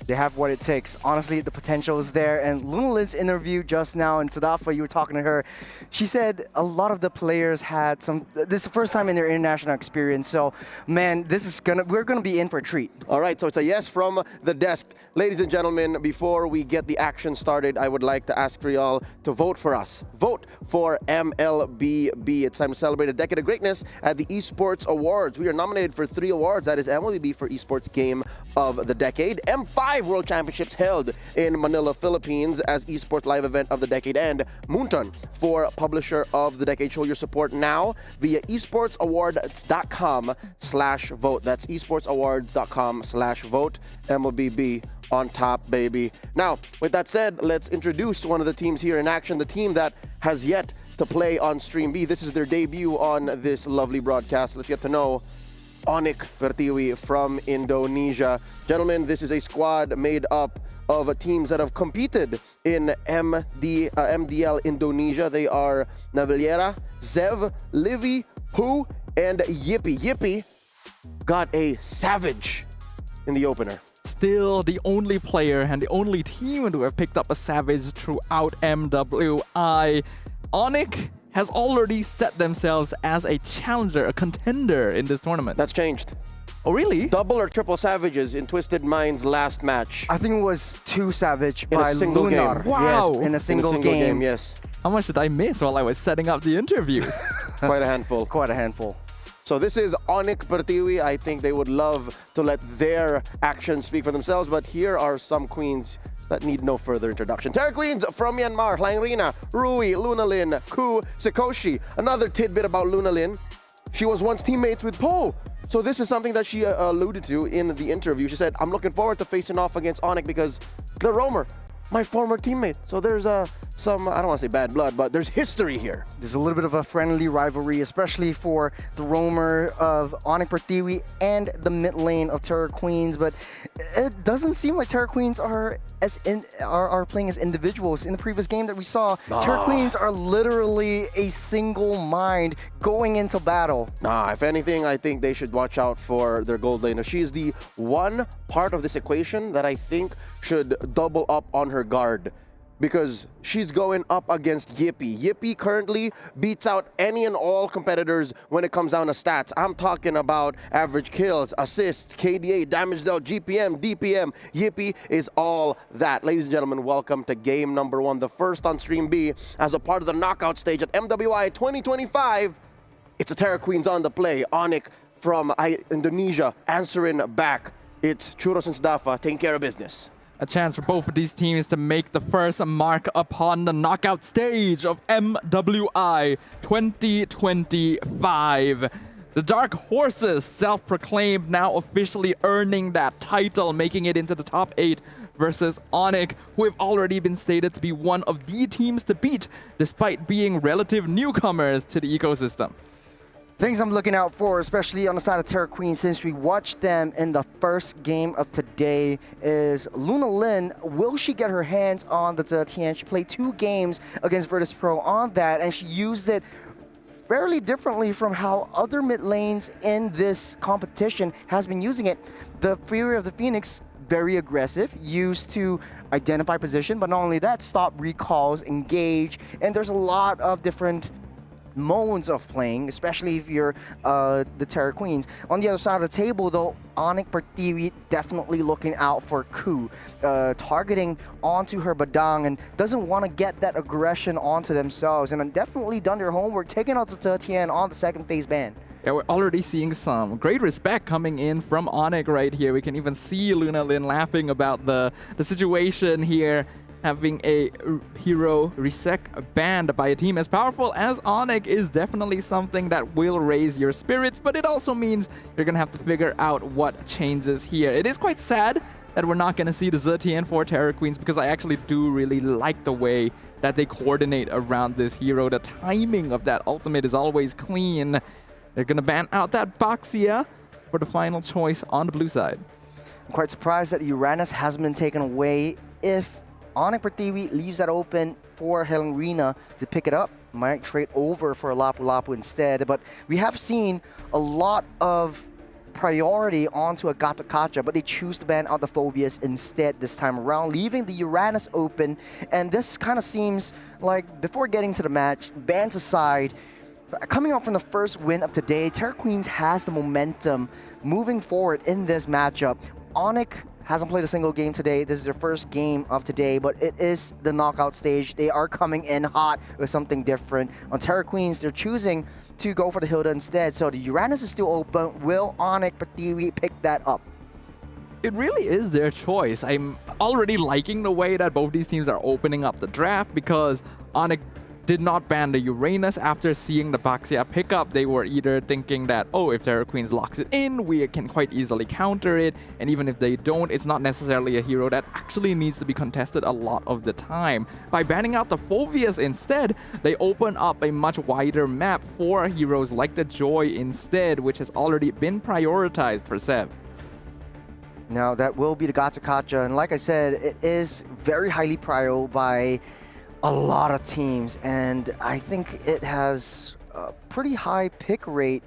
They have what it takes. Honestly, the potential is there. And Luna Lin's interview just now, and Sadafa, you were talking to her, she said a lot of the players had some, this is the first time in their international experience. So, man, we're gonna be in for a treat. All right, so it's a yes from the desk. Ladies and gentlemen, before we get the action started, I would like to ask for y'all to vote for us. Vote for MLBB. It's time to celebrate a decade of greatness at the Esports Awards. We are nominated for 3 awards. That is MLBB for Esports Game of the Decade, M5 5 World Championships held in Manila, Philippines as Esports Live Event of the Decade, and Moonton for Publisher of the Decade. Show your support now via esportsawards.com/vote. That's esportsawards.com/vote. MLBB on top, baby. Now, with that said, let's introduce one of the teams here in action, the team that has yet to play on Stream B. This is their debut on this lovely broadcast. Let's get to know Onyx Pertiwi from Indonesia. Gentlemen, this is a squad made up of teams that have competed in MDL Indonesia. They are Navillera, Zev, Livy, Hu, and Yippee. Yippee got a savage in the opener. Still the only player and the only team to have picked up a savage throughout MWI. Onyx has already set themselves as a challenger, a contender in this tournament. That's changed. Oh, really? Double or triple savages in Twisted Mind's last match. I think it was 2 savage In a by single Lunar. game. Wow. Yes, in a single game. Yes. How much did I miss while I was setting up the interviews? Quite a handful. Quite a handful. So this is Onyx Pertiwi. I think they would love to let their actions speak for themselves, but here are some queens that need no further introduction. Terra Queens from Myanmar, Hlaingrina, Rui, Lunalin, Ku, Sikoshi. Another tidbit about Lunalin, she was once teammates with Po. So this is something that she alluded to in the interview. She said, I'm looking forward to facing off against Onyx because the Roamer, my former teammate. So there's some, I don't want to say bad blood, but there's history here. There's a little bit of a friendly rivalry, especially for the roamer of Onyx Pertiwi and the mid lane of Terra Queens. But it doesn't seem like Terra Queens are playing as individuals. In the previous game that we saw, Terra Queens are literally a single mind going into battle. If anything, I think they should watch out for their gold laner. She is the one part of this equation that I think should double up on her guard, because she's going up against Yippee. Yippee currently beats out any and all competitors when it comes down to stats. I'm talking about average kills, assists, KDA, damage dealt, GPM, DPM. Yippee is all that. Ladies and gentlemen, welcome to game number 1, the first on Stream B as a part of the knockout stage at MWI 2025. It's a Terra Queens on the play. Onyx from Indonesia answering back. It's Churros and Sdafa taking care of business. A chance for both of these teams to make the first mark upon the knockout stage of MWI 2025. The Dark Horses, self-proclaimed, now officially earning that title, making it into the top 8 versus Onyx, who have already been stated to be one of the teams to beat, despite being relative newcomers to the ecosystem. Things I'm looking out for, especially on the side of Terra Queen, since we watched them in the first game of today, is Luna Lin. Will she get her hands on the Zetian? She played 2 games against Virtus Pro on that, and she used it fairly differently from how other mid lanes in this competition has been using it. The Fury of the Phoenix, very aggressive, used to identify position, but not only that, stop recalls, engage, and there's a lot of different modes of playing, especially if you're the Terra Queens. On the other side of the table, though, Onyx Pertiwi definitely looking out for Ku, targeting onto her Badang and doesn't want to get that aggression onto themselves, and definitely done their homework, taking out the Zetian on the second phase ban. Yeah, we're already seeing some great respect coming in from Onyx right here. We can even see Luna Lin laughing about the situation here, having a hero resec banned by a team as powerful as Onyx is definitely something that will raise your spirits, but it also means you're gonna have to figure out what changes here. It is quite sad that we're not gonna see the Zetian for Terra Queens, because I actually do really like the way that they coordinate around this hero. The timing of that ultimate is always clean. They're gonna ban out that Baxia for the final choice on the blue side. I'm quite surprised that Uranus hasn't been taken away. If Onyx Pertiwi leaves that open for Hlaingrina to pick it up, might trade over for Lapu Lapu instead. But we have seen a lot of priority onto a Gato Kacha, but they choose to ban out the Phobius instead this time around, leaving the Uranus open. And this kind of seems like, before getting to the match, bans aside, coming out from the first win of today, Terra Queens has the momentum moving forward in this matchup. Onyx hasn't played a single game today. This is their first game of today, but it is the knockout stage. They are coming in hot with something different. On Terra Queens, they're choosing to go for the Hilda instead. So the Uranus is still open. Will Onyx Pertiwi pick that up? it really is their choice. I'm already liking the way that both these teams are opening up the draft because Onyx did not ban the Uranus after seeing the Baxia pickup. They were either thinking that, oh, if Terra Queens locks it in, we can quite easily counter it. And even if they don't, it's not necessarily a hero that actually needs to be contested a lot of the time. By banning out the Phoveus instead, they open up a much wider map for heroes like the Joy instead, which has already been prioritized for Sev. Now, that will be the Gacha, and like I said, it is very highly prio by a lot of teams, and I think it has a pretty high pick rate,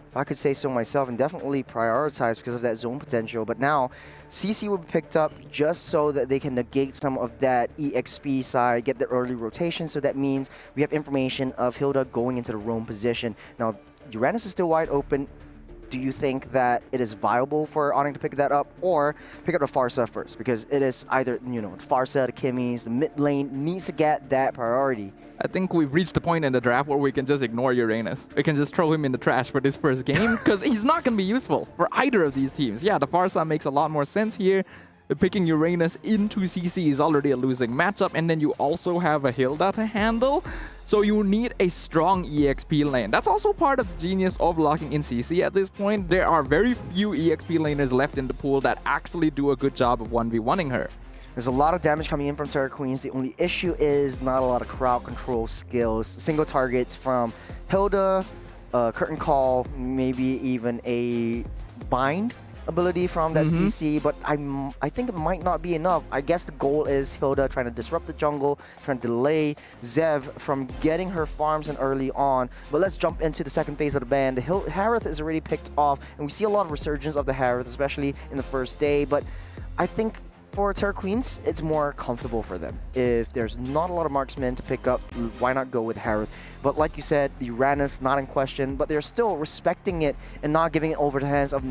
if I could say so myself, and definitely prioritized because of that zone potential. But now, CC will be picked up just so that they can negate some of that EXP side, get the early rotation, so that means we have information of Hilda going into the roam position. Now, Uranus is still wide open. Do you think that it is viable for Onyx to pick that up, or pick up the Farsa first? Because it is either, you know, Farsa, the Kimmies, the mid lane needs to get that priority. I think we've reached the point in the draft where we can just ignore Uranus. We can just throw him in the trash for this first game because he's not going to be useful for either of these teams. Yeah, the Farsa makes a lot more sense here. Picking Uranus into CC is already a losing matchup, and then you also have a Hilda to handle. So you need a strong EXP lane. That's also part of the genius of locking in CC at this point. There are very few EXP laners left in the pool that actually do a good job of 1v1ing her. There's a lot of damage coming in from Terra Queens. The only issue is not a lot of crowd control skills. Single targets from Hilda, Curtain Call, maybe even a Bind ability from that CC, but I think it might not be enough. I guess the goal is Hilda trying to disrupt the jungle, trying to delay Zev from getting her farms in early on. But let's jump into the second phase of the ban. The Harith is already picked off, and we see a lot of resurgence of the Harith, especially in the first day. But I think for Terra Queens, it's more comfortable for them. If there's not a lot of marksmen to pick up, why not go with Harith? But like you said, the Uranus not in question, but they're still respecting it and not giving it over to the hands of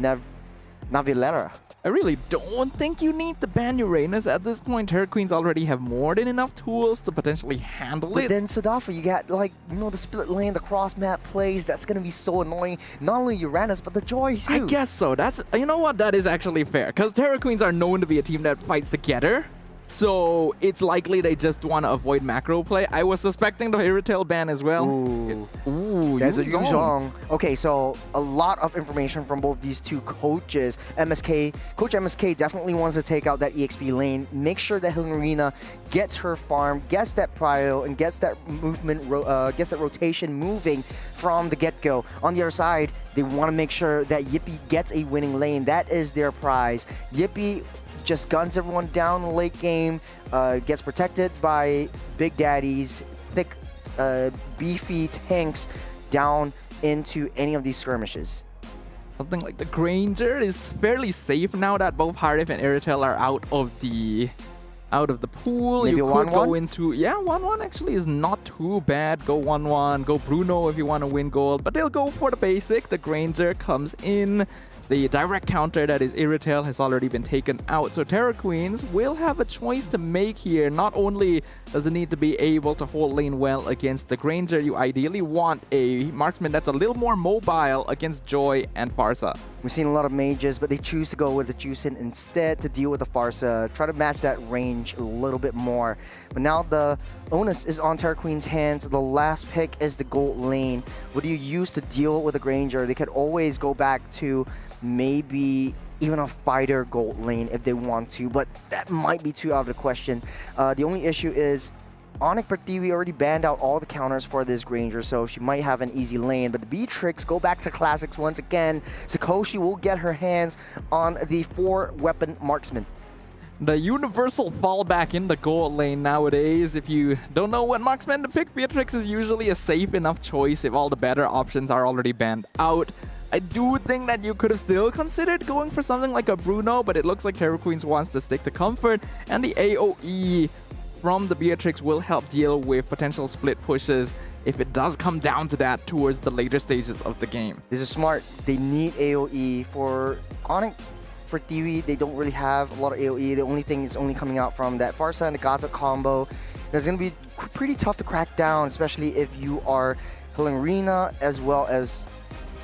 Navilera. I really don't think you need to ban Uranus at this point. Terra Queens already have more than enough tools to potentially handle it. But then Sadafa, you got, like, you know, the split lane, the cross map plays. That's going to be so annoying. Not only Uranus, but the Joy too. I guess so. That's, you know what, that is actually fair. Because Terra Queens are known to be a team that fights together. So it's likely they just want to avoid macro play. I was suspecting the Irritail ban as well. Ooh, there's a Yuzhong. Okay, so a lot of information from both these two coaches. Coach MSK definitely wants to take out that EXP lane, make sure that Hilmarina gets her farm, gets that prio, and gets that movement, gets that rotation moving from the get-go. On the other side, they want to make sure that Yippee gets a winning lane. That is their prize. Yippee just guns everyone down in the late game, gets protected by Big Daddy's thick, beefy tanks down into any of these skirmishes. Something like the Granger is fairly safe now that both Harith and Irritail are out of the pool. Maybe you could go into, yeah, 1-1 actually is not too bad. Go 1-1, go Bruno if you want to win gold, but they'll go for the basic. The Granger comes in. The direct counter that is Irritail has already been taken out, so Terra Queens will have a choice to make here. Not only does it need to be able to hold lane well against the Granger, you ideally want a marksman that's a little more mobile against Joy and Farsa. We've seen a lot of mages, but they choose to go with the Juicin instead to deal with the Farsa, try to match that range a little bit more. But now the onus is on Terra Queen's hands. The last pick is the gold lane. What do you use to deal with the Granger? They could always go back to maybe even a fighter gold lane if they want to, but that might be too out of the question. The only issue is Onyx Prativi already banned out all the counters for this Granger, so she might have an easy lane. But the Beatrix go back to classics once again. Sakoshi will get her hands on the 4-weapon marksman. The universal fallback in the gold lane nowadays. If you don't know what marksman to pick, Beatrix is usually a safe enough choice if all the better options are already banned out. I do think that you could have still considered going for something like a Bruno, but it looks like Terra Queens wants to stick to comfort, and the AoE from the Beatrix will help deal with potential split pushes if it does come down to that towards the later stages of the game. This is smart. They need AoE. For Onyx Prativi, they don't really have a lot of AoE. The only thing is only coming out from that Farsa and the Gata combo. That's going to be pretty tough to crack down, especially if you are Hilmarina as well as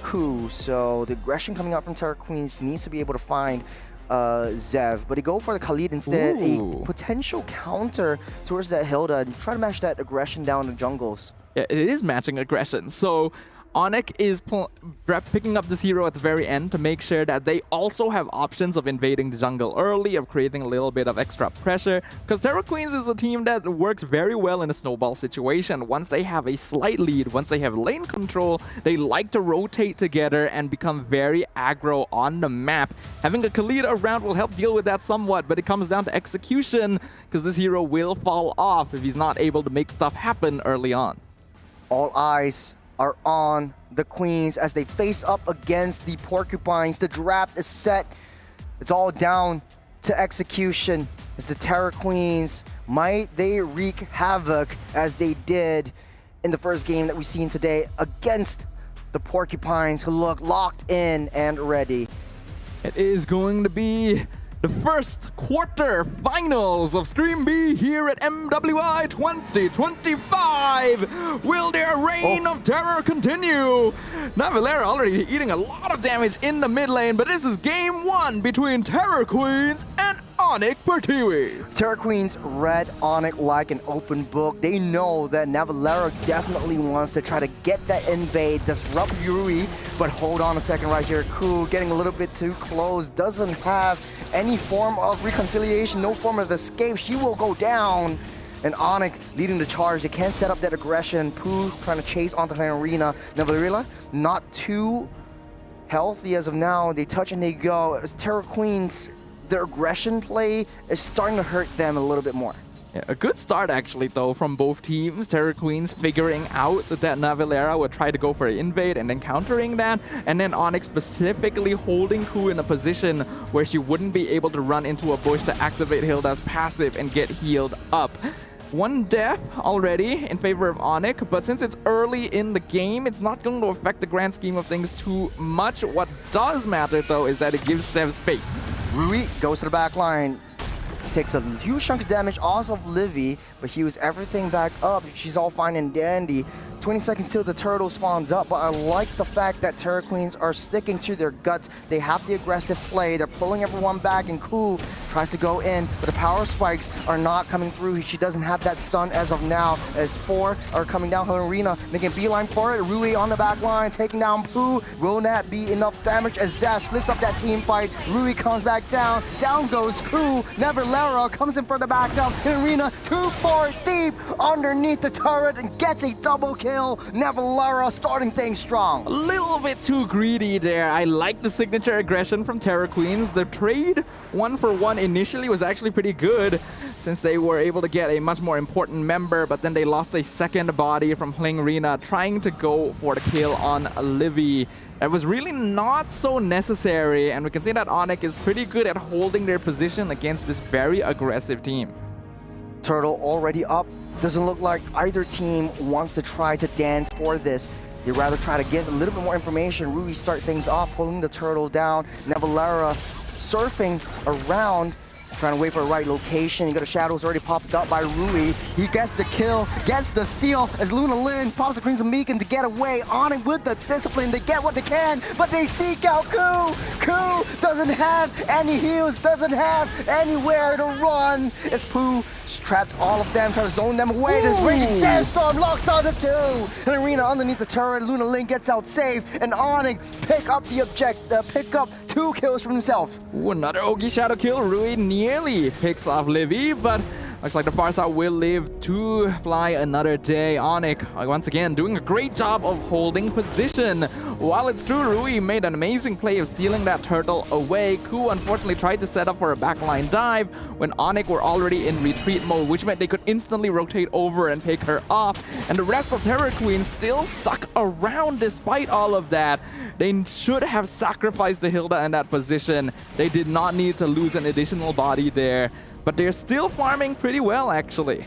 Ku. So the aggression coming out from Terra Queens needs to be able to find Zev, but they go for the Khalid instead. Ooh. A potential counter towards that Hilda and try to match that aggression down the jungles. Yeah, it is matching aggression. So Onyx is picking up this hero at the very end to make sure that they also have options of invading the jungle early, of creating a little bit of extra pressure. Because Terra Queens is a team that works very well in a snowball situation. Once they have a slight lead, once they have lane control, they like to rotate together and become very aggro on the map. Having a Khalid around will help deal with that somewhat, but it comes down to execution, because this hero will fall off if he's not able to make stuff happen early on. All eyes are on the Queens as they face up against the Porcupines. The draft is set. It's all down to execution. It's the Terra Queens. Might they wreak havoc as they did in the first game that we've seen today against the Porcupines, who look locked in and ready. It is going to be the first quarter finals of Stream B here at MWI 2025. Will their reign of terror continue? Navilera already eating a lot of damage in the mid lane, but this is game one between Terror Queens and Onyx Pertiwi. Terra Queens read Onyx like an open book. They know that Navilera definitely wants to try to get that invade, disrupt Yuri, but hold on a second right here. Ku getting a little bit too close, doesn't have any form of reconciliation, no form of escape. She will go down. And Onyx leading the charge. They can't set up that aggression. Pooh trying to chase onto the arena. Navilera not too healthy as of now. They touch and they go. As Terra Queens, their aggression play is starting to hurt them a little bit more. Yeah, a good start actually though from both teams. Terra Queens figuring out that Navilera would try to go for an invade and then countering that, and then Onyx specifically holding Ku in a position where she wouldn't be able to run into a bush to activate Hilda's passive and get healed up. One death already in favor of Onyx, but since it's early in the game, it's not going to affect the grand scheme of things too much. What does matter though is that it gives Sev space. Rui goes to the back line. Takes a huge chunk of damage off of Livy, but heals everything back up. She's all fine and dandy. 20 seconds till the turtle spawns up, but I like the fact that Terra Queens are sticking to their guts. They have the aggressive play. They're pulling everyone back, and Ku tries to go in, but the power spikes are not coming through. She doesn't have that stun as of now, as 4 are coming down her arena, making beeline for it. Rui on the back line, taking down Pooh. Will that be enough damage as Zaz splits up that team fight? Rui comes back down. Down goes Ku. Navilera comes in for the backup. In arena, 2-4 deep underneath the turret and gets a double kill. Navilera starting things strong. A little bit too greedy there. I like the signature aggression from Terra Queens. The trade 1-for-1 initially was actually pretty good since they were able to get a much more important member, but then they lost a second body from playing Rina, trying to go for the kill on Livy. That was really not so necessary, and we can see that Onyx is pretty good at holding their position against this very aggressive team. Turtle already up. Doesn't look like either team wants to try to dance for this. They rather try to give a little bit more information. Rui start things off, pulling the turtle down. Navilera surfing around, trying to wait for the right location. You got the shadows already popped up by Rui. He gets the kill, gets the steal as Luna Lin pops the Crimson Beacon to get away. On it with the discipline, they get what they can, but they seek out Ku. Ku doesn't have any heals, doesn't have anywhere to run. As Pooh traps all of them, trying to zone them away. This raging sandstorm locks on the two. An arena underneath the turret. Luna Lin gets out safe, and Onyx pick up the pick up 2 kills for himself. Ooh, another Ogi Shadow kill. Rui nearly picks off Livy, but looks like the Farsight will live to fly another day. Onyx, once again, doing a great job of holding position. While it's true, Rui made an amazing play of stealing that turtle away. Ku unfortunately tried to set up for a backline dive when Onyx were already in retreat mode, which meant they could instantly rotate over and pick her off. And the rest of Terra Queen still stuck around despite all of that. They should have sacrificed the Hilda in that position. They did not need to lose an additional body there. But they're still farming pretty well, actually.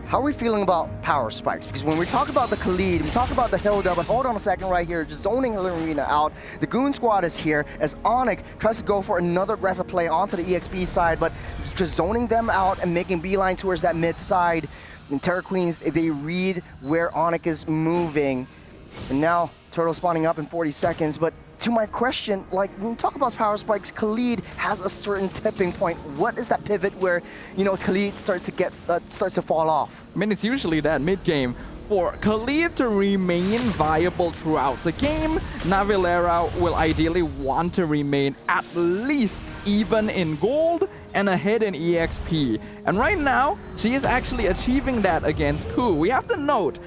How are we feeling about power spikes? Because when we talk about the Khalid, we talk about the Hilda, but hold on a second right here, just zoning Arena out. The Goon Squad is here as Onyx tries to go for another aggressive play onto the EXP side, but just zoning them out and making beeline towards that mid side. And Terra Queens, they read where Onyx is moving. And now Turtle spawning up in 40 seconds, but to my question, like when we talk about power spikes, Khalid has a certain tipping point. What is that pivot where, you know, Khalid starts to fall off? I mean, it's usually that mid-game. For Khalid to remain viable throughout the game, Navilera will ideally want to remain at least even in gold and ahead in EXP. And right now, she is actually achieving that against Ku. We have to note,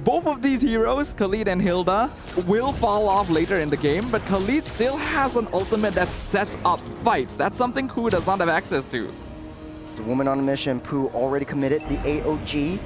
both of these heroes, Khalid and Hilda, will fall off later in the game, but Khalid still has an ultimate that sets up fights. That's something Ku does not have access to. It's a woman on a mission. Pooh already committed the AOG.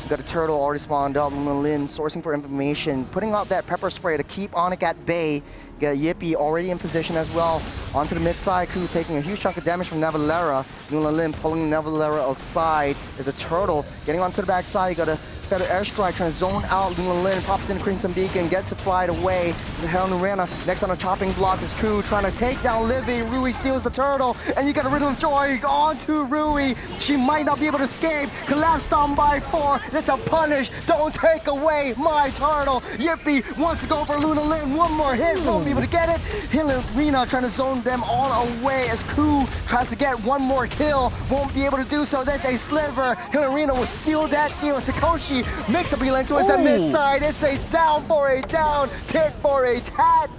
Got a turtle already spawned up. Lin sourcing for information, putting out that pepper spray to keep Onyx at bay. Got Yippee already in position as well. Onto the mid side, Ku taking a huge chunk of damage from Navilera. Lin pulling Navilera aside. There's a turtle getting onto the back side. You got a Feather airstrike trying to zone out Lin, pops in Crimson Beacon, gets it flied away. Rana next on a chopping block is Ku trying to take down Livy. Rui steals the turtle, and you got a Rhythm of Joy onto Rui. She might not be able to escape. Collapsed down by 4. That's a punish. Don't take away my turtle. Yippee wants to go for Lin. One more hit, won't be able to get it. Rena trying to zone them all away as Ku tries to get one more kill. Won't be able to do so. That's a sliver. Rena will seal that deal. Sakoshi makes a beeline towards the mid side. It's a down for a down, tit for a tat.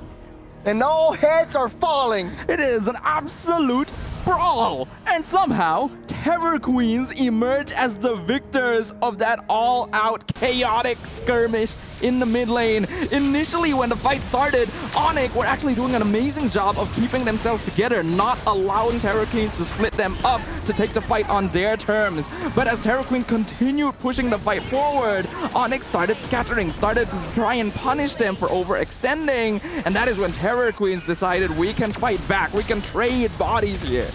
And all heads are falling. It is an absolute brawl. And somehow, Terror Queens emerge as the victors of that all-out chaotic skirmish in the mid lane. Initially, when the fight started, Onyx were actually doing an amazing job of keeping themselves together, not allowing Terror Queens to split them up to take the fight on their terms. But as Terror Queens continued pushing the fight forward, Onyx started scattering, started to try and punish them for overextending. And that is when Terror Queens decided we can fight back, we can trade bodies here.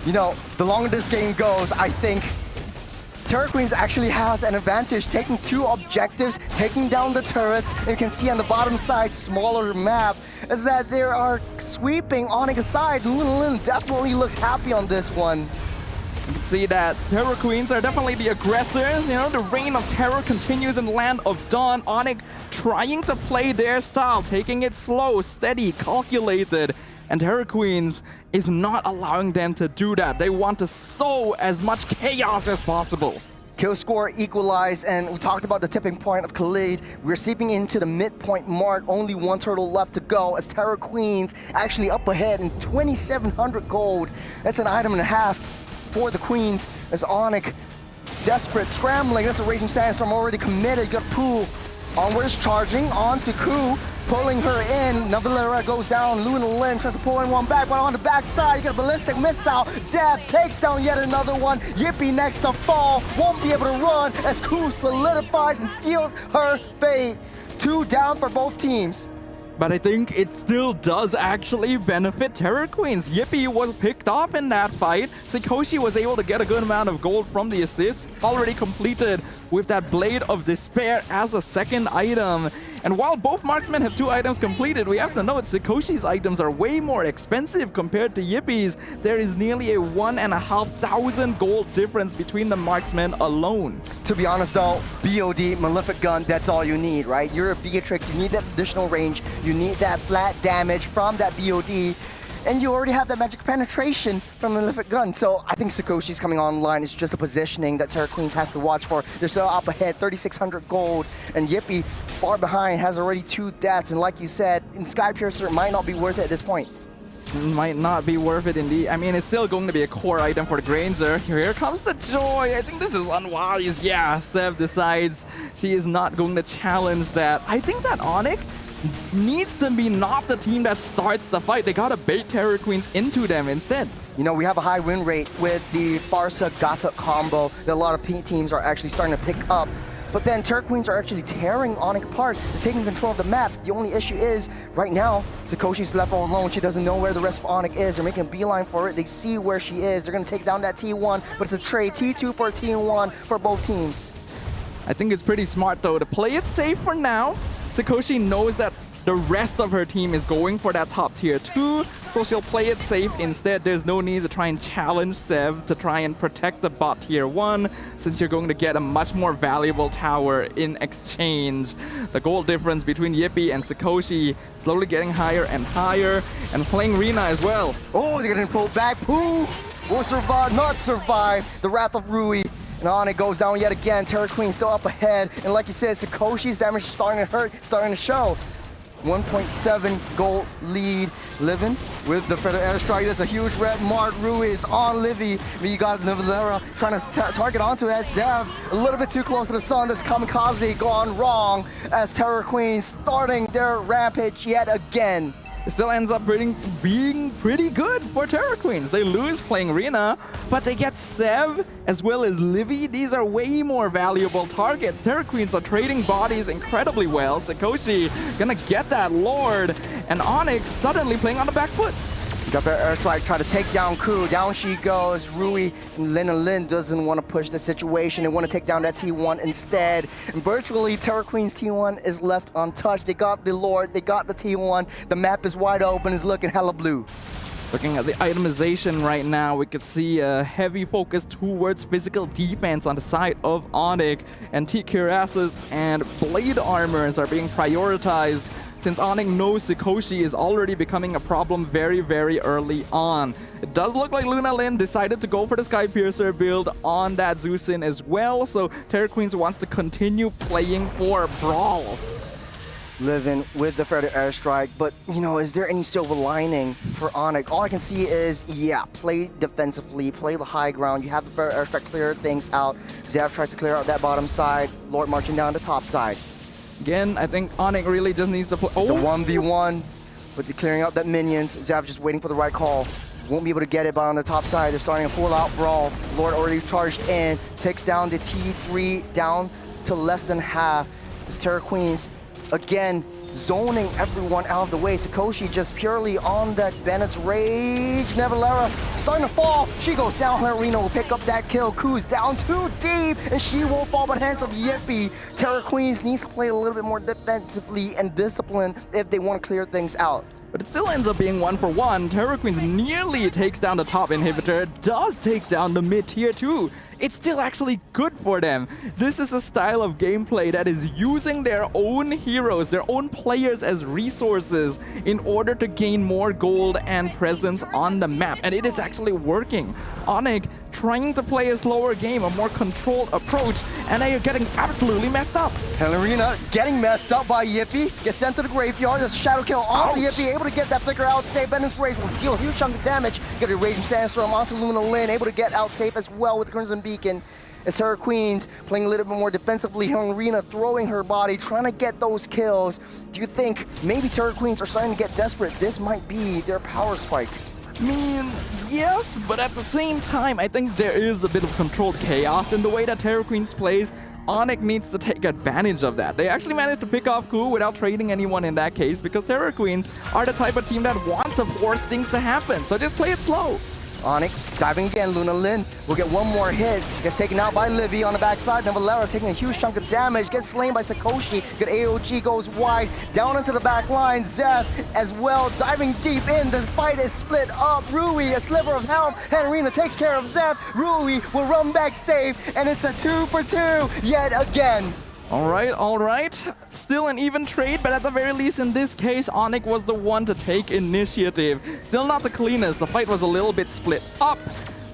You know, the longer this game goes, I think Terror Queens actually has an advantage, taking 2 objectives, taking down the turrets. And you can see on the bottom side, smaller map, is that they are sweeping Onyx aside. Lin definitely looks happy on this one. You can see that Terror Queens are definitely the aggressors. You know, the reign of terror continues in the Land of Dawn. Onyx trying to play their style, taking it slow, steady, calculated. And Terror Queens is not allowing them to do that. They want to sow as much chaos as possible. Kill score equalized, and we talked about the tipping point of Khalid. We're seeping into the midpoint mark. Only 1 turtle left to go as Terror Queens actually up ahead in 2,700 gold. That's an item and a half for the Queens as Onyx desperate, scrambling. That's a Raging Sandstorm already committed. You got Pooh onwards charging onto Ku, pulling her in. Navilera goes down. Lin tries to pull in one back, but on the back side, you got a ballistic missile. Zev takes down yet another one. Yippee next to fall, won't be able to run as Ku solidifies and seals her fate. 2 down for both teams. But I think it still does actually benefit Terror Queens. Yippee was picked off in that fight. Sakoshi was able to get a good amount of gold from the assist, already completed with that Blade of Despair as a second item. And while both marksmen have 2 items completed, we have to note Sakoshi's items are way more expensive compared to Yippie's. There is nearly a 1,500 gold difference between the marksmen alone. To be honest though, BOD, Malefic Gun, that's all you need, right? You're a Beatrix, you need that additional range, you need that flat damage from that BOD, and you already have that magic penetration from Malefic Gun. So I think Sakoshi's coming online. It's just a positioning that Terror Queens has to watch for. They're still up ahead, 3,600 gold, and Yippee far behind has already 2 deaths. And like you said, in Sky Piercer, it might not be worth it at this point. Might not be worth it indeed. I mean, it's still going to be a core item for the Granger. Here comes the Joy. I think this is unwise. Yeah, Sev decides she is not going to challenge that. I think that Onyx needs to be not the team that starts the fight. They gotta bait Terror Queens into them instead. You know, we have a high win rate with the Barca-Gata combo that a lot of teams are actually starting to pick up. But then Terror Queens are actually tearing Onyx apart. They're taking control of the map. The only issue is, right now, Sakoshi's left all alone. She doesn't know where the rest of Onyx is. They're making a beeline for it. They see where she is. They're gonna take down that T1, but it's a trade. T2 for T1 for both teams. I think it's pretty smart though to play it safe for now. Sakoshi knows that The rest of her team is going for that top tier 2, so she'll play it safe instead. There's no need to try and challenge Sev to try and protect the bot tier 1, since you're going to get a much more valuable tower in exchange. The goal difference between Yippee and Sakoshi slowly getting higher and higher, and playing Rina as well. Oh, they're getting pulled back. Pooh will survive, not survive the Wrath of Rui. And on it goes down yet again. Terra Queen still up ahead. And like you said, Sakoshi's damage is starting to hurt, starting to show. 1.7 gold lead. Livin with the Feather Airstrike. That's a huge red mark. Rui is on Livy. But you got Navillera trying to target onto that. Zev a little bit too close to the sun. This kamikaze gone wrong as Terra Queen starting their rampage yet again. It still ends up being pretty good for Terra Queens. They lose playing Rina, but they get Sev as well as Livy. These are way more valuable targets. Terra Queens are trading bodies incredibly well. Sakoshi gonna get that Lord, and Onyx suddenly playing on the back foot. Got their airstrike, try to take down Ku. Down she goes. Rui and Lin doesn't want to push the situation. They want to take down that T1 instead. And virtually, Terra Queen's T1 is left untouched. They got the Lord, they got the T1. The map is wide open, it's looking hella blue. Looking at the itemization right now, we could see a heavy focus towards physical defense on the side of Onyx, and T-Cuirasses and Blade Armors are being prioritized, since Onyx knows Sakoshi is already becoming a problem very, very early on. It does look like Luna Lin decided to go for the Sky Piercer build on that Zeusin as well, so Terra Queens wants to continue playing for brawls. Living with the Feather Airstrike, but you know, is there any silver lining for Onyx? All I can see is, yeah, play defensively, play the high ground. You have the Feather Airstrike clear things out. Zev tries to clear out that bottom side. Lord marching down the top side. Again, I think Onyx really just needs to play. It's a 1v1, but they're clearing out that minions. Zev just waiting for the right call. Won't be able to get it, but on the top side, they're starting a full-out brawl. Lord already charged in, takes down the T3 down to less than half. As Terra Queens, again, zoning everyone out of the way. Sakoshi just purely on that Bennett's Rage. Navillera starting to fall. She goes down. Arena will pick up that kill. Ku's down too deep, and she will fall by the hands of Yippee. Terra Queens needs to play a little bit more defensively and disciplined if they want to clear things out. But it still ends up being 1-for-1. Terra Queens nearly takes down the top inhibitor, does take down the mid tier 2. It's still actually good for them. This is a style of gameplay that is using their own heroes, their own players as resources in order to gain more gold and presence on the map. And it is actually working. Onyx trying to play a slower game, a more controlled approach, and they are getting absolutely messed up. Helena getting messed up by Yippee. Gets sent to the graveyard. There's a shadow kill onto Yippee. Able to get that flicker out safe. Bennett's Rage will deal a huge chunk of damage. Get a Raging Sandstorm onto Luna Lin. Able to get out safe as well with Crimson Beacon. As Terra Queens playing a little bit more defensively. Helena throwing her body, trying to get those kills. Do you think maybe Terra Queens are starting to get desperate? This might be their power spike. I mean, yes, but at the same time, I think there is a bit of controlled chaos in the way that Terra Queens plays. Onyx needs to take advantage of that. They actually managed to pick off Ku without trading anyone in that case, because Terra Queens are the type of team that want to force things to happen. So just play it slow. Onyx diving again. Luna Lin will get one more hit. Gets taken out by Livy on the backside. Navillera taking a huge chunk of damage. Gets slain by Sakoshi. Good AOG goes wide. Down into the back line. Zev as well diving deep in. The fight is split up. Rui, a sliver of health. Henrina takes care of Zev. Rui will run back safe. And it's a 2-for-2 yet again. All right. Still an even trade, but at the very least in this case, Onyx was the one to take initiative. Still not the cleanest. The fight was a little bit split up,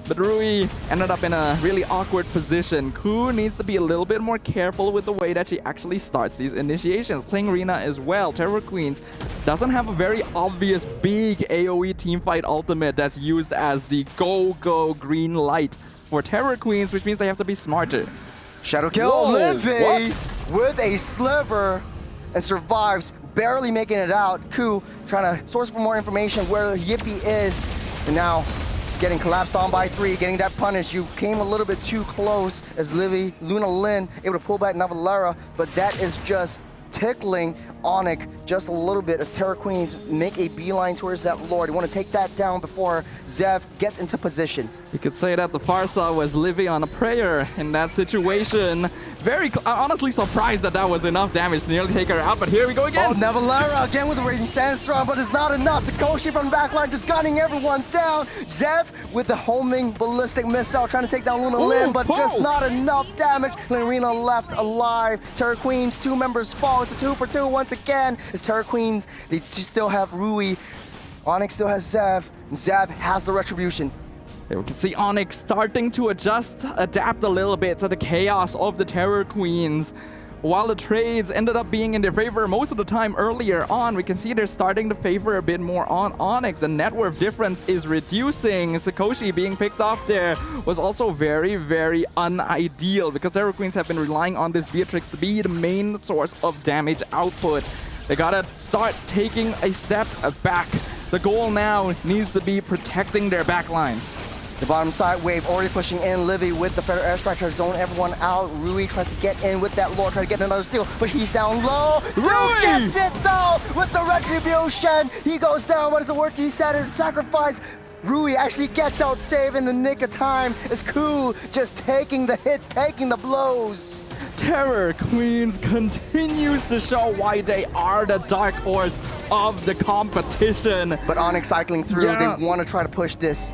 but Rui ended up in a really awkward position. Ku needs to be a little bit more careful with the way that she actually starts these initiations. Playing Rina as well. Terra Queens doesn't have a very obvious big AoE teamfight ultimate that's used as the go green light for Terra Queens, which means they have to be smarter. Shadow kill, Livy with a sliver and survives, barely making it out. Ku trying to source for more information where Yippee is, and now it's getting collapsed on by 3, getting that punish. You came a little bit too close as Livy, Luna Lin able to pull back Navillera, but that is just tickling Onyx just a little bit as Terra Queens make a beeline towards that Lord. You want to take that down before Zev gets into position. You could say that the Farsa was living on a prayer in that situation. I'm honestly surprised that that was enough damage to nearly take her out, but here we go again. Oh, Navalera again with the Raging Sandstorm, but it's not enough. Sakoshi from the backline just gunning everyone down. Zev with the homing ballistic missile trying to take down Luna Lin, but just not enough damage. Lorena left alive. Terror Queens, 2 members fall. It's a 2 for 2 once again. It's Terror Queens. They just still have Rui. Onyx still has Zev. Zev has the retribution. Here we can see Onyx starting to adapt a little bit to the chaos of the Terror Queens. While the trades ended up being in their favor most of the time earlier on, we can see they're starting to favor a bit more on Onyx. The net worth difference is reducing. Sakoshi being picked off there was also very, very unideal because Terror Queens have been relying on this Beatrix to be the main source of damage output. They gotta start taking a step back. The goal now needs to be protecting their backline. The bottom side wave already pushing in. Livy with the Federal Airstrike to zone everyone out. Rui tries to get in with that lore, try to get another steal, but he's down low. Still gets it though with the retribution. He goes down. What is the work he said? Sacrifice. Rui actually gets out save in the nick of time. It's Ku just taking the hits, taking the blows. Terror Queens continues to show why they are the dark horse of the competition. But Onyx cycling through, they want to try to push this.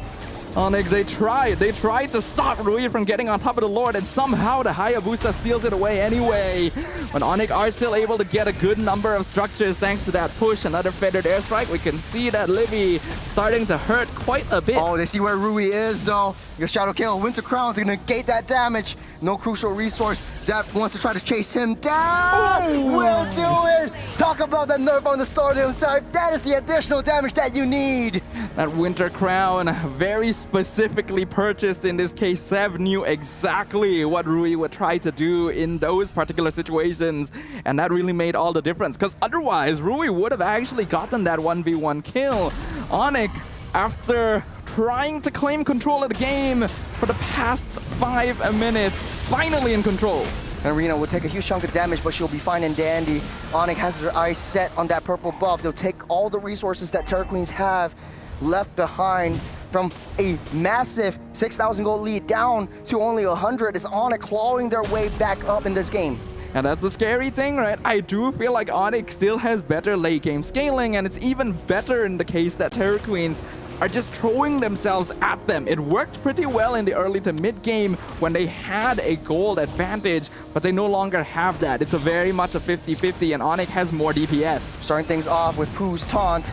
Onyx, they tried to stop Rui from getting on top of the Lord, and somehow the Hayabusa steals it away anyway. But Onyx are still able to get a good number of structures thanks to that push. Another feathered airstrike. We can see that Livy starting to hurt quite a bit. Oh, they see where Rui is though. Your Shadow Kill, Winter Crown's gonna negate that damage. No crucial resource. Zap wants to try to chase him down. Will do it. Talk about that nerf on the Stardom side. That is the additional damage that you need. That Winter Crown, very specifically purchased in this case. Sev knew exactly what Rui would try to do in those particular situations, and that really made all the difference, because otherwise Rui would have actually gotten that 1v1 kill. Onyx, after trying to claim control of the game for the past 5 minutes, finally in control. And Rena will take a huge chunk of damage, but she'll be fine and dandy. Onyx has their eyes set on that purple buff. They'll take all the resources that Terror Queens have left behind. From a massive 6,000 gold lead down to only 100, is Onyx clawing their way back up in this game. And that's the scary thing, right? I do feel like Onyx still has better late game scaling, and it's even better in the case that Terror Queens are just throwing themselves at them. It worked pretty well in the early to mid game when they had a gold advantage, but they no longer have that. It's a very much a 50-50, and Onyx has more DPS. Starting things off with Pooh's taunt,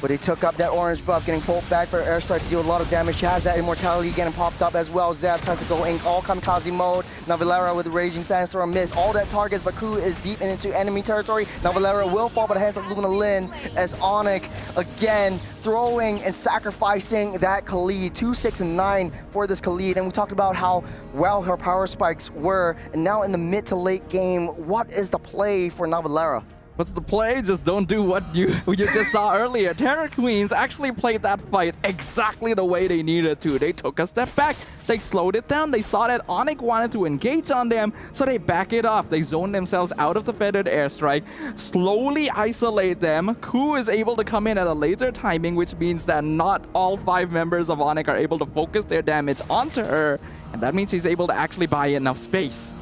but he took up that orange buff, getting pulled back for airstrike to deal a lot of damage. She has that immortality getting popped up as well. Zeb tries to go in all kamikaze mode. Navalera with the Raging Sandstorm miss all that targets, but Ku is deep into enemy territory. Navalera will fall by the hands of Luna Lin as Onyx again throwing and sacrificing that Khalid. 2, 6, and 9 for this Khalid. And we talked about how well her power spikes were. And now in the mid to late game, what is the play for Navalera? What's the play? Just don't do what you just saw earlier. Terror Queens actually played that fight exactly the way they needed to. They took a step back. They slowed it down. They saw that Onyx wanted to engage on them, so they back it off. They zone themselves out of the feathered airstrike, slowly isolate them. Ku is able to come in at a later timing, which means that not all 5 members of Onyx are able to focus their damage onto her, and that means she's able to actually buy enough space.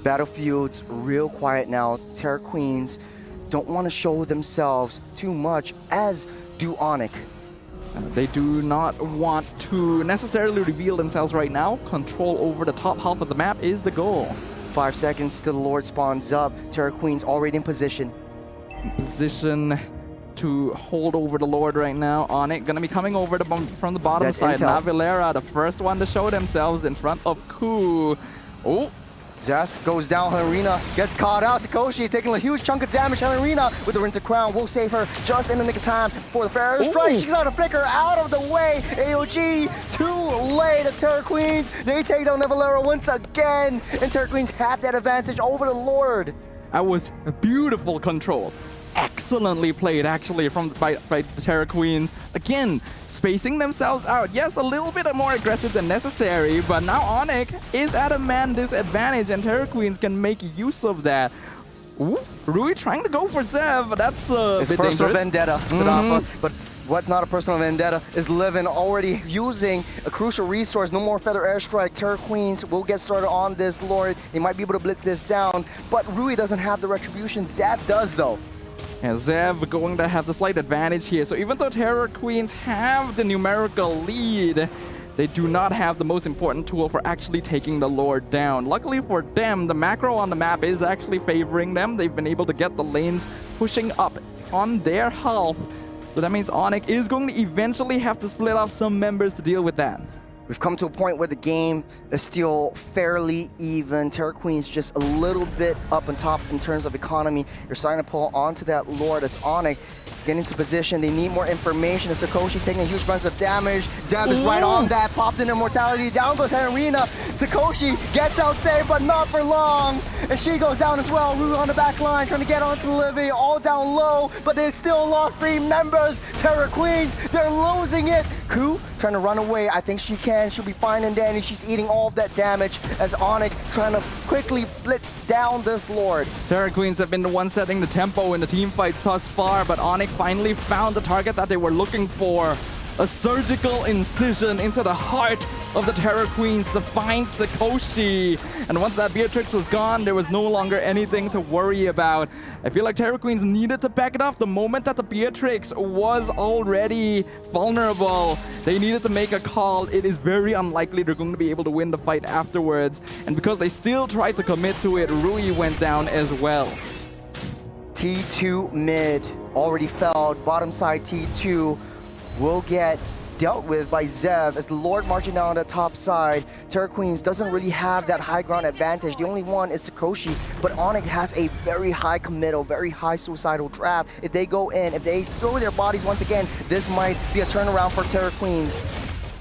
Battlefield's real quiet now. Terror Queens don't want to show themselves too much, as do Onyx. They do not want to necessarily reveal themselves right now. Control over the top half of the map is the goal. 5 seconds till the Lord spawns up. Terror Queens already in position. Position to hold over the Lord right now. Onyx gonna be coming over from the bottom side. Intel. Navalera, the first one to show themselves in front of Ku. Oh. Zeth goes down, Helena gets caught out. Sakoshi taking a huge chunk of damage. Helena with the Winter Crown will save her just in the nick of time for the fair strike. She's got to flicker out of the way. AOG too late as Terror Queens. They take down Navalera once again, and Terror Queens have that advantage over the Lord. That was a beautiful control. Excellently played, actually, by the Terror Queens. Again, spacing themselves out. Yes, a little bit more aggressive than necessary, but now Onyx is at a man disadvantage, and Terror Queens can make use of that. Ooh, Rui trying to go for Zev. That's a bit dangerous. It's personal vendetta, Sadafa, but what's not a personal vendetta is Livin already using a crucial resource. No more Feather Airstrike. Terror Queens will get started on this Lord. They might be able to blitz this down, but Rui doesn't have the retribution. Zab does though. Yeah, Zev going to have the slight advantage here. So even though Terror Queens have the numerical lead, they do not have the most important tool for actually taking the Lord down. Luckily for them, the macro on the map is actually favoring them. They've been able to get the lanes pushing up on their health. So that means Onyx is going to eventually have to split off some members to deal with that. We've come to a point where the game is still fairly even. Terror Queen's just a little bit up on top in terms of economy. You're starting to pull onto that Lord as Onyx get into position. They need more information. As Sakoshi taking a huge bunch of damage. Zeb is right on that. Popped in immortality. Down goes Henrina. Sakoshi gets out safe, but not for long. And she goes down as well. Rui on the back line trying to get onto Livy. All down low, but they still lost 3 members. Terror Queens, they're losing it. Ku trying to run away. I think she can. She'll be fine and dandy. She's eating all of that damage as Onyx trying to quickly blitz down this Lord. Terror Queens have been the ones setting the tempo in the team fights thus far, but Onyx finally found the target that they were looking for. A surgical incision into the heart of the Terror Queens to find Sakoshi. And once that Beatrix was gone, there was no longer anything to worry about. I feel like Terror Queens needed to back it off the moment that the Beatrix was already vulnerable. They needed to make a call. It is very unlikely they're going to be able to win the fight afterwards. And because they still tried to commit to it, Rui went down as well. T2 mid already fell. Bottom side T2 will get dealt with by Zev as the Lord marching down on the top side. Terror Queens doesn't really have that high ground advantage. The only one is Sakoshi, but Onyx has a very high committal, very high suicidal draft. If they go in, if they throw their bodies once again, this might be a turnaround for Terror Queens.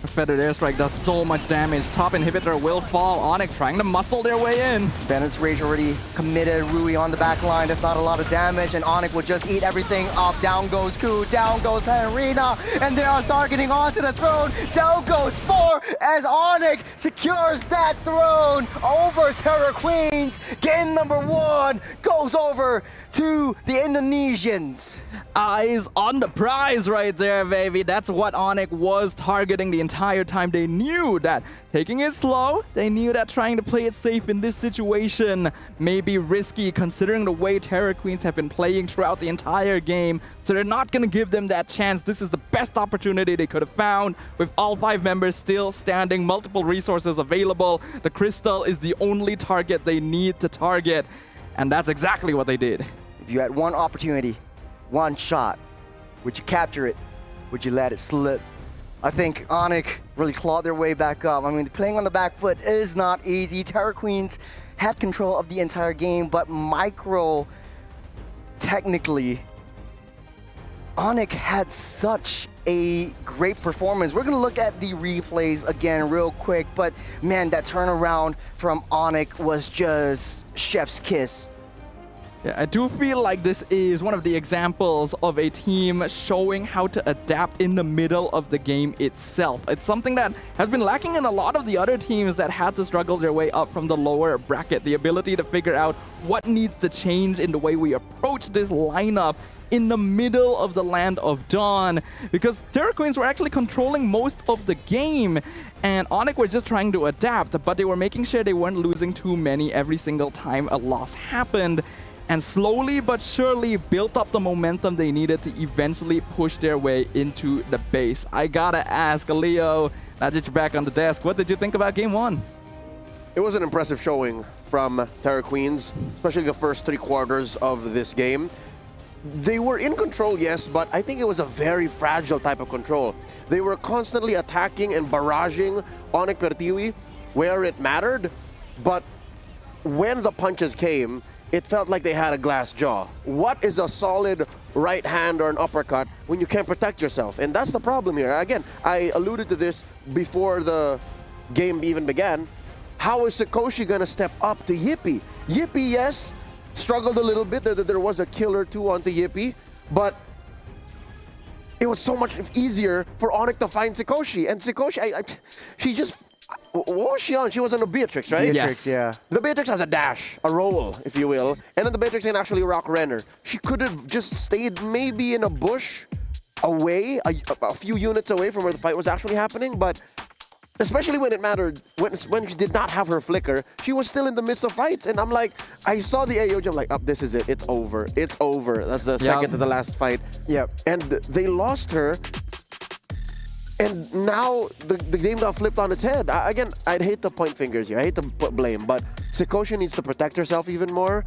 Feathered Airstrike does so much damage. Top inhibitor will fall. Onyx trying to muscle their way in. Bennett's Rage already committed. Rui on the back line. That's not a lot of damage, and Onyx will just eat everything up. Down goes Ku, down goes Henrina, and they are targeting onto the throne. Down goes 4 as Onyx secures that throne over Terror Queens. Game number 1 goes over to the Indonesians. Eyes on the prize right there, baby. That's what Onyx was targeting the entire time. They knew that taking it slow, they knew that trying to play it safe in this situation may be risky considering the way Terror Queens have been playing throughout the entire game. So they're not going to give them that chance. This is the best opportunity they could have found with all 5 members still standing, multiple resources available. The crystal is the only target they need to target. And that's exactly what they did. If you had one opportunity, one shot, would you capture it? Would you let it slip? I think Onyx really clawed their way back up. I mean, playing on the back foot is not easy. Terror Queens had control of the entire game, but micro, technically, Onyx had such a great performance. We're gonna look at the replays again real quick, but man, that turnaround from Onyx was just chef's kiss. Yeah, I do feel like this is one of the examples of a team showing how to adapt in the middle of the game itself. It's something that has been lacking in a lot of the other teams that had to struggle their way up from the lower bracket. The ability to figure out what needs to change in the way we approach this lineup in the middle of the Land of Dawn, because Terror Queens were actually controlling most of the game and Onyx were just trying to adapt, but they were making sure they weren't losing too many every single time a loss happened, and slowly but surely built up the momentum they needed to eventually push their way into the base. I gotta ask, Leo, now that you're back on the desk, what did you think about Game 1? It was an impressive showing from Terror Queens, especially the first 3 quarters of this game. They were in control, yes, but I think it was a very fragile type of control. They were constantly attacking and barraging Onyx Pertiwi where it mattered, but when the punches came, it felt like they had a glass jaw. What is a solid right hand or an uppercut when you can't protect yourself? And that's the problem here. Again, I alluded to this before the game even began. How is Sakoshi gonna step up to Yippee? Yippee, yes, struggled a little bit. There was a kill or 2 onto Yippee, but it was so much easier for Onyx to find Sakoshi. And Sakoshi, she just... What was she on? She was on a Beatrix, right? Beatrix, yeah. The Beatrix has a dash, a roll, if you will. And then the Beatrix can actually rock Renner. She could have just stayed maybe in a bush away, a few units away from where the fight was actually happening, but especially when it mattered, when she did not have her flicker, she was still in the midst of fights. And I'm like, I saw the AOG, I'm like, oh, this is it. It's over. It's over. That's the second to the last fight. Yep. And they lost her. And now the game got flipped on its head. Again, I'd hate to point fingers here. I hate to put blame, but Sikoshi needs to protect herself even more,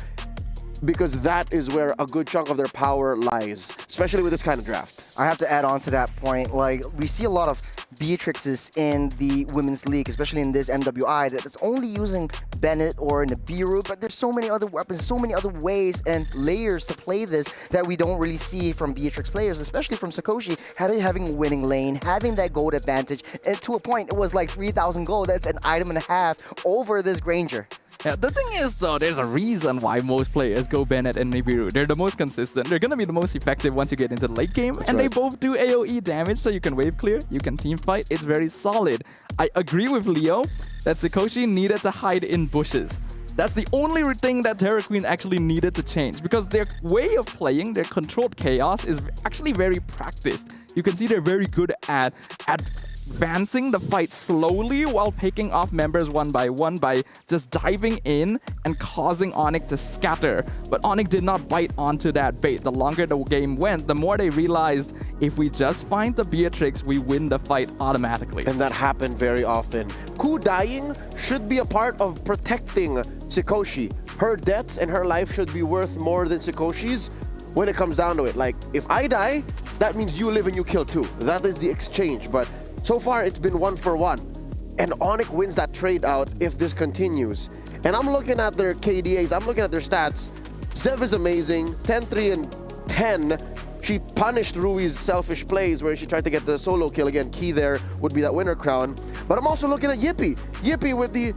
because that is where a good chunk of their power lies, especially with this kind of draft. I have to add on to that point. Like, we see a lot of Beatrixes in the women's league, especially in this MWI, that is only using Bennett or in the B route, but there's so many other weapons, so many other ways and layers to play this that we don't really see from Beatrix players, especially from Sikoshi, having a winning lane, having that gold advantage, and to a point, it was like 3,000 gold. That's an item and a half over this Granger. Yeah, the thing is though, there's a reason why most players go Bennett and Nibiru. They're the most consistent. They're gonna be the most effective once you get into the late game. They both do AoE damage, so you can wave clear, you can team fight. It's very solid. I agree with Leo that Sikoshi needed to hide in bushes. That's the only thing that Terra Queen actually needed to change, because their way of playing, their controlled chaos, is actually very practiced. You can see they're very good at advancing the fight slowly while picking off members one by just diving in and causing Onyx to scatter. But Onyx did not bite onto that bait. The longer the game went, the more they realized if we just find the Beatrix, we win the fight automatically. And that happened very often. Ku dying should be a part of protecting Sikoshi. Her deaths and her life should be worth more than Sikoshi's when it comes down to it. Like, if I die, that means you live and you kill too. That is the exchange. But so far, it's been 1-for-1. And Onyx wins that trade out if this continues. And I'm looking at their KDAs, I'm looking at their stats. Zev is amazing, 10-3 and 10. She punished Rui's selfish plays where she tried to get the solo kill. Again, key there would be that winner crown. But I'm also looking at Yippee. Yippee with the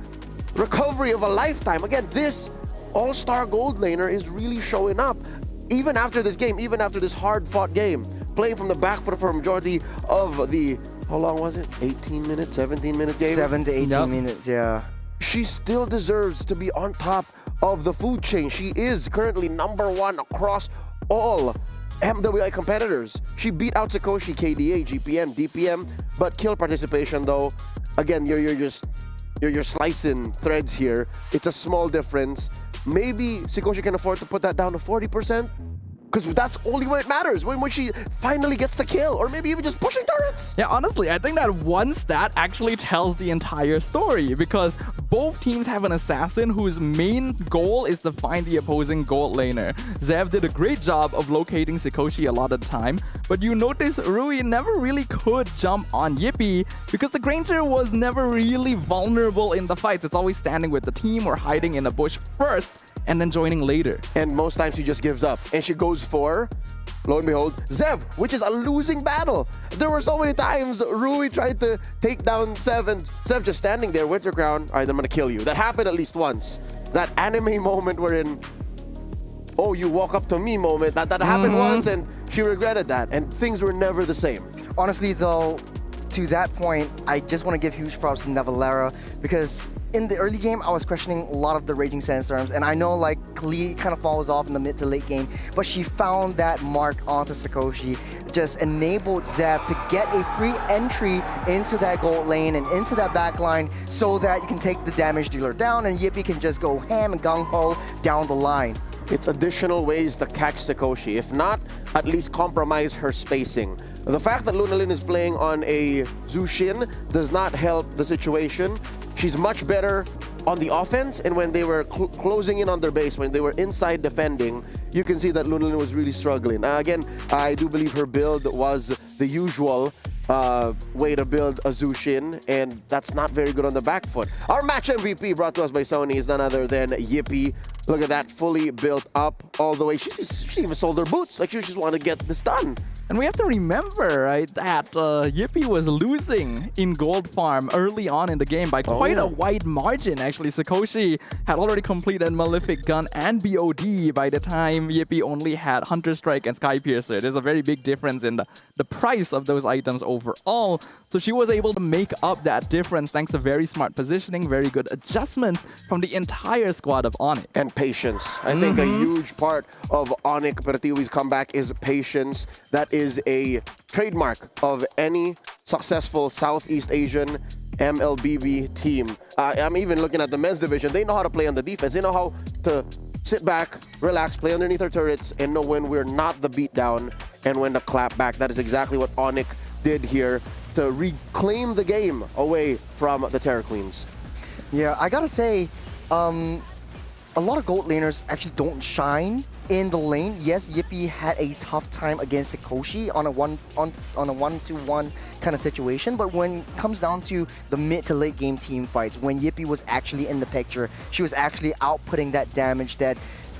recovery of a lifetime. Again, this all-star gold laner is really showing up. Even after this game, even after this hard-fought game, playing from the back foot for a majority of the, how long was it? 18 minutes, 17-minute game? 7 to 18 minutes, yeah. She still deserves to be on top of the food chain. She is currently #1 across all MWI competitors. She beat out Sikoshi, KDA, GPM, DPM, but kill participation though, again, you're slicing threads here. It's a small difference. Maybe Sikoshi can afford to put that down to 40%. Because that's only when it matters, when she finally gets the kill, or maybe even just pushing turrets. Yeah, honestly, I think that one stat actually tells the entire story, because both teams have an assassin whose main goal is to find the opposing gold laner. Zev did a great job of locating Sikoshi a lot of the time, but you notice Rui never really could jump on Yippee because the Granger was never really vulnerable in the fights. It's always standing with the team or hiding in a bush first, and then joining later. And most times she just gives up and she goes for, lo and behold, Zev, which is a losing battle. There were so many times Rui tried to take down Zev and Zev just standing there, Winter Crown, all right, I'm gonna kill you. That happened at least once. That anime moment wherein, oh, you walk up to me moment, that happened once and she regretted that, and things were never the same. Honestly though, to that point, I just want to give huge props to Nevalera, because in the early game, I was questioning a lot of the Raging Sandstorms, and I know like Klee kind of falls off in the mid to late game, but she found that mark onto Sikoshi, just enabled Zev to get a free entry into that gold lane and into that back line so that you can take the damage dealer down and Yippee can just go ham and gung-ho down the line. It's additional ways to catch Sikoshi, if not, at least compromise her spacing. The fact that Lunalyn is playing on a Zushin does not help the situation. She's much better on the offense, and when they were closing in on their base, when they were inside defending, you can see that Lunalyn was really struggling. Again, I do believe her build was the usual way to build a Zushin, and that's not very good on the back foot. Our match MVP brought to us by Sony is none other than Yippee. Look at that, fully built up all the way. She even sold her boots. Like, she just wanted to get this done. And we have to remember, right, that Yippee was losing in Gold Farm early on in the game by quite a wide margin. Actually, Sikoshi had already completed Malefic Gun and BOD by the time Yippee only had Hunter Strike and Sky Piercer. There's a very big difference in the price of those items overall. So she was able to make up that difference thanks to very smart positioning, very good adjustments from the entire squad of Onyx. And and patience. I think a huge part of Onyx Pertiwi's comeback is patience. That is a trademark of any successful Southeast Asian MLBB team. I'm even looking at the men's division. They know how to play on the defense. They know how to sit back, relax, play underneath their turrets, and know when we're not the beatdown and when to clap back. That is exactly what Onyx did here to reclaim the game away from the Terror Queens. Yeah, I gotta say, a lot of gold laners actually don't shine in the lane. Yes, Yippee had a tough time against Sikoshi on a one-to-one kind of situation, but when it comes down to the mid to late game team fights, when Yippee was actually in the picture, she was actually outputting that damage that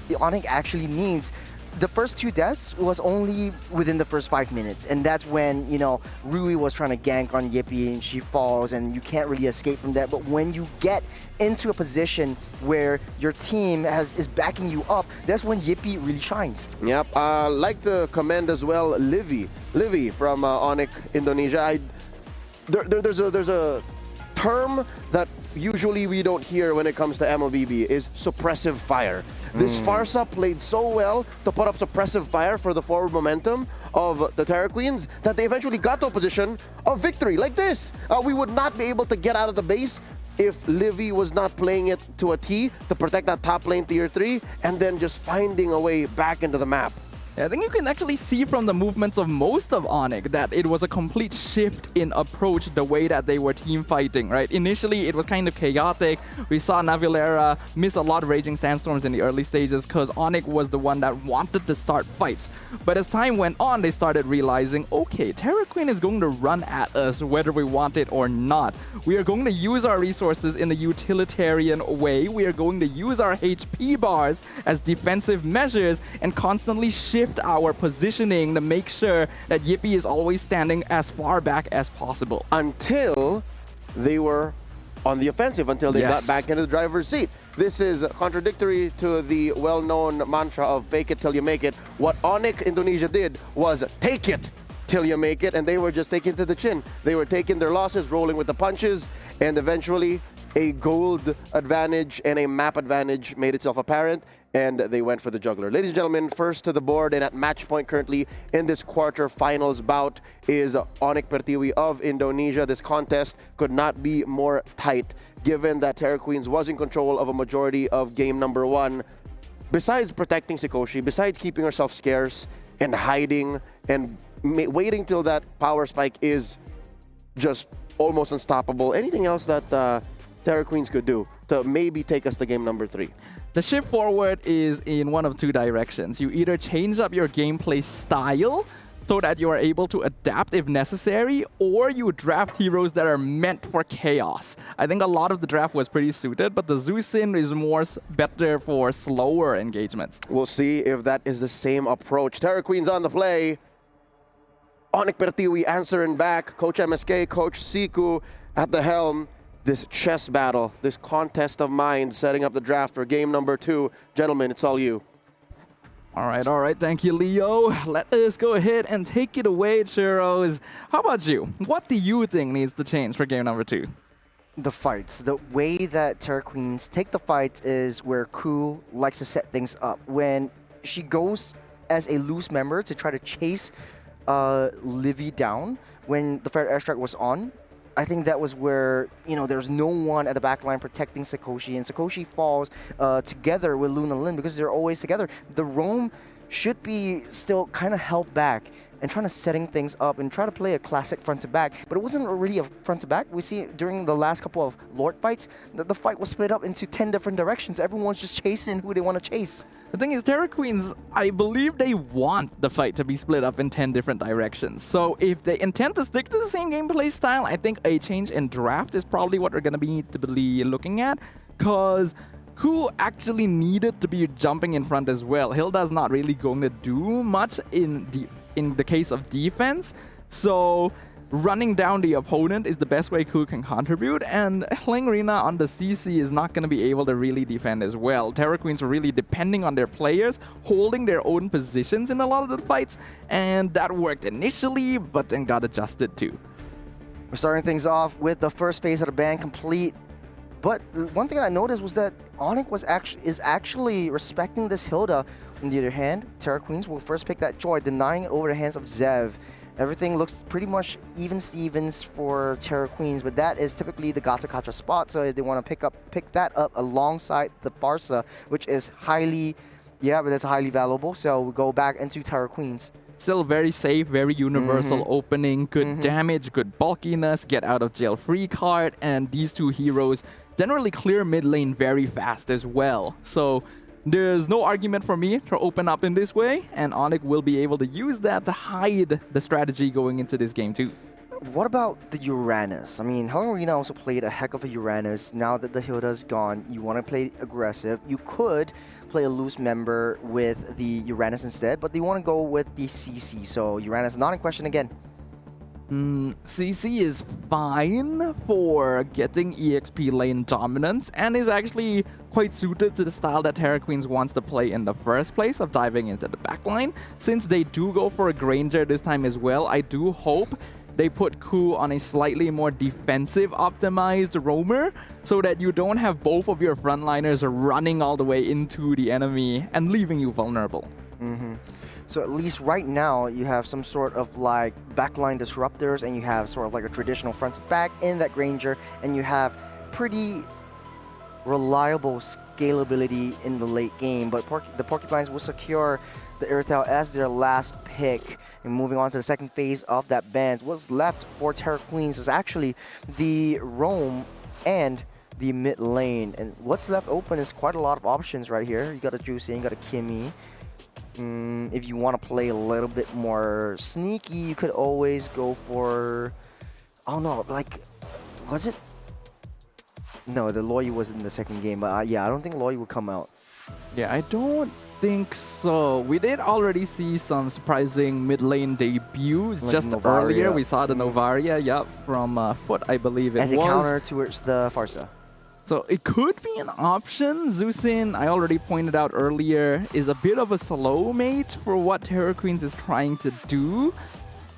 the Onyx actually needs. The first 2 deaths was only within the first 5 minutes, and that's when, you know, Rui was trying to gank on Yippee and she falls and you can't really escape from that. But when you get into a position where your team is backing you up, that's when Yippee really shines. Yep, like to commend as well Livy from Onyx Indonesia. There's a term that usually we don't hear when it comes to MLBB is suppressive fire. This Farsa played so well to put up suppressive fire for the forward momentum of the Terror Queens that they eventually got to a position of victory like this. We would not be able to get out of the base if Livy was not playing it to a T to protect that top lane tier 3 and then just finding a way back into the map. I think you can actually see from the movements of most of Onyx that it was a complete shift in approach, the way that they were team fighting, right? Initially, it was kind of chaotic. We saw Navilera miss a lot of Raging Sandstorms in the early stages because Onyx was the one that wanted to start fights. But as time went on, they started realizing, okay, Terror Queen is going to run at us whether we want it or not. We are going to use our resources in a utilitarian way. We are going to use our HP bars as defensive measures and constantly shift our positioning to make sure that Yippee is always standing as far back as possible. Until they were on the offensive, until they got back into the driver's seat. This is contradictory to the well-known mantra of fake it till you make it. What Onyx Indonesia did was take it till you make it, and they were just taking it to the chin. They were taking their losses, rolling with the punches, and eventually a gold advantage and a map advantage made itself apparent, and they went for the juggler. Ladies and gentlemen, first to the board and at match point currently in this quarterfinals bout is Onyx Pertiwi of Indonesia. This contest could not be more tight, given that Terror Queens was in control of a majority of game number 1. Besides protecting Sikoshi, besides keeping herself scarce and hiding and waiting till that power spike is just almost unstoppable, anything else that Terror Queens could do to maybe take us to game number 3? The shift forward is in one of 2 directions. You either change up your gameplay style so that you are able to adapt if necessary, or you draft heroes that are meant for chaos. I think a lot of the draft was pretty suited, but the Zusin is better for slower engagements. We'll see if that is the same approach. Terror Queens on the play. Onyx Pertiwi answering back. Coach MSK, Coach Siku at the helm. This chess battle, this contest of minds, setting up the draft for game number 2. Gentlemen, it's all you. All right. Thank you, Leo. Let us go ahead and take it away, Churros. How about you? What do you think needs to change for game number 2? The fights. The way that Terror Queens take the fights is where Ku likes to set things up. When she goes as a loose member to try to chase Livy down when the Fair Airstrike was on, I think that was where, you know, there's no one at the back line protecting Sikoshi, and Sikoshi falls together with Luna Lin because they're always together. The roam should be still kind of held back and trying to setting things up and try to play a classic front to back, but it wasn't really a front to back. We see during the last couple of Lord fights that the fight was split up into 10 different directions. Everyone's just chasing who they want to chase. The thing is, Terror Queens, I believe they want the fight to be split up in 10 different directions. So if they intend to stick to the same gameplay style, I think a change in draft is probably what we're going to be looking at, because Ku actually needed to be jumping in front as well. Hilda's not really going to do much in the case of defense, so running down the opponent is the best way Ku can contribute, and Hlengrina on the CC is not going to be able to really defend as well. Terror Queens are really depending on their players, holding their own positions in a lot of the fights, and that worked initially, but then got adjusted too. We're starting things off with the first phase of the ban complete. But one thing I noticed was that Onyx is actually respecting this Hilda. On the other hand, Terra Queens will first pick that Joy, denying it over the hands of Zev. Everything looks pretty much even Stevens for Terra Queens, but that is typically the Gata Kacha spot, so they want to pick that up alongside the Farsa, which is highly valuable. So we go back into Terra Queens. Still very safe, very universal opening, good damage, good bulkiness, get out of jail free card, and these two heroes generally clear mid lane very fast as well. So there's no argument for me to open up in this way, and Onyx will be able to use that to hide the strategy going into this game too. What about the Uranus? I mean, Helen Arena also played a heck of a Uranus. Now that the Hilda's gone, you want to play aggressive. You could play a loose member with the Uranus instead, but they want to go with the CC. So Uranus not in question again. CC is fine for getting EXP lane dominance and is actually quite suited to the style that Terra Queens wants to play in the first place of diving into the backline. Since they do go for a Granger this time as well, I do hope they put Ku on a slightly more defensive optimized roamer so that you don't have both of your frontliners running all the way into the enemy and leaving you vulnerable. So at least right now you have some sort of like backline disruptors, and you have sort of like a traditional front to back in that Granger, and you have pretty reliable scalability in the late game. But the Porcupines will secure the Earthel as their last pick. And moving on to the second phase of that band, what's left for Terra Queens is actually the Roam and the mid lane. And what's left open is quite a lot of options right here. You got a Juicy, you got a Kimmy. If you want to play a little bit more sneaky, you could always go for, oh no, like, was it? No, the Loyi was in the second game, but yeah, I don't think Loyi would come out. Yeah, I don't think so. We did already see some surprising mid lane debuts like just Novaria. Earlier. We saw the Novaria, from Foot, I believe it was. As a counter towards the Farsa. So it could be an option. Zusin, I already pointed out earlier, is a bit of a slow mate for what Terra Queens is trying to do.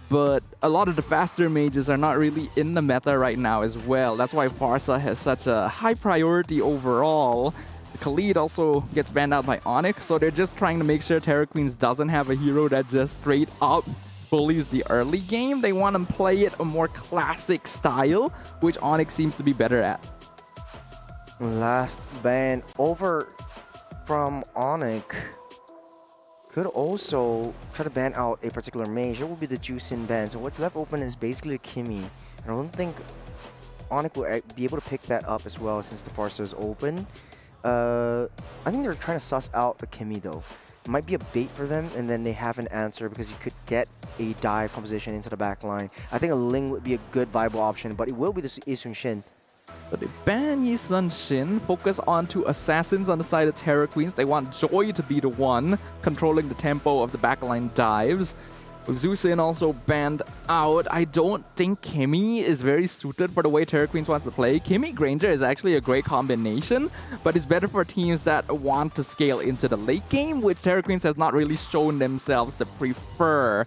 But a lot of the faster mages are not really in the meta right now as well. That's why Farsa has such a high priority overall. Khalid also gets banned out by Onyx, so they're just trying to make sure Terra Queens doesn't have a hero that just straight up bullies the early game. They want to play it a more classic style, which Onyx seems to be better at. Last ban over from Onyx. Could also try to ban out a particular mage. It will be the Juicin ban. So what's left open is basically Kimmy. I don't think Onyx will be able to pick that up as well since the Farsa is open. I think they're trying to suss out the Kimmy though. It might be a bait for them, and then they have an answer because you could get a dive composition into the back line. I think a Ling would be a good viable option, but it will be the Isun Shin. But they ban Yi Sun Shin, focus on two assassins on the side of Terra Queens. They want Joy to be the one controlling the tempo of the backline dives. With Zusin also banned out, I don't think Kimmy is very suited for the way Terra Queens wants to play. Kimmy Granger is actually a great combination, but it's better for teams that want to scale into the late game, which Terra Queens has not really shown themselves to prefer.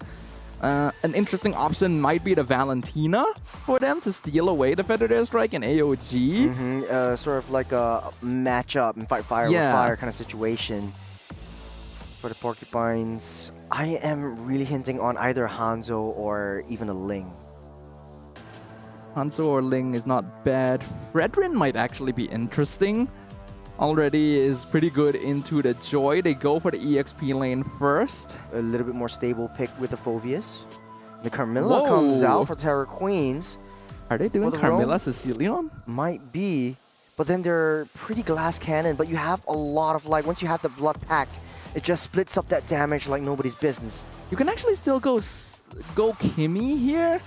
An interesting option might be the Valentina for them to steal away the Feathered Airstrike and AOG. Sort of like a matchup and fight fire with fire kind of situation. For the Porcupines, I am really hinting on either Hanzo or even a Ling. Hanzo or Ling is not bad. Fredrin might actually be interesting. Already is pretty good into the Joy. They go for the EXP lane first. A little bit more stable pick with the Phoveus. The Carmilla comes out for Terra Queens. Are they doing Carmilla Sicilian? Might be. But then they're pretty glass cannon. But you have a lot of, like, once you have the Blood Pact, it just splits up that damage like nobody's business. You can actually still go Kimmy here.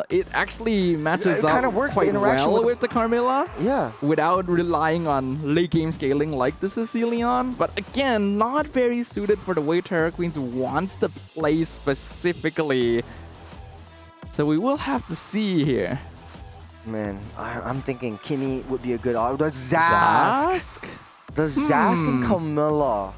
It actually matches up quite well with the Carmilla. Yeah. Without relying on late game scaling like the Sicilian. But again, not very suited for the way Terra Queens wants to play specifically. So we will have to see here. Man, I'm thinking Kimmy would be a good option. The Zask. The Zask and Camilla.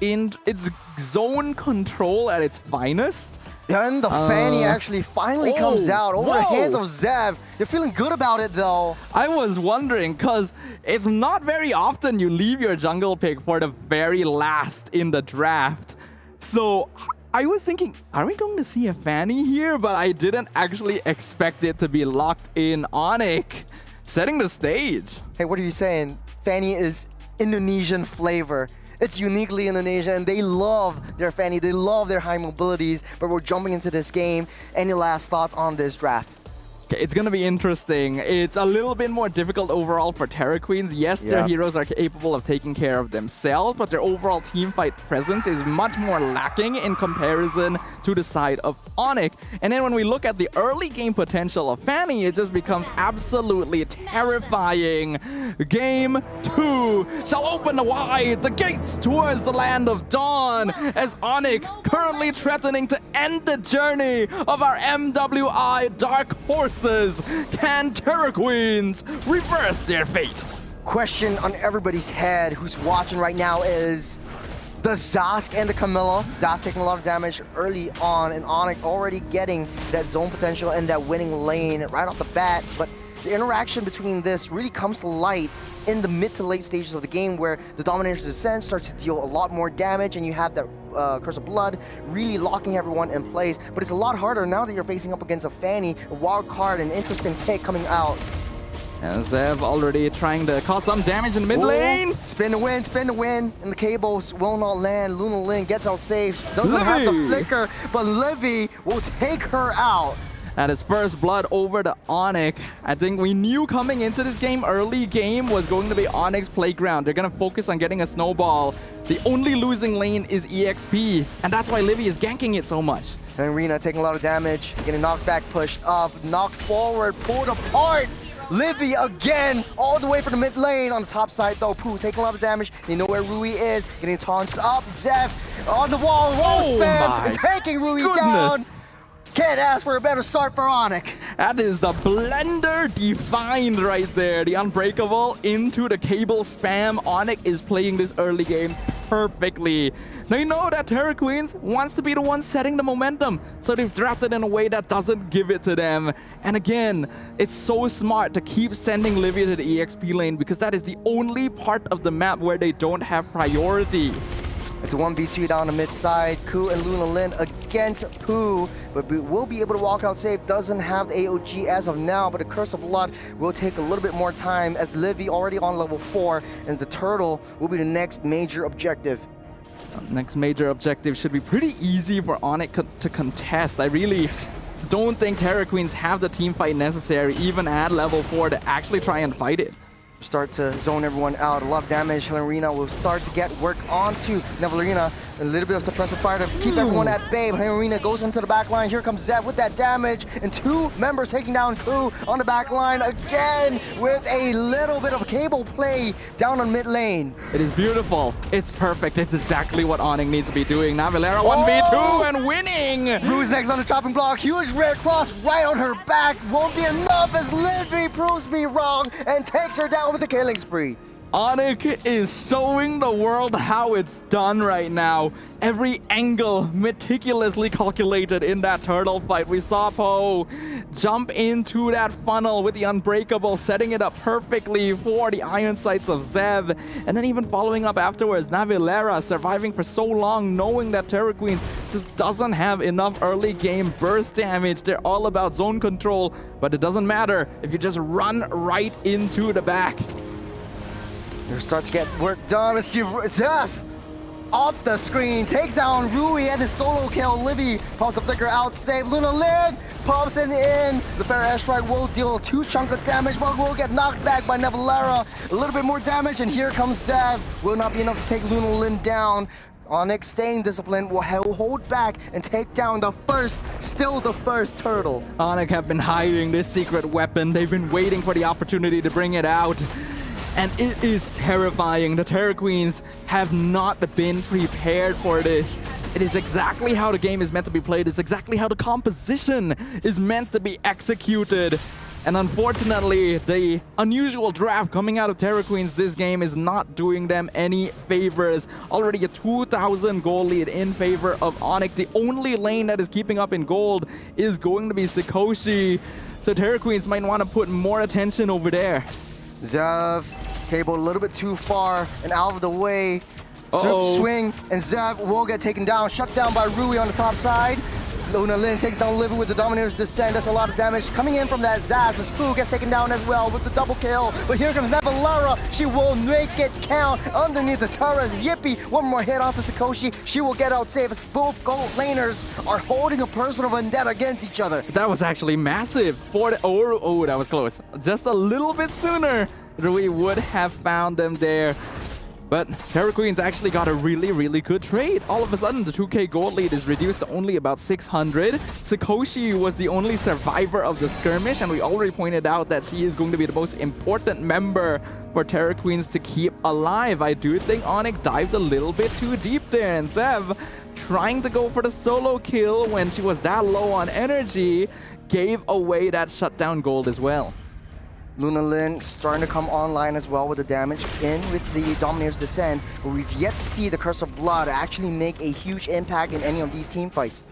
It's zone control at its finest. And the Fanny actually finally comes out over the hands of whoa. Zev. You're feeling good about it though. I was wondering, because it's not very often you leave your jungle pick for the very last in the draft. So I was thinking, are we going to see a Fanny here? But I didn't actually expect it to be locked in Onyx, setting the stage. Hey, what are you saying? Fanny is Indonesian flavor. It's uniquely Indonesian, and they love their Fanny. They love their high mobilities, but we're jumping into this game. Any last thoughts on this draft? Okay, it's gonna be interesting. It's a little bit more difficult overall for Terra Queens. Yes, their heroes are capable of taking care of themselves, but their overall teamfight presence is much more lacking in comparison to the side of Onyx. And then when we look at the early game potential of Fanny, it just becomes absolutely terrifying. Game 2 shall open wide the gates towards the land of dawn, as Onyx currently threatening to end the journey of our MWI Dark Horse. Can Terra Queens reverse their fate? Question on everybody's head who's watching right now is the Zask and the Camilla. Zask taking a lot of damage early on, and Onyx already getting that zone potential and that winning lane right off the bat. But the interaction between this really comes to light in the mid to late stages of the game, where the Dominator's Descent starts to deal a lot more damage, and you have that Curse of Blood really locking everyone in place. But it's a lot harder now that you're facing up against a Fanny, a wild card, an interesting pick coming out. And Zev already trying to cause some damage in the mid lane. Spin to win, and the cables will not land. Luna Lin gets out safe, doesn't have the flicker, but Livy will take her out. At his first blood over to Onyx. I think we knew coming into this game, early game was going to be Onyx playground. They're going to focus on getting a snowball. The only losing lane is EXP, and that's why Livy is ganking it so much. And Rena taking a lot of damage, getting knocked back, pushed up, knocked forward, pulled apart. Livy again, all the way from the mid lane. On the top side though, Pooh taking a lot of damage. You know where Rui is, getting taunted up. Zev on the wall, roll spam, and taking Rui down. Can't ask for a better start for Onyx. That is the blender defined right there. The Unbreakable into the cable spam. Onyx is playing this early game perfectly. They know that Terra Queens wants to be the one setting the momentum, so they've drafted in a way that doesn't give it to them. And again, it's so smart to keep sending Livy to the EXP lane, because that is the only part of the map where they don't have priority. It's a 1v2 down the mid side. Ku and Luna Lin against Pooh, but will be able to walk out safe. Doesn't have the AOG as of now, but the Curse of Blood will take a little bit more time, as Livy already on level 4, and the Turtle will be the next major objective. Next major objective should be pretty easy for Onyx to contest. I really don't think Terra Queens have the team fight necessary, even at level 4, to actually try and fight it. Start to zone everyone out. A lot of damage. Helena will start to get work onto Nevelarina. A little bit of suppressive fire to keep everyone at bay. Helena goes into the back line. Here comes Zev with that damage. And 2 members taking down Ku on the back line again with a little bit of cable play down on mid lane. It is beautiful. It's perfect. It's exactly what Onyx needs to be doing. Navilera 1v2 and winning. Rue's next on the chopping block. Huge red cross right on her back. Won't be enough as Livy proves me wrong and takes her down with a killing spree. Onyx is showing the world how it's done right now. Every angle meticulously calculated in that turtle fight. We saw Poe jump into that funnel with the Unbreakable, setting it up perfectly for the Iron Sights of Zev. And then even following up afterwards, Navilera surviving for so long, knowing that Terra Queens just doesn't have enough early game burst damage. They're all about zone control, but it doesn't matter if you just run right into the back. They start to get work done. Let's give Zev off the screen. Takes down Rui and his solo kill. Livy pops the flicker out safe. Luna Lin pops it in. The Fair Airstrike will deal 2 chunk of damage, but will get knocked back by Nevelara. A little bit more damage, and here comes Zev. Will not be enough to take Luna Lin down. Onyx staying disciplined will hold back and take down still the first turtle. Onyx have been hiding this secret weapon. They've been waiting for the opportunity to bring it out. And it is terrifying. The Terra Queens have not been prepared for this. It is exactly how the game is meant to be played. It's exactly how the composition is meant to be executed. And unfortunately, the unusual draft coming out of Terra Queens this game is not doing them any favors. Already a 2,000 gold lead in favor of Onyx. The only lane that is keeping up in gold is going to be Sikoshi. So Terra Queens might want to put more attention over there. Zev, cable a little bit too far and out of the way. Swing, and Zev will get taken down. Shut down by Rui on the top side. Luna Lin takes down Livy with the Dominator's Descent. That's a lot of damage coming in from that Zaz. As Pooh gets taken down as well with the double kill. But here comes Nevalara. She will make it count underneath the turrets. Yippee, one more hit onto Sikoshi. She will get out safe as both gold laners are holding a personal vendetta against each other. That was actually massive. Oh, that was close. Just a little bit sooner, Rui would have found them there. But Terra Queens actually got a really good trade. All of a sudden, the 2k gold lead is reduced to only about 600. Sikoshi was the only survivor of the skirmish, and we already pointed out that she is going to be the most important member for Terra Queens to keep alive. I do think Onyx dived a little bit too deep there, and Zev, trying to go for the solo kill when she was that low on energy, gave away that shutdown gold as well. Luna Lin starting to come online as well with the damage in with the Dominator's Descent, but we've yet to see the Curse of Blood actually make a huge impact in any of these team fights.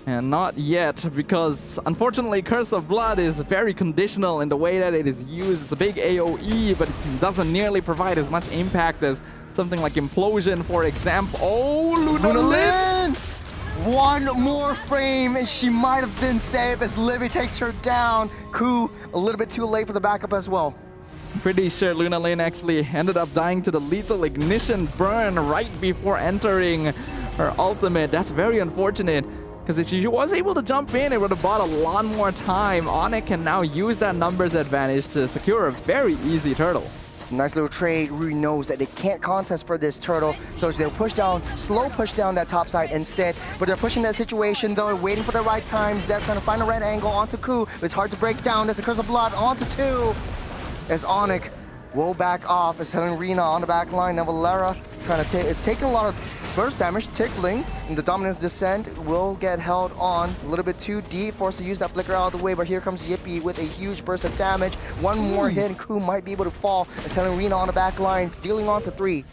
And not yet, because unfortunately Curse of Blood is very conditional in the way that it is used. It's a big AoE, but it doesn't nearly provide as much impact as something like Implosion, for example. Oh, Luna Lin! One more frame and she might have been safe as Livy takes her down. Ku a little bit too late for the backup as well. Pretty sure Luna Lin actually ended up dying to the lethal ignition burn right before entering her ultimate. That's very unfortunate, because if she was able to jump in, it would have bought a lot more time. Onyx can now use that numbers advantage to secure a very easy turtle. Nice little trade. Rui knows that they can't contest for this turtle, so they'll push down, slow push down that top side instead. But they're pushing that situation, though, waiting for the right time. Zeb trying to find the right angle onto Ku. It's hard to break down. There's a Curse of Blood onto 2. As Onyx will back off. As Helen Rina on the back line. Now Valera trying to take a lot of burst damage, tickling, and the Dominance Descent will get held on a little bit too deep, forced to use that flicker out of the way, but here comes Yippee with a huge burst of damage. One more hit and Ku might be able to fall as Helen Rina on the back line, dealing on to 3.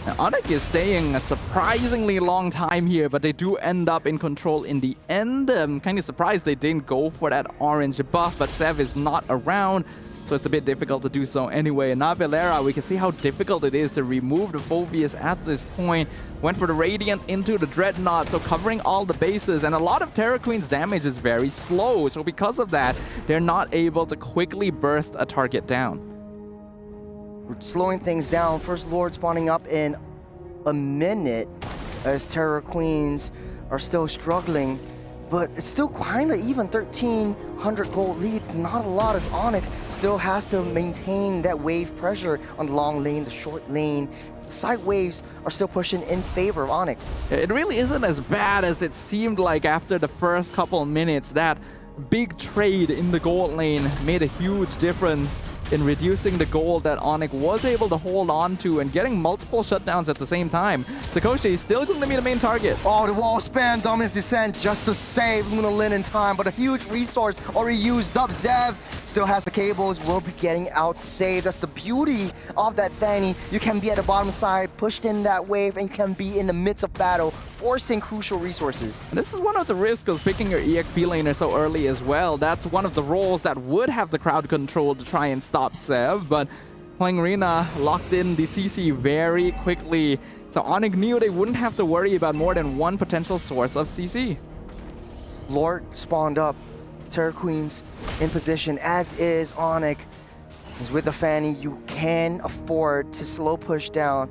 Now, Onyx is staying a surprisingly long time here, but they do end up in control in the end. I'm kind of surprised they didn't go for that orange buff, but Sev is not around, so it's a bit difficult to do so anyway. And now Valera, we can see how difficult it is to remove the Phobius at this point. Went for the Radiant into the Dreadnought, so covering all the bases. And a lot of Terra Queen's damage is very slow, so because of that, they're not able to quickly burst a target down. We're slowing things down. First Lord spawning up in a minute as Terra Queens are still struggling. But it's still kind of even, 1,300 gold lead. Not a lot as Onyx still has to maintain that wave pressure on the long lane, the short lane. Side waves are still pushing in favor of Onyx. It really isn't as bad as it seemed like after the first couple minutes. That big trade in the gold lane made a huge difference in reducing the gold that Onyx was able to hold on to and getting multiple shutdowns at the same time. Sikoshi is still going to be the main target. Oh, the wall span, Dominance Descent just to save Luna Lin in time, but a huge resource already used up. Zev still has the cables, will be getting out saved. That's the beauty of that Fanny. You can be at the bottom side, pushed in that wave, and you can be in the midst of battle, forcing crucial resources. And this is one of the risks of picking your EXP laner so early as well. That's one of the roles that would have the crowd control to try and stop Sev, but playing Rina locked in the CC very quickly. So Onyx knew they wouldn't have to worry about more than one potential source of CC. Lord spawned up. Terra Queens in position, as is Onyx. As with the Fanny, you can afford to slow push down.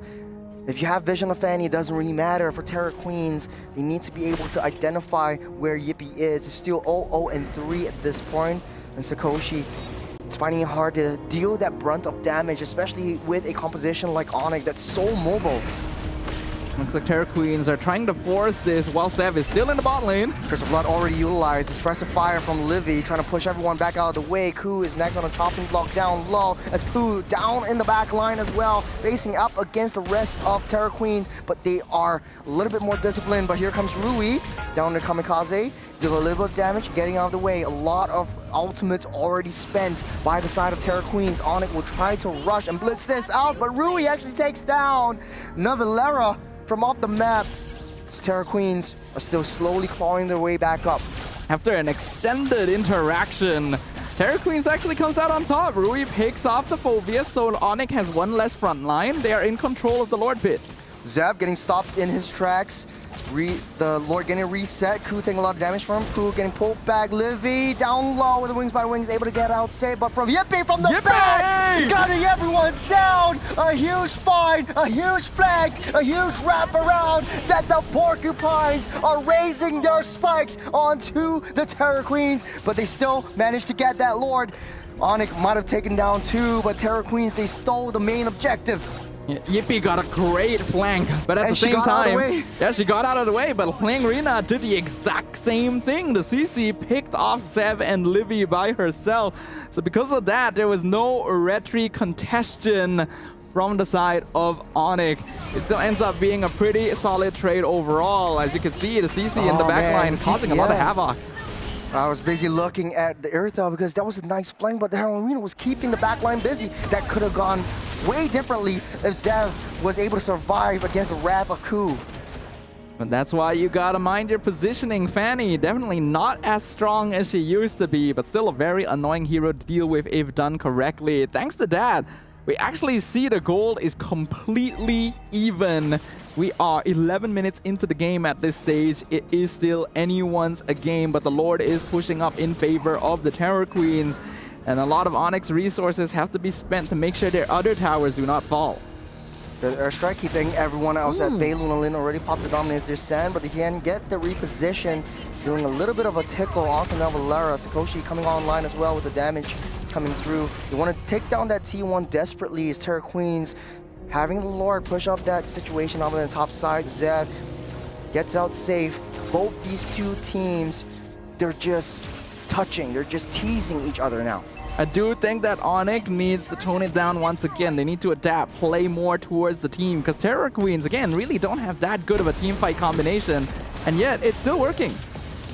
If you have vision of Fanny, it doesn't really matter. For Terra Queens, they need to be able to identify where Yippee is. It's still 0-0-3 at this point. And Sikoshi is finding it hard to deal that brunt of damage, especially with a composition like Onyx that's so mobile. Looks like Terra Queens are trying to force this while Sev is still in the bot lane. Curse of Blood already utilized. Expressive Fire from Livy, trying to push everyone back out of the way. Ku is next on a chopping block down low, as Pooh down in the back line as well, facing up against the rest of Terra Queens, but they are a little bit more disciplined. But here comes Rui, down to Kamikaze, deal a little bit of damage, getting out of the way. A lot of ultimates already spent by the side of Terra Queens. Onyx will try to rush and blitz this out, but Rui actually takes down Navilera from off the map. Terra Queens are still slowly clawing their way back up. After an extended interaction, Terra Queens actually comes out on top. Rui picks off the Phobius, so Onyx has one less front line. They are in control of the Lord Pit. Zev getting stopped in his tracks. The Lord getting reset. Ku taking a lot of damage from him. Pooh getting pulled back. Livy down low with the wings by wings, able to get out safe. But from Yippee from the back, gunning everyone down. A huge find, a huge flank, a huge wraparound that the Porcupines are raising their spikes onto the Terra Queens. But they still managed to get that Lord. Onyx might have taken down two, but Terra Queens, they stole the main objective. Yippee got a great flank, but at the same time, she got out of the way, but Playing Rina did the exact same thing. The CC picked off Zev and Livy by herself. So because of that, there was no retry contestation from the side of Onyx. It still ends up being a pretty solid trade overall. As you can see, the CC in the backline causing a lot of havoc. I was busy looking at the Earthel because that was a nice flank, but the Harolina was keeping the backline busy. That could have gone way differently if Zev was able to survive against the wrath of Ku. But that's why you gotta mind your positioning. Fanny, definitely not as strong as she used to be, but still a very annoying hero to deal with if done correctly. Thanks to that, we actually see the gold is completely even. We are 11 minutes into the game at this stage. It is still anyone's a game, but the Lord is pushing up in favor of the Terror Queens. And a lot of Onyx resources have to be spent to make sure their other towers do not fall. The airstrike keeping everyone else at bay. Lunalin already popped the dominance descent, but they can get the reposition, doing a little bit of a tickle onto Navalera. Sakoshi coming online as well with the damage coming through. They want to take down that T1 desperately as Terror Queens having the Lord push up that situation on the top side. Zev gets out safe. Both these two teams, they're just touching. They're just teasing each other now. I do think that Onyx needs to tone it down once again. They need to adapt, play more towards the team, because Terror Queens, again, really don't have that good of a team fight combination, and yet it's still working.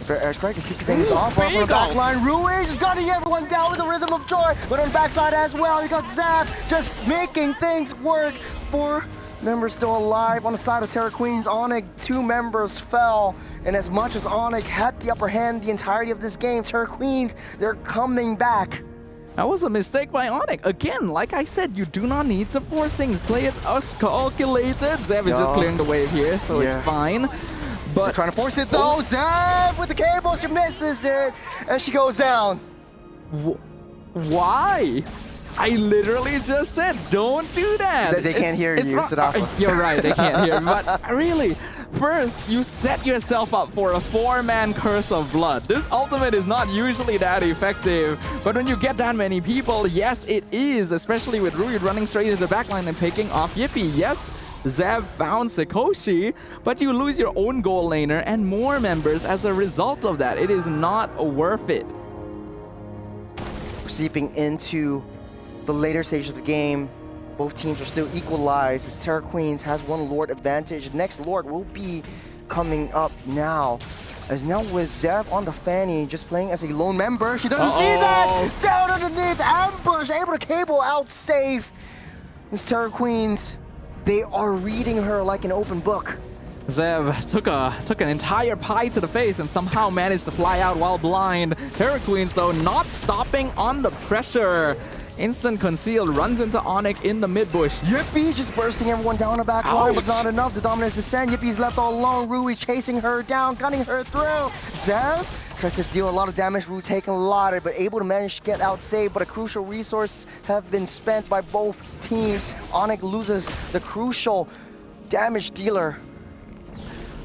Fair airstrike to kick things off on the back line. Ruiz gunning everyone down with the rhythm of joy, but on the backside as well, you got Zap just making things work. 4 members still alive on the side of Terror Queens. Onyx, 2 members fell, and as much as Onyx had the upper hand the entirety of this game, Terror Queens, they're coming back. That was a mistake by Onyx. Again, like I said, you do not need to force things. Play it as calculated. Zev is just clearing the wave here, so it's fine. But they're trying to force it though. Zev with the cable, she misses it, and she goes down. Why? I literally just said, don't do that. They can't hear you, Sadafa. You're right, they can't hear me. But really, first, you set yourself up for a 4-man curse of blood. This ultimate is not usually that effective, but when you get that many people, yes, it is, especially with Rui running straight into the backline and picking off Yippee. Yes, Zev found Sakoshi, but you lose your own goal laner and more members as a result of that. It is not worth it. We're seeping into the later stage of the game. Both teams are still equalized as Terror Queens has one Lord advantage. Next Lord will be coming up now. As now with Zev on the Fanny, just playing as a lone member. She doesn't see that! Down underneath, ambush, able to cable out safe. This Terror Queens, they are reading her like an open book. Zev took an entire pie to the face and somehow managed to fly out while blind. Terror Queens, though, not stopping on the pressure. Instant concealed, runs into Onyx in the mid bush. Yippee just bursting everyone down the back line, but not enough. The dominance descend. Yippie's left all alone. Rui chasing her down, gunning her through. Zev tries to deal a lot of damage. Rui taking a lot of it, but able to manage to get out safe. But a crucial resource have been spent by both teams. Onyx loses the crucial damage dealer.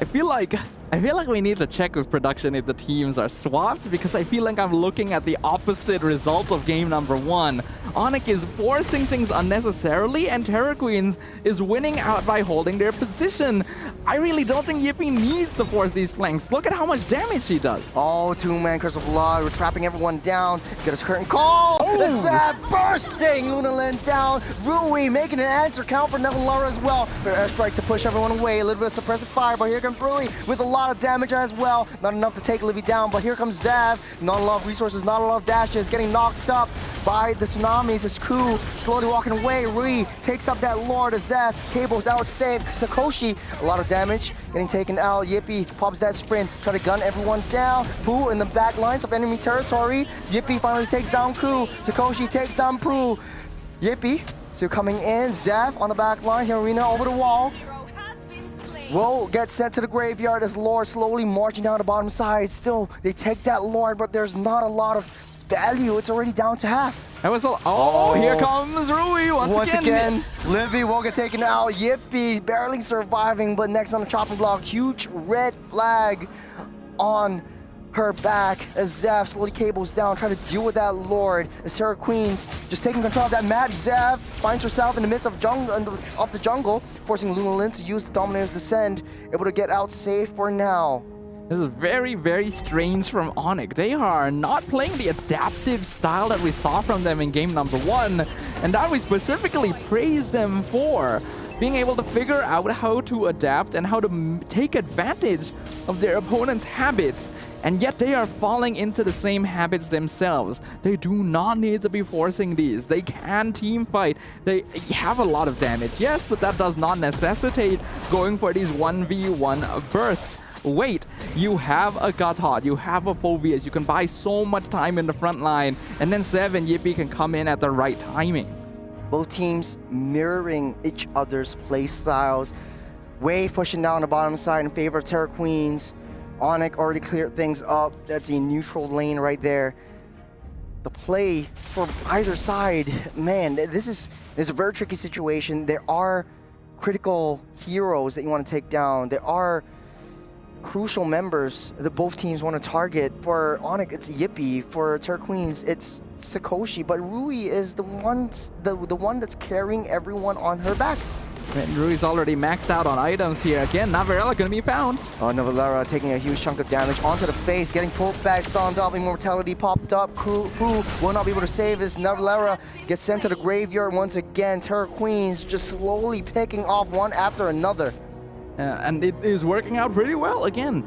I feel like we need to check with production if the teams are swapped, because I feel like I'm looking at the opposite result of game number 1. Onyx is forcing things unnecessarily, and Terror Queens is winning out by holding their position. I really don't think Yippee needs to force these flanks. Look at how much damage she does. Oh, 2-man curse of blood. We're trapping everyone down. Get us curtain call. Zap bursting Lunalin down. Rui making an answer count for Navalera as well. Fair airstrike to push everyone away. A little bit of suppressive fire, but here comes Rui with a lot lot of damage as well. Not enough to take Livy down, but here comes Zav. Not a lot of resources, not a lot of dashes. Getting knocked up by the tsunamis. His crew slowly walking away. Rui takes up that Lord as Zav. Cable's out safe. Sakoshi, a lot of damage. Getting taken out. Yippee pops that sprint. Try to gun everyone down. Pooh in the back lines of enemy territory. Yippee finally takes down Ku. Sakoshi takes down Pooh. Yippee still coming in. Zav on the back line. Arena over the wall. Will gets sent to the graveyard as Lord slowly marching down the bottom side. Still, they take that Lord, but there's not a lot of value. It's already down to half. That was a... Oh, here comes Rui once again. Livy will get taken out. Yippee barely surviving, but next on the chopping block, huge red flag on her back as Zav slowly cables down, trying to deal with that Lord as Terra Queens just taking control of that map. Zav finds herself in the midst of the jungle, forcing Luna Lin to use the Dominator's Descent, able to get out safe for now. This is very, very strange from Onyx. They are not playing the adaptive style that we saw from them in game number 1, and that we specifically praised them for. Being able to figure out how to adapt and how to take advantage of their opponent's habits, and yet they are falling into the same habits themselves. They do not need to be forcing these. They can team fight. They have a lot of damage, yes, but that does not necessitate going for these 1v1 bursts. Wait, you have a Gatot, you have a Phoveus, you can buy so much time in the front line, and then Zev and Yippee can come in at the right timing. Both teams mirroring each other's play styles. Wave pushing down the bottom side in favor of Terra Queens. Onyx already cleared things up. That's a neutral lane right there. The play for either side, man, this is a very tricky situation. There are critical heroes that you want to take down. There are crucial members that both teams want to target. For Onyx, it's Yippee. For Terra Queens, it's Sakoshi. But Rui is the one that's carrying everyone on her back. And Rui's already maxed out on items here. Again, Navarella gonna be found. Navarella taking a huge chunk of damage onto the face, getting pulled back, stunned up, immortality popped up. Pooh will not be able to save this. Navarella gets sent to the graveyard once again. Terra Queens just slowly picking off one after another. And it is working out pretty well. Again,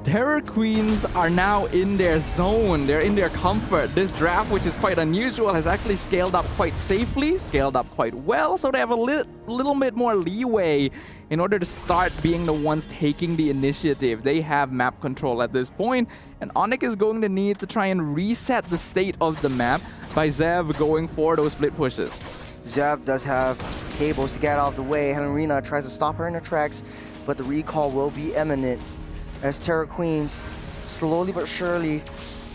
Terra Queens are now in their zone. They're in their comfort. This draft, which is quite unusual, has actually scaled up quite safely, scaled up quite well, so they have a little bit more leeway in order to start being the ones taking the initiative. They have map control at this point, and Onyx is going to need to try and reset the state of the map by Zev going for those split pushes. Zev does have cables to get out of the way. Helena tries to stop her in her tracks, but the recall will be imminent as Terra Queens slowly but surely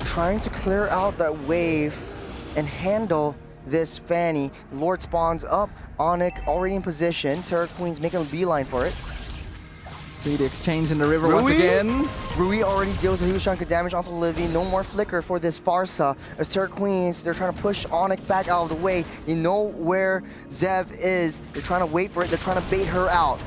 trying to clear out that wave and handle this Fanny. Lord spawns up, Onyx already in position. Terra Queens making a beeline for it. See the exchange in the river once again. Rui already deals a huge chunk of damage onto Livy. No more flicker for this Farsa. As Terra Queens, they're trying to push Onyx back out of the way. They know where Zev is. They're trying to wait for it. They're trying to bait her out.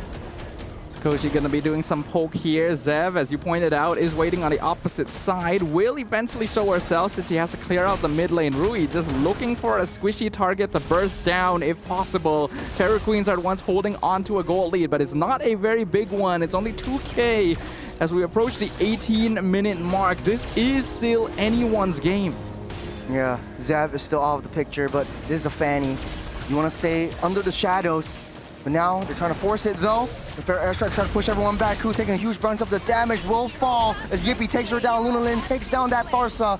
Sakoshi gonna be doing some poke here. Zev, as you pointed out, is waiting on the opposite side. Will eventually show herself since she has to clear out the mid lane. Rui just looking for a squishy target to burst down if possible. Terra Queens are the ones holding on to a gold lead, but it's not a very big one. It's only 2K as we approach the 18-minute mark. This is still anyone's game. Yeah, Zev is still out of the picture, but this is a Fanny. You want to stay under the shadows. But now they're trying to force it though. The fair airstrike trying to push everyone back. Who's taking a huge brunt of the damage will fall as Yippee takes her down. Luna Lin takes down that Farsa.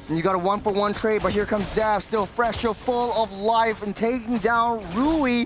And you got a 1-for-1 trade, but here comes Zav, still fresh, still full of life, and taking down Rui.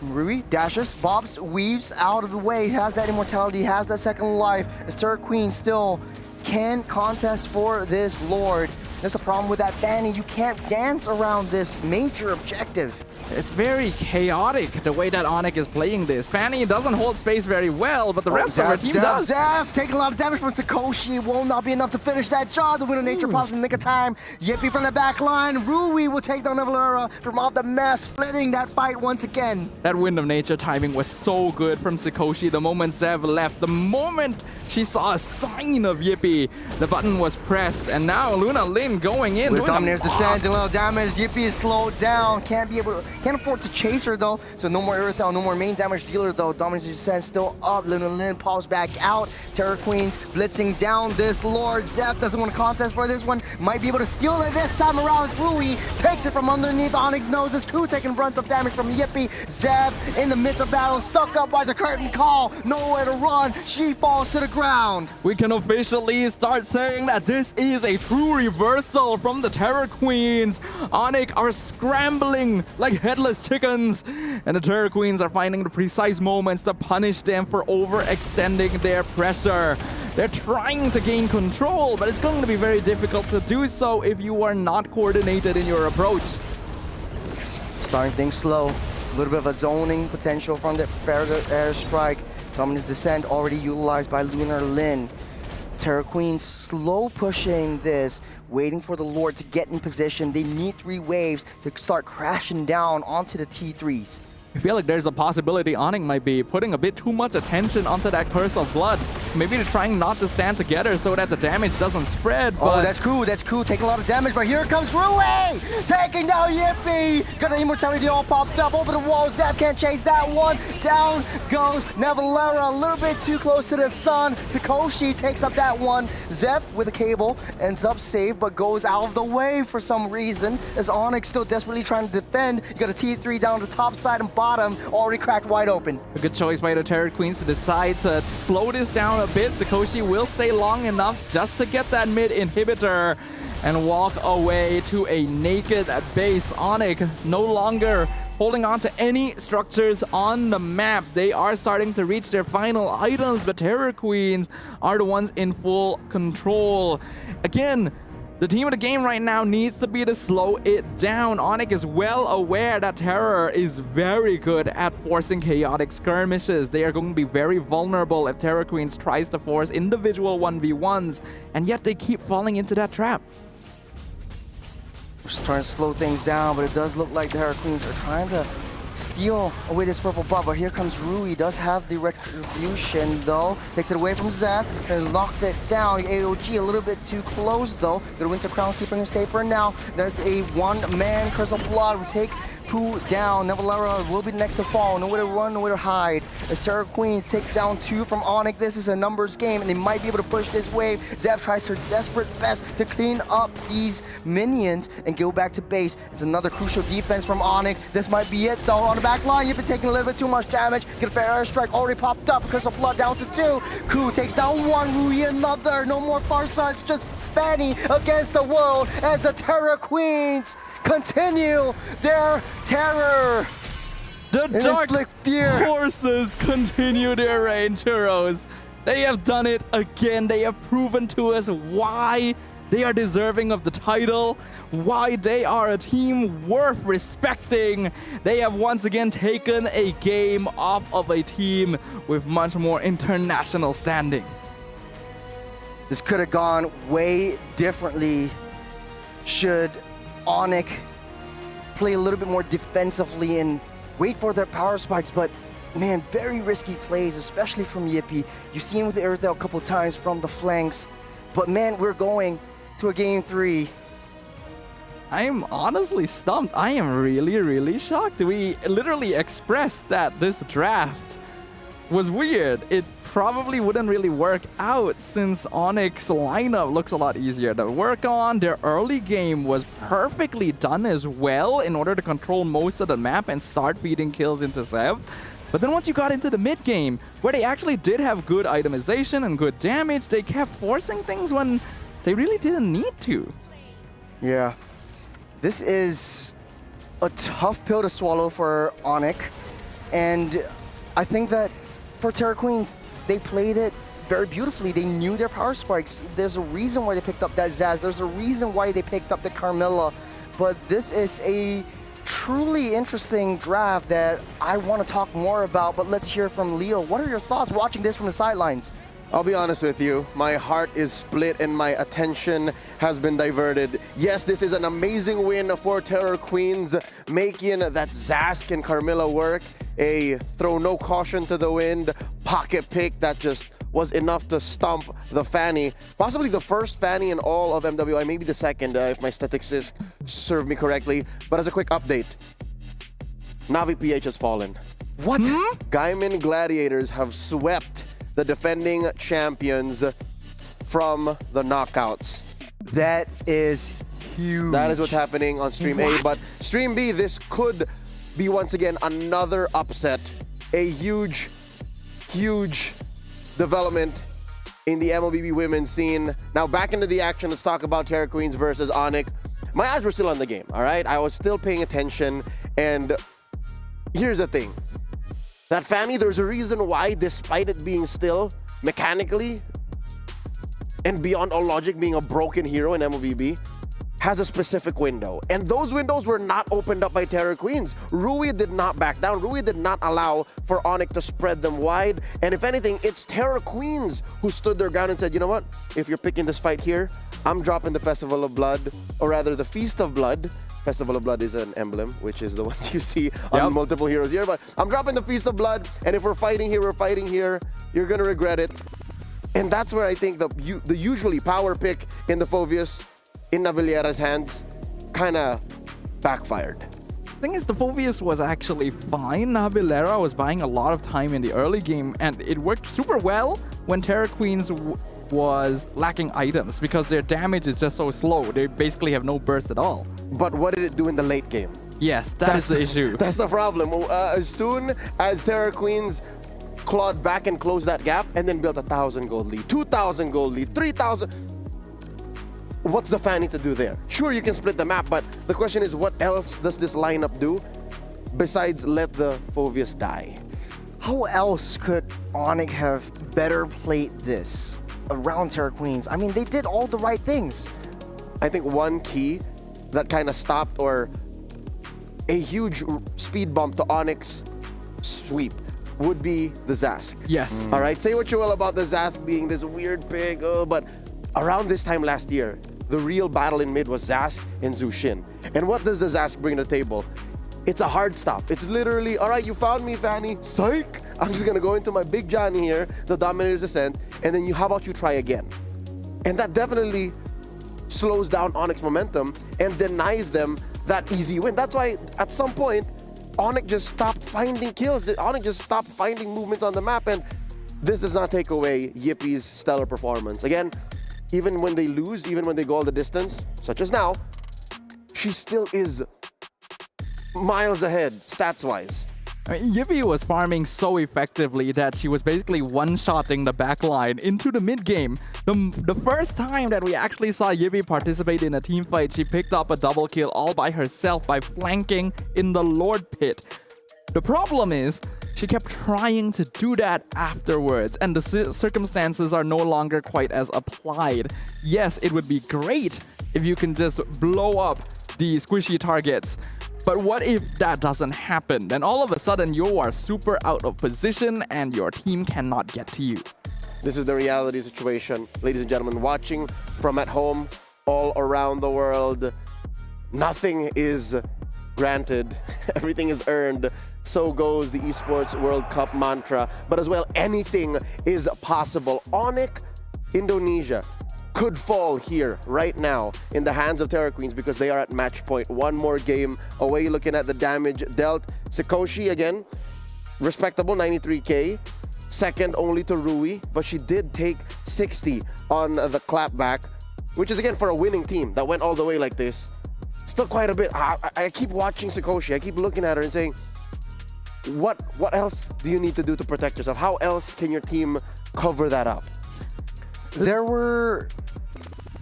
Rui dashes, bobs, weaves out of the way. He has that immortality, has that second life. As Terra Queen still can contest for this Lord. That's the problem with that Fanny. You can't dance around this major objective. It's very chaotic the way that Onyx is playing this. Fanny doesn't hold space very well, but the rest of her team does. Zav taking a lot of damage from Sakoshi. Will not be enough to finish that job. The Wind of Nature pops in the nick of time. Yippee from the back line. Rui will take down Navalera from off the mess, splitting that fight once again. That Wind of Nature timing was so good from Sakoshi. The moment Zev left, the moment she saw a sign of Yippee, the button was pressed, and now Luna Lin going in. With Dominator's Descent, a little damage. Yippee is slowed down. Can't afford to chase her though, so no more Earthbound, no more main damage dealer though. Dominance Descent still up. Lin pops back out. Terror Queens blitzing down this Lord. Zeph doesn't want to contest for this one. Might be able to steal it this time around. Rui takes it from underneath Onyx noses. Ku taking brunt of damage from Yippee. Zeph in the midst of battle, stuck up by the curtain call. Nowhere to run. She falls to the ground. We can officially start saying that this is a true reversal from the Terror Queens. Onyx are scrambling like headless chickens, and the Terror Queens are finding the precise moments to punish them for overextending their pressure. They're trying to gain control, but it's going to be very difficult to do so if you are not coordinated in your approach. Starting things slow. A little bit of a zoning potential from the further airstrike. Dominance Descent already utilized by Lunar Lin. Terror Queens slow pushing this, waiting for the Lord to get in position. They need 3 waves to start crashing down onto the T3s. I feel like there's a possibility Onyx might be putting a bit too much attention onto that Curse of Blood. Maybe they're trying not to stand together so that the damage doesn't spread. Oh, that's cool. That's cool. Taking a lot of damage, but here comes Rui! Taking down Yippee! Got the immortality all popped up over the wall. Zap can't chase that one. Down goes Nevalera, a little bit too close to the sun. Sakoshi takes up that one. Zeph with a cable ends up safe, but goes out of the way for some reason. As Onyx still desperately trying to defend. You got a T3 down the top side and bottom, already cracked wide open. A good choice by the Terror Queens to decide to slow this down a bit. Sakoshi will stay long enough just to get that mid inhibitor and walk away to a naked base. Onyx no longer holding on to any structures on the map. They are starting to reach their final items, but Terror Queens are the ones in full control. Again, the team of the game right now needs to be to slow it down. Onyx is well aware that Terror is very good at forcing chaotic skirmishes. They are going to be very vulnerable if Terror Queens tries to force individual 1v1s, and yet they keep falling into that trap. Just trying to slow things down, but it does look like the Terror Queens are trying to steal away this purple buff, but here comes Rui. Does have the retribution though. Takes it away from Zap and locked it down. AOG a little bit too close though. The Winter Crown keeping her safe for now. There's a one-man Curse of Blood. We take Ku down. Nevalera will be next to fall. Nowhere to run, nowhere to hide. As Terror Queens take down 2 from Onyx. This is a numbers game, and they might be able to push this wave. Zap tries her desperate best to clean up these minions and go back to base. It's another crucial defense from Onyx. This might be it, though. On the back line, you've been taking a little bit too much damage. Get a fair airstrike already popped up. Curse of Blood down to 2. Ku takes down 1. Rui another. No more Farsa. It's just Fanny against the world as the Terror Queens continue their terror. The Dark Horses continue their reign, Churros. They have done it again. They have proven to us why they are deserving of the title, why they are a team worth respecting. They have once again taken a game off of a team with much more international standing. This could have gone way differently should Onyx play a little bit more defensively and wait for their power spikes, but man, very risky plays, especially from Yippee. You've seen with the Earthel a couple times from the flanks, but man, we're going to a game 3. I am honestly stumped. I am really shocked. We literally expressed that this draft was weird. It probably wouldn't really work out since Onyx lineup looks a lot easier to work on. Their early game was perfectly done as well in order to control most of the map and start feeding kills into Zev. But then once you got into the mid game, where they actually did have good itemization and good damage, they kept forcing things when they really didn't need to. Yeah, this is a tough pill to swallow for Onyx, and I think that for Terror Queens, they played it very beautifully. They knew their power spikes. There's a reason why they picked up that Zaz. There's a reason why they picked up the Carmilla. But this is a truly interesting draft that I want to talk more about. But let's hear from Leo. What are your thoughts watching this from the sidelines? I'll be honest with you, my heart is split and my attention has been diverted. Yes, this is an amazing win for Terror Queens, making that Zask and Carmilla work. A throw no caution to the wind, pocket pick that just was enough to stomp the Fanny. Possibly the first Fanny in all of MWI, maybe the second if my statistics serve me correctly. But as a quick update, Navi PH has fallen. What? Gaiman Gladiators have swept the defending champions from the knockouts. That is huge. That is what's happening on Stream A. But Stream B, this could be once again another upset. A huge, huge development in the MLBB women's scene. Now back into the action. Let's talk about Terra Queens versus Onyx. My eyes were still on the game, all right? I was still paying attention. And here's the thing. That Fanny, there's a reason why, despite it being still mechanically and beyond all logic being a broken hero in MLBB, has a specific window. And those windows were not opened up by Terra Queens. Rui did not back down. Rui did not allow for Onyx to spread them wide. And if anything, it's Terra Queens who stood their ground and said, you know what? If you're picking this fight here, I'm dropping the Festival of Blood, or rather the Feast of Blood. Festival of Blood is an emblem, which is the one you see on multiple heroes here. But I'm dropping the Feast of Blood. And if we're fighting here, we're fighting here. You're going to regret it. And that's where I think the usually power pick in the Phoveus in Navillera's hands kind of backfired. Thing is, the Phoveus was actually fine. Navillera was buying a lot of time in the early game, and it worked super well when Terra Queens was lacking items because their damage is just so slow. They basically have no burst at all. But what did it do in the late game? Yes, that's the issue. That's the problem. As soon as Terra Queens clawed back and closed that gap and then built 1,000 gold lead, 2,000 gold lead, 3,000. What's the Fanny to do there? Sure, you can split the map, but the question is, what else does this lineup do besides let the Phoveus die? How else could Onyx have better played this around Terra Queens? I mean, they did all the right things. I think one key that kind of stopped, or a huge speed bump to Onyx sweep, would be the Zask. Yes. All right, say what you will about the Zask being this weird pig, but around this time last year, the real battle in mid was Zask and Zushin. And what does the Zask bring to the table? It's a hard stop. It's literally, all right, you found me, Fanny. Psych! I'm just going to go into my big Johnny here, the Dominator's Descent, and then how about you try again? And that definitely slows down Onyx momentum and denies them that easy win. That's why at some point, Onyx just stopped finding kills. Onyx just stopped finding movements on the map, and this does not take away Yippie's stellar performance. Again, even when they lose, even when they go all the distance, such as now, she still is miles ahead, stats-wise. I mean, Yippie was farming so effectively that she was basically one-shotting the backline into the mid-game. The first time that we actually saw Yippie participate in a team fight, she picked up a double kill all by herself by flanking in the Lord Pit. The problem is, she kept trying to do that afterwards, and the circumstances are no longer quite as applied. Yes, it would be great if you can just blow up the squishy targets. But what if that doesn't happen? Then all of a sudden you are super out of position and your team cannot get to you. This is the reality situation, ladies and gentlemen, watching from at home, all around the world. Nothing is granted, everything is earned. So goes the Esports World Cup mantra. But as well, anything is possible. Onyx, Indonesia, could fall here right now in the hands of Terra Queens because they are at match point. One more game away. Looking at the damage dealt. Sikoshi, again, respectable 93k. Second only to Rui, but she did take 60 on the clapback, which is, again, for a winning team that went all the way like this. Still quite a bit. I keep watching Sikoshi. I keep looking at her and saying, what else do you need to do to protect yourself? How else can your team cover that up? There were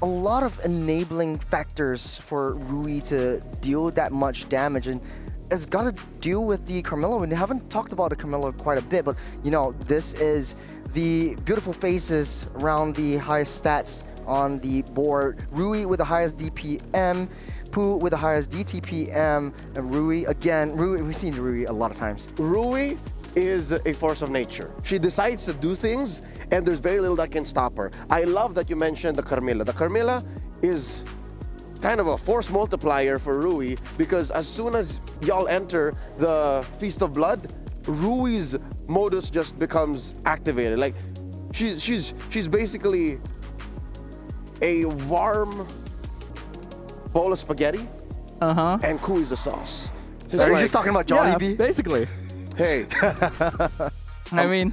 a lot of enabling factors for Rui to deal that much damage, and it's got to deal with the Carmilla. We haven't talked about the Carmilla quite a bit, but you know, this is the beautiful faces around the highest stats on the board. Rui with the highest DPM, Pooh with the highest DTPM, and Rui again. We've seen Rui a lot of times. Rui is a force of nature. She decides to do things, and there's very little that can stop her. I love that you mentioned the Carmilla. The Carmilla is kind of a force multiplier for Rui, because as soon as y'all enter the Feast of Blood, Rui's modus just becomes activated. Like, she's basically a warm bowl of spaghetti, and Kui is the sauce. Just Are you like- just talking about Yeah, Jollibee? basically. Hey, I mean,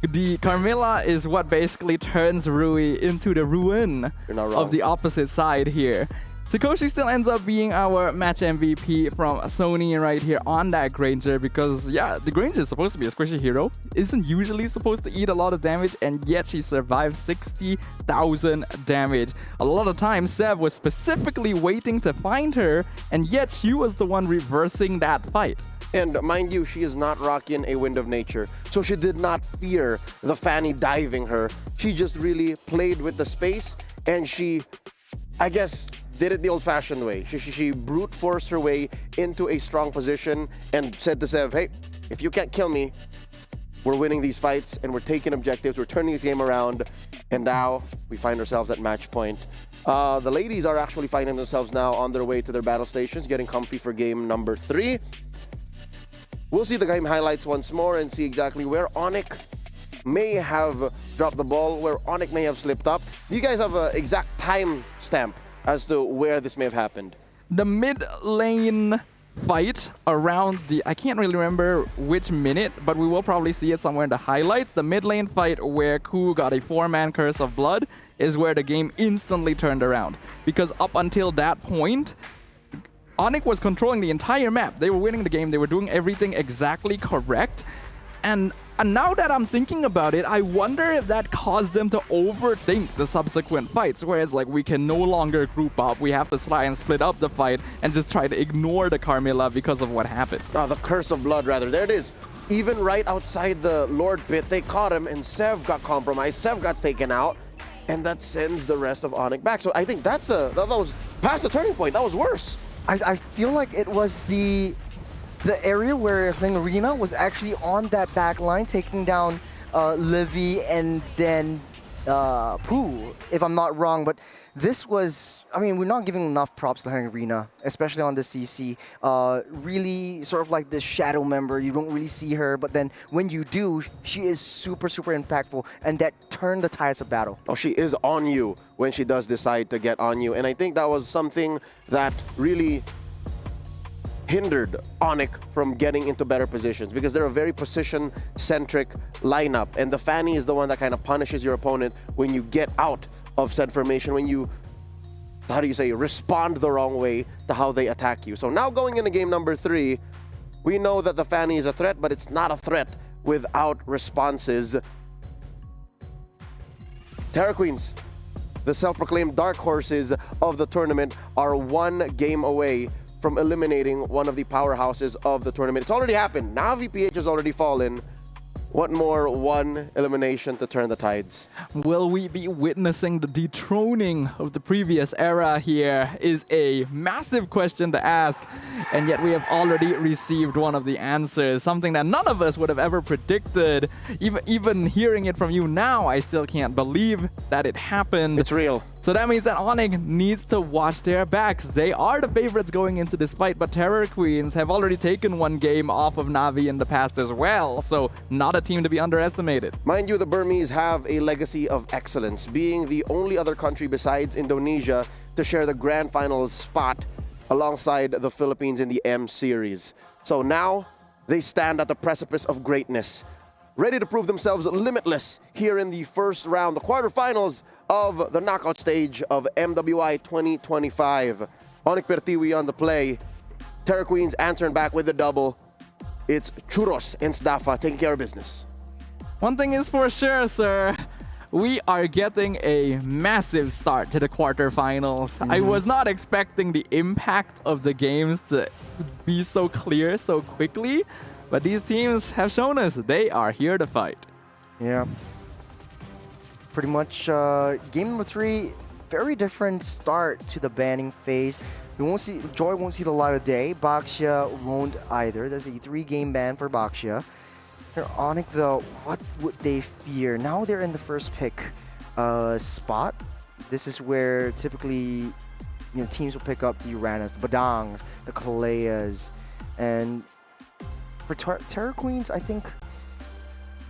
the Carmilla is what basically turns Rui into the ruin You're not wrong. of the opposite side here. Takoshi still ends up being our match MVP from Sony right here on that Granger because, yeah, the Granger is supposed to be a squishy hero. Isn't usually supposed to eat a lot of damage, and yet she survived 60,000 damage. A lot of times, Sev was specifically waiting to find her, and yet she was the one reversing that fight. and mind you, she is not rocking a Wind of Nature, so she did not fear the Fanny diving her. She just really played with the space, and she, I guess, did it the old-fashioned way. She brute forced her way into a strong position and said to Sev, hey, if you can't kill me, we're winning these fights and we're taking objectives, we're turning this game around, and now we find ourselves at match point. The ladies are actually finding themselves now on their way to their battle stations, getting comfy for game number 3. We'll see the game highlights once more and see exactly where Onyx may have dropped the ball, where Onyx may have slipped up. Do you guys have an exact time stamp as to where this may have happened? The mid lane fight around the, I can't really remember which minute, but we will probably see it somewhere in the highlights. The mid lane fight where Ku got a 4-man curse of blood is where the game instantly turned around. Because up until that point, Onyx was controlling the entire map. They were winning the game. They were doing everything exactly correct. And now that I'm thinking about it, I wonder if that caused them to overthink the subsequent fights. Whereas, like, we can no longer group up. We have to try and split up the fight and just try to ignore the Carmilla because of what happened. The Curse of Blood, rather. There it is. Even right outside the Lord pit, they caught him, and Sev got compromised. Sev got taken out, and that sends the rest of Onyx back. So I think that was past the turning point. That was worse. I feel like it was the area where Arena was actually on that back line, taking down Livy and then Pooh, if I'm not wrong. But this was, I mean, we're not giving enough props to Arena, especially on the CC. Really sort of like this shadow member. You don't really see her, but then when you do, she is super, super impactful, and that turned the tides of battle. Oh, she is on you when she does decide to get on you. And I think that was something that really hindered Onyx from getting into better positions because they're a very position-centric lineup. And the Fanny is the one that kind of punishes your opponent when you get out of said formation, when you, how do you say, respond the wrong way to how they attack you. So now going into game number 3, we know that the Fanny is a threat, but it's not a threat without responses. Terra Queens, the self-proclaimed dark horses of the tournament, are 1 game away from eliminating one of the powerhouses of the tournament. It's already happened. Now VPH has already fallen. What more? 1 elimination to turn the tides. Will we be witnessing the dethroning of the previous era here is a massive question to ask, and yet we have already received one of the answers, something that none of us would have ever predicted. Even hearing it from you now, I still can't believe that it happened. It's real. So that means that Onyx needs to watch their backs. They are the favorites going into this fight, but Terror Queens have already taken 1 game off of Na'Vi in the past as well, so not a team to be underestimated. Mind you, the Burmese have a legacy of excellence, being the only other country besides Indonesia to share the grand finals spot alongside the Philippines in the M Series. So now they stand at the precipice of greatness, ready to prove themselves limitless here in the first round, the quarterfinals of the knockout stage of MWI 2025. Onyx Pertiwi on the play. Terra Queens answering back with the double. It's Churros and Sdafa taking care of business. One thing is for sure, sir. We are getting a massive start to the quarterfinals. I was not expecting the impact of the games to be so clear so quickly, but these teams have shown us they are here to fight. Yeah. Pretty much game number 3, very different start to the banning phase. We won't see, Joy won't see the light of day. Baxia won't either. That's a 3-game ban for Baxia. Here, Onyx though, what would they fear? Now they're in the first pick spot. This is where typically teams will pick up the Uranas, the Badangs, the Kaleas, and for Terror Queens, I think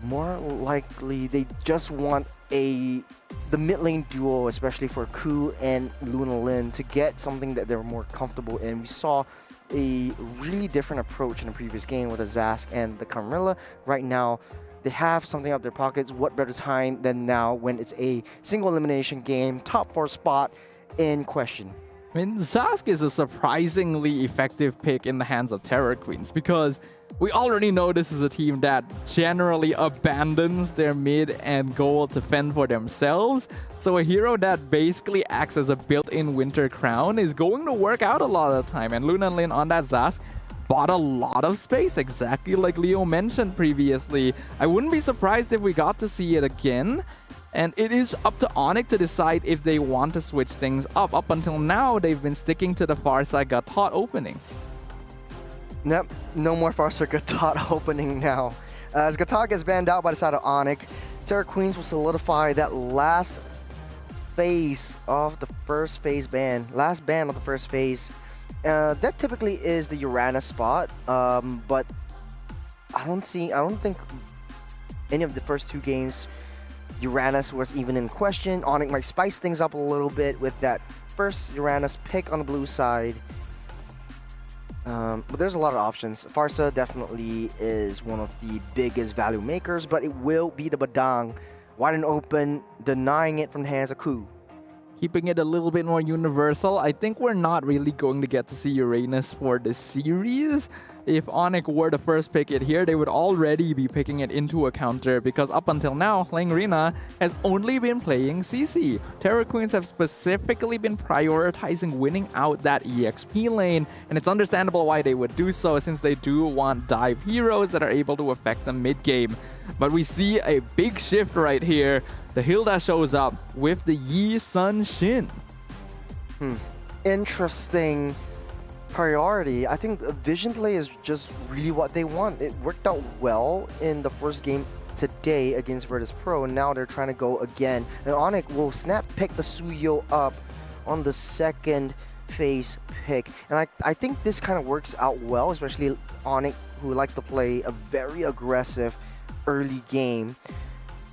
more likely they just want the mid lane duo, especially for Ku and Luna Lin, to get something that they're more comfortable in. We saw a really different approach in the previous game with the Zask and the Camarilla. Right now, they have something up their pockets. What better time than now when it's a single elimination game, top 4 spot in question. I mean, Zask is a surprisingly effective pick in the hands of Terror Queens because we already know this is a team that generally abandons their mid and goal to fend for themselves. So a hero that basically acts as a built-in Winter Crown is going to work out a lot of the time. And Luna Lin on that Zask bought a lot of space, exactly like Leo mentioned previously. I wouldn't be surprised if we got to see it again. And it is up to Onyx to decide if they want to switch things up. Up until now, they've been sticking to the Farsa Gatot opening. Nope, no more Farsa Gatot opening now. As Gatot gets banned out by the side of Onyx, Terror Queens will solidify that last phase of the first phase ban. Last ban of the first phase. That typically is the Uranus spot, but I don't think any of the first 2 games Uranus was even in question. Onyx might spice things up a little bit with that first Uranus pick on the blue side. But there's a lot of options. Farsa definitely is one of the biggest value makers, but it will be the Badang wide and open, denying it from the hands of Ku. Keeping it a little bit more universal, I think we're not really going to get to see Uranus for this series. If Onyx were to first pick it here, they would already be picking it into a counter because up until now, Langrina has only been playing CC. Terror Queens have specifically been prioritizing winning out that EXP lane, and it's understandable why they would do so since they do want dive heroes that are able to affect them mid-game. But we see a big shift right here. The Hilda shows up with the Yi Sun Shin. Interesting priority. I think vision play is just really what they want. It worked out well in the first game today against Virtus Pro, and now they're trying to go again. And Onyx will snap pick the Suyo up on the second phase pick. And I think this kind of works out well, especially Onyx, who likes to play a very aggressive early game.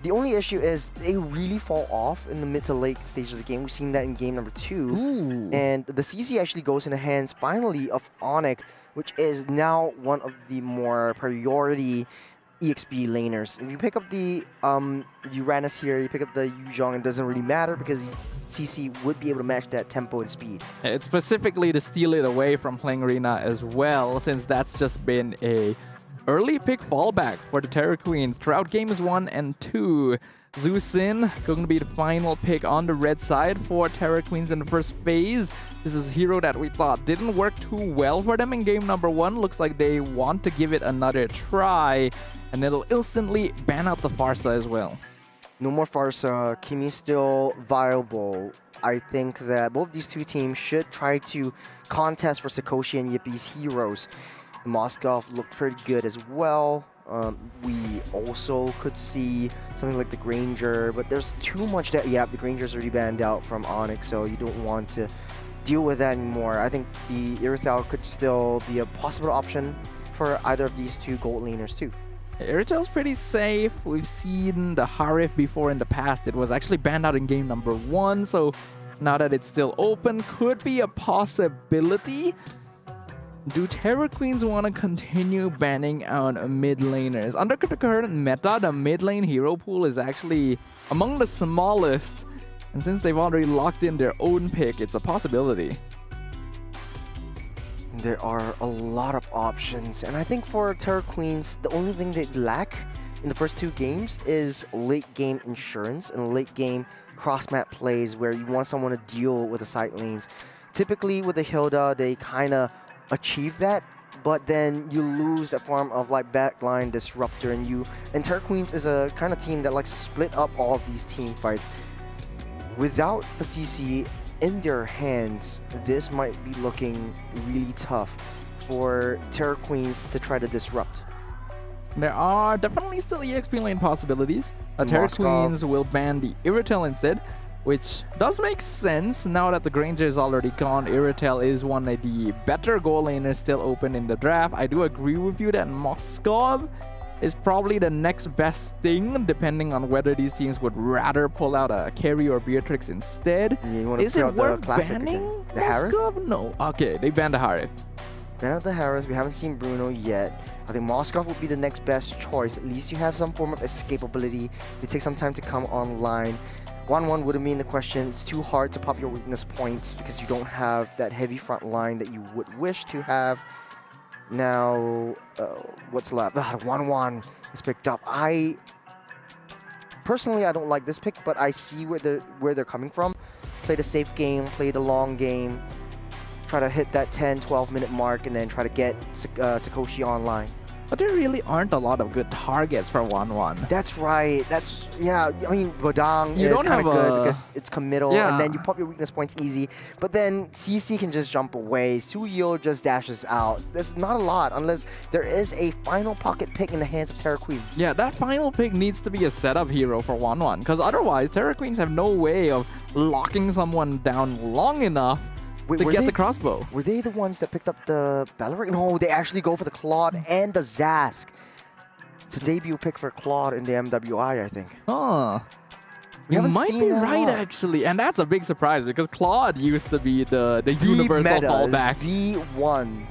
The only issue is they really fall off in the mid to late stage of the game. We've seen that in game number 2. And the CC actually goes in the hands finally of Onyx, which is now one of the more priority EXP laners. If you pick up the Uranus here, you pick up the Yuzhong, it doesn't really matter because CC would be able to match that tempo and speed. It's specifically to steal it away from Langrina as well, since that's just been a early pick fallback for the Terror Queens throughout games 1 and 2. Zhu Xin going to be the final pick on the red side for Terror Queens in the first phase. This is a hero that we thought didn't work too well for them in game number 1. Looks like they want to give it another try, and it'll instantly ban out the Farsa as well. No more Farsa. Kimi's still viable. I think that both these 2 teams should try to contest for Sakoshi and Yippie's heroes. Moskov looked pretty good as well. We also could see something like the Granger, but there's too much that, yeah, the Granger's already banned out from Onyx, so you don't want to deal with that anymore. I think the Irithel could still be a possible option for either of these 2 gold laners too. Iritel's pretty safe. We've seen the Harif before in the past. It was actually banned out in game number 1, so now that it's still open, could be a possibility. Do Terror Queens want to continue banning out mid laners? Under the current meta, the mid lane hero pool is actually among the smallest. And since they've already locked in their own pick, it's a possibility. There are a lot of options. And I think for Terror Queens, the only thing they lack in the first 2 games is late game insurance and late game cross-map plays where you want someone to deal with the side lanes. Typically with the Hilda, they kind of achieve that, but then you lose that form of like backline disruptor, and Terror Queens is a kind of team that likes to split up all of these team fights. Without the CC in their hands, this might be looking really tough for Terror Queens to try to disrupt. There are definitely still EXP lane possibilities. Terror Queens will ban the Irritel instead, which does make sense now that the Granger is already gone. Irritel is one of the better goal laners still open in the draft. I do agree with you that Moskov is probably the next best thing, depending on whether these teams would rather pull out a Carry or Beatrix instead. Yeah, is it worth banning the Harif? Moskov? No. Okay, they banned the Harif. Bennett the Harris, we haven't seen Bruno yet. I think Moskov would be the next best choice. At least you have some form of escapability. It takes some time to come online. 1-1 would mean the question, it's too hard to pop your weakness points because you don't have that heavy front line that you would wish to have. Now, what's left? 1-1 is picked up. Personally, I don't like this pick, but I see where they're coming from. Play the safe game, play the long game, try to hit that 10-12 minute mark, and then try to get Sakoshi online. But there really aren't a lot of good targets for 1-1. That's right. Yeah, I mean, Bodang is kind of good because it's committal, and then you pop your weakness points easy. But then CC can just jump away. Suyo just dashes out. There's not a lot unless there is a final pocket pick in the hands of Terra Queens. Yeah, that final pick needs to be a setup hero for 1-1, because otherwise Terra Queens have no way of locking someone down long enough to get the crossbow. Were they the ones that picked up the Baleric? No, they actually go for the Claude and the Zask. It's a debut pick for Claude in the MWI, I think. Huh. You might be right, actually. And that's a big surprise because Claude used to be the universal fallback. The one.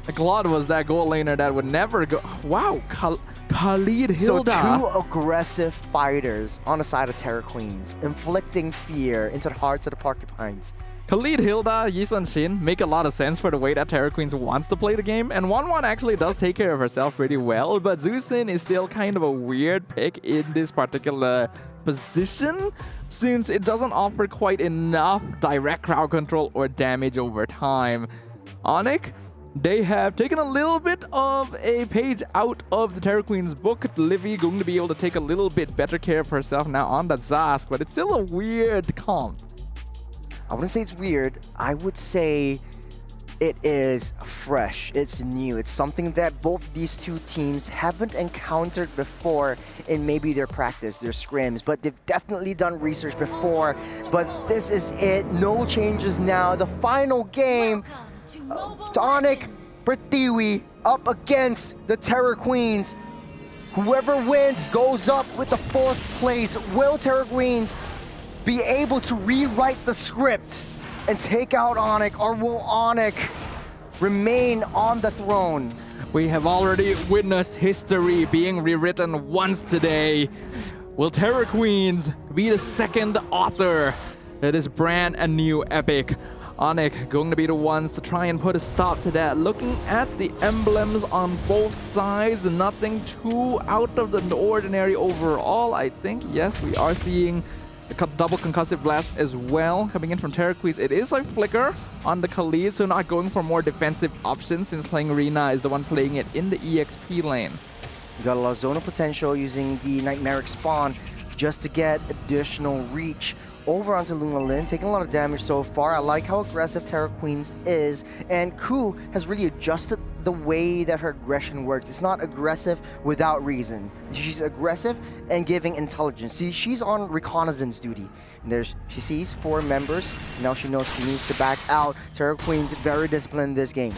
Claude was that goal laner that would never go. Wow, Khalid Hilda. So 2 aggressive fighters on the side of Terra Queens, inflicting fear into the hearts of the Porcupines. Khalid, Hilda, Yisun Shin make a lot of sense for the way that Terra Queens wants to play the game, and 1-1 actually does take care of herself pretty well, but Zusin is still kind of a weird pick in this particular position, since it doesn't offer quite enough direct crowd control or damage over time. Onyx, they have taken a little bit of a page out of the Terra Queen's book. Livy going to be able to take a little bit better care of herself now on the Zask, but it's still a weird comp. I wouldn't say it's weird. I would say it is fresh. It's new. It's something that both these two teams haven't encountered before in maybe their practice, their scrims, but they've definitely done research before. But this is it. No changes now. The final game, Tonic Prithvi up against the Terra Queens. Whoever wins goes up with the 4th place. Will Terra Queens be able to rewrite the script and take out Onyx, or will Onyx remain on the throne? We have already witnessed history being rewritten once today. Will Terra Queens be the 2nd author of this brand and new epic? Onyx going to be the ones to try and put a stop to that. Looking at the emblems on both sides, nothing too out of the ordinary overall. I think, yes, we are seeing the double concussive blast as well coming in from Terra Queens. It is a flicker on the Khalid, so not going for more defensive options since playing Rina is the one playing it in the EXP lane. You got a lot of zonal potential using the Nightmaric spawn just to get additional reach over onto Luna Lin, taking a lot of damage so far. I like how aggressive Terra Queens is, and Ku has really adjusted the way that her aggression works. It's not aggressive without reason. She's aggressive and giving intelligence. See, she's on reconnaissance duty. And she sees 4 members. Now she knows she needs to back out. Terra Queen's very disciplined in this game.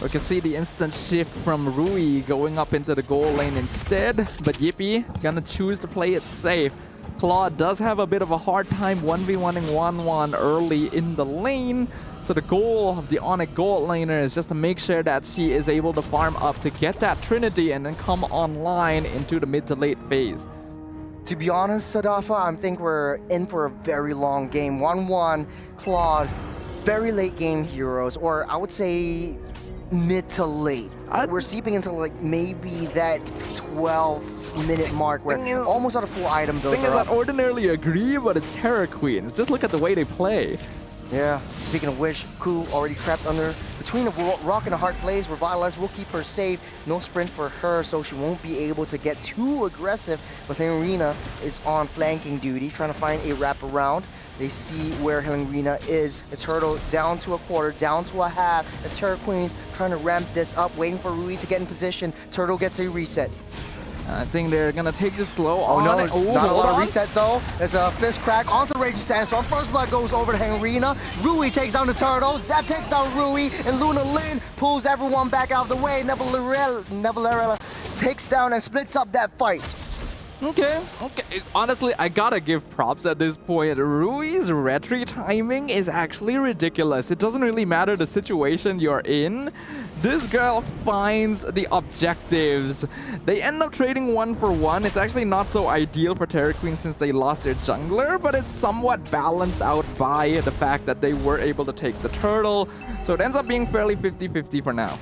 We can see the instant shift from Rui going up into the goal lane instead, but Yippee gonna choose to play it safe. Claude does have a bit of a hard time 1v1ing 1-1 early in the lane. So the goal of the Onyx gold laner is just to make sure that she is able to farm up to get that Trinity and then come online into the mid to late phase. To be honest, Sadafa, I think we're in for a very long game. 1-1, Claude, very late game heroes, or I would say mid to late. We're seeping into like maybe that 12-minute mark where almost out of full item builds Thing is, I ordinarily agree, but it's Terra Queens. Just look at the way they play. Yeah, speaking of which, Ku already trapped between a rock and a hard place. Revitalize will keep her safe. No sprint for her, so she won't be able to get too aggressive. But Helena is on flanking duty, trying to find a wraparound. They see where Helena is. The turtle down to a quarter, down to a half. As Terra Queens trying to ramp this up, waiting for Rui to get in position. Turtle gets a reset. I think they're gonna take this slow. Oh no, it's not a lot of reset though. There's a fist crack onto the Raging Sandstorm. First blood goes over to Henrina. Rui takes down the turtle. Zap takes down Rui, and Luna Lin pulls everyone back out of the way. Nevalerella takes down and splits up that fight. Okay. Honestly, I gotta give props at this point. Rui's retry timing is actually ridiculous. It doesn't really matter the situation you're in. This girl finds the objectives. They end up trading 1 for 1. It's actually not so ideal for Terra Queen since they lost their jungler, but it's somewhat balanced out by the fact that they were able to take the turtle. So it ends up being fairly 50-50 for now.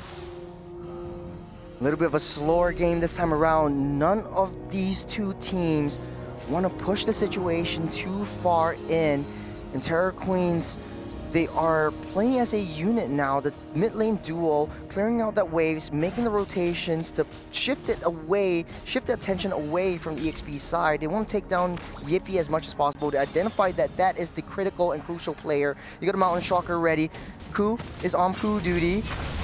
A little bit of a slower game this time around. None of these two teams want to push the situation too far in. And Terra Queens, they are playing as a unit now. The mid lane duo, clearing out that waves, making the rotations to shift the attention away from the EXP side. They want to take down Yippee as much as possible to identify that that is the critical and crucial player. You got a Mountain Shocker ready. Ku is on Poo duty.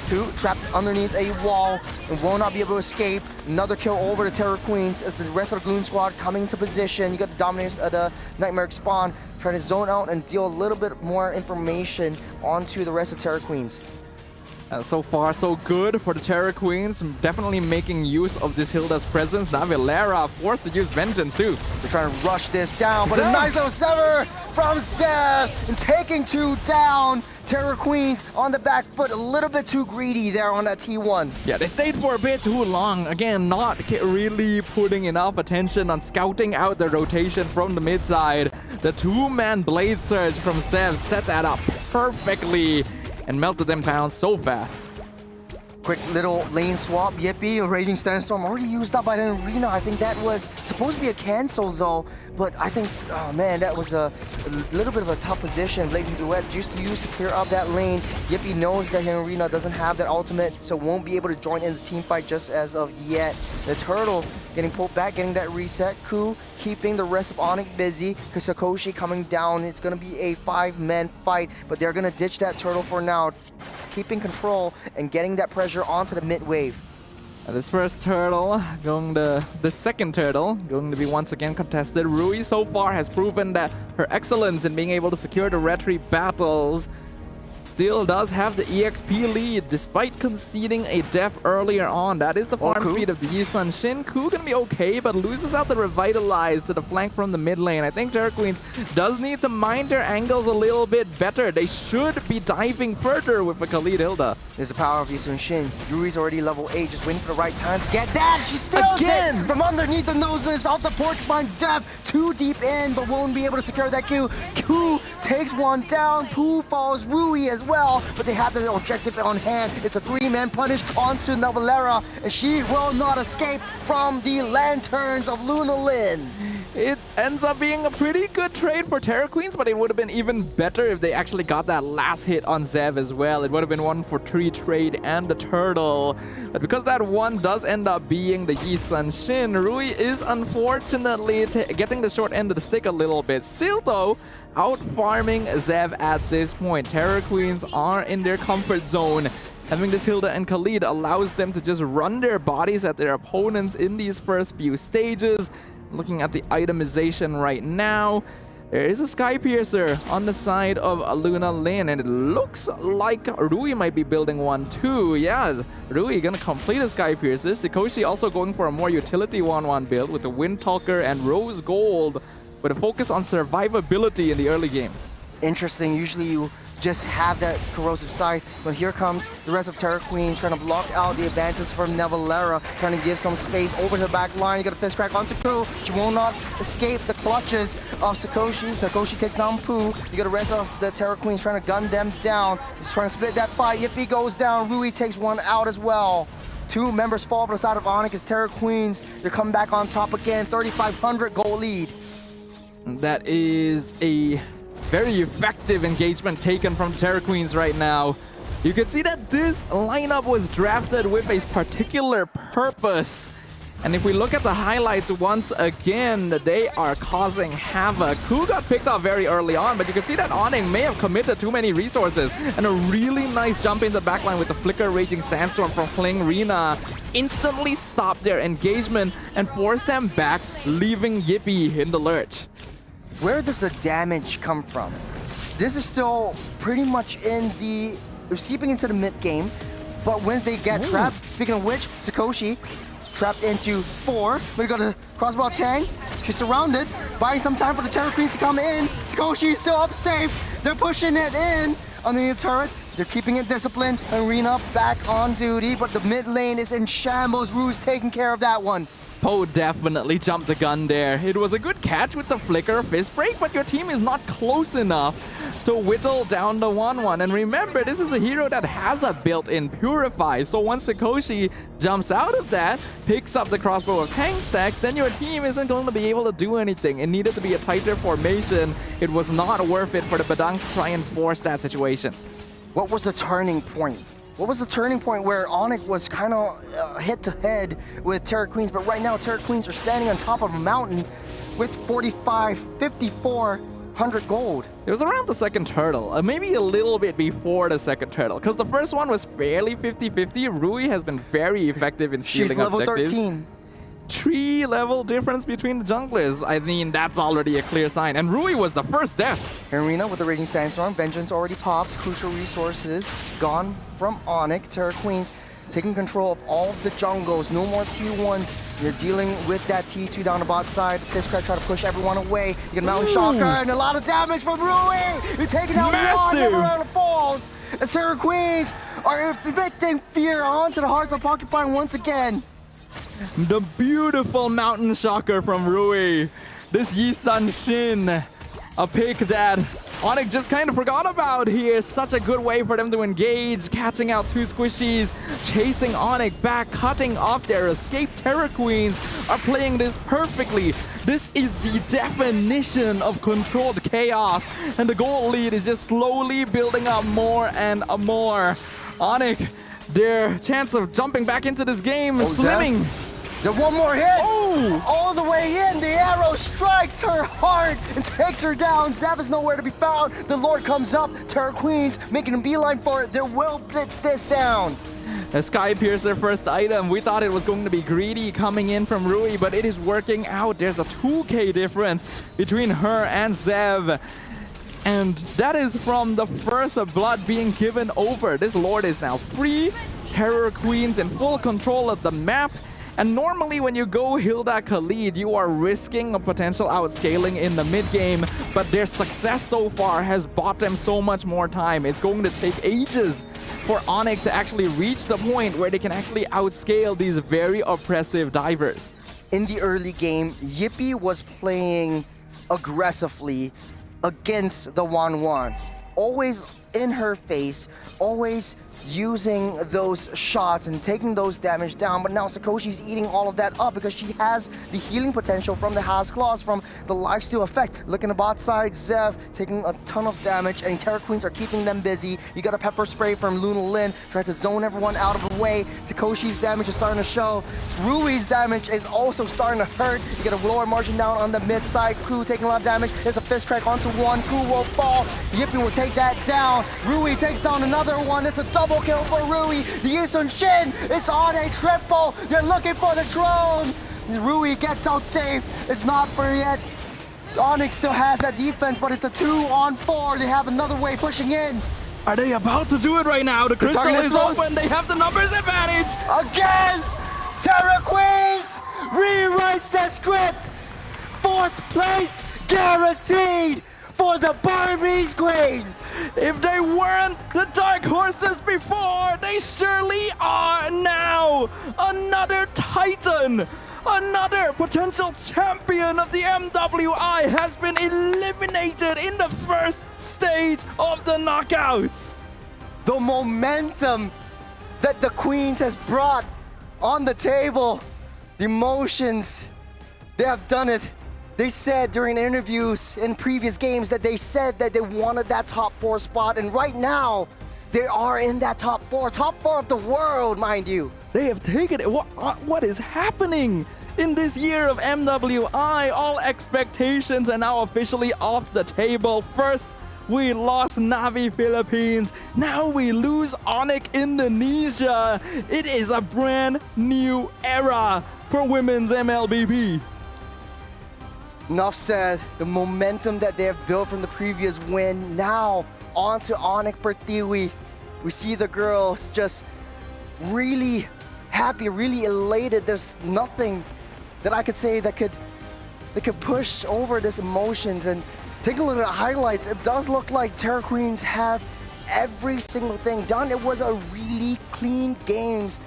Ku trapped underneath a wall and will not be able to escape. Another kill over to Terra Queens as the rest of the Goon Squad coming into position. You got the Dominators of the Nightmare Spawn trying to zone out and deal a little bit more information onto the rest of Terra Queens. So far, so good for the Terra Queens. Definitely making use of this Hilda's presence. Now Valera forced to use Vengeance too. They're trying to rush this down, but Zev! a nice little sever from Zev and taking 2 down. Terra Queens on the back foot, a little bit too greedy there on that T1. Yeah, they stayed for a bit too long. Again, not really putting enough attention on scouting out the rotation from the mid side. The 2-man Blade Surge from Zev set that up perfectly and melted them down so fast. Quick little lane swap. Yippee, a Raging Sandstorm already used up by the arena. I think that was supposed to be a cancel though, but I think, oh man, that was a little bit of a tough position. Blazing Duet just to use to clear up that lane. Yippee knows that Arena doesn't have that ultimate, so won't be able to join in the team fight just as of yet. The turtle getting pulled back, getting that reset. Ku keeping the rest of Onyx busy because Sakoshi coming down. It's going to be a 5-man fight, but they're going to ditch that turtle for now, keeping control and getting that pressure onto the mid wave. This first turtle, the second turtle, going to be once again contested. Rui so far has proven that her excellence in being able to secure the retry battles still does have the EXP lead despite conceding a death earlier on. That is the farm speed of the Yisun Shin. Ku gonna be okay, but loses out the Revitalize to the flank from the mid lane. I think Terra Queens does need to mind their angles a little bit better. They should be diving further with a Khalid Hilda. There's the power of Yisun Shin. Yuri's already level 8, just waiting for the right time to get that. She steals it from underneath the noses off the porcupine. Zev too deep in, but won't be able to secure that Q. Q takes 1 down. Poo falls. Rui as well, but they have the objective on hand. It's a 3-man punish onto Navalera, and she will not escape from the lanterns of Lunalin. It ends up being a pretty good trade for Terra Queens, but it would have been even better if they actually got that last hit on Zev as well. It would have been 1 for 3 trade and the turtle. But because that one does end up being the Yisun Shin, Rui is unfortunately getting the short end of the stick a little bit. Still though, out-farming Zev at this point. Terra Queens are in their comfort zone. Having this Hilda and Khalid allows them to just run their bodies at their opponents in these first few stages. Looking at the itemization right now, there is a Sky Piercer on the side of Lunalin, and it looks like Rui might be building one too. Yeah, Rui gonna complete a Sky Piercer. Sakoshi also going for a more utility 1-1 build with the Wind Talker and Rose Gold, with a focus on survivability in the early game. Interesting, usually you just have that Corrosive Scythe, but here comes the rest of Terra Queens trying to block out the advances from Navalera, trying to give some space over to the back line. You got a Fist Crack onto Ku. She will not escape the clutches of Sakoshi. Sakoshi takes down Poo. You got the rest of the Terra Queens trying to gun them down. Just trying to split that fight. Yippee goes down. Rui takes 1 out as well. 2 members fall for the side of Onyx as Terra Queens. They're coming back on top again. 3,500 goal lead. That is a very effective engagement taken from Terra Queens right now. You can see that this lineup was drafted with a particular purpose. And if we look at the highlights once again, they are causing havoc. Ku got picked off very early on, but you can see that Onyx may have committed too many resources. And a really nice jump in the backline with the Flicker Raging Sandstorm from Kling Rina instantly stopped their engagement and forced them back, leaving Yippee in the lurch. Where does the damage come from? This is still pretty much in the... They're seeping into the mid game, but when they get trapped, speaking of which, Sakoshi trapped into 4. We got a Crossbow Tang. She's surrounded, buying some time for the Terror Queens to come in. Sakoshi is still up safe. They're pushing it in underneath the turret. They're keeping it disciplined. Arena back on duty, but the mid lane is in shambles. Rue's taking care of that one. Poe definitely jumped the gun there. It was a good catch with the flicker fist break, but your team is not close enough to whittle down the 1-1. And remember, this is a hero that has a built-in Purify. So once Sakoshi jumps out of that, picks up the crossbow of tank stacks, then your team isn't going to be able to do anything. It needed to be a tighter formation. It was not worth it for the Badang to try and force that situation. What was the turning point? What was the turning point where Onyx was kind of head-to-head with Terror Queens, but right now Terror Queens are standing on top of a mountain with 4,500 gold. It was around the second turtle, maybe a little bit before the second turtle, because the first one was fairly 50-50. Rui has been very effective in stealing She's level objectives. 13. 3 level difference between the junglers. I mean, that's already a clear sign. And Rui was the first death. Arena with the Raging Sandstorm. Vengeance already popped. Crucial resources gone from Onyx. Terror Queens taking control of all of the jungles. No more T1s. You're dealing with that T2 down the bot side. Fistcrack try to push everyone away. You get Mountain Shocker and a lot of damage from Rui. You're taking out Massive. Everyone falls. As Terror Queens are inflicting fear onto the hearts of Porcupine once again. The beautiful Mountain Shocker from Rui. This Yisun Shin, a pick that Onyx just kind of forgot about here. Such a good way for them to engage, catching out 2 squishies, chasing Onyx back, cutting off their escape. Terror Queens are playing this perfectly. This is the definition of controlled chaos, and the gold lead is just slowly building up more and more. Onyx, their chance of jumping back into this game is slimming. There's one more hit. Oh! All the way in, the arrow strikes her heart and takes her down. Zap is nowhere to be found. The Lord comes up. Terror Queens making a beeline for it. They will blitz this down. A Sky Piercer first item. We thought it was going to be greedy coming in from Rui, but it is working out. There's a 2k difference between her and Zev. And that is from the first blood being given over. This Lord is now free. Terror Queens in full control of the map. And normally when you go Hilda Khalid, you are risking a potential outscaling in the mid-game, but their success so far has bought them so much more time. It's going to take ages for Onyx to actually reach the point where they can actually outscale these very oppressive divers. In the early game, Yippee was playing aggressively against the 1-1. Always in her face, always using those shots and taking those damage down, but now Sakoshi's eating all of that up because she has the healing potential from the Has Claws, from the lifesteal effect. Look in the bot side, Zev taking a ton of damage, and Terror Queens are keeping them busy. You got a pepper spray from Luna Lin, trying to zone everyone out of the way. Sakoshi's damage is starting to show. Rui's damage is also starting to hurt. You get a lower margin down on the mid side. Ku taking a lot of damage. There's a fist crack onto one. Ku will fall. Yippee will take that down. Rui takes down another one. It's a double kill for Rui. The Yisun Shin is on a triple. They're looking for the drone. Rui gets out safe. It's not for yet. Onyx still has that defense, but it's a 2-on-4. They have another way pushing in. Are they about to do it right now? The crystal is open. They have the numbers advantage. Again, Terror Queens rewrites the script. 4th place guaranteed for the Burmese Queens. If they weren't the dark horses before, they surely are now. Another Titan, another potential champion of the MWI has been eliminated in the first stage of the knockouts. The momentum that the Queens has brought on the table, the emotions, they have done it. They said during interviews in previous games that they said that they wanted that top 4 spot, and right now they are in that top 4 of the world, mind you. They have taken it. What is happening in this year of MWI? All expectations are now officially off the table. First, we lost Navi Philippines. Now we lose Onyx Indonesia. It is a brand new era for women's MLBB. Enough said. The momentum that they have built from the previous win, now onto Onyx Pertiwi. We see the girls just really happy, really elated. There's nothing that I could say that could push over these emotions. And take a look at the highlights. It does look like Terra Queens have every single thing done. It was a really clean games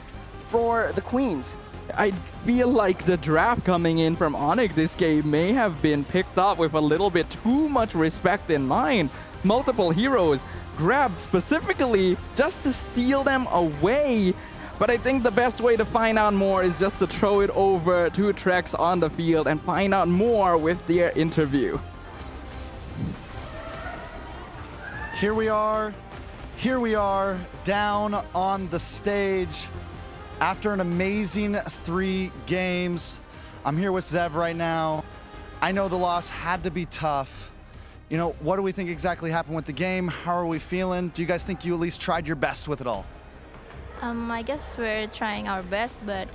for the Queens. I feel like the draft coming in from Onyx this game may have been picked up with a little bit too much respect in mind. Multiple heroes grabbed specifically just to steal them away. But I think the best way to find out more is just to throw it over to Trex on the field and find out more with their interview. Here we are down on the stage after an amazing 3 games. I'm here with Zev right now. I know the loss had to be tough. You know, what do we think exactly happened with the game? How are we feeling? Do you guys think you at least tried your best with it all? I guess we're trying our best, but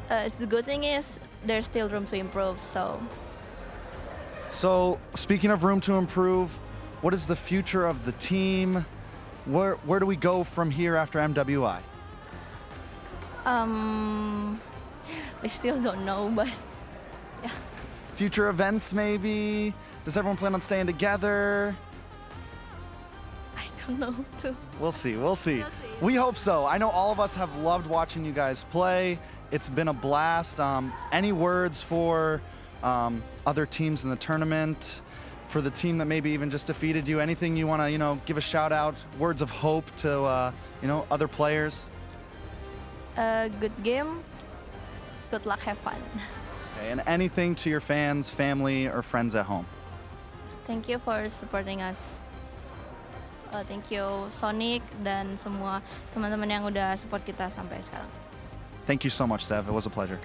the good thing is there's still room to improve, So, speaking of room to improve, what is the future of the team? Where do we go from here after MWI? we still don't know, but yeah. Future events, maybe? Does everyone plan on staying together? I don't know too. We'll see. We hope so. I know all of us have loved watching you guys play. It's been a blast. Any words for other teams in the tournament? For the team that maybe even just defeated you? Anything you want to, give a shout out? Words of hope to, other players? Good game. Good luck. Have fun. Okay, and anything to your fans, family, or friends at home? Thank you for supporting us. Thank you Sonic dan semua teman-teman yang udah support kita sampai sekarang. Thank you so much, Zev. It was a pleasure.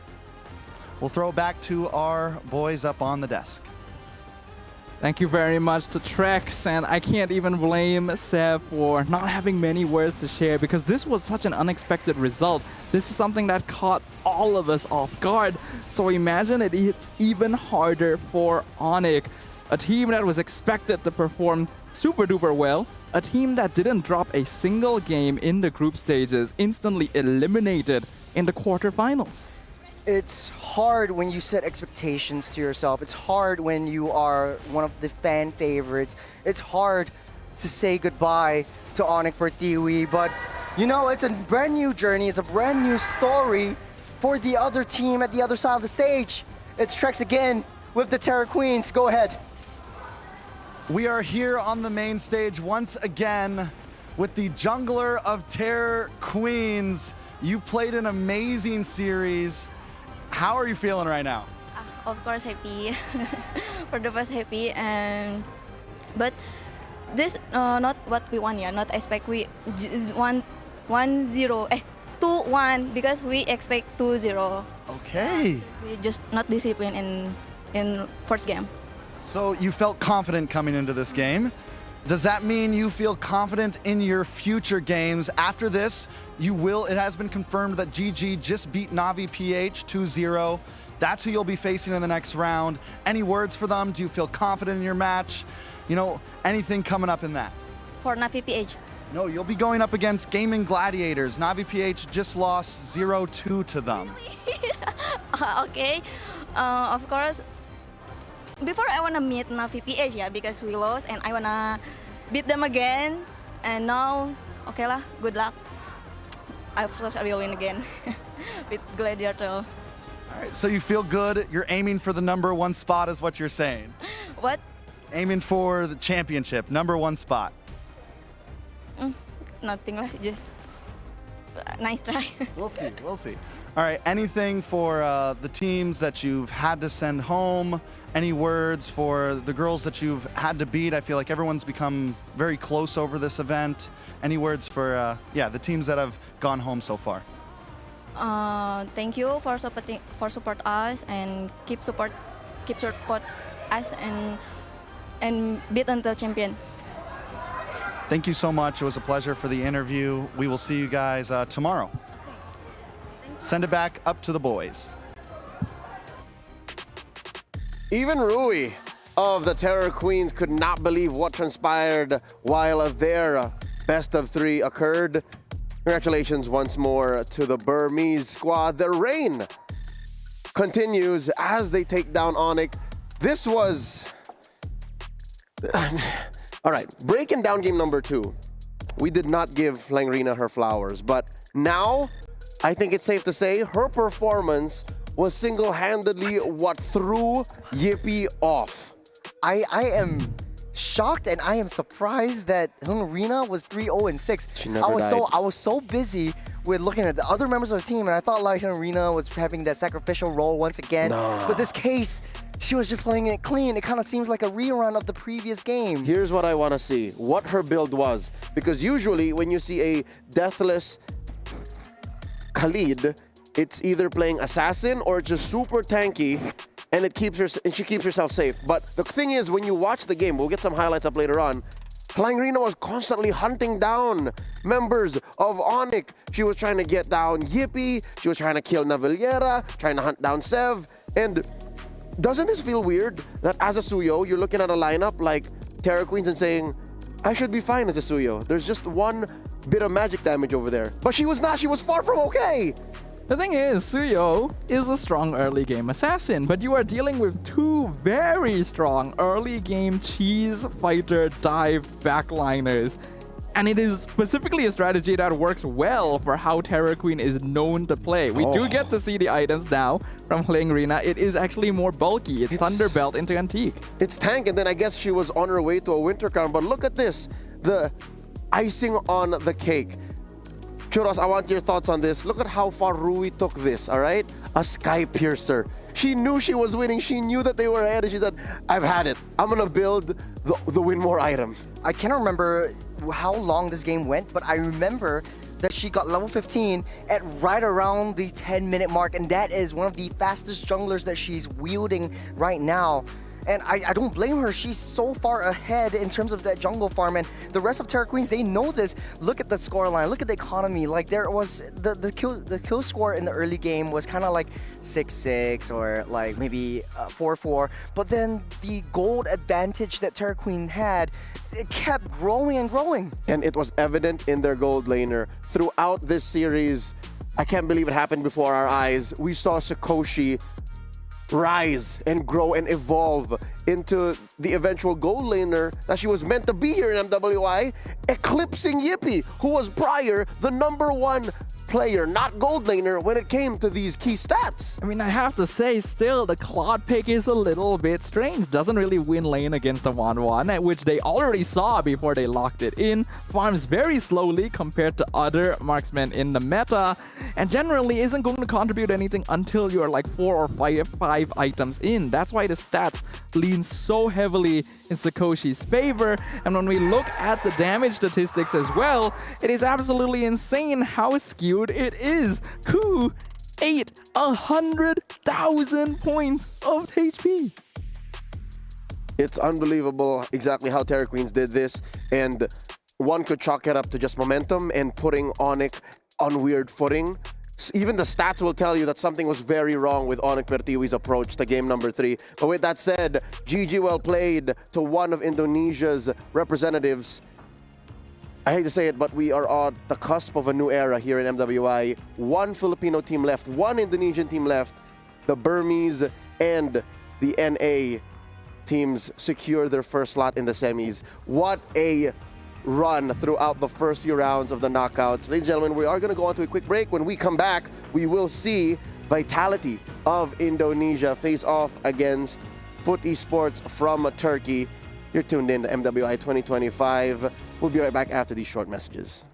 We'll throw it back to our boys up on the desk. Thank you very much to Trex, and I can't even blame Sev for not having many words to share because this was such an unexpected result. This is something that caught all of us off guard. So imagine it's even harder for Onyx, a team that was expected to perform super duper well, a team that didn't drop a single game in the group stages, instantly eliminated in the quarterfinals. It's hard when you set expectations to yourself. It's hard when you are one of the fan favorites. It's hard to say goodbye to Onyx Pertiwi, but it's a brand new journey. It's a brand new story for the other team at the other side of the stage. It's Trex again with the Terra Queens. Go ahead. We are here on the main stage once again with the jungler of Terra Queens. You played an amazing series. How are you feeling right now? Of course happy. For the first happy, but this not what we want. Not expect we 1-0, 2-1 because we expect 2-0. Okay. We just not disciplined in first game. So you felt confident coming into this game. Does that mean you feel confident in your future games? After this, it has been confirmed that GG just beat Navi PH 2-0. That's who you'll be facing in the next round. Any words for them? Do you feel confident in your match? Anything coming up in that? For Navi PH? No, you'll be going up against Gaming Gladiators. Navi PH just lost 0-2 to them. Really? Okay. Of course. Before I wanna meet Navi PH because we lost and I wanna beat them again. And now, okay lah, good luck. I will win again with Gladiator. All right, so you feel good. You're aiming for the #1 spot is what you're saying. What? Aiming for the championship, #1 spot. Nothing lah, just nice try. We'll see. All right, anything for the teams that you've had to send home? Any words for the girls that you've had to beat? I feel like everyone's become very close over this event. Any words for the teams that have gone home so far? Thank you for support us and keep support us and beat until champion. Thank you so much. It was a pleasure for the interview. We will see you guys tomorrow. Send it back up to the boys. Even Rui of the Terra Queens could not believe what transpired while their best of 3 occurred. Congratulations once more to the Burmese squad. The reign continues as they take down Onyx. This was... All right, breaking down game number 2. We did not give Langrina her flowers, but now I think it's safe to say her performance was single-handedly what threw Yippee off. I am shocked and I am surprised that Langrina was 3-0-6. She never died. I was so busy with looking at the other members of the team, and I thought like Langrina was having that sacrificial role once again. Nah. But this case, she was just playing it clean. It kind of seems like a rerun of the previous game. Here's what I want to see, what her build was. Because usually when you see a deathless Khalid, it's either playing assassin or just super tanky, and she keeps herself safe. But the thing is, when you watch the game, we'll get some highlights up later on, Langrina was constantly hunting down members of Onyx. She was trying to get down Yippee, she was trying to kill Navillera, trying to hunt down Sev, and doesn't this feel weird that as a Suyo, you're looking at a lineup like Terra Queens and saying, I should be fine as a Suyo. There's just one bit of magic damage over there. But she was not, she was far from okay. The thing is, Suyo is a strong early game assassin, but you are dealing with 2 very strong early game cheese fighter dive backliners. And it is specifically a strategy that works well for how Terra Queen is known to play. We do get to see the items now from Langrina. It is actually more bulky. It's Thunderbelt into Antique. It's tank, and then I guess she was on her way to a winter crown. But look at this, the icing on the cake. Churros, I want your thoughts on this. Look at how far Rui took this, all right? A Sky Piercer. She knew she was winning. She knew that they were ahead, and she said, I've had it. I'm going to build the win more item. I cannot remember how long this game went, but I remember that she got level 15 at right around the 10-minute mark, and that is one of the fastest junglers that she's wielding right now. And I don't blame her. She's so far ahead in terms of that jungle farm, and the rest of Terra Queens, they know this. Look at the scoreline. Look at the economy. Like, there was the kill score in the early game was kind of like 6-6 or like maybe 4-4. But then the gold advantage that Terra Queen had, it kept growing and growing. And it was evident in their gold laner throughout this series. I can't believe it happened before our eyes. We saw Sakoshi rise and grow and evolve into the eventual gold laner that she was meant to be here in MWI, eclipsing Yippee, who was prior the #1 player, not gold laner, when it came to these key stats. I mean, I have to say, still, the Claude pick is a little bit strange. Doesn't really win lane against the 1-1, which they already saw before they locked it in. Farms very slowly compared to other marksmen in the meta, and generally isn't going to contribute anything until you're like 4 or 5 items in. That's why the stats lean so heavily in Sakoshi's favor, and when we look at the damage statistics as well, it is absolutely insane how skewed it is. Ku, 100,000 points of HP. It's unbelievable exactly how Terra Queens did this, and one could chalk it up to just momentum and putting Onyx on weird footing. Even the stats will tell you that something was very wrong with Onyx Pertiwi's approach to game number 3. But with that said, GG well played to one of Indonesia's representatives. I hate to say it, but we are on the cusp of a new era here in MWI. One Filipino team left, one Indonesian team left. The Burmese and the NA teams secure their first slot in the semis. What a run throughout the first few rounds of the knockouts. Ladies and gentlemen, we are going to go on to a quick break. When we come back, we will see Vitality of Indonesia face off against Foot Esports from Turkey. You're tuned in to MWI 2025. We'll be right back after these short messages.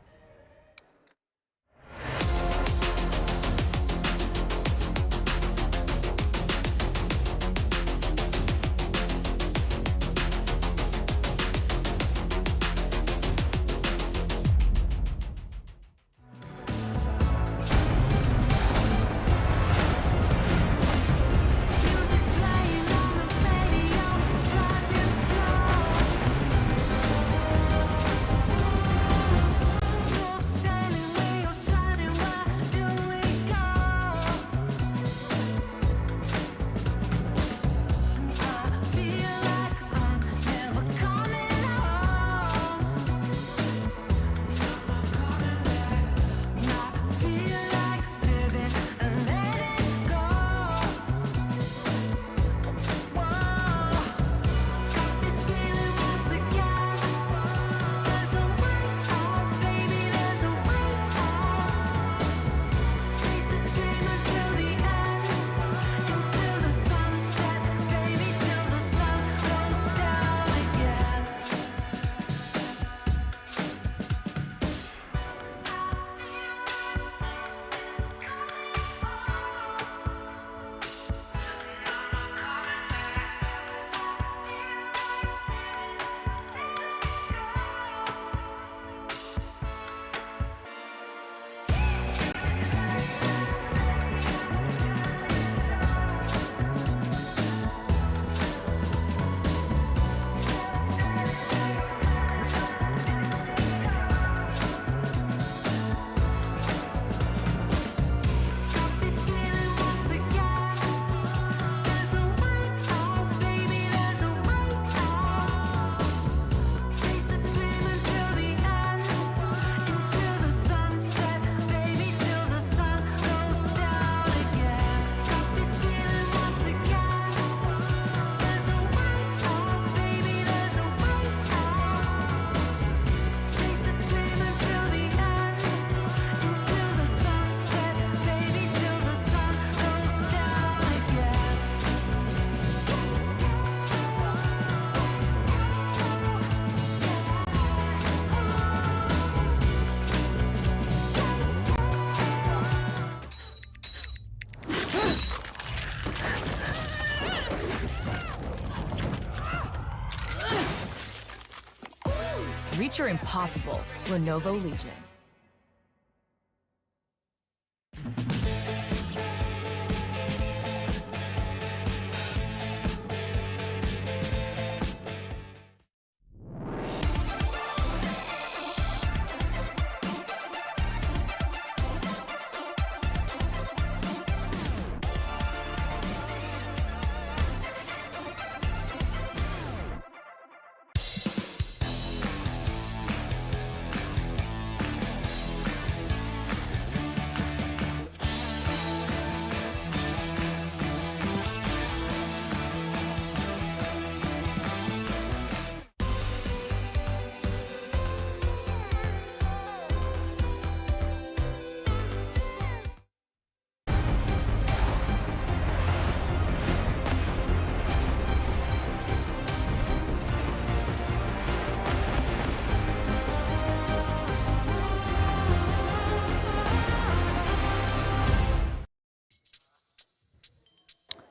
Reach your impossible. Lenovo Legion.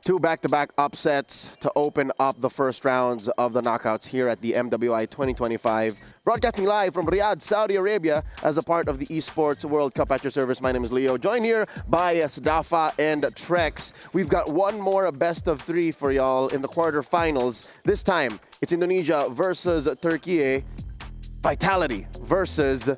Two back-to-back upsets to open up the first rounds of the knockouts here at the MWI 2025. Broadcasting live from Riyadh, Saudi Arabia as a part of the Esports World Cup at your service. My name is Leo, joined here by Sdafa and Trex. We've got one more best of three for y'all in the quarterfinals. This time, it's Indonesia versus Turkey. Vitality versus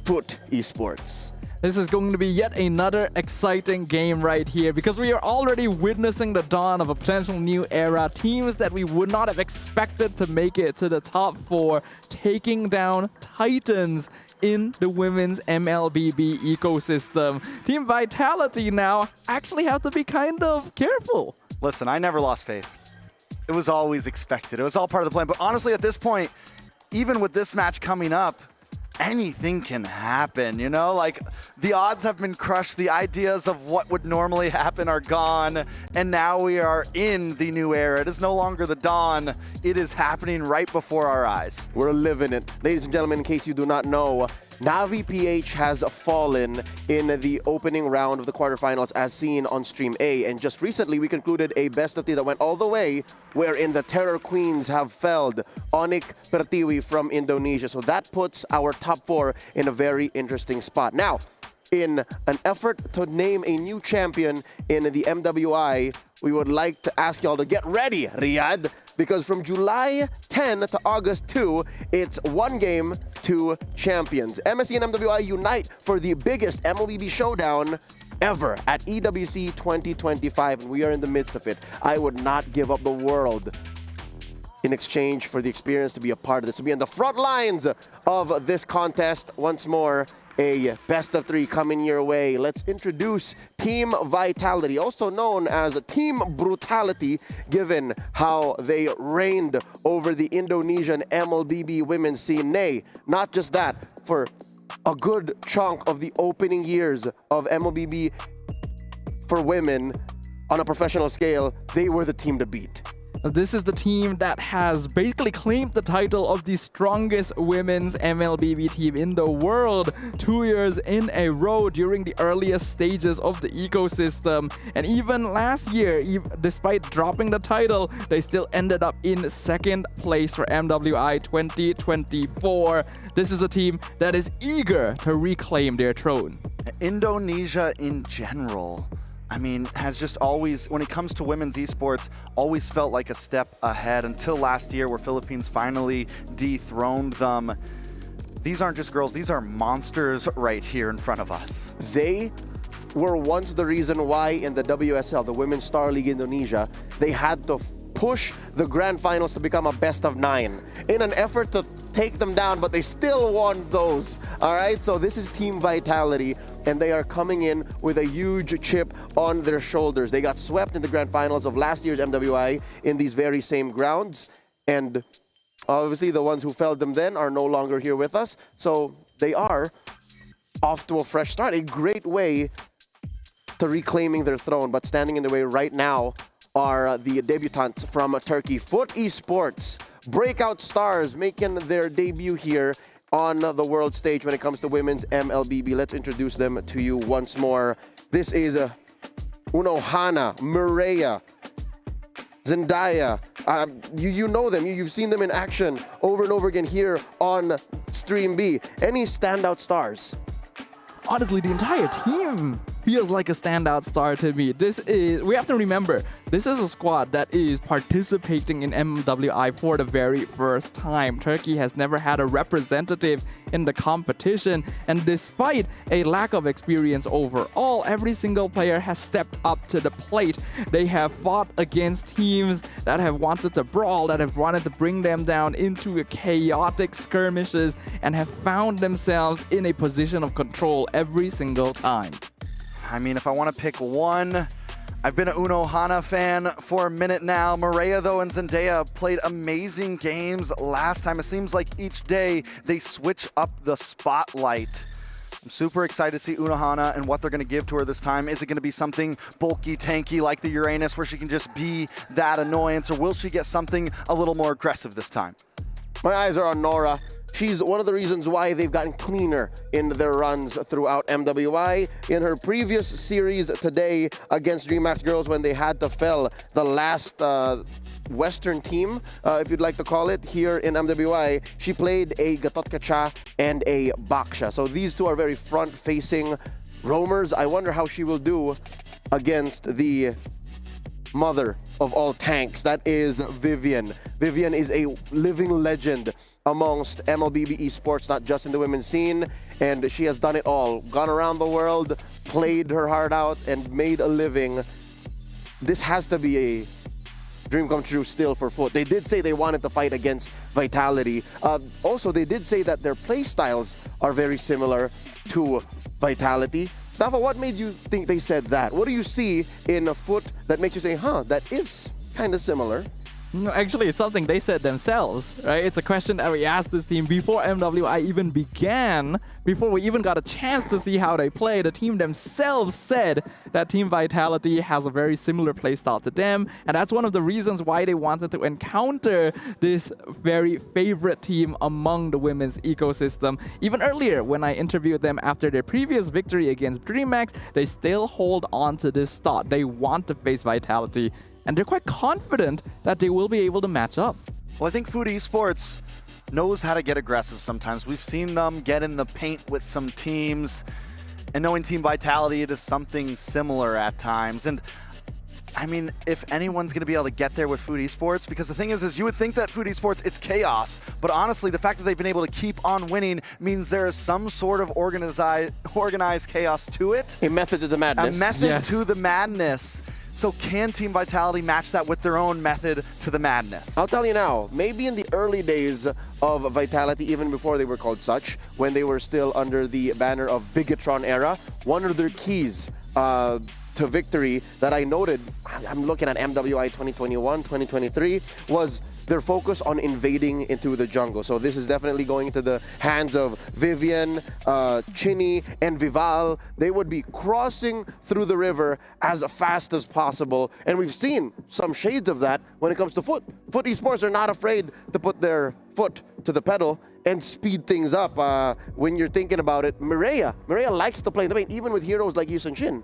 Foot Esports. This is going to be yet another exciting game right here because we are already witnessing the dawn of a potential new era. Teams that we would not have expected to make it to the top four, taking down titans in the women's MLBB ecosystem. Team Vitality now actually have to be kind of careful. Listen, I never lost faith. It was always expected. It was all part of the plan. But honestly, at this point, even with this match coming up, anything can happen, you know? Like, the odds have been crushed. The ideas of what would normally happen are gone. And now we are in the new era. It is no longer the dawn. It is happening right before our eyes. We're living it. Ladies and gentlemen, in case you do not know, Navi PH has fallen in the opening round of the quarterfinals as seen on Stream A. And just recently, we concluded a best of three that went all the way, wherein the Terror Queens have felled Onik Pertiwi from Indonesia. So that puts our top four in a very interesting spot. Now, in an effort to name a new champion in the MWI, we would like to ask y'all to get ready, Riyadh, because from July 10 to August 2, it's one game, two champions. MSC and MWI unite for the biggest MLBB showdown ever at EWC 2025, and we are in the midst of it. I would not give up the world in exchange for the experience to be a part of this, to be on the front lines of this contest. Once more, a best of three coming your way. Let's introduce Team Vitality, also known as Team Brutality, given how they reigned over the Indonesian MLBB women's scene. Nay, not just that, for a good chunk of the opening years of MLBB for women on a professional scale, they were the team to beat. This is the team that has basically claimed the title of the strongest women's MLBB team in the world 2 years in a row during the earliest stages of the ecosystem. And even last year, despite dropping the title, they still ended up in second place for MWI 2024. This is a team that is eager to reclaim their throne. Indonesia in general, I mean, has just always, when it comes to women's esports, always felt like a step ahead until last year where Philippines finally dethroned them. These aren't just girls, these are monsters right here in front of us. They were once the reason why in the WSL, the Women's Star League Indonesia, they had to push the grand finals to become a best of 9 in an effort to take them down, but they still won those. All right, so this is Team Vitality, and they are coming in with a huge chip on their shoulders. They got swept in the grand finals of last year's MWI in these very same grounds, and obviously the ones who felled them then are no longer here with us, so they are off to a fresh start. A great way to reclaiming their throne, but standing in the way right now are the debutantes from Turkey. Foot Esports, breakout stars making their debut here on the world stage when it comes to women's MLBB. Let's introduce them to you once more. This is Unohana, Mireya, Zendaya, you know them. You've seen them in action over and over again here on Stream B. Any standout stars? Honestly, the entire team feels like a standout star to me. We have to remember, this is a squad that is participating in MWI for the very first time. Turkey has never had a representative in the competition, and despite a lack of experience overall, every single player has stepped up to the plate. They have fought against teams that have wanted to brawl, that have wanted to bring them down into chaotic skirmishes, and have found themselves in a position of control every single time. I mean, if I want to pick one, I've been a Uno Hana fan for a minute now. Maria, though, and Zendaya played amazing games last time. It seems like each day they switch up the spotlight. I'm super excited to see Uno Hana and what they're going to give to her this time. Is it going to be something bulky, tanky like the Uranus where she can just be that annoyance, or will she get something a little more aggressive this time? My eyes are on Nora. She's one of the reasons why they've gotten cleaner in their runs throughout MWI. In her previous series today against DreamHack Girls, when they had to fell the last Western team, if you'd like to call it, here in MWI, she played a Gatot Kacha and a Baksha. So these two are very front-facing roamers. I wonder how she will do against the mother of all tanks. That is Vivian. Vivian is a living legend amongst MLBB esports, not just in the women's scene, and she has done it all. Gone around the world, played her heart out, and made a living. This has to be a dream come true still for Foot. They did say they wanted to fight against Vitality. Also, they did say that their play styles are very similar to Vitality. Staffa, what made you think they said that? What do you see in a Foot that makes you say, huh, that is kind of similar? No, actually, it's something they said themselves, right? It's a question that we asked this team before MWI even began, before we even got a chance to see how they play. The team themselves said that Team Vitality has a very similar playstyle to them, and that's one of the reasons why they wanted to encounter this very favorite team among the women's ecosystem. Even earlier, when I interviewed them after their previous victory against DreamHack, they still hold on to this thought. They want to face Vitality, and they're quite confident that they will be able to match up. Well, I think Food Esports knows how to get aggressive sometimes. We've seen them get in the paint with some teams, and knowing Team Vitality, it is something similar at times. And I mean, if anyone's going to be able to get there with Food Esports, because the thing is you would think that Food Esports, it's chaos, but honestly, the fact that they've been able to keep on winning means there is some sort of organized chaos to it. A method to the madness. A method to the madness. So can Team Vitality match that with their own method to the madness? I'll tell you now, maybe in the early days of Vitality, even before they were called such, when they were still under the banner of Bigatron era, one of their keys to victory that I noted, I'm looking at MWI 2021, 2023, was their focus on invading into the jungle. So this is definitely going into the hands of Vivian, Chinny, and Vival. They would be crossing through the river as fast as possible. And we've seen some shades of that when it comes to Foot. Foot Esports are not afraid to put their foot to the pedal and speed things up. When you're thinking about it, Mireia likes to play in the paint, even with heroes like Yusun Shin.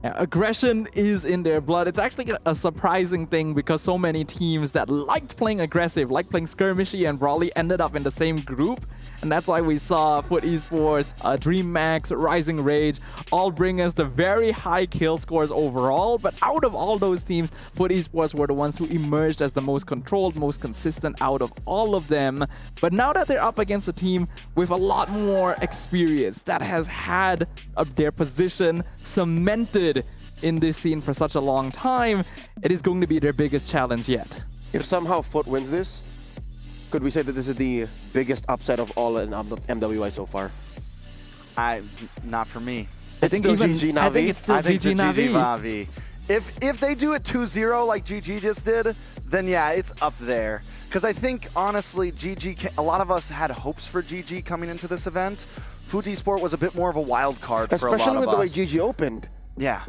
Aggression is in their blood. It's actually a surprising thing because so many teams that liked playing aggressive, like playing skirmishy and brawly, ended up in the same group. And that's why we saw Foot Esports, DreamHack, Rising Rage, all bring us the very high kill scores overall. But out of all those teams, Foot Esports were the ones who emerged as the most controlled, most consistent out of all of them. But now that they're up against a team with a lot more experience, that has had their position cemented in this scene for such a long time, it is going to be their biggest challenge yet. If somehow Foot wins this, could we say that this is the biggest upset of all in MWI so far? Not for me. It's still GG Navi? I think it's still GG Navi. If they do it 2-0 like GG just did, then yeah, it's up there. Because I think, honestly, a lot of us had hopes for GG coming into this event. Food Esport was a bit more of a wild card for a lot of us. Especially with the way GG opened. Yeah.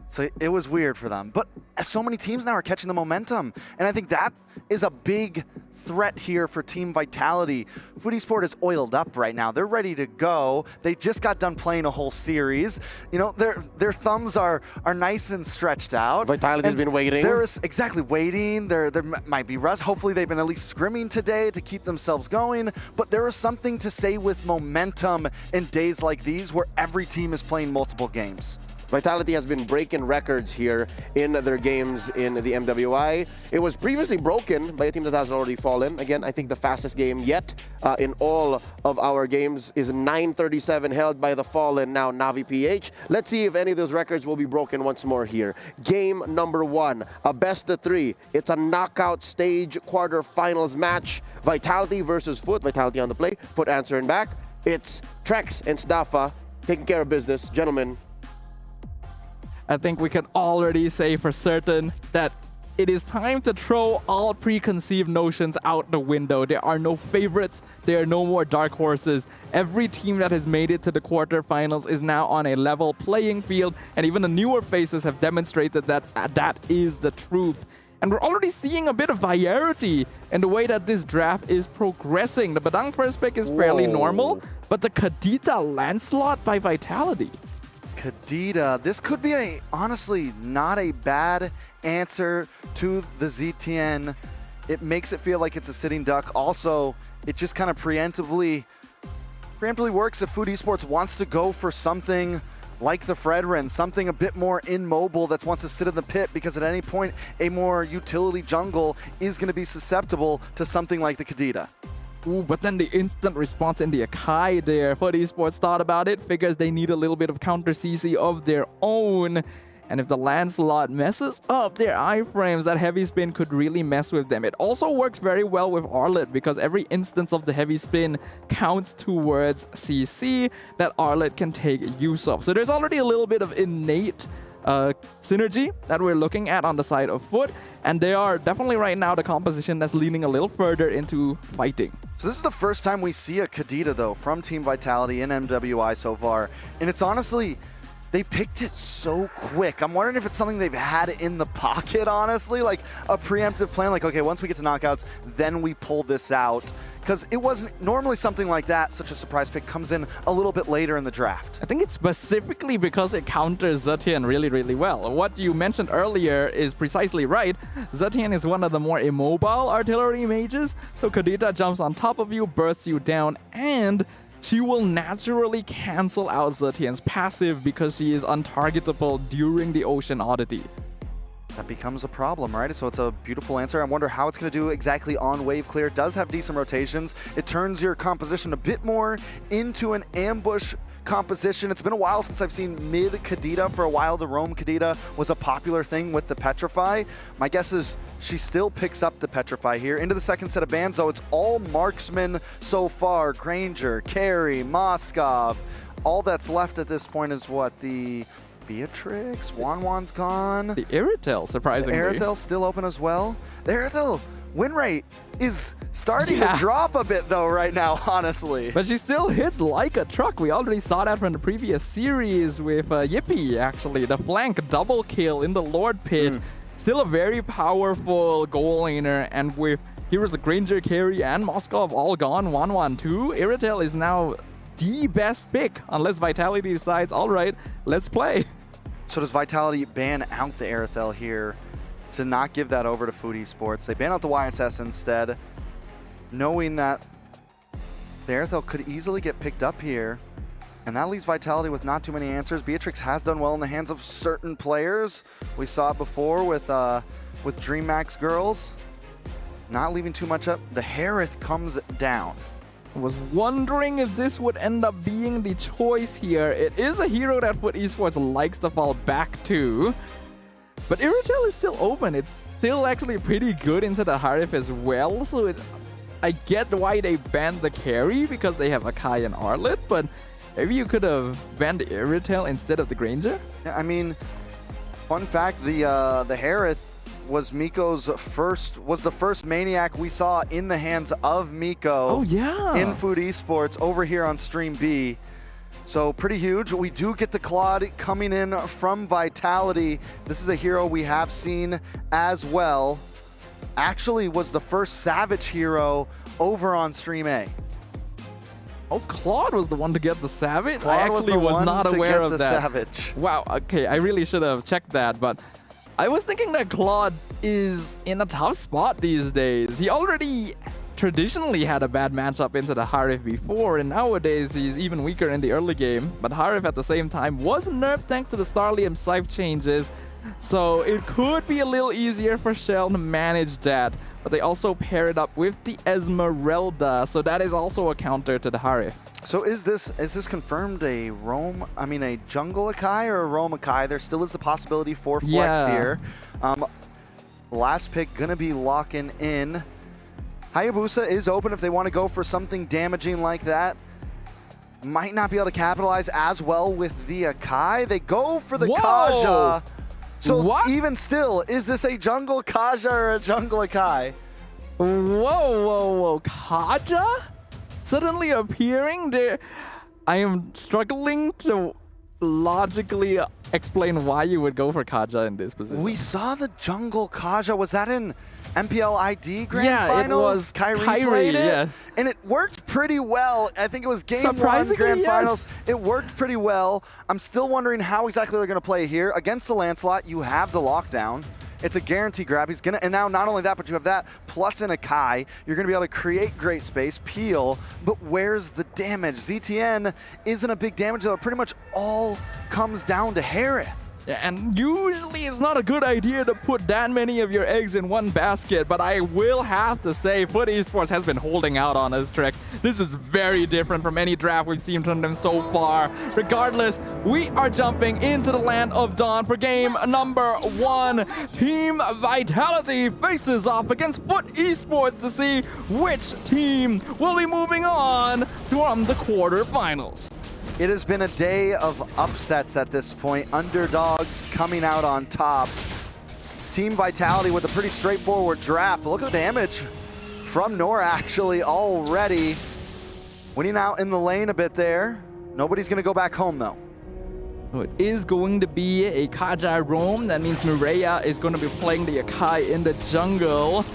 So it was weird for them. But so many teams now are catching the momentum. And I think that is a big threat here for Team Vitality. Food Esport is oiled up right now. They're ready to go. They just got done playing a whole series. You know, their thumbs are nice and stretched out. Vitality's been waiting. Exactly, waiting. There might be rust. Hopefully they've been at least scrimming today to keep themselves going. But there is something to say with momentum in days like these where every team is playing multiple games. Vitality has been breaking records here in their games in the MWI. It was previously broken by a team that has already fallen. Again, I think the fastest game yet in all of our games is 9:37, held by the fallen now Navi PH. Let's see if any of those records will be broken once more here. Game number 1, a best of 3. It's a knockout stage quarterfinals match. Vitality versus Foot. Vitality on the play, Foot answering back. It's Trex and Stafa taking care of business. Gentlemen, I think we can already say for certain that it is time to throw all preconceived notions out the window. There are no favorites. There are no more dark horses. Every team that has made it to the quarterfinals is now on a level playing field, and even the newer faces have demonstrated that that is the truth. And we're already seeing a bit of variety in the way that this draft is progressing. The Badang first pick is fairly normal, but the Kadita landslide by Vitality. Kadita, this could be honestly not a bad answer to the ZTN. It makes it feel like it's a sitting duck. Also, it just kind of preemptively works if Food Esports wants to go for something like the Fredrin, something a bit more immobile that wants to sit in the pit, because at any point a more utility jungle is going to be susceptible to something like the Kadita. Ooh, but then the instant response in the Akai there. Foot Esports thought about it, figures they need a little bit of counter CC of their own. And if the Lancelot messes up their iframes, that heavy spin could really mess with them. It also works very well with Arlet, because every instance of the heavy spin counts towards CC that Arlet can take use of. So there's already a little bit of innate synergy that we're looking at on the side of Foot, and they are definitely right now the composition that's leaning a little further into fighting. So this is the first time we see a Kadita though from Team Vitality in MWI so far, and it's honestly, they picked it so quick. I'm wondering if it's something they've had in the pocket, honestly, like a preemptive plan, like, okay, once we get to knockouts, then we pull this out. Because it wasn't normally something like that, such a surprise pick comes in a little bit later in the draft. I think it's specifically because it counters Zetian really, really well. What you mentioned earlier is precisely right. Zetian is one of the more immobile artillery mages, so Kadita jumps on top of you, bursts you down, and she will naturally cancel out Zetian's passive because she is untargetable during the Ocean Oddity. That becomes a problem, right? So it's a beautiful answer. I wonder how it's going to do exactly on wave clear. It does have decent rotations. It turns your composition a bit more into an ambush composition. It's been a while since I've seen mid Kadita. For a while, the roam Kadita was a popular thing with the Petrify. My guess is she still picks up the Petrify here. Into the second set of bans, though, it's all marksmen so far. Granger, Carey, Moskov. All that's left at this point is what? The Beatrix, Wanwan's gone. The Iritel, surprisingly. The Iritel still open as well. The Iritel win rate is starting to drop a bit though right now, honestly. But she still hits like a truck. We already saw that from the previous series with Yippee, actually. The flank double kill in the Lord Pit. Still a very powerful goal laner, and with heroes like Granger, Carey, and Moskov all gone, 1-1-2, Iritel is now the best pick, unless Vitality decides, all right, let's play. So does Vitality ban out the Aerithel here to not give that over to Food Esports? They ban out the YSS instead, knowing that the Aerithel could easily get picked up here, and that leaves Vitality with not too many answers. Beatrix has done well in the hands of certain players. We saw it before with DreamMax girls, not leaving too much up. The Harith comes down. I was wondering if this would end up being the choice here. It is a hero that Foot Esports likes to fall back to. But Iritel is still open. It's still actually pretty good into the Harith as well. So I get why they banned the carry, because they have Akai and Arlet, but maybe you could have banned the Iritel instead of the Granger? Yeah, I mean, fun fact, the Harith was the first Maniac we saw in the hands of Miko. Oh, yeah. In Food Esports over here on Stream B. So pretty huge. We do get the Claude coming in from Vitality. This is a hero we have seen as well. actually was the first Savage hero over on Stream A. Oh, Claude was the one to get the Savage? Claude I actually was not aware of that. Savage. Wow, okay, I really should have checked that, but I was thinking that Claude is in a tough spot these days. He already traditionally had a bad matchup into the Harif before, and nowadays he's even weaker in the early game. But Harif at the same time was nerfed thanks to the Starlium Scythe changes, so it could be a little easier for Shell to manage that. But they also pair it up with the Esmeralda, so that is also a counter to the Harif. So is this confirmed a jungle Akai or a roam Akai? There still is the possibility for flex here. Last pick gonna be locking in. Hayabusa is open if they want to go for something damaging like that. Might not be able to capitalize as well with the Akai. They go for the Kaja. So even still, is this a jungle Kaja or a jungle Akai? Whoa. Kaja? Suddenly appearing there. I am struggling to logically explain why you would go for Kaja in this position. We saw the jungle Kaja. Was that in MPL ID Grand Finals? It was Kyrie played it, yes. and it worked pretty well. I think it was game 1 Grand Finals. It worked pretty well. I'm still wondering how exactly they're going to play here. Against the Lancelot, you have the lockdown. It's a guarantee grab. He's gonna, and now not only that, but you have that plus an Akai. You're gonna be able to create great space, peel, but where's the damage? ZTN isn't a big damage, though. It pretty much all comes down to Harith. Yeah, and usually it's not a good idea to put that many of your eggs in one basket, but I will have to say Foot Esports has been holding out on us, Trex. This is very different from any draft we've seen from them so far. Regardless, we are jumping into the Land of Dawn for game number 1. Team Vitality faces off against Foot Esports to see which team will be moving on from the quarterfinals. It has been a day of upsets at this point. Underdogs coming out on top. Team Vitality with a pretty straightforward draft. But look at the damage from Nora actually already. Winning out in the lane a bit there. Nobody's going to go back home though. So it is going to be a Kaja roam. That means Mireya is going to be playing the Akai in the jungle.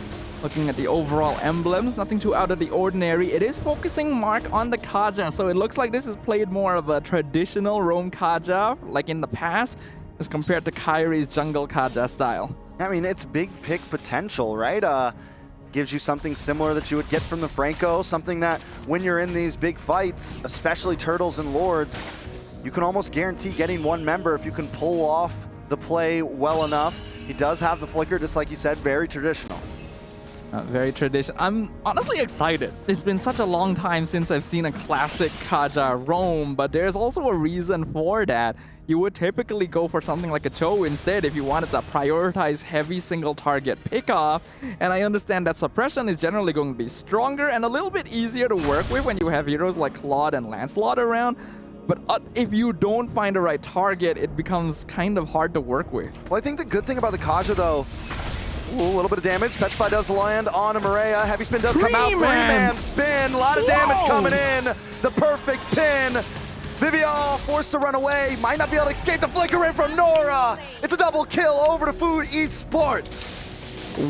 Looking at the overall emblems, nothing too out of the ordinary. It is focusing Mark on the Kaja, so it looks like this is played more of a traditional roam Kaja, like in the past, as compared to Kyrie's jungle Kaja style. I mean, it's big pick potential, right? Gives you something similar that you would get from the Franco, something that when you're in these big fights, especially Turtles and Lords, you can almost guarantee getting one member if you can pull off the play well enough. He does have the flicker, just like you said, very traditional. Very traditional. I'm honestly excited. It's been such a long time since I've seen a classic Kaja roam, but there's also a reason for that. You would typically go for something like a Cho instead if you wanted to prioritize heavy single target pickoff. And I understand that suppression is generally going to be stronger and a little bit easier to work with when you have heroes like Claude and Lancelot around. But if you don't find the right target, it becomes kind of hard to work with. Well, I think the good thing about the Kaja, though, a little bit of damage. Petrify does land on a Mireya. Heavy spin does come out. Three-man spin. A lot of damage coming in. The perfect pin. Vivial forced to run away. Might not be able to escape the flicker in from Nora. It's a double kill over to Food Esports.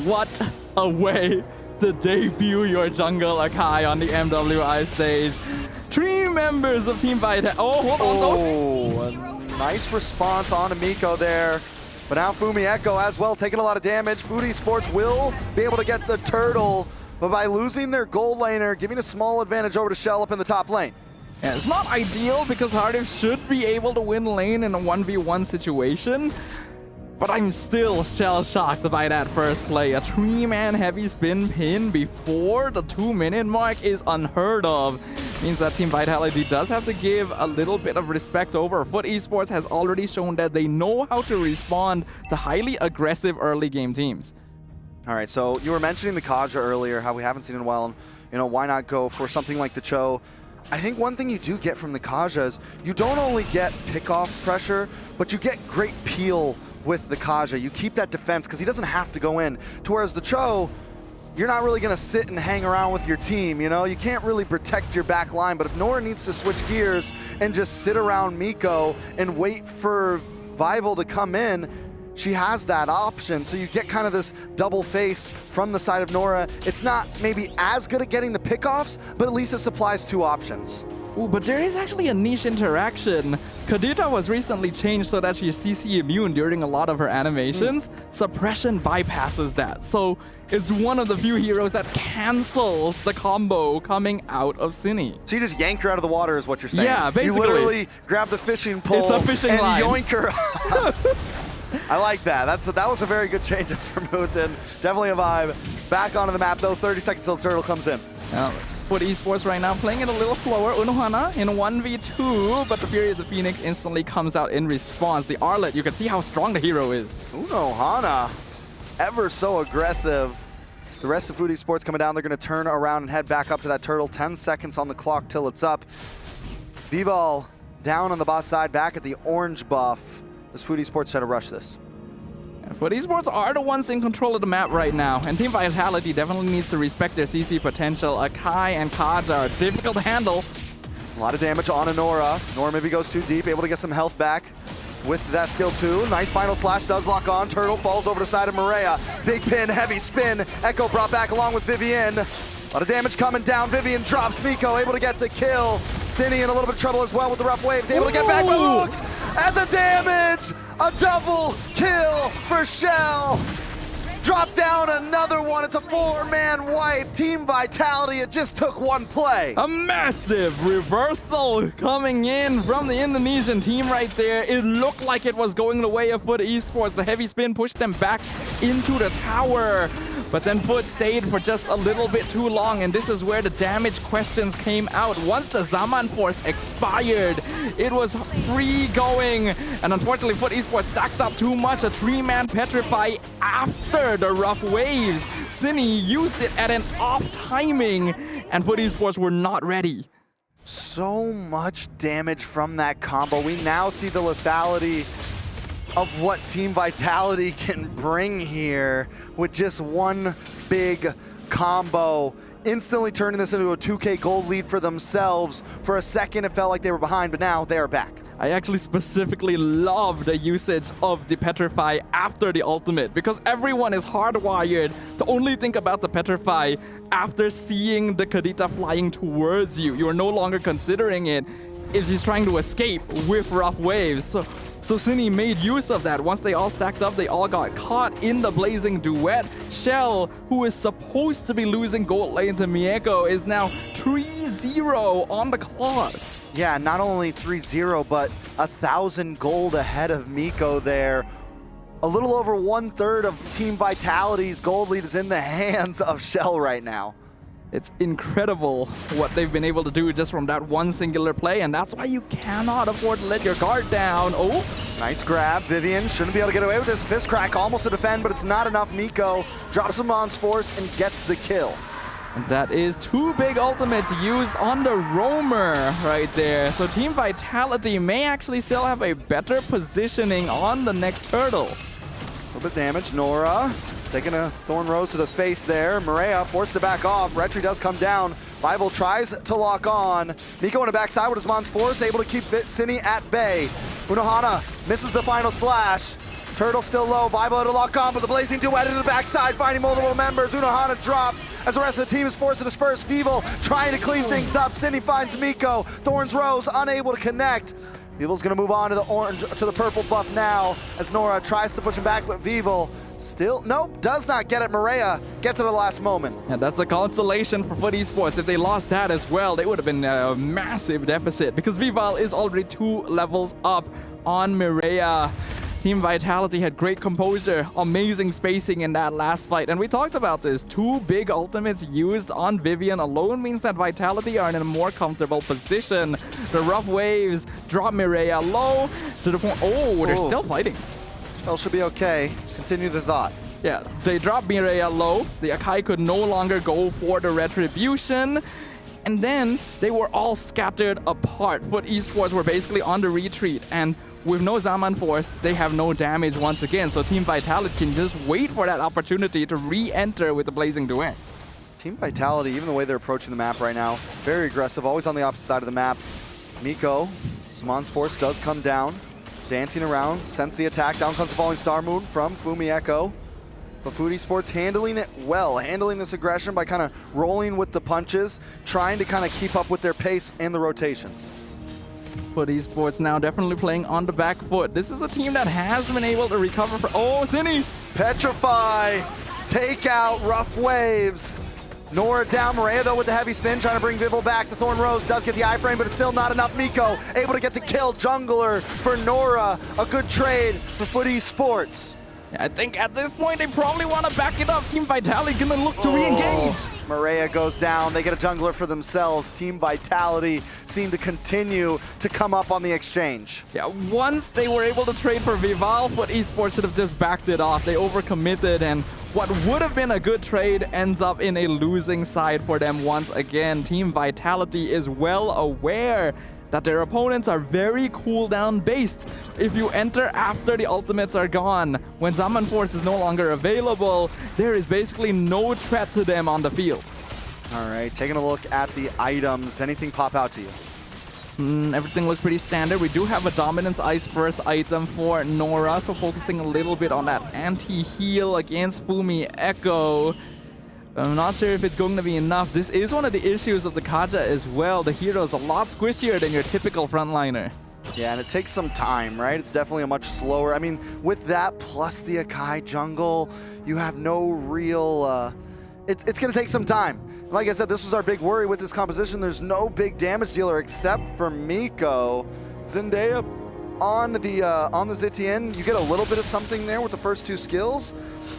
What a way to debut your jungle Akai on the MWI stage. 3 members of Team Vita. Oh, hold on. A nice response on Amiko there. But now Fumi Echo as well, taking a lot of damage. Food Esports will be able to get the turtle, but by losing their gold laner, giving a small advantage over to Shell up in the top lane. Yeah, it's not ideal because Hardiff should be able to win lane in a 1v1 situation, but I'm still shell-shocked by that first play. A 3-man heavy spin pin before the 2-minute mark is unheard of. Means that Team Vitality does have to give a little bit of respect over. Foot Esports has already shown that they know how to respond to highly aggressive early game teams. All right, so you were mentioning the Kaja earlier, how we haven't seen it in a while, and why not go for something like the Cho? I think one thing you do get from the Kaja is you don't only get pick-off pressure, but you get great peel with the Kaja. You keep that defense because he doesn't have to go in. To whereas the Cho, you're not really going to sit and hang around with your team, you can't really protect your back line. But if Nora needs to switch gears and just sit around Miko and wait for Vival to come in, she has that option. So you get kind of this double face from the side of Nora. It's not maybe as good at getting the pickoffs, but at least it supplies two options. Ooh, but there is actually a niche interaction. Kadita was recently changed so that she's CC immune during a lot of her animations. Suppression bypasses that. So it's one of the few heroes that cancels the combo coming out of Cine. So you just yanked her out of the water is what you're saying. Yeah, basically. You literally grab the fishing pole It's a fishing and line. yoink her up. I like that. That was a very good change up for Mooten. Definitely a vibe. Back onto the map though, 30 seconds till the turtle comes in. For esports right now, playing it a little slower. Unohana in 1v2, but the Fury of the Phoenix instantly comes out in response. The Arlet, you can see how strong the hero is. Unohana, ever so aggressive. The rest of Food Esports coming down, they're going to turn around and head back up to that turtle. 10 seconds on the clock till it's up. Vival down on the boss side, back at the orange buff. Does Food Esports try to rush this? Food Esports are the ones in control of the map right now, and Team Vitality definitely needs to respect their CC potential. Akai and Kaja are difficult to handle. A lot of damage on Nora. Nora maybe goes too deep, able to get some health back with that skill too. Nice final slash does lock on. Turtle falls over the side of Maria. Big pin, heavy spin. Echo brought back along with Vivian. A lot of damage coming down. Vivian drops Miko, able to get the kill. Cine in a little bit of trouble as well with the rough waves, able to get back, but look at the damage! A double kill for Shell. Drop down another one. It's a 4-man wipe. Team Vitality, it just took one play. A massive reversal coming in from the Indonesian team right there. It looked like it was going the way of Foot Esports. The heavy spin pushed them back into the tower. But then Foot stayed for just a little bit too long, and this is where the damage questions came out. Once the Zaman Force expired, it was free going. And unfortunately, Foot Esports stacked up too much. A 3-man Petrify after the rough waves. Cine used it at an off timing, and Foot Esports were not ready. So much damage from that combo. We now see the lethality of what Team Vitality can bring here with just one big combo. Instantly turning this into a 2K gold lead for themselves. For a second, it felt like they were behind, but now they are back. I actually specifically love the usage of the Petrify after the ultimate, because everyone is hardwired to only think about the Petrify after seeing the Kadita flying towards you. You are no longer considering it if she's trying to escape with rough waves. So Cine made use of that. Once they all stacked up, they all got caught in the blazing duet. Shell, who is supposed to be losing gold lane to Mieko, is now 3-0 on the clock. Yeah, not only 3-0, but 1,000 gold ahead of Miko there. A little over 1/3 of Team Vitality's gold lead is in the hands of Shell right now. It's incredible what they've been able to do just from that one singular play, and that's why you cannot afford to let your guard down. Oh, nice grab. Vivian shouldn't be able to get away with this. Fist crack almost to defend, but it's not enough. Miko drops him on Force and gets the kill. And that is 2 big ultimates used on the Roamer right there. So Team Vitality may actually still have a better positioning on the next turtle. A little bit damage. Nora taking a Thorn Rose to the face there. Maria forced to back off. Retri does come down. Bible tries to lock on. Miko on the backside with his Mon's Force, able to keep Cine at bay. Unohana misses the final slash. Turtle still low. Bible to lock on, but the Blazing Duet into the backside, finding multiple members. Unohana drops as the rest of the team is forced to disperse. Vival trying to clean things up. Cine finds Miko. Thorns Rose unable to connect. Vival's going to move on to the orange, to the purple buff now as Nora tries to push him back, but Vival still, nope, does not get it. Maria gets it at the last moment. And that's a consolation for Foot Esports. If they lost that as well, they would have been a massive deficit, because Vival is already 2 levels up on Mireia. Team Vitality had great composure, amazing spacing in that last fight. And we talked about this. 2 big ultimates used on Vivian alone means that Vitality are in a more comfortable position. The rough waves drop Mireia low to the point. Oh, they're still fighting. Shell should be okay. Continue the thought. Yeah, they dropped Mireia low. The Akai could no longer go for the retribution. And then they were all scattered apart. Foot Esports were basically on the retreat. And with no Zaman Force, they have no damage once again. So Team Vitality can just wait for that opportunity to re-enter with the Blazing Duet. Team Vitality, even the way they're approaching the map right now, very aggressive, always on the opposite side of the map. Miko, Zaman's Force does come down. dancing around, sense the attack. Down comes the falling star moon from Fumi Echo. But Food Esports handling it well, handling this aggression by kind of rolling with the punches, trying to kind of keep up with their pace and the rotations. Food Esports now definitely playing on the back foot. This is a team that has been able to recover from... Oh, Zinni! Petrify, take out Rough Waves. Nora down, Maria though with the heavy spin, trying to bring Vivel back. The Thorn Rose does get the iframe, but it's still not enough. Miko able to get the kill. Jungler for Nora, a good trade for Foot Esports. I think at this point they probably want to back it up. Team Vitality gonna look to re-engage. Maria goes down, they get a jungler for themselves. Team Vitality seem to continue to come up on the exchange. Yeah, once they were able to trade for Vival, Foot Esports should have just backed it off. They overcommitted, and what would have been a good trade ends up in a losing side for them once again. Team Vitality is well aware that their opponents are very cooldown based. If you enter after the ultimates are gone, when Zaman Force is no longer available, there is basically no threat to them on the field. All right, taking a look at the items. Anything pop out to you? Everything looks pretty standard. We do have a Dominance Ice first item for Nora, so focusing a little bit on that anti-heal against Fumi Echo. I'm not sure if it's going to be enough. This is one of the issues of the Kaja as well. The hero is a lot squishier than your typical frontliner. Yeah, and it takes some time, right? It's definitely a much slower... I mean, with that plus the Akai jungle, you have no real... It's going to take some time. Like I said, this was our big worry with this composition. There's no big damage dealer except for Miko. Zendaya on the Zitian, you get a little bit of something there with the first two skills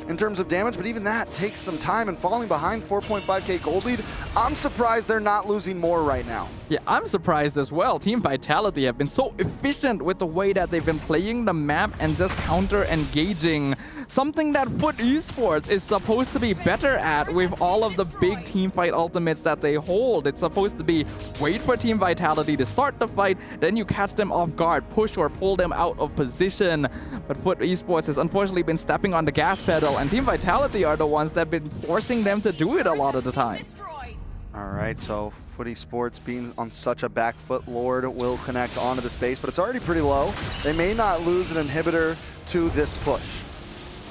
in terms of damage, but even that takes some time, and falling behind 4.5k gold lead, I'm surprised they're not losing more right now. Yeah, I'm surprised as well. Team Vitality have been so efficient with the way that they've been playing the map and just counter-engaging. Something that Foot Esports is supposed to be better at with all of the big teamfight ultimates that they hold. It's supposed to be wait for Team Vitality to start the fight, then you catch them off guard, push or pull them out of position. But Foot Esports has unfortunately been stepping on the gas pedal, and Team Vitality are the ones that have been forcing them to do it a lot of the time. All right, so Foot Esports being on such a back foot, Lord will connect onto the space, but it's already pretty low. They may not lose an inhibitor to this push.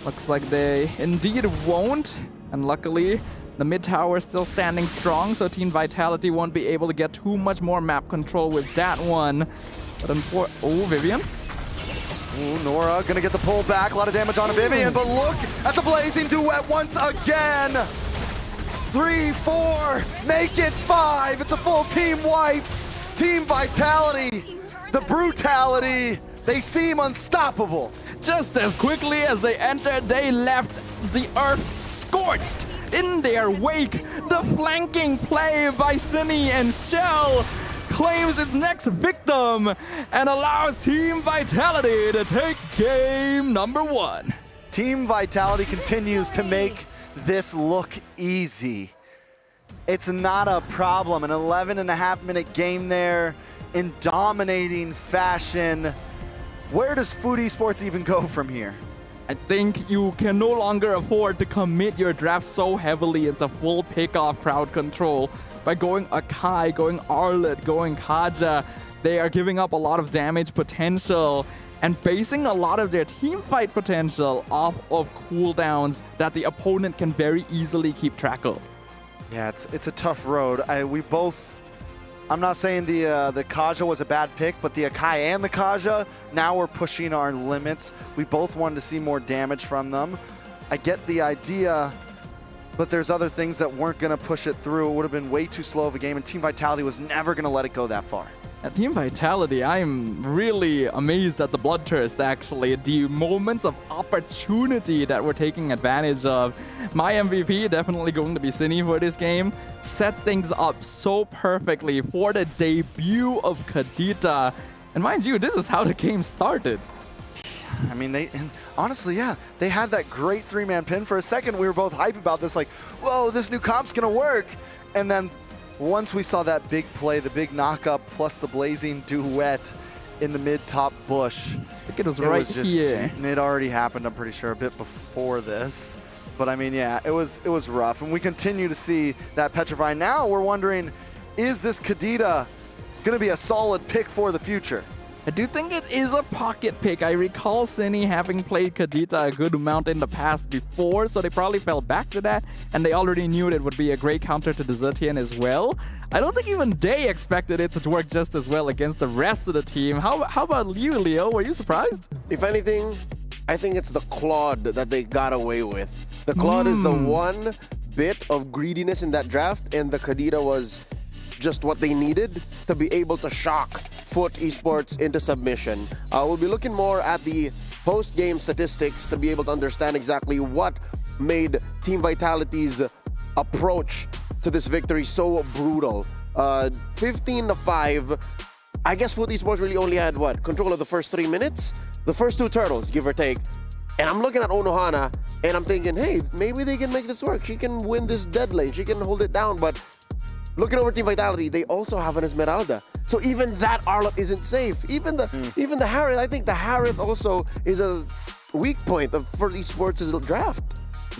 Looks like they indeed won't, and luckily the mid tower is still standing strong, so Team Vitality won't be able to get too much more map control with that one. But oh, Vivian. Ooh, Nora gonna get the pull back, a lot of damage on Vivian, but look at the blazing duet once again. 3, 4, make it 5. It's a full team wipe. Team Vitality, the brutality, they seem unstoppable. Just as quickly as they entered, they left the earth scorched in their wake. The flanking play by Zinni and Shell claims its next victim and allows Team Vitality to take game number 1. Team Vitality continues to make this look easy. It's not a problem. An 11.5-minute game there in dominating fashion. Where does Food Esports even go from here? I think you can no longer afford to commit your draft so heavily into full pick-off crowd control. By going Akai, going Arlet, going Kaja, they are giving up a lot of damage potential and basing a lot of their team fight potential off of cooldowns that the opponent can very easily keep track of. Yeah, it's a tough road. I'm not saying the Kaja was a bad pick, but the Akai and the Kaja, now we're pushing our limits. We both wanted to see more damage from them. I get the idea, but there's other things that weren't going to push it through. It would have been way too slow of a game, and Team Vitality was never going to let it go that far. At Team Vitality, I'm really amazed at the Bloodthirst, actually. The moments of opportunity that we're taking advantage of. My MVP definitely going to be Zinni for this game. Set things up so perfectly for the debut of Kadita. And mind you, this is how the game started. I mean, honestly, yeah, they had that great 3-man pin. For a second, we were both hype about this, like, whoa, this new comp's going to work. And then once we saw that big play, the big knockup plus the blazing duet in the mid-top bush. I think it was right here. It already happened, I'm pretty sure, a bit before this. But I mean, yeah, it was rough. And we continue to see that petrify. Now we're wondering, is this Kadita going to be a solid pick for the future? I do think it is a pocket pick. I recall Cine having played Kadita a good amount in the past before, so they probably fell back to that, and they already knew it would be a great counter to Desertian as well. I don't think even they expected it to work just as well against the rest of the team. How about you, Leo? Were you surprised? If anything, I think it's the Claude that they got away with. The Claude is the one bit of greediness in that draft, and the Kadita was just what they needed to be able to shock Foot Esports into submission. We'll be looking more at the post-game statistics to be able to understand exactly what made Team Vitality's approach to this victory so brutal. 15-5. I guess Foot Esports really only had control of the first 3 minutes? The first 2 turtles, give or take. And I'm looking at Unohana and I'm thinking, hey, maybe they can make this work. She can win this dead lane. She can hold it down. But looking over Team Vitality, they also have an Esmeralda. So even that Arlott isn't safe. Even the Harith, I think the Harith also is a weak point for esports' draft.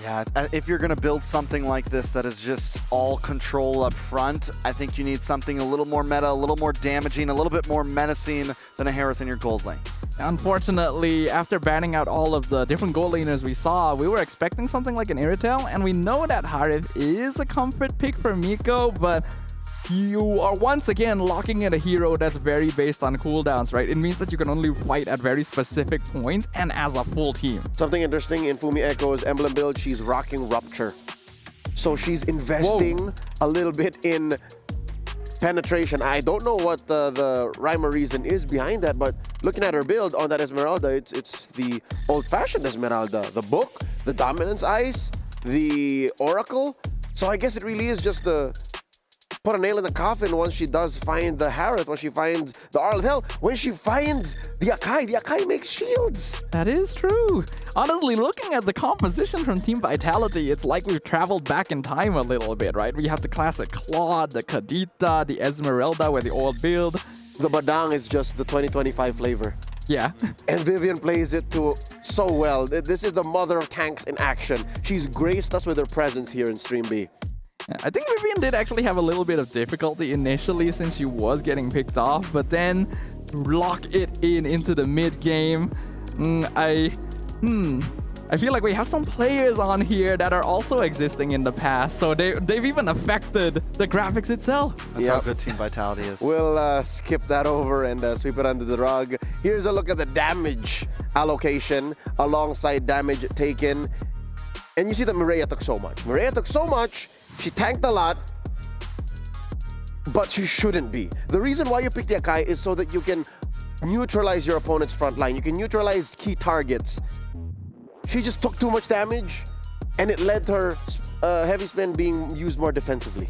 Yeah, if you're going to build something like this that is just all control up front, I think you need something a little more meta, a little more damaging, a little bit more menacing than a Harith in your gold lane. Unfortunately, after banning out all of the different gold laners we saw, we were expecting something like an Iritel, and we know that Harith is a comfort pick for Miko, but you are once again locking in a hero that's very based on cooldowns, right? It means that you can only fight at very specific points and as a full team. Something interesting in Fumi Echo's emblem build, she's rocking Rupture. So she's investing a little bit in penetration. I don't know what the rhyme or reason is behind that, but looking at her build on that Esmeralda, it's the old-fashioned Esmeralda. The book, the Dominance Ice, the Oracle. So I guess it really is just the put a nail in the coffin once she does find the Harith, once she finds the Arlott. Hell, when she finds the Akai makes shields. That is true. Honestly, looking at the composition from Team Vitality, it's like we've traveled back in time a little bit, right? We have the classic Claude, the Kadita, the Esmeralda with the old build. The Badang is just the 2025 flavor. Yeah. And Vivian plays it so well. This is the mother of tanks in action. She's graced us with her presence here in Stream B. I think Vivian did actually have a little bit of difficulty initially since she was getting picked off, but then lock it into the mid game. I feel like we have some players on here that are also existing in the past, so they've even affected the graphics itself. That's how good Team Vitality is. We'll skip that over and sweep it under the rug. Here's a look at the damage allocation alongside damage taken. And you see that Mireia took so much. Mireia took so much. She tanked a lot, but she shouldn't be. The reason why you pick the Akai is so that you can neutralize your opponent's front line. You can neutralize key targets. She just took too much damage, and it led to her heavy spin being used more defensively.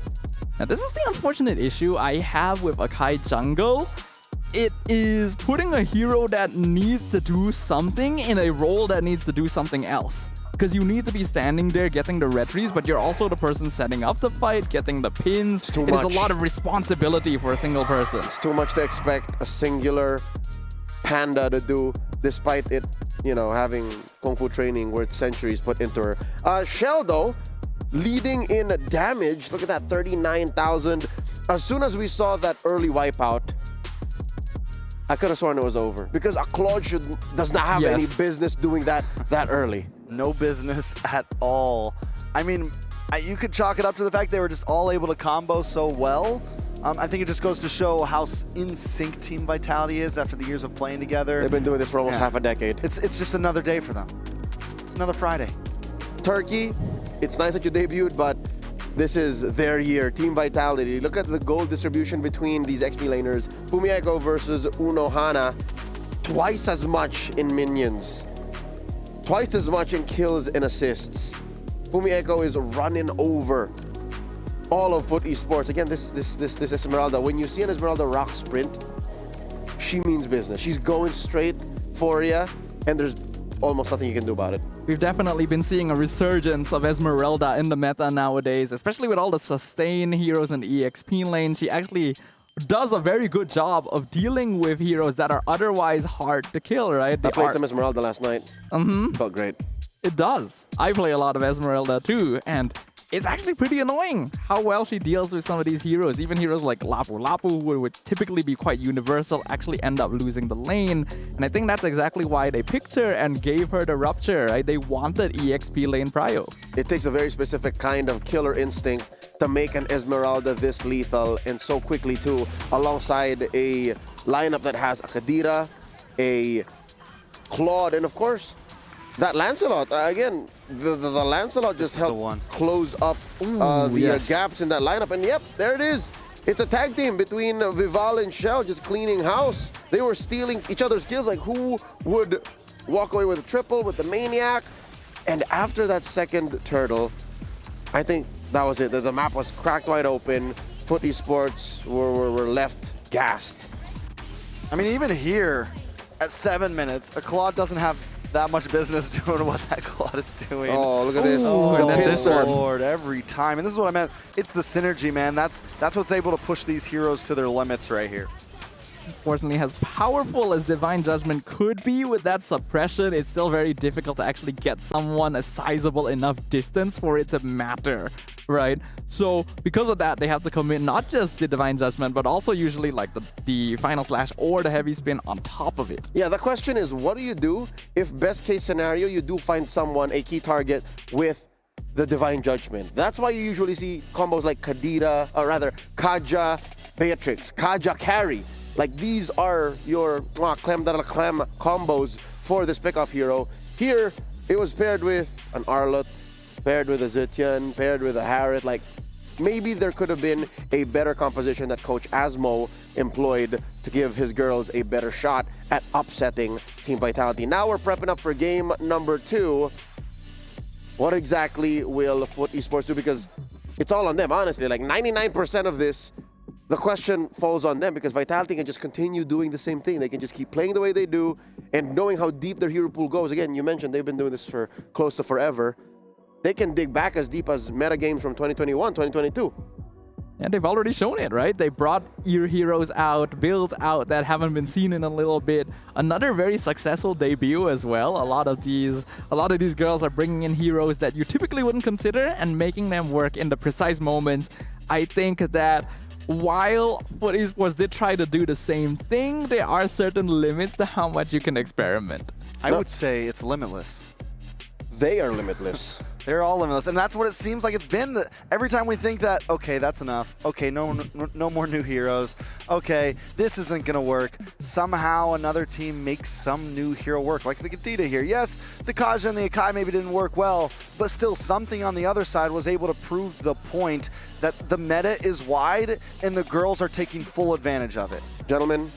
Now, this is the unfortunate issue I have with Akai jungle. It is putting a hero that needs to do something in a role that needs to do something else. Because you need to be standing there getting the retries, but you're also the person setting up the fight, getting the pins. It is a lot of responsibility for a single person. It's too much to expect a singular panda to do, despite it, having Kung Fu training worth centuries put into her. Shell, though, leading in damage. Look at that, 39,000. As soon as we saw that early wipeout, I could have sworn it was over. Because a Claude does not have any business doing that early. No business at all. I mean, you could chalk it up to the fact they were just all able to combo so well. I think it just goes to show how in sync Team Vitality is after the years of playing together. They've been doing this for almost half a decade. It's just another day for them. It's another Friday. Turkey, it's nice that you debuted, but this is their year. Team Vitality. Look at the gold distribution between these XP laners. Fumi Echo versus Unohana. Twice as much in minions. Twice as much in kills and assists. Fumi Echo is running over all of Foot Esports. Again, this Esmeralda, when you see an Esmeralda rock sprint, she means business. She's going straight for you, and there's almost nothing you can do about it. We've definitely been seeing a resurgence of Esmeralda in the meta nowadays, especially with all the sustain heroes in the EXP lane. She actually does a very good job of dealing with heroes that are otherwise hard to kill, right? I played some Esmeralda last night. Felt great. It does. I play a lot of Esmeralda too, and it's actually pretty annoying how well she deals with some of these heroes. Even heroes like Lapu Lapu, who would typically be quite universal, actually end up losing the lane. And I think that's exactly why they picked her and gave her the Rupture, right? They wanted EXP lane prio. It takes a very specific kind of killer instinct to make an Esmeralda this lethal and so quickly too, alongside a lineup that has a Kadira, a Claude, and of course, that Lancelot. Again, the Lancelot just helped close up the gaps in that lineup. And yep, there it is. It's a tag team between Vival and Shell just cleaning house. They were stealing each other's kills. Like, who would walk away with a triple with the Maniac? And after that second turtle, I think that was it. The map was cracked wide open. Foot Esports were left gassed. I mean, even here, at 7 minutes, a Claude doesn't have that much business doing what that Claude is doing. Oh, look at this. Oh, The pin sword. Lord, every time. And this is what I meant. It's the synergy, man. That's what's able to push these heroes to their limits right here. Unfortunately, as powerful as Divine Judgment could be with that suppression, it's still very difficult to actually get someone a sizable enough distance for it to matter, right? So because of that, they have to commit not just the Divine Judgment, but also usually like the Final Slash or the Heavy Spin on top of it. Yeah, the question is, what do you do if best case scenario, you do find someone, a key target with the Divine Judgment? That's why you usually see combos like Kadira, or rather Kaja Beatrix, Kaja Carry. Like, these are your creme de la creme combos for this pickoff hero. Here, it was paired with an Arlott, paired with a Zetian, paired with a Harriet. Like, maybe there could have been a better composition that Coach Asmo employed to give his girls a better shot at upsetting Team Vitality. Now we're prepping up for game number 2. What exactly will Foot Esports do? Because it's all on them, honestly. Like, 99% of this, the question falls on them, because Vitality can just continue doing the same thing. They can just keep playing the way they do, and knowing how deep their hero pool goes. Again, you mentioned they've been doing this for close to forever. They can dig back as deep as meta games from 2021, 2022. And they've already shown it, right? They brought your heroes out, builds out that haven't been seen in a little bit. Another very successful debut as well. A lot of these girls are bringing in heroes that you typically wouldn't consider and making them work in the precise moments. I think that while Foot Esports did try to do the same thing, there are certain limits to how much you can experiment. I would say it's limitless. They are limitless. They're all limitless, and that's what it seems like it's been. Every time we think that, okay, that's enough. Okay, no more new heroes. Okay, this isn't gonna work. Somehow another team makes some new hero work, like the Kadita here. Yes, the Kaja and the Akai maybe didn't work well, but still something on the other side was able to prove the point that the meta is wide and the girls are taking full advantage of it. Gentlemen,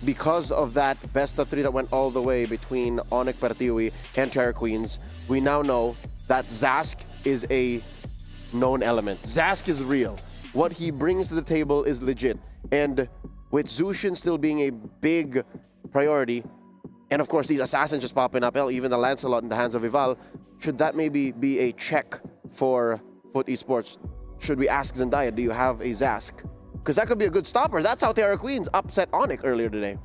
because of that best of 3 that went all the way between Onyx Pertiwi and Terror Queens, we now know that Zask is a known element. Zask is real. What he brings to the table is legit. And with Zushin still being a big priority, and of course these assassins just popping up, even the Lancelot in the hands of Vival, should that maybe be a check for Foot Esports? Should we ask Zendaya, do you have a Zask? Because that could be a good stopper. That's how Terror Queens upset Onyx earlier today.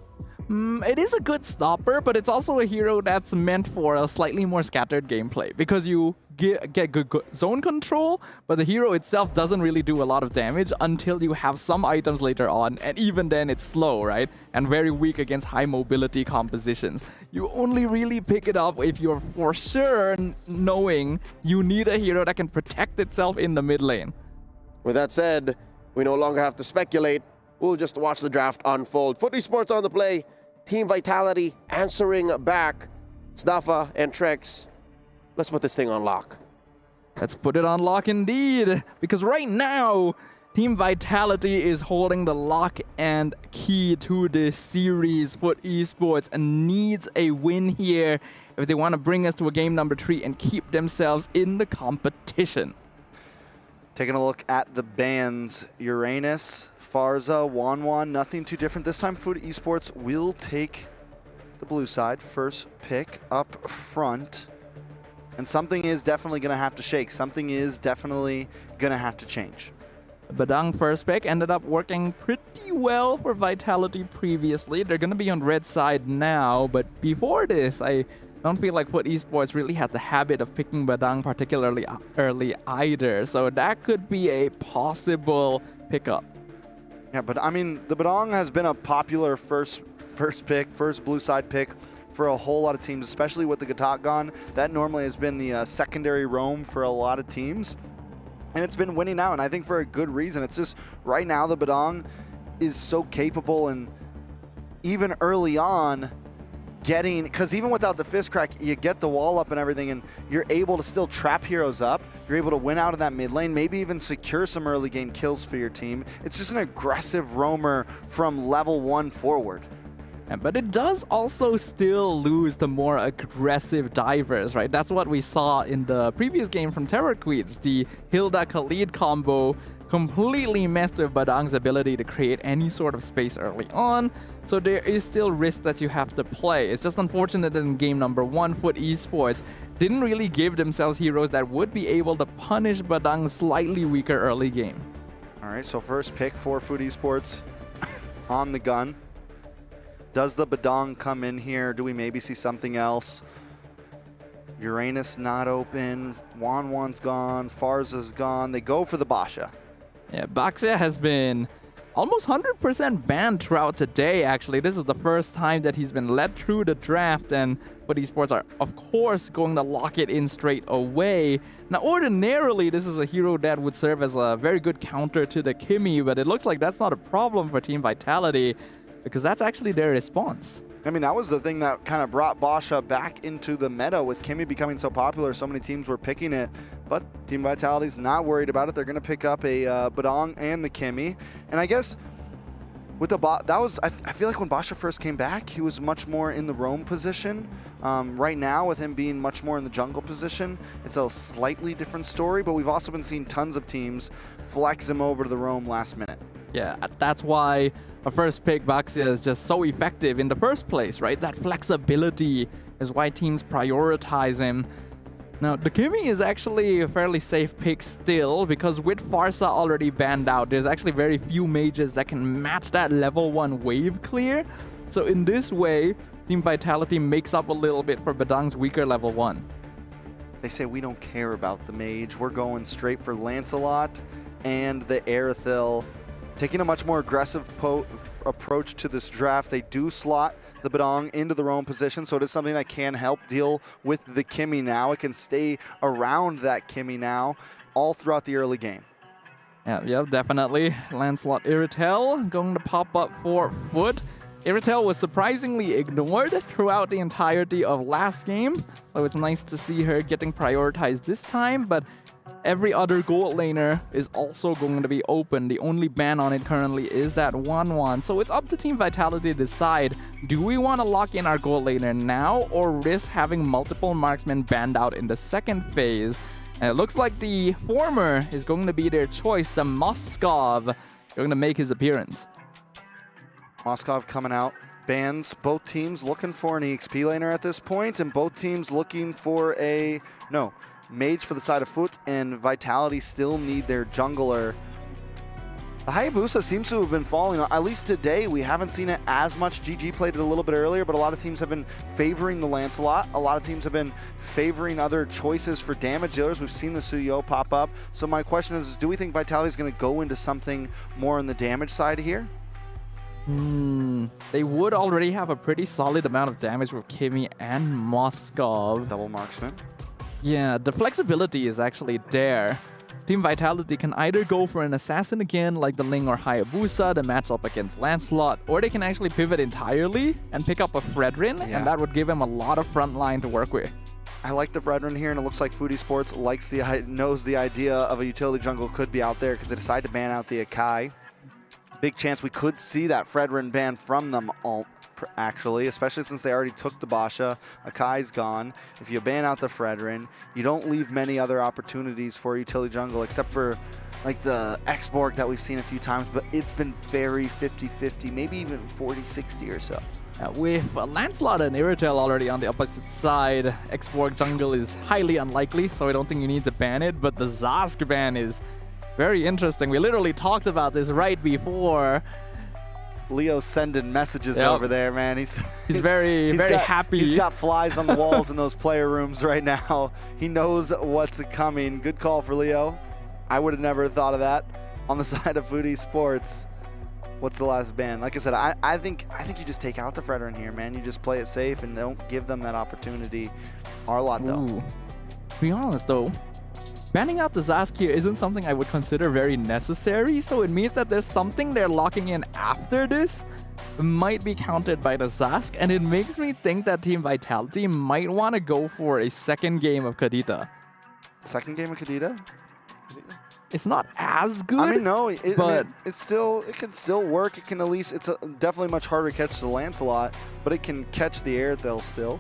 It is a good stopper, but it's also a hero that's meant for a slightly more scattered gameplay, because you get good zone control, but the hero itself doesn't really do a lot of damage until you have some items later on, and even then it's slow, right? And very weak against high mobility compositions. You only really pick it up if you're for sure knowing you need a hero that can protect itself in the mid lane. With that said, we no longer have to speculate. We'll just watch the draft unfold. Foot Esports on the play. Team Vitality answering back. Snafa and Trex, let's put this thing on lock. Let's put it on lock indeed. Because right now, Team Vitality is holding the lock and key to this series. Foot Esports and needs a win here if they want to bring us to a game number 3 and keep themselves in the competition. Taking a look at the bans, Uranus, Farza, Wanwan, nothing too different. This time, Foot Esports will take the blue side. First pick up front. And something is definitely going to have to shake. Something is definitely going to have to change. Badang first pick ended up working pretty well for Vitality previously. They're going to be on red side now, but before this, I don't feel like Foot Esports really had the habit of picking Badang particularly early either. So that could be a possible pickup. Yeah, but I mean, the Badang has been a popular first blue side pick for a whole lot of teams, especially with the Gatak gone. That normally has been the secondary roam for a lot of teams. And it's been winning out, and I think for a good reason. It's just right now the Badang is so capable, and even early on, because even without the fist crack, you get the wall up and everything, and you're able to still trap heroes up. You're able to win out of that mid lane, maybe even secure some early game kills for your team. It's just an aggressive roamer from level 1 forward. But it does also still lose the more aggressive divers, right? That's what we saw in the previous game from Terror Queens. The Hilda Khalid combo completely messed with Badang's ability to create any sort of space early on. So there is still risk that you have to play. It's just unfortunate that in game number 1, Foot Esports didn't really give themselves heroes that would be able to punish Badang's slightly weaker early game. All right, so first pick for Foot Esports on the gun. Does the Badang come in here? Do we maybe see something else? Uranus not open. Wanwan's gone. Farza's gone. They go for the Basha. Yeah, Baxia has been almost 100% banned throughout today, actually. This is the first time that he's been led through the draft, and Foot Esports are, of course, going to lock it in straight away. Now, ordinarily, this is a hero that would serve as a very good counter to the Kimi, but it looks like that's not a problem for Team Vitality, because that's actually their response. I mean, that was the thing that kind of brought Basha back into the meta with Kimi becoming so popular. So many teams were picking it, but Team Vitality's not worried about it. They're going to pick up a Badang and the Kimi. And I guess with the I feel like when Basha first came back, he was much more in the roam position. Right now, with him being much more in the jungle position, it's a slightly different story, but we've also been seeing tons of teams flex him over to the roam last minute. Yeah, that's why a first pick Baxia is just so effective in the first place, right? That flexibility is why teams prioritize him. Now, the Kimi is actually a fairly safe pick still, because with Farsa already banned out, there's actually very few mages that can match that level 1 wave clear. So in this way, Team Vitality makes up a little bit for Badang's weaker level 1. They say we don't care about the mage. We're going straight for Lancelot and the Aerithil. Taking a much more aggressive approach to this draft. They do slot the Badang into the roam position, so it is something that can help deal with the Kimi now. It can stay around that Kimi now all throughout the early game. Yeah, definitely. Lancelot Iritel going to pop up for Foot. Iritel was surprisingly ignored throughout the entirety of last game, so it's nice to see her getting prioritized this time, but every other gold laner is also going to be open. The only ban on it currently is that Wanwan. So it's up to Team Vitality to decide, do we want to lock in our gold laner now or risk having multiple marksmen banned out in the second phase? And it looks like the former is going to be their choice. The Moskov going to make his appearance. Moskov coming out. Bans. Both teams looking for an EXP laner at this point, and both teams looking for mage for the side of Foot, and Vitality still need their jungler. The Hayabusa seems to have been falling. At least today, we haven't seen it as much. GG played it a little bit earlier, but a lot of teams have been favoring the Lancelot. A lot of teams have been favoring other choices for damage dealers. We've seen the Suyo pop up. So my question is, do we think Vitality is going to go into something more on the damage side here? They would already have a pretty solid amount of damage with Kimi and Moskov. Double marksman. Yeah, the flexibility is actually there. Team Vitality can either go for an assassin again, like the Ling or Hayabusa, to match up against Lancelot, or they can actually pivot entirely and pick up a Fredrin, and that would give him a lot of front line to work with. I like the Fredrin here, and it looks like Foot Esports knows the idea of a utility jungle could be out there, because they decided to ban out the Akai. Big chance we could see that Fredrin ban from them actually, especially since they already took the Basha. Akai's gone. If you ban out the Fredrin, you don't leave many other opportunities for utility jungle, except for like the X-Borg that we've seen a few times, but it's been very 50-50, maybe even 40-60 or so. With Lancelot and Iritel already on the opposite side, X-Borg jungle is highly unlikely, so I don't think you need to ban it, but the Zask ban is very interesting. We literally talked about this right before. Leo's sending messages Yep. over there, man. He's very happy. He's got flies on the walls in those player rooms right now. He knows what's coming. Good call for Leo. I would have never thought of that. On the side of Foodie Sports, what's the last ban? Like I said, I think you just take out the Fredrin here, man. You just play it safe and don't give them that opportunity. Arlott, though. Ooh. To be honest, though, banning out the Zask here isn't something I would consider very necessary, so it means that there's something they're locking in after this might be countered by the Zask, and it makes me think that Team Vitality might want to go for a second game of Kadita. Second game of Kadita? It's not as good. I mean, no, but it can still work. It can at least, it's definitely much harder to catch the Lancelot, but it can catch the Airedale still.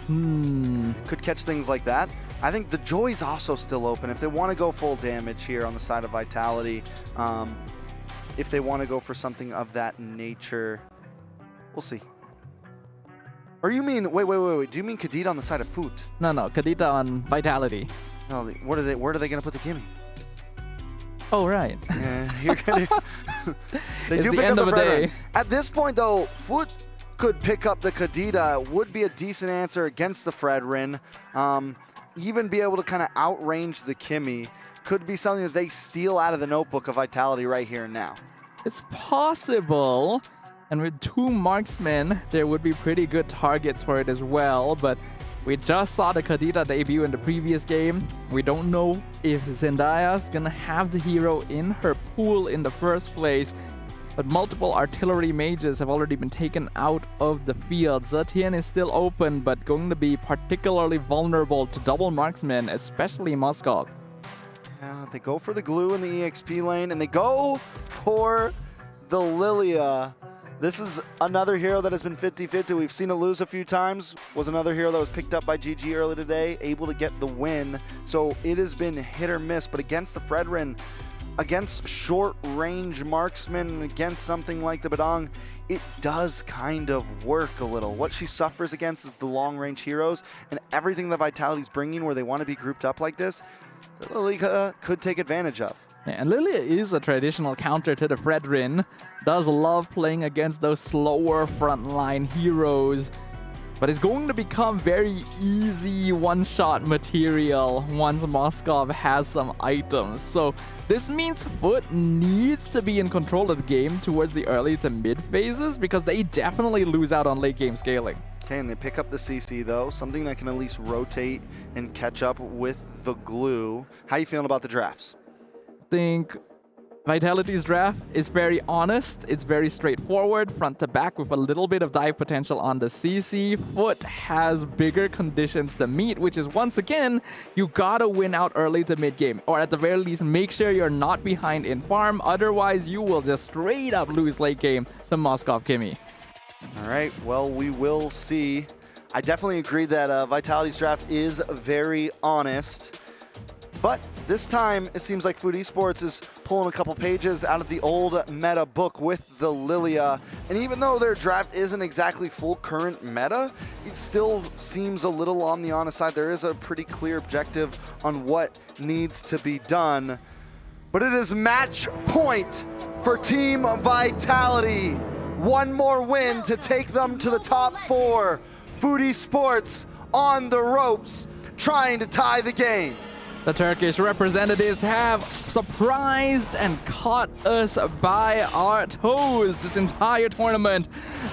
Could catch things like that. I think the Joy's also still open. If they want to go full damage here on the side of Vitality, if they want to go for something of that nature, we'll see. Or you mean, wait. Do you mean Kadita on the side of Foot? No, Kadita on Vitality. No, where are they going to put the Kimmy? Oh, right. Yeah, you're gonna, they It's do the pick end up of the a Fredrin. day. At this point, though, Foot could pick up the Kadita. Would be a decent answer against the Fredrin. Even be able to kind of outrange the Kimmy. Could be something that they steal out of the notebook of Vitality right here and now. It's possible. And with 2 marksmen, there would be pretty good targets for it as well. But we just saw the Kadita debut in the previous game. We don't know if Zendaya's gonna have the hero in her pool in the first place. But multiple artillery mages have already been taken out of the field. Zetian is still open, but going to be particularly vulnerable to double marksmen, especially Moskov. Yeah, they go for the glue in the EXP lane, and they go for the Lilia. This is another hero that has been 50-50. We've seen it lose a few times. Was another hero that was picked up by GG early today, able to get the win. So it has been hit or miss, but against the Fredrin, against short-range marksmen, against something like the Badong, it does kind of work a little. What she suffers against is the long-range heroes, and everything that Vitality's bringing where they want to be grouped up like this, the Lilia could take advantage of. Yeah, and Lilia is a traditional counter to the Fredrin. Does love playing against those slower frontline heroes. But it's going to become very easy one-shot material once Moskov has some items. So this means Foot needs to be in control of the game towards the early to mid phases because they definitely lose out on late game scaling. Okay, and they pick up the CC though, something that can at least rotate and catch up with the glue. How you feeling about the drafts? I think Vitality's draft is very honest. It's very straightforward, front to back with a little bit of dive potential on the CC. Foot has bigger conditions to meet, which is once again, you gotta win out early to mid game, or at the very least, make sure you're not behind in farm. Otherwise, you will just straight up lose late game to Moskov Kimmy. All right, well, we will see. I definitely agree that Vitality's draft is very honest. But this time, it seems like Food Esports is pulling a couple pages out of the old meta book with the Lilia. And even though their draft isn't exactly full current meta, it still seems a little on the honest side. There is a pretty clear objective on what needs to be done. But it is match point for Team Vitality. One more win to take them to the top 4. Food Esports on the ropes, trying to tie the game. The Turkish representatives have surprised and caught us by our toes this entire tournament.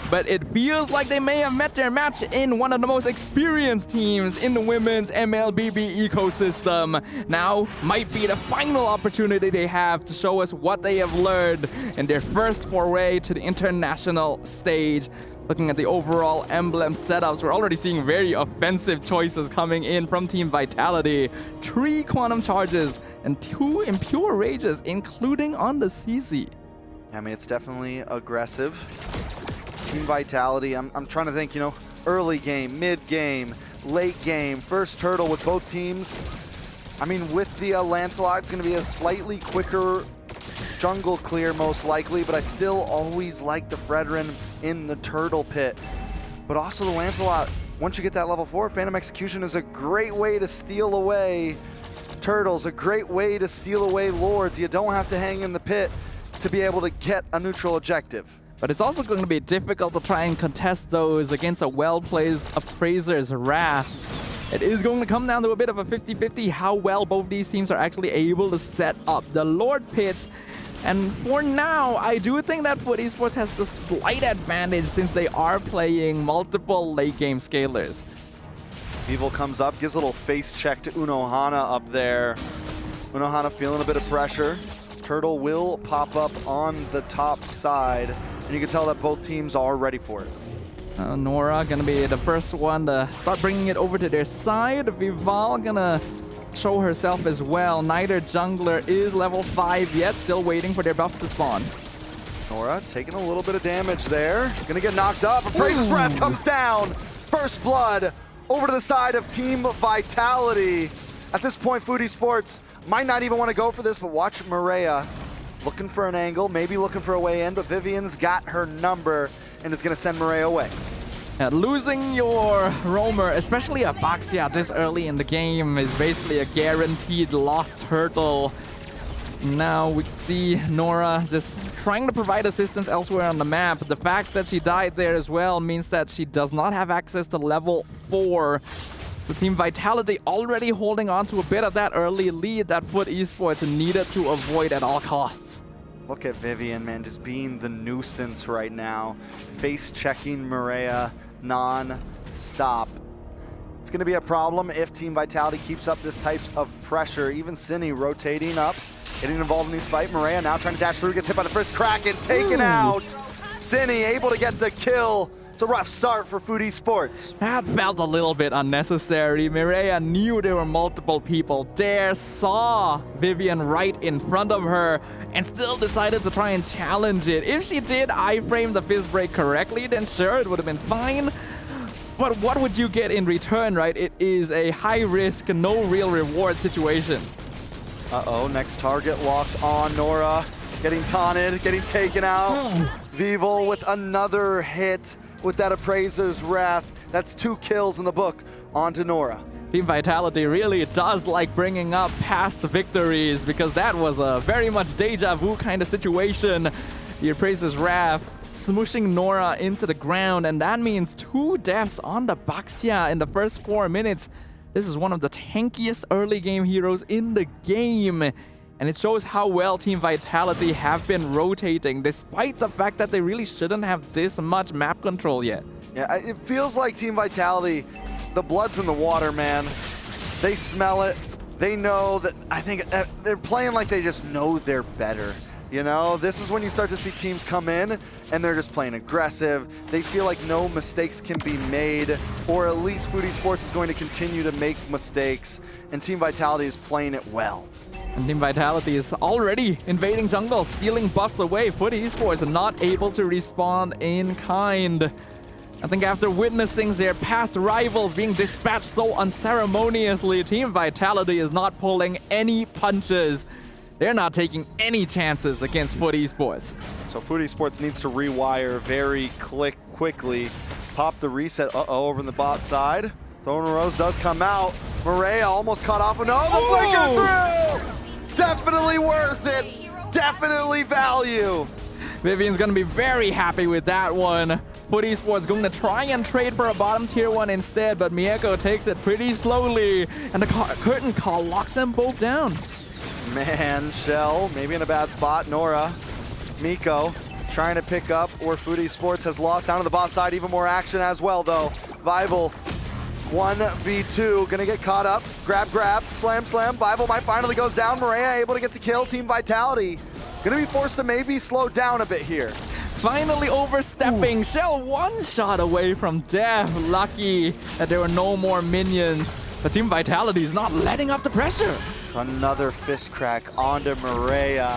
But it feels like they may have met their match in one of the most experienced teams in the women's MLBB ecosystem. Now might be the final opportunity they have to show us what they have learned in their first foray to the international stage. Looking at the overall emblem setups, we're already seeing very offensive choices coming in from Team Vitality. 3 Quantum Charges and 2 Impure Rages, including on the CC. I mean, it's definitely aggressive. Team Vitality, I'm trying to think, early game, mid game, late game, first turtle with both teams. I mean, with the Lancelot, it's going to be a slightly quicker jungle clear most likely, but I still always like the Fredrin in the turtle pit. But also the Lancelot, once you get that level 4, Phantom Execution is a great way to steal away turtles, a great way to steal away lords. You don't have to hang in the pit. to be able to get a neutral objective. But it's also going to be difficult to try and contest those against a well-placed Appraiser's Wrath. It is going to come down to a bit of a 50-50 how well both these teams are actually able to set up the Lord Pits. And for now, I do think that Foot Esports has the slight advantage since they are playing multiple late game scalers. Evil comes up, gives a little face check to Unohana up there. Unohana feeling a bit of pressure. Turtle will pop up on the top side, and you can tell that both teams are ready for it. Nora gonna be the first one to start bringing it over to their side. Vival gonna show herself as well. Neither jungler is level 5 yet, still waiting for their buffs to spawn. Nora taking a little bit of damage there. Gonna get knocked up. Appraiser's Wrath comes down. First blood over to the side of Team Vitality. At this point, Food Esports might not even want to go for this, but watch Maria looking for an angle, maybe looking for a way in, but Vivian's got her number and is going to send Maria away. Losing your roamer, especially a Baxia this early in the game, is basically a guaranteed lost hurdle. Now we can see Nora just trying to provide assistance elsewhere on the map. The fact that she died there as well means that she does not have access to level 4. So Team Vitality already holding on to a bit of that early lead that Foot Esports needed to avoid at all costs. Look at Vivian, man, just being the nuisance right now. Face checking Maria non-stop. It's going to be a problem if Team Vitality keeps up this type of pressure. Even Cine rotating up, getting involved in this fight. Maria now trying to dash through, gets hit by the first Kraken, taken out. Cine able to get the kill. It's a rough start for Food Esports. That felt a little bit unnecessary. Mireia knew there were multiple people there, saw Vivian right in front of her, and still decided to try and challenge it. If she did iframe the fist break correctly, then sure, it would have been fine. But what would you get in return, right? It is a high-risk, no real reward situation. Uh-oh, next target locked on Nora. Getting taunted, getting taken out. Vival with another hit with that Appraiser's Wrath. That's 2 kills in the book onto Nora. Team Vitality really does like bringing up past victories because that was a very much deja vu kind of situation. The Appraiser's Wrath smooshing Nora into the ground, and that means 2 deaths on the Baxia in the first 4 minutes. This is one of the tankiest early game heroes in the game. And it shows how well Team Vitality have been rotating, despite the fact that they really shouldn't have this much map control yet. Yeah, it feels like Team Vitality, the blood's in the water, man. They smell it. They know that, I think they're playing like they just know they're better. You know, this is when you start to see teams come in and they're just playing aggressive. They feel like no mistakes can be made, or at least Food Esports is going to continue to make mistakes, and Team Vitality is playing it well. And Team Vitality is already invading jungle, stealing buffs away. Foot Esports are not able to respond in kind. I think after witnessing their past rivals being dispatched so unceremoniously, Team Vitality is not pulling any punches. They're not taking any chances against Foot Esports. So Food Esports needs to rewire very quickly. Pop the reset. Uh-oh, over in the bot side. Thorn Rose does come out. Maria almost caught off. No, the flicker through! Definitely worth it. Definitely value. Vivian's going to be very happy with that one. Foot Esports going to try and trade for a bottom tier 1 instead, but Mieko takes it pretty slowly, and the curtain call locks them both down. Man, Shell, maybe in a bad spot. Nora, Miko trying to pick up where Food Esports has lost. Down to the boss side, even more action as well, though. Vival, 1v2, gonna get caught up. Grab, slam. Vival might finally goes down. Maria able to get the kill. Team Vitality gonna be forced to maybe slow down a bit here. Finally overstepping. Shell 1 shot away from death. Lucky that there were no more minions. But Team Vitality is not letting up the pressure. Another fist crack onto Maria.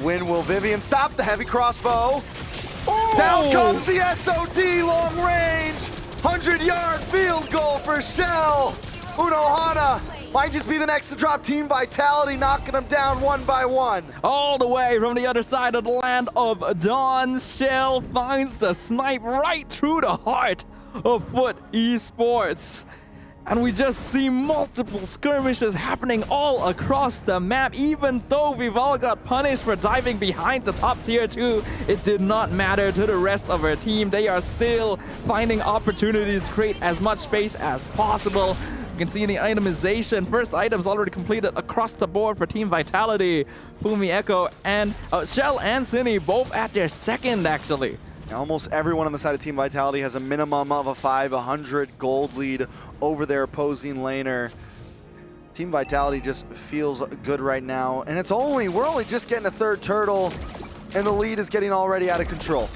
When will Vivian stop the heavy crossbow? Down comes the SOD, long range. 100-yard field goal for Shell. Unohana might just be the next to drop. Team Vitality knocking them down 1 by 1. All the way from the other side of the land of Dawn, Shell finds the snipe right through the heart of Foot Esports. And we just see multiple skirmishes happening all across the map. Even though we've all got punished for diving behind the top tier 2, it did not matter to the rest of our team. They are still finding opportunities to create as much space as possible. You can see in the itemization, first items already completed across the board for Team Vitality. Fumi Echo and Shell and Cine both at their second, actually. Almost everyone on the side of Team Vitality has a minimum of a 500 gold lead over their opposing laner. Team Vitality just feels good right now, and we're only just getting a third turtle, and the lead is getting already out of control.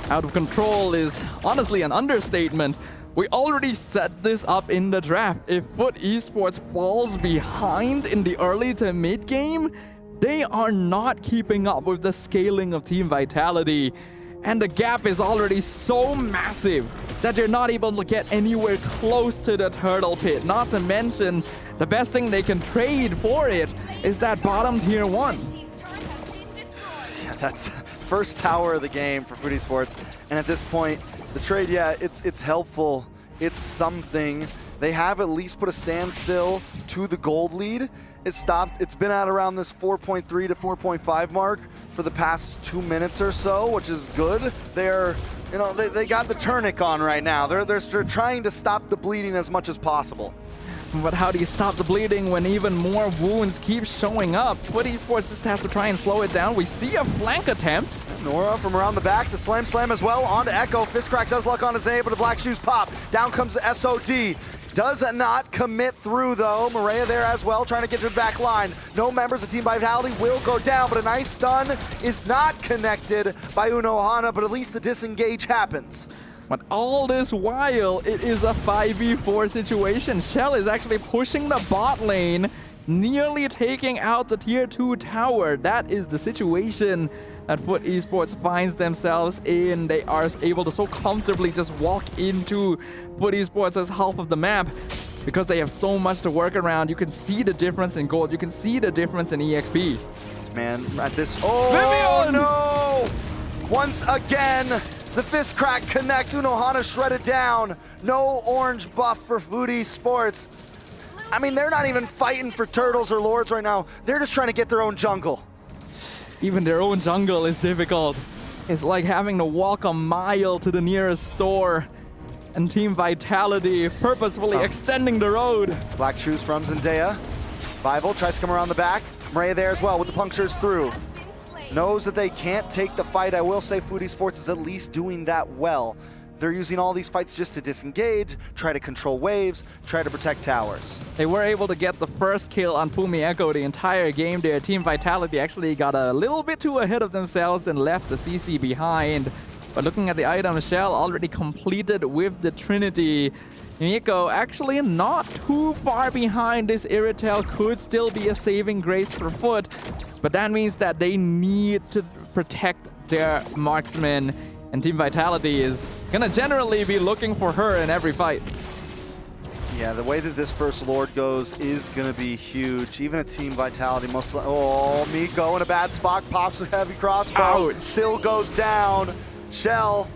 Out of control is honestly an understatement. We already set this up in the draft. If Foot Esports falls behind in the early to mid game, they are not keeping up with the scaling of Team Vitality. And the gap is already so massive that they're not able to get anywhere close to the turtle pit. Not to mention, the best thing they can trade for it is that bottom tier 1. Yeah, that's first tower of the game for Foot Esports. And at this point, the trade, yeah, it's helpful. It's something. They have at least put a standstill to the gold lead. It stopped. It's been at around this 4.3 to 4.5 mark for the past 2 minutes or so, which is good. They're, they got the tourniquet on right now. They're trying to stop the bleeding as much as possible. But how do you stop the bleeding when even more wounds keep showing up? Foot Esports just has to try and slow it down. We see a flank attempt. Nora from around the back, the slam as well, onto Echo. Fist crack does luck on his name, but the black shoes pop. Down comes the SOD. Does not commit through though. Maria there as well, trying to get to the back line. No members of Team Vitality will go down, but a nice stun is not connected by Unohana, but at least the disengage happens. But all this while, it is a 5v4 situation. Shell is actually pushing the bot lane, nearly taking out the tier 2 tower. That is the situation that Foot Esports finds themselves in. They are able to so comfortably just walk into Foot Esports as half of the map because they have so much to work around. You can see the difference in gold. You can see the difference in EXP. Man, at this... Oh, Vivian! No! Once again, the fist crack connects. Unohana shredded down. No orange buff for Foot Esports. I mean, they're not even fighting for turtles or lords right now. They're just trying to get their own jungle. Even their own jungle is difficult. It's like having to walk a mile to the nearest store. And Team Vitality purposefully extending the road. Black shoes from Zendaya. Vival tries to come around the back. Maria there as well with the punctures through. Knows that they can't take the fight. I will say Foot Esports is at least doing that well. They're using all these fights just to disengage, try to control waves, try to protect towers. They were able to get the first kill on Fumi Echo the entire game there. Team Vitality actually got a little bit too ahead of themselves and left the CC behind. But looking at the item, Shell already completed with the Trinity. Nico actually not too far behind. This Irritel could still be a saving grace for Foot, but that means that they need to protect their marksman. And Team Vitality is gonna generally be looking for her in every fight. Yeah, the way that this first Lord goes is gonna be huge. Even a Team Vitality most... Oh, Miko in a bad spot, pops a heavy crossbow. Ouch. Still goes down. Shell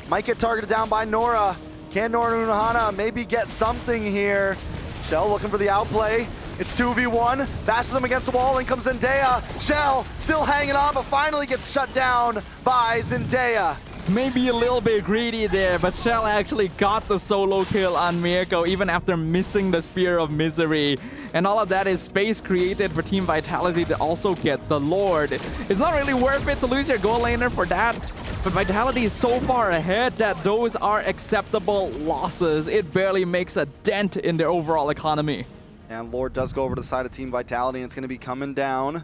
might get targeted down by Nora. Can Nora and Unohana maybe get something here? Shell looking for the outplay. It's 2v1, bashes them against the wall, in comes Zendaya. Shell still hanging on, but finally gets shut down by Zendaya. Maybe a little bit greedy there, but Shell actually got the solo kill on Mirko even after missing the Spear of Misery. And all of that is space created for Team Vitality to also get the Lord. It's not really worth it to lose your goal laner for that, but Vitality is so far ahead that those are acceptable losses. It barely makes a dent in their overall economy. And Lord does go over to the side of Team Vitality, and it's going to be coming down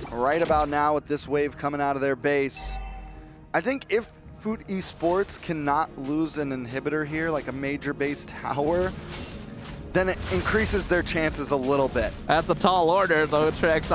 right about now with this wave coming out of their base. I think if Foot Esports cannot lose an inhibitor here, like a major base tower, then it increases their chances a little bit. That's a tall order though, Trex.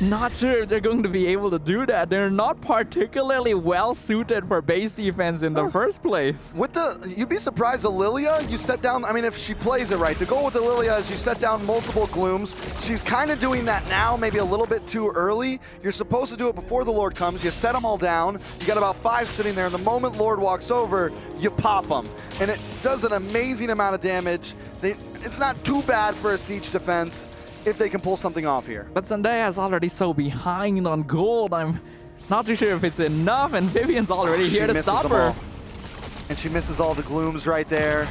not sure if they're going to be able to do that. They're not particularly well suited for base defense in the first place. With the, you'd be surprised, the Lilia, you set down, I mean, if she plays it right, the goal with the Lilia is you set down multiple glooms. She's kind of doing that now, maybe a little bit too early. You're supposed to do it before the Lord comes. You set them all down. You got about 5 sitting there, and the moment Lord walks over, you pop them. And it does an amazing amount of damage. It's not too bad for a siege defense if they can pull something off here. But Zendaya is already so behind on gold. I'm not too sure if it's enough, and Vivian's already here to stop her. And she misses all the glooms right there.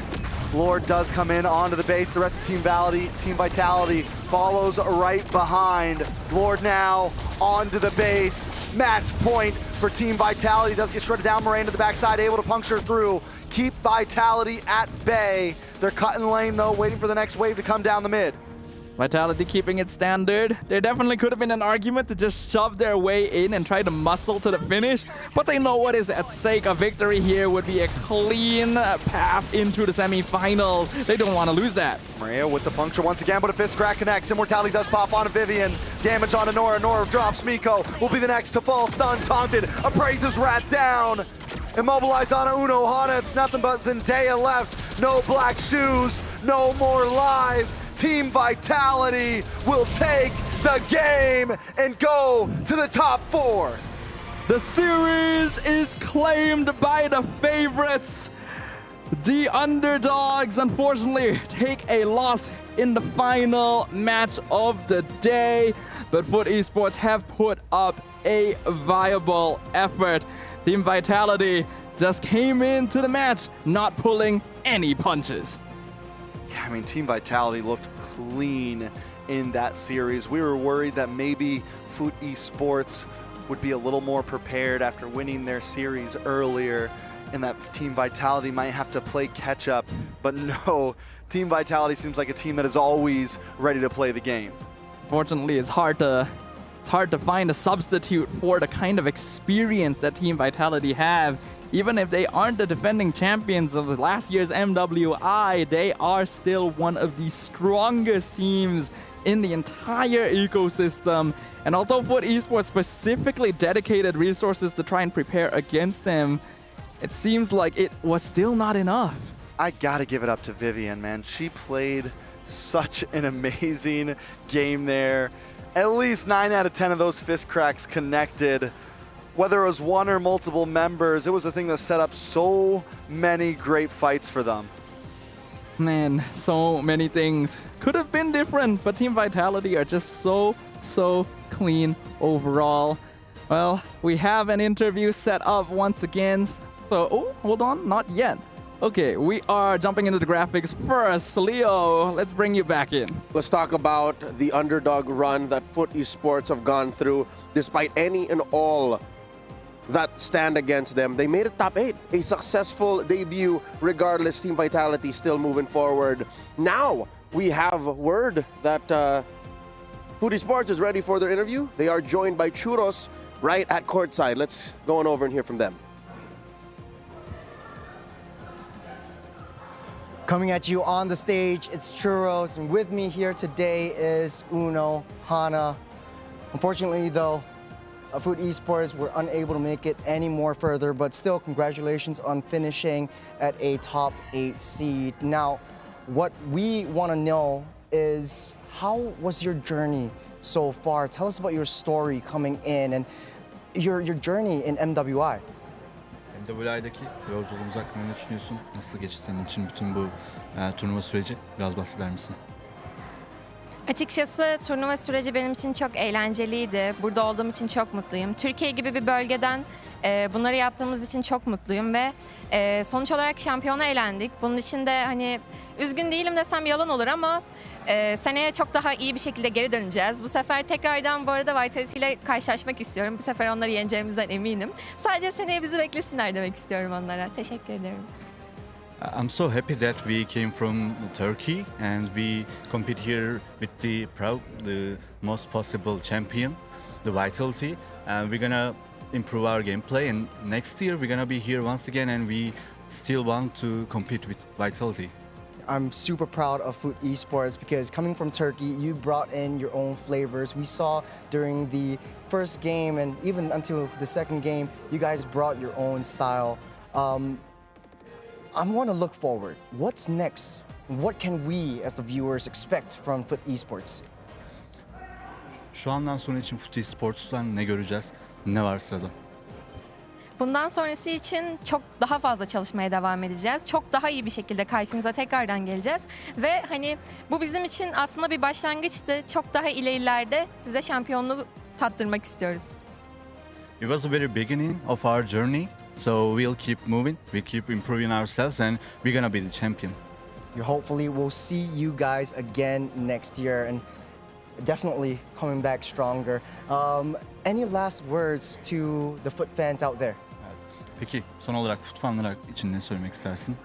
Lord does come in onto the base. The rest of Team Vitality follows right behind. Lord now onto the base. Match point for Team Vitality. Does get shredded down. Moraine to the backside, able to puncture through. Keep Vitality at bay. They're cutting lane though, waiting for the next wave to come down the mid. Vitality keeping it standard. There definitely could have been an argument to just shove their way in and try to muscle to the finish, but they know what is at stake. A victory here would be a clean path into the semifinals. They don't want to lose that. Maria with the puncture once again, but a fist crack connects. Immortality does pop onto Vivian. Damage onto Nora. Nora drops Miko. Will be the next to fall stunned, taunted. Appraises Rat down. Immobilize on Uno Hana. It's nothing but Zendaya left. No black shoes. No more lives. Team Vitality will take the game and go to the top 4. The series is claimed by the favorites. The underdogs, unfortunately, take a loss in the final match of the day. But Foot Esports have put up a viable effort. Team Vitality just came into the match not pulling any punches. Yeah, I mean, Team Vitality looked clean in that series. We were worried that maybe Foot Esports would be a little more prepared after winning their series earlier, and that Team Vitality might have to play catch up. But no, Team Vitality seems like a team that is always ready to play the game. Fortunately, it's hard to find a substitute for the kind of experience that Team Vitality have. Even if they aren't the defending champions of last year's MWI, they are still one of the strongest teams in the entire ecosystem. And although Foot Esports specifically dedicated resources to try and prepare against them, it seems like it was still not enough. I gotta give it up to Vivian, man. She played such an amazing game there. At least 9 out of 10 of those fist cracks connected. Whether it was one or multiple members, it was a thing that set up so many great fights for them. Man, so many things could have been different, but Team Vitality are just so clean overall. Well, we have an interview set up once again. So, oh, hold on, not yet. Okay, we are jumping into the graphics first. Leo, let's bring you back in. Let's talk about the underdog run that Foot Esports have gone through. Despite any and all that stand against them, they made it top 8. A successful debut regardless. Team Vitality still moving forward. Now, we have word that Foot Esports is ready for their interview. They are joined by Churros right at courtside. Let's go on over and hear from them. Coming at you on the stage, it's Churros, and with me here today is Uno Hana. Unfortunately, though, Foot Esports were unable to make it any more further, but still, congratulations on finishing at a top 8 seed. Now, what we want to know is, how was your journey so far? Tell us about your story coming in and your journey in MWI. MWI'daki yolculuğumuz hakkında ne düşünüyorsun? Nasıl geçti senin için bütün bu turnuva süreci? Biraz bahseder misin? Açıkçası turnuva süreci benim için çok eğlenceliydi. Burada olduğum için çok mutluyum. Türkiye gibi bir bölgeden bunları yaptığımız için çok mutluyum ve sonuç olarak şampiyona elendik. Bunun için de hani üzgün değilim desem yalan olur ama seneye çok daha iyi bir şekilde geri döneceğiz. Bu sefer tekrardan bu arada Vitality ile karşılaşmak istiyorum. Bu sefer onları yeneceğimizden eminim. Sadece seneye bizi beklesinler demek istiyorum onlara. Teşekkür ederim. I'm so happy that we came from Turkey and we compete here with the most possible champion, the Vitality. And we're gonna improve our gameplay, and next year we're gonna be here once again, and we still want to compete with Vitality. I'm super proud of Foot Esports because coming from Turkey, you brought in your own flavors. We saw during the first game and even until the second game, you guys brought your own style. I want to look forward. What's next? What can we as the viewers expect from Foot Esports? Şu andan sonra için Foot Esports'tan ne göreceğiz? Ne var sırada? Bundan sonrası için çok daha fazla çalışmaya devam edeceğiz. Çok daha iyi bir şekilde karşınıza tekrardan geleceğiz. Ve hani bu bizim için aslında bir başlangıçtı. Çok daha ilerilerde size şampiyonluğu tattırmak istiyoruz. It was the very beginning of our journey. So we'll keep moving, we keep improving ourselves, and we're gonna be the champion. Hopefully we'll see you guys again next year and definitely coming back stronger. Any last words to the Foot fans out there? Peki son olarak Foot fanlara için ne söylemek istersin?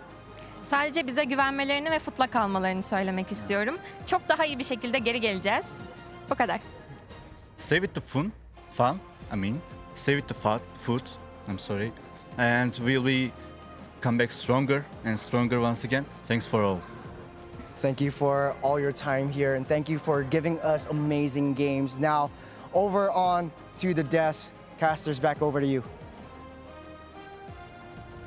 Sadece bize güvenmelerini ve Foot'la kalmalarını söylemek istiyorum. Çok daha iyi bir şekilde geri geleceğiz. Bu kadar. Stay with the fun. Stay with the foot. I'm sorry. And we'll be come back stronger and stronger once again. Thanks for all. Thank you for all your time here and thank you for giving us amazing games. Now, over on to the desk. Casters, back over to you.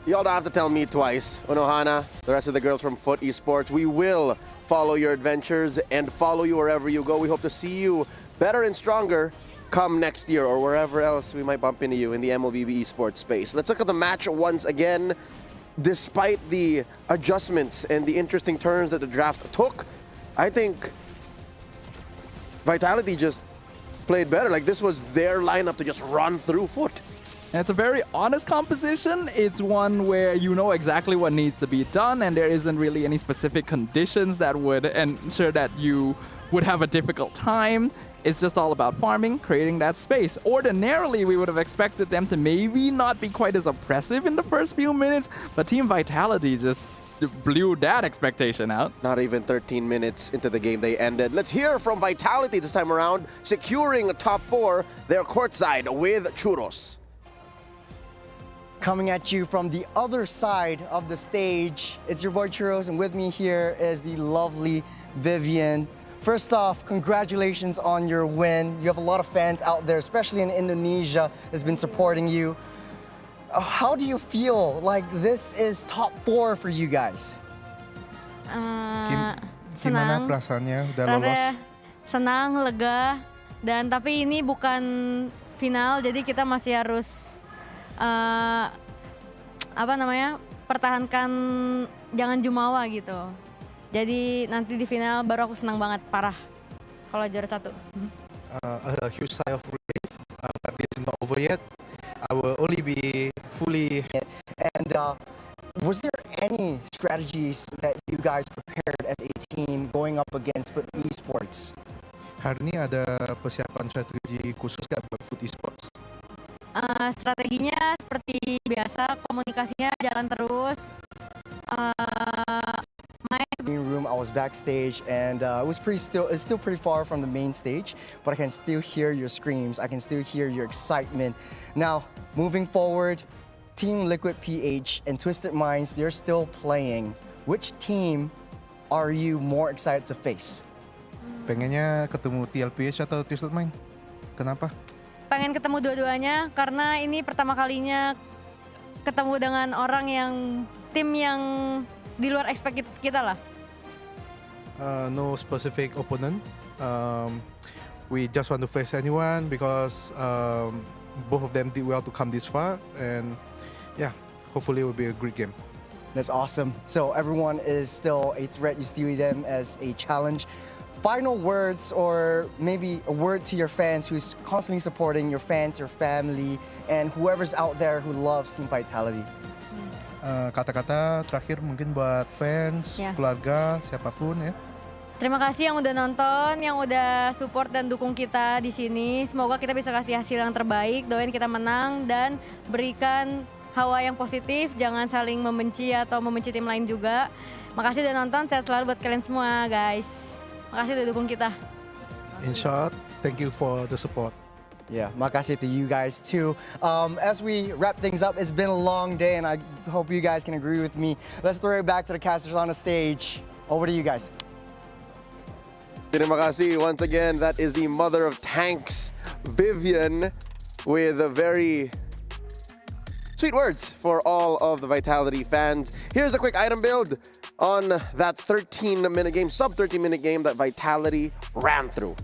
Y'all don't have to tell me twice. Unohana, the rest of the girls from Foot Esports, we will follow your adventures and follow you wherever you go. We hope to see you better and stronger come next year or wherever else we might bump into you in the MLBB esports space. Let's look at the match once again. Despite the adjustments and the interesting turns that the draft took, I think Vitality just played better. Like, this was their lineup to just run through Foot. And it's a very honest composition. It's one where you know exactly what needs to be done, and there isn't really any specific conditions that would ensure that you would have a difficult time. It's just all about farming, creating that space. Ordinarily, we would have expected them to maybe not be quite as oppressive in the first few minutes, but Team Vitality just blew that expectation out. Not even 13 minutes into the game, they ended. Let's hear from Vitality this time around, securing a top 4, their courtside with Churros. Coming at you from the other side of the stage, it's your boy Churros, and with me here is the lovely Vivian. First off, congratulations on your win. You have a lot of fans out there, especially in Indonesia, that's been supporting you. How do you feel like this is top 4 for you guys? Gimana perasaannya udah lolos? Senang, lega, dan tapi ini bukan final, jadi kita masih harus pertahankan jangan jumawa gitu. Jadi nanti di final baru aku senang banget, parah. Kalau juara 1. A huge sigh of relief, but it's not over yet. I will only be fully. And was there any strategies that you guys prepared as a team going up against Foot Esports? Hari ini ada persiapan strategi khusus nggak buat Foot Esports? Strateginya seperti biasa, komunikasinya jalan terus. Room, I was backstage and it's still pretty far from the main stage, but I can still hear your screams. I can still hear your excitement. Now, moving forward, Team Liquid PH and Twisted Minds, they're still playing. Which team are you more excited to face? Pengennya ketemu TLPH atau Twisted Mind? Kenapa? Pengen ketemu dua-duanya karena ini pertama kalinya ketemu dengan orang tim yang di luar expect kita lah. No specific opponent. We just want to face anyone because both of them did well to come this far, and yeah, hopefully it will be a great game. That's awesome. So everyone is still a threat. You still see them as a challenge. Final words, or maybe a word to your fans who's constantly supporting your fans, your family, and whoever's out there who loves Team Vitality. Kata-kata terakhir mungkin buat fans, keluarga, siapapun ya. Terima kasih yang udah nonton, yang udah support dan dukung kita di sini. Semoga kita bisa kasih hasil yang terbaik. Doain kita menang dan berikan hawa yang positif. Jangan saling membenci atau membenci tim lain juga. Makasih udah nonton. Sehat selalu buat kalian semua, guys. Makasih udah dukung kita. In short, thank you for the support. Yeah, makasih to you guys too. As we wrap things up, it's been a long day and I hope you guys can agree with me. Let's throw it back to the casters on the stage. Over to you guys. Terima kasih once again. That is the mother of tanks, Vivian, with a very sweet words for all of the Vitality fans. Here's a quick item build on that 13-minute game, sub-13-minute game that Vitality ran through.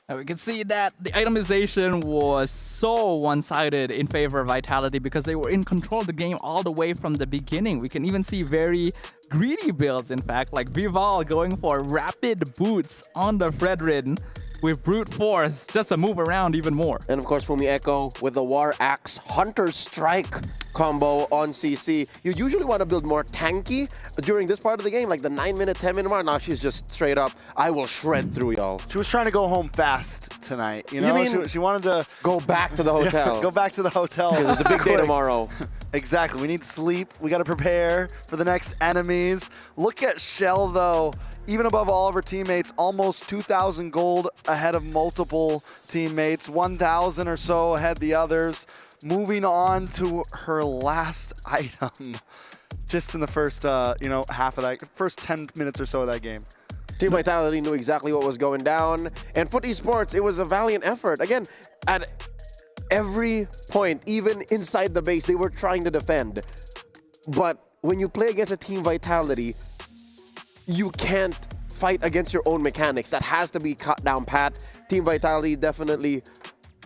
And we can see that the itemization was so one-sided in favor of Vitality because they were in control of the game all the way from the beginning. We can even see very greedy builds, in fact, like Vival going for rapid boots on the Fredrin with brute force just to move around even more. And of course, Fumi Echo with the War Axe Hunter Strike combo on CC. You usually want to build more tanky during this part of the game, like the 9-minute, 10-minute mark. Now she's just straight up, I will shred through y'all. She was trying to go home fast tonight. You know, mean she wanted to go back to the hotel. Go back to the hotel. Because it's a big day tomorrow. Exactly. We need sleep. We got to prepare for the next enemies. Look at Shell, though. Even above all of her teammates, almost 2,000 gold ahead of multiple teammates, 1,000 or so ahead the others. Moving on to her last item, just in the first, half of that, first 10 minutes or so of that game. Team Vitality knew exactly what was going down. And Foot Esports, it was a valiant effort. Again, at every point, even inside the base, they were trying to defend. But when you play against a Team Vitality, you can't fight against your own mechanics. That has to be cut down pat. Team Vitality definitely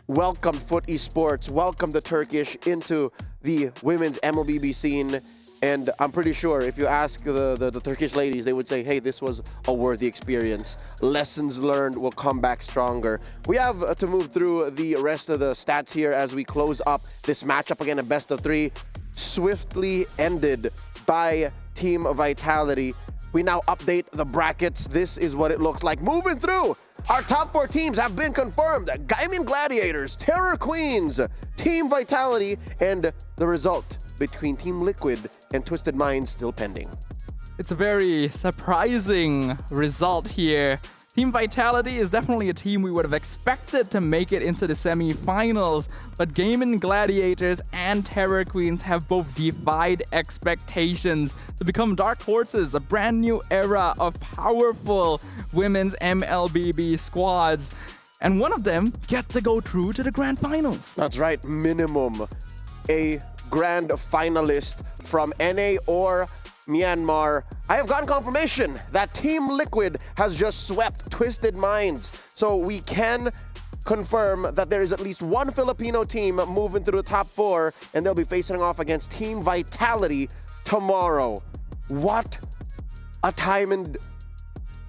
welcomed Foot Esports, welcomed the Turkish into the women's MLBB scene. And I'm pretty sure if you ask the Turkish ladies, they would say, hey, this was a worthy experience. Lessons learned will come back stronger. We have to move through the rest of the stats here as we close up this matchup. Again, a best of 3, swiftly ended by Team Vitality. We now update the brackets. This is what it looks like. Moving through, our top 4 teams have been confirmed. Gaimin Gladiators, Terror Queens, Team Vitality, and the result between Team Liquid and Twisted Minds still pending. It's a very surprising result here. Team Vitality is definitely a team we would have expected to make it into the semi-finals, but Gaimin Gladiators and Terror Queens have both defied expectations to become dark horses, a brand new era of powerful women's MLBB squads. And one of them gets to go through to the grand finals. That's right, minimum a grand finalist from NA or Myanmar. I have gotten confirmation that Team Liquid has just swept Twisted Minds. So we can confirm that there is at least one Filipino team moving through the top 4, and they'll be facing off against Team Vitality tomorrow. What a time and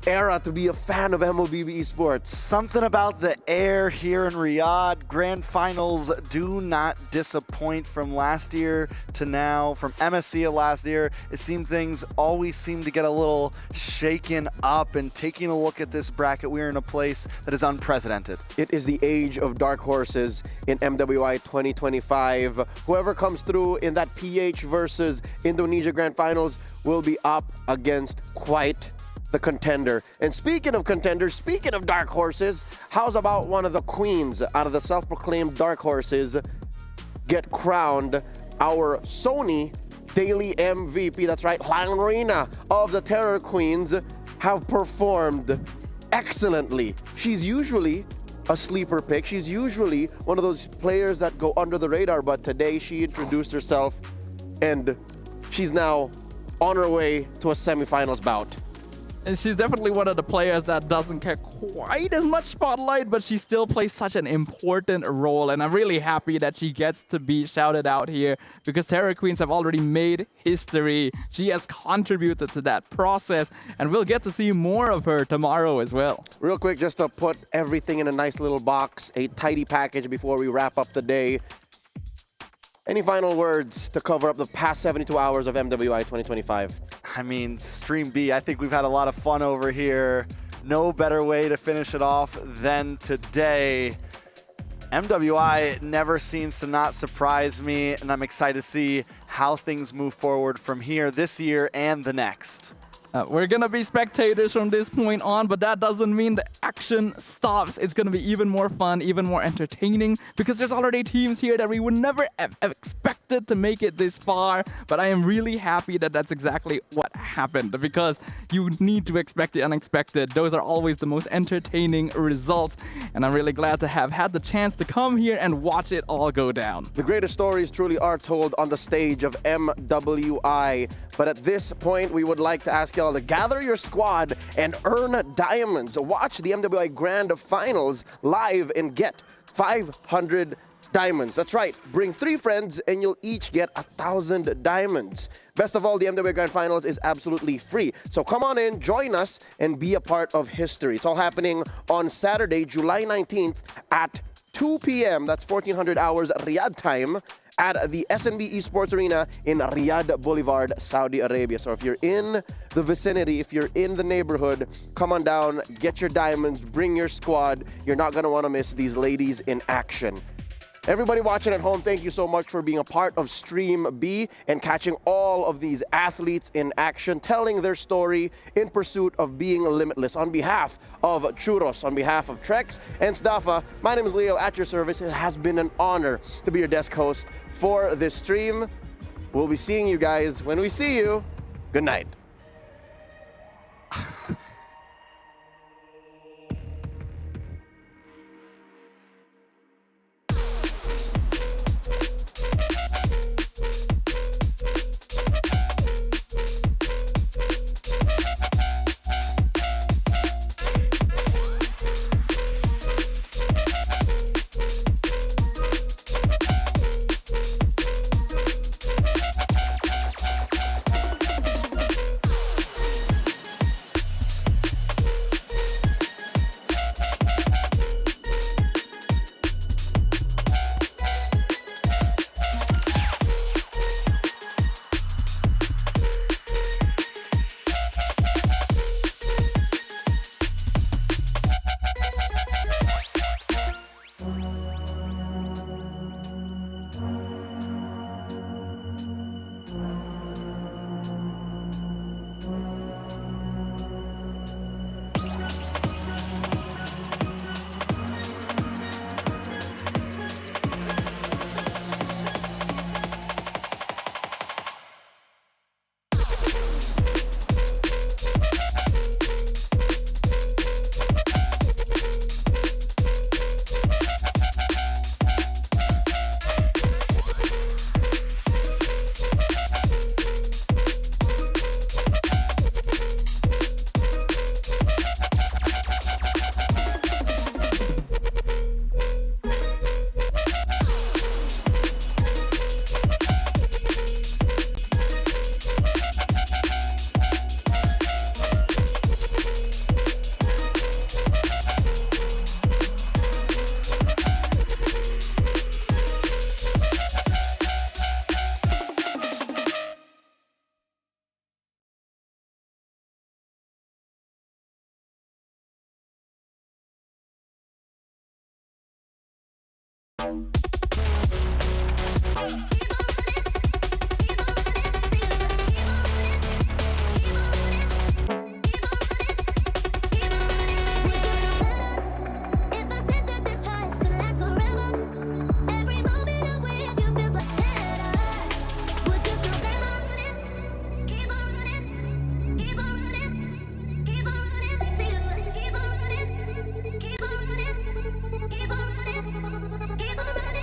era to be a fan of MLBB Esports. Something about the air here in Riyadh. Grand finals do not disappoint from last year to now. From MSC last year, it seemed things always seem to get a little shaken up. And taking a look at this bracket, we're in a place that is unprecedented. It is the age of dark horses in MWI 2025. Whoever comes through in that PH versus Indonesia Grand Finals will be up against quite the contender. And speaking of contenders, speaking of dark horses, how's about one of the queens out of the self-proclaimed dark horses get crowned our Sony daily MVP? That's right, Marina of the Terror Queens have performed excellently. She's usually a sleeper pick. She's usually one of those players that go under the radar, but today she introduced herself and she's now on her way to a semifinals bout. And she's definitely one of the players that doesn't get quite as much spotlight, but she still plays such an important role. And I'm really happy that she gets to be shouted out here because Terror Queens have already made history. She has contributed to that process, and we'll get to see more of her tomorrow as well. Real quick, just to put everything in a nice little box, a tidy package before we wrap up the day. Any final words to cover up the past 72 hours of MWI 2025? I mean, Stream B, I think we've had a lot of fun over here. No better way to finish it off than today. MWI never seems to not surprise me, and I'm excited to see how things move forward from here this year and the next. We're gonna be spectators from this point on, but that doesn't mean the action stops. It's gonna be even more fun, even more entertaining, because there's already teams here that we would never have expected to make it this far. But I am really happy that that's exactly what happened, because you need to expect the unexpected. Those are always the most entertaining results, and I'm really glad to have had the chance to come here and watch it all go down. The greatest stories truly are told on the stage of MWI. But at this point, we would like to ask y'all to gather your squad and earn diamonds. Watch the MWI Grand Finals live and get 500 diamonds. That's right. Bring 3 friends and you'll each get 1,000 diamonds. Best of all, the MWI Grand Finals is absolutely free. So come on in, join us, and be a part of history. It's all happening on Saturday, July 19th at 2 p.m. That's 1400 hours Riyadh time, at the SNB Esports Arena in Riyadh Boulevard, Saudi Arabia. So if you're in the vicinity, if you're in the neighborhood, come on down, get your diamonds, bring your squad. You're not going to want to miss these ladies in action. Everybody watching at home, thank you so much for being a part of Stream B and catching all of these athletes in action, telling their story in pursuit of being limitless. On behalf of Churros, on behalf of Trex and Staffa, my name is Leo, at your service. It has been an honor to be your desk host for this stream. We'll be seeing you guys when we see you. Good night. Keep on running.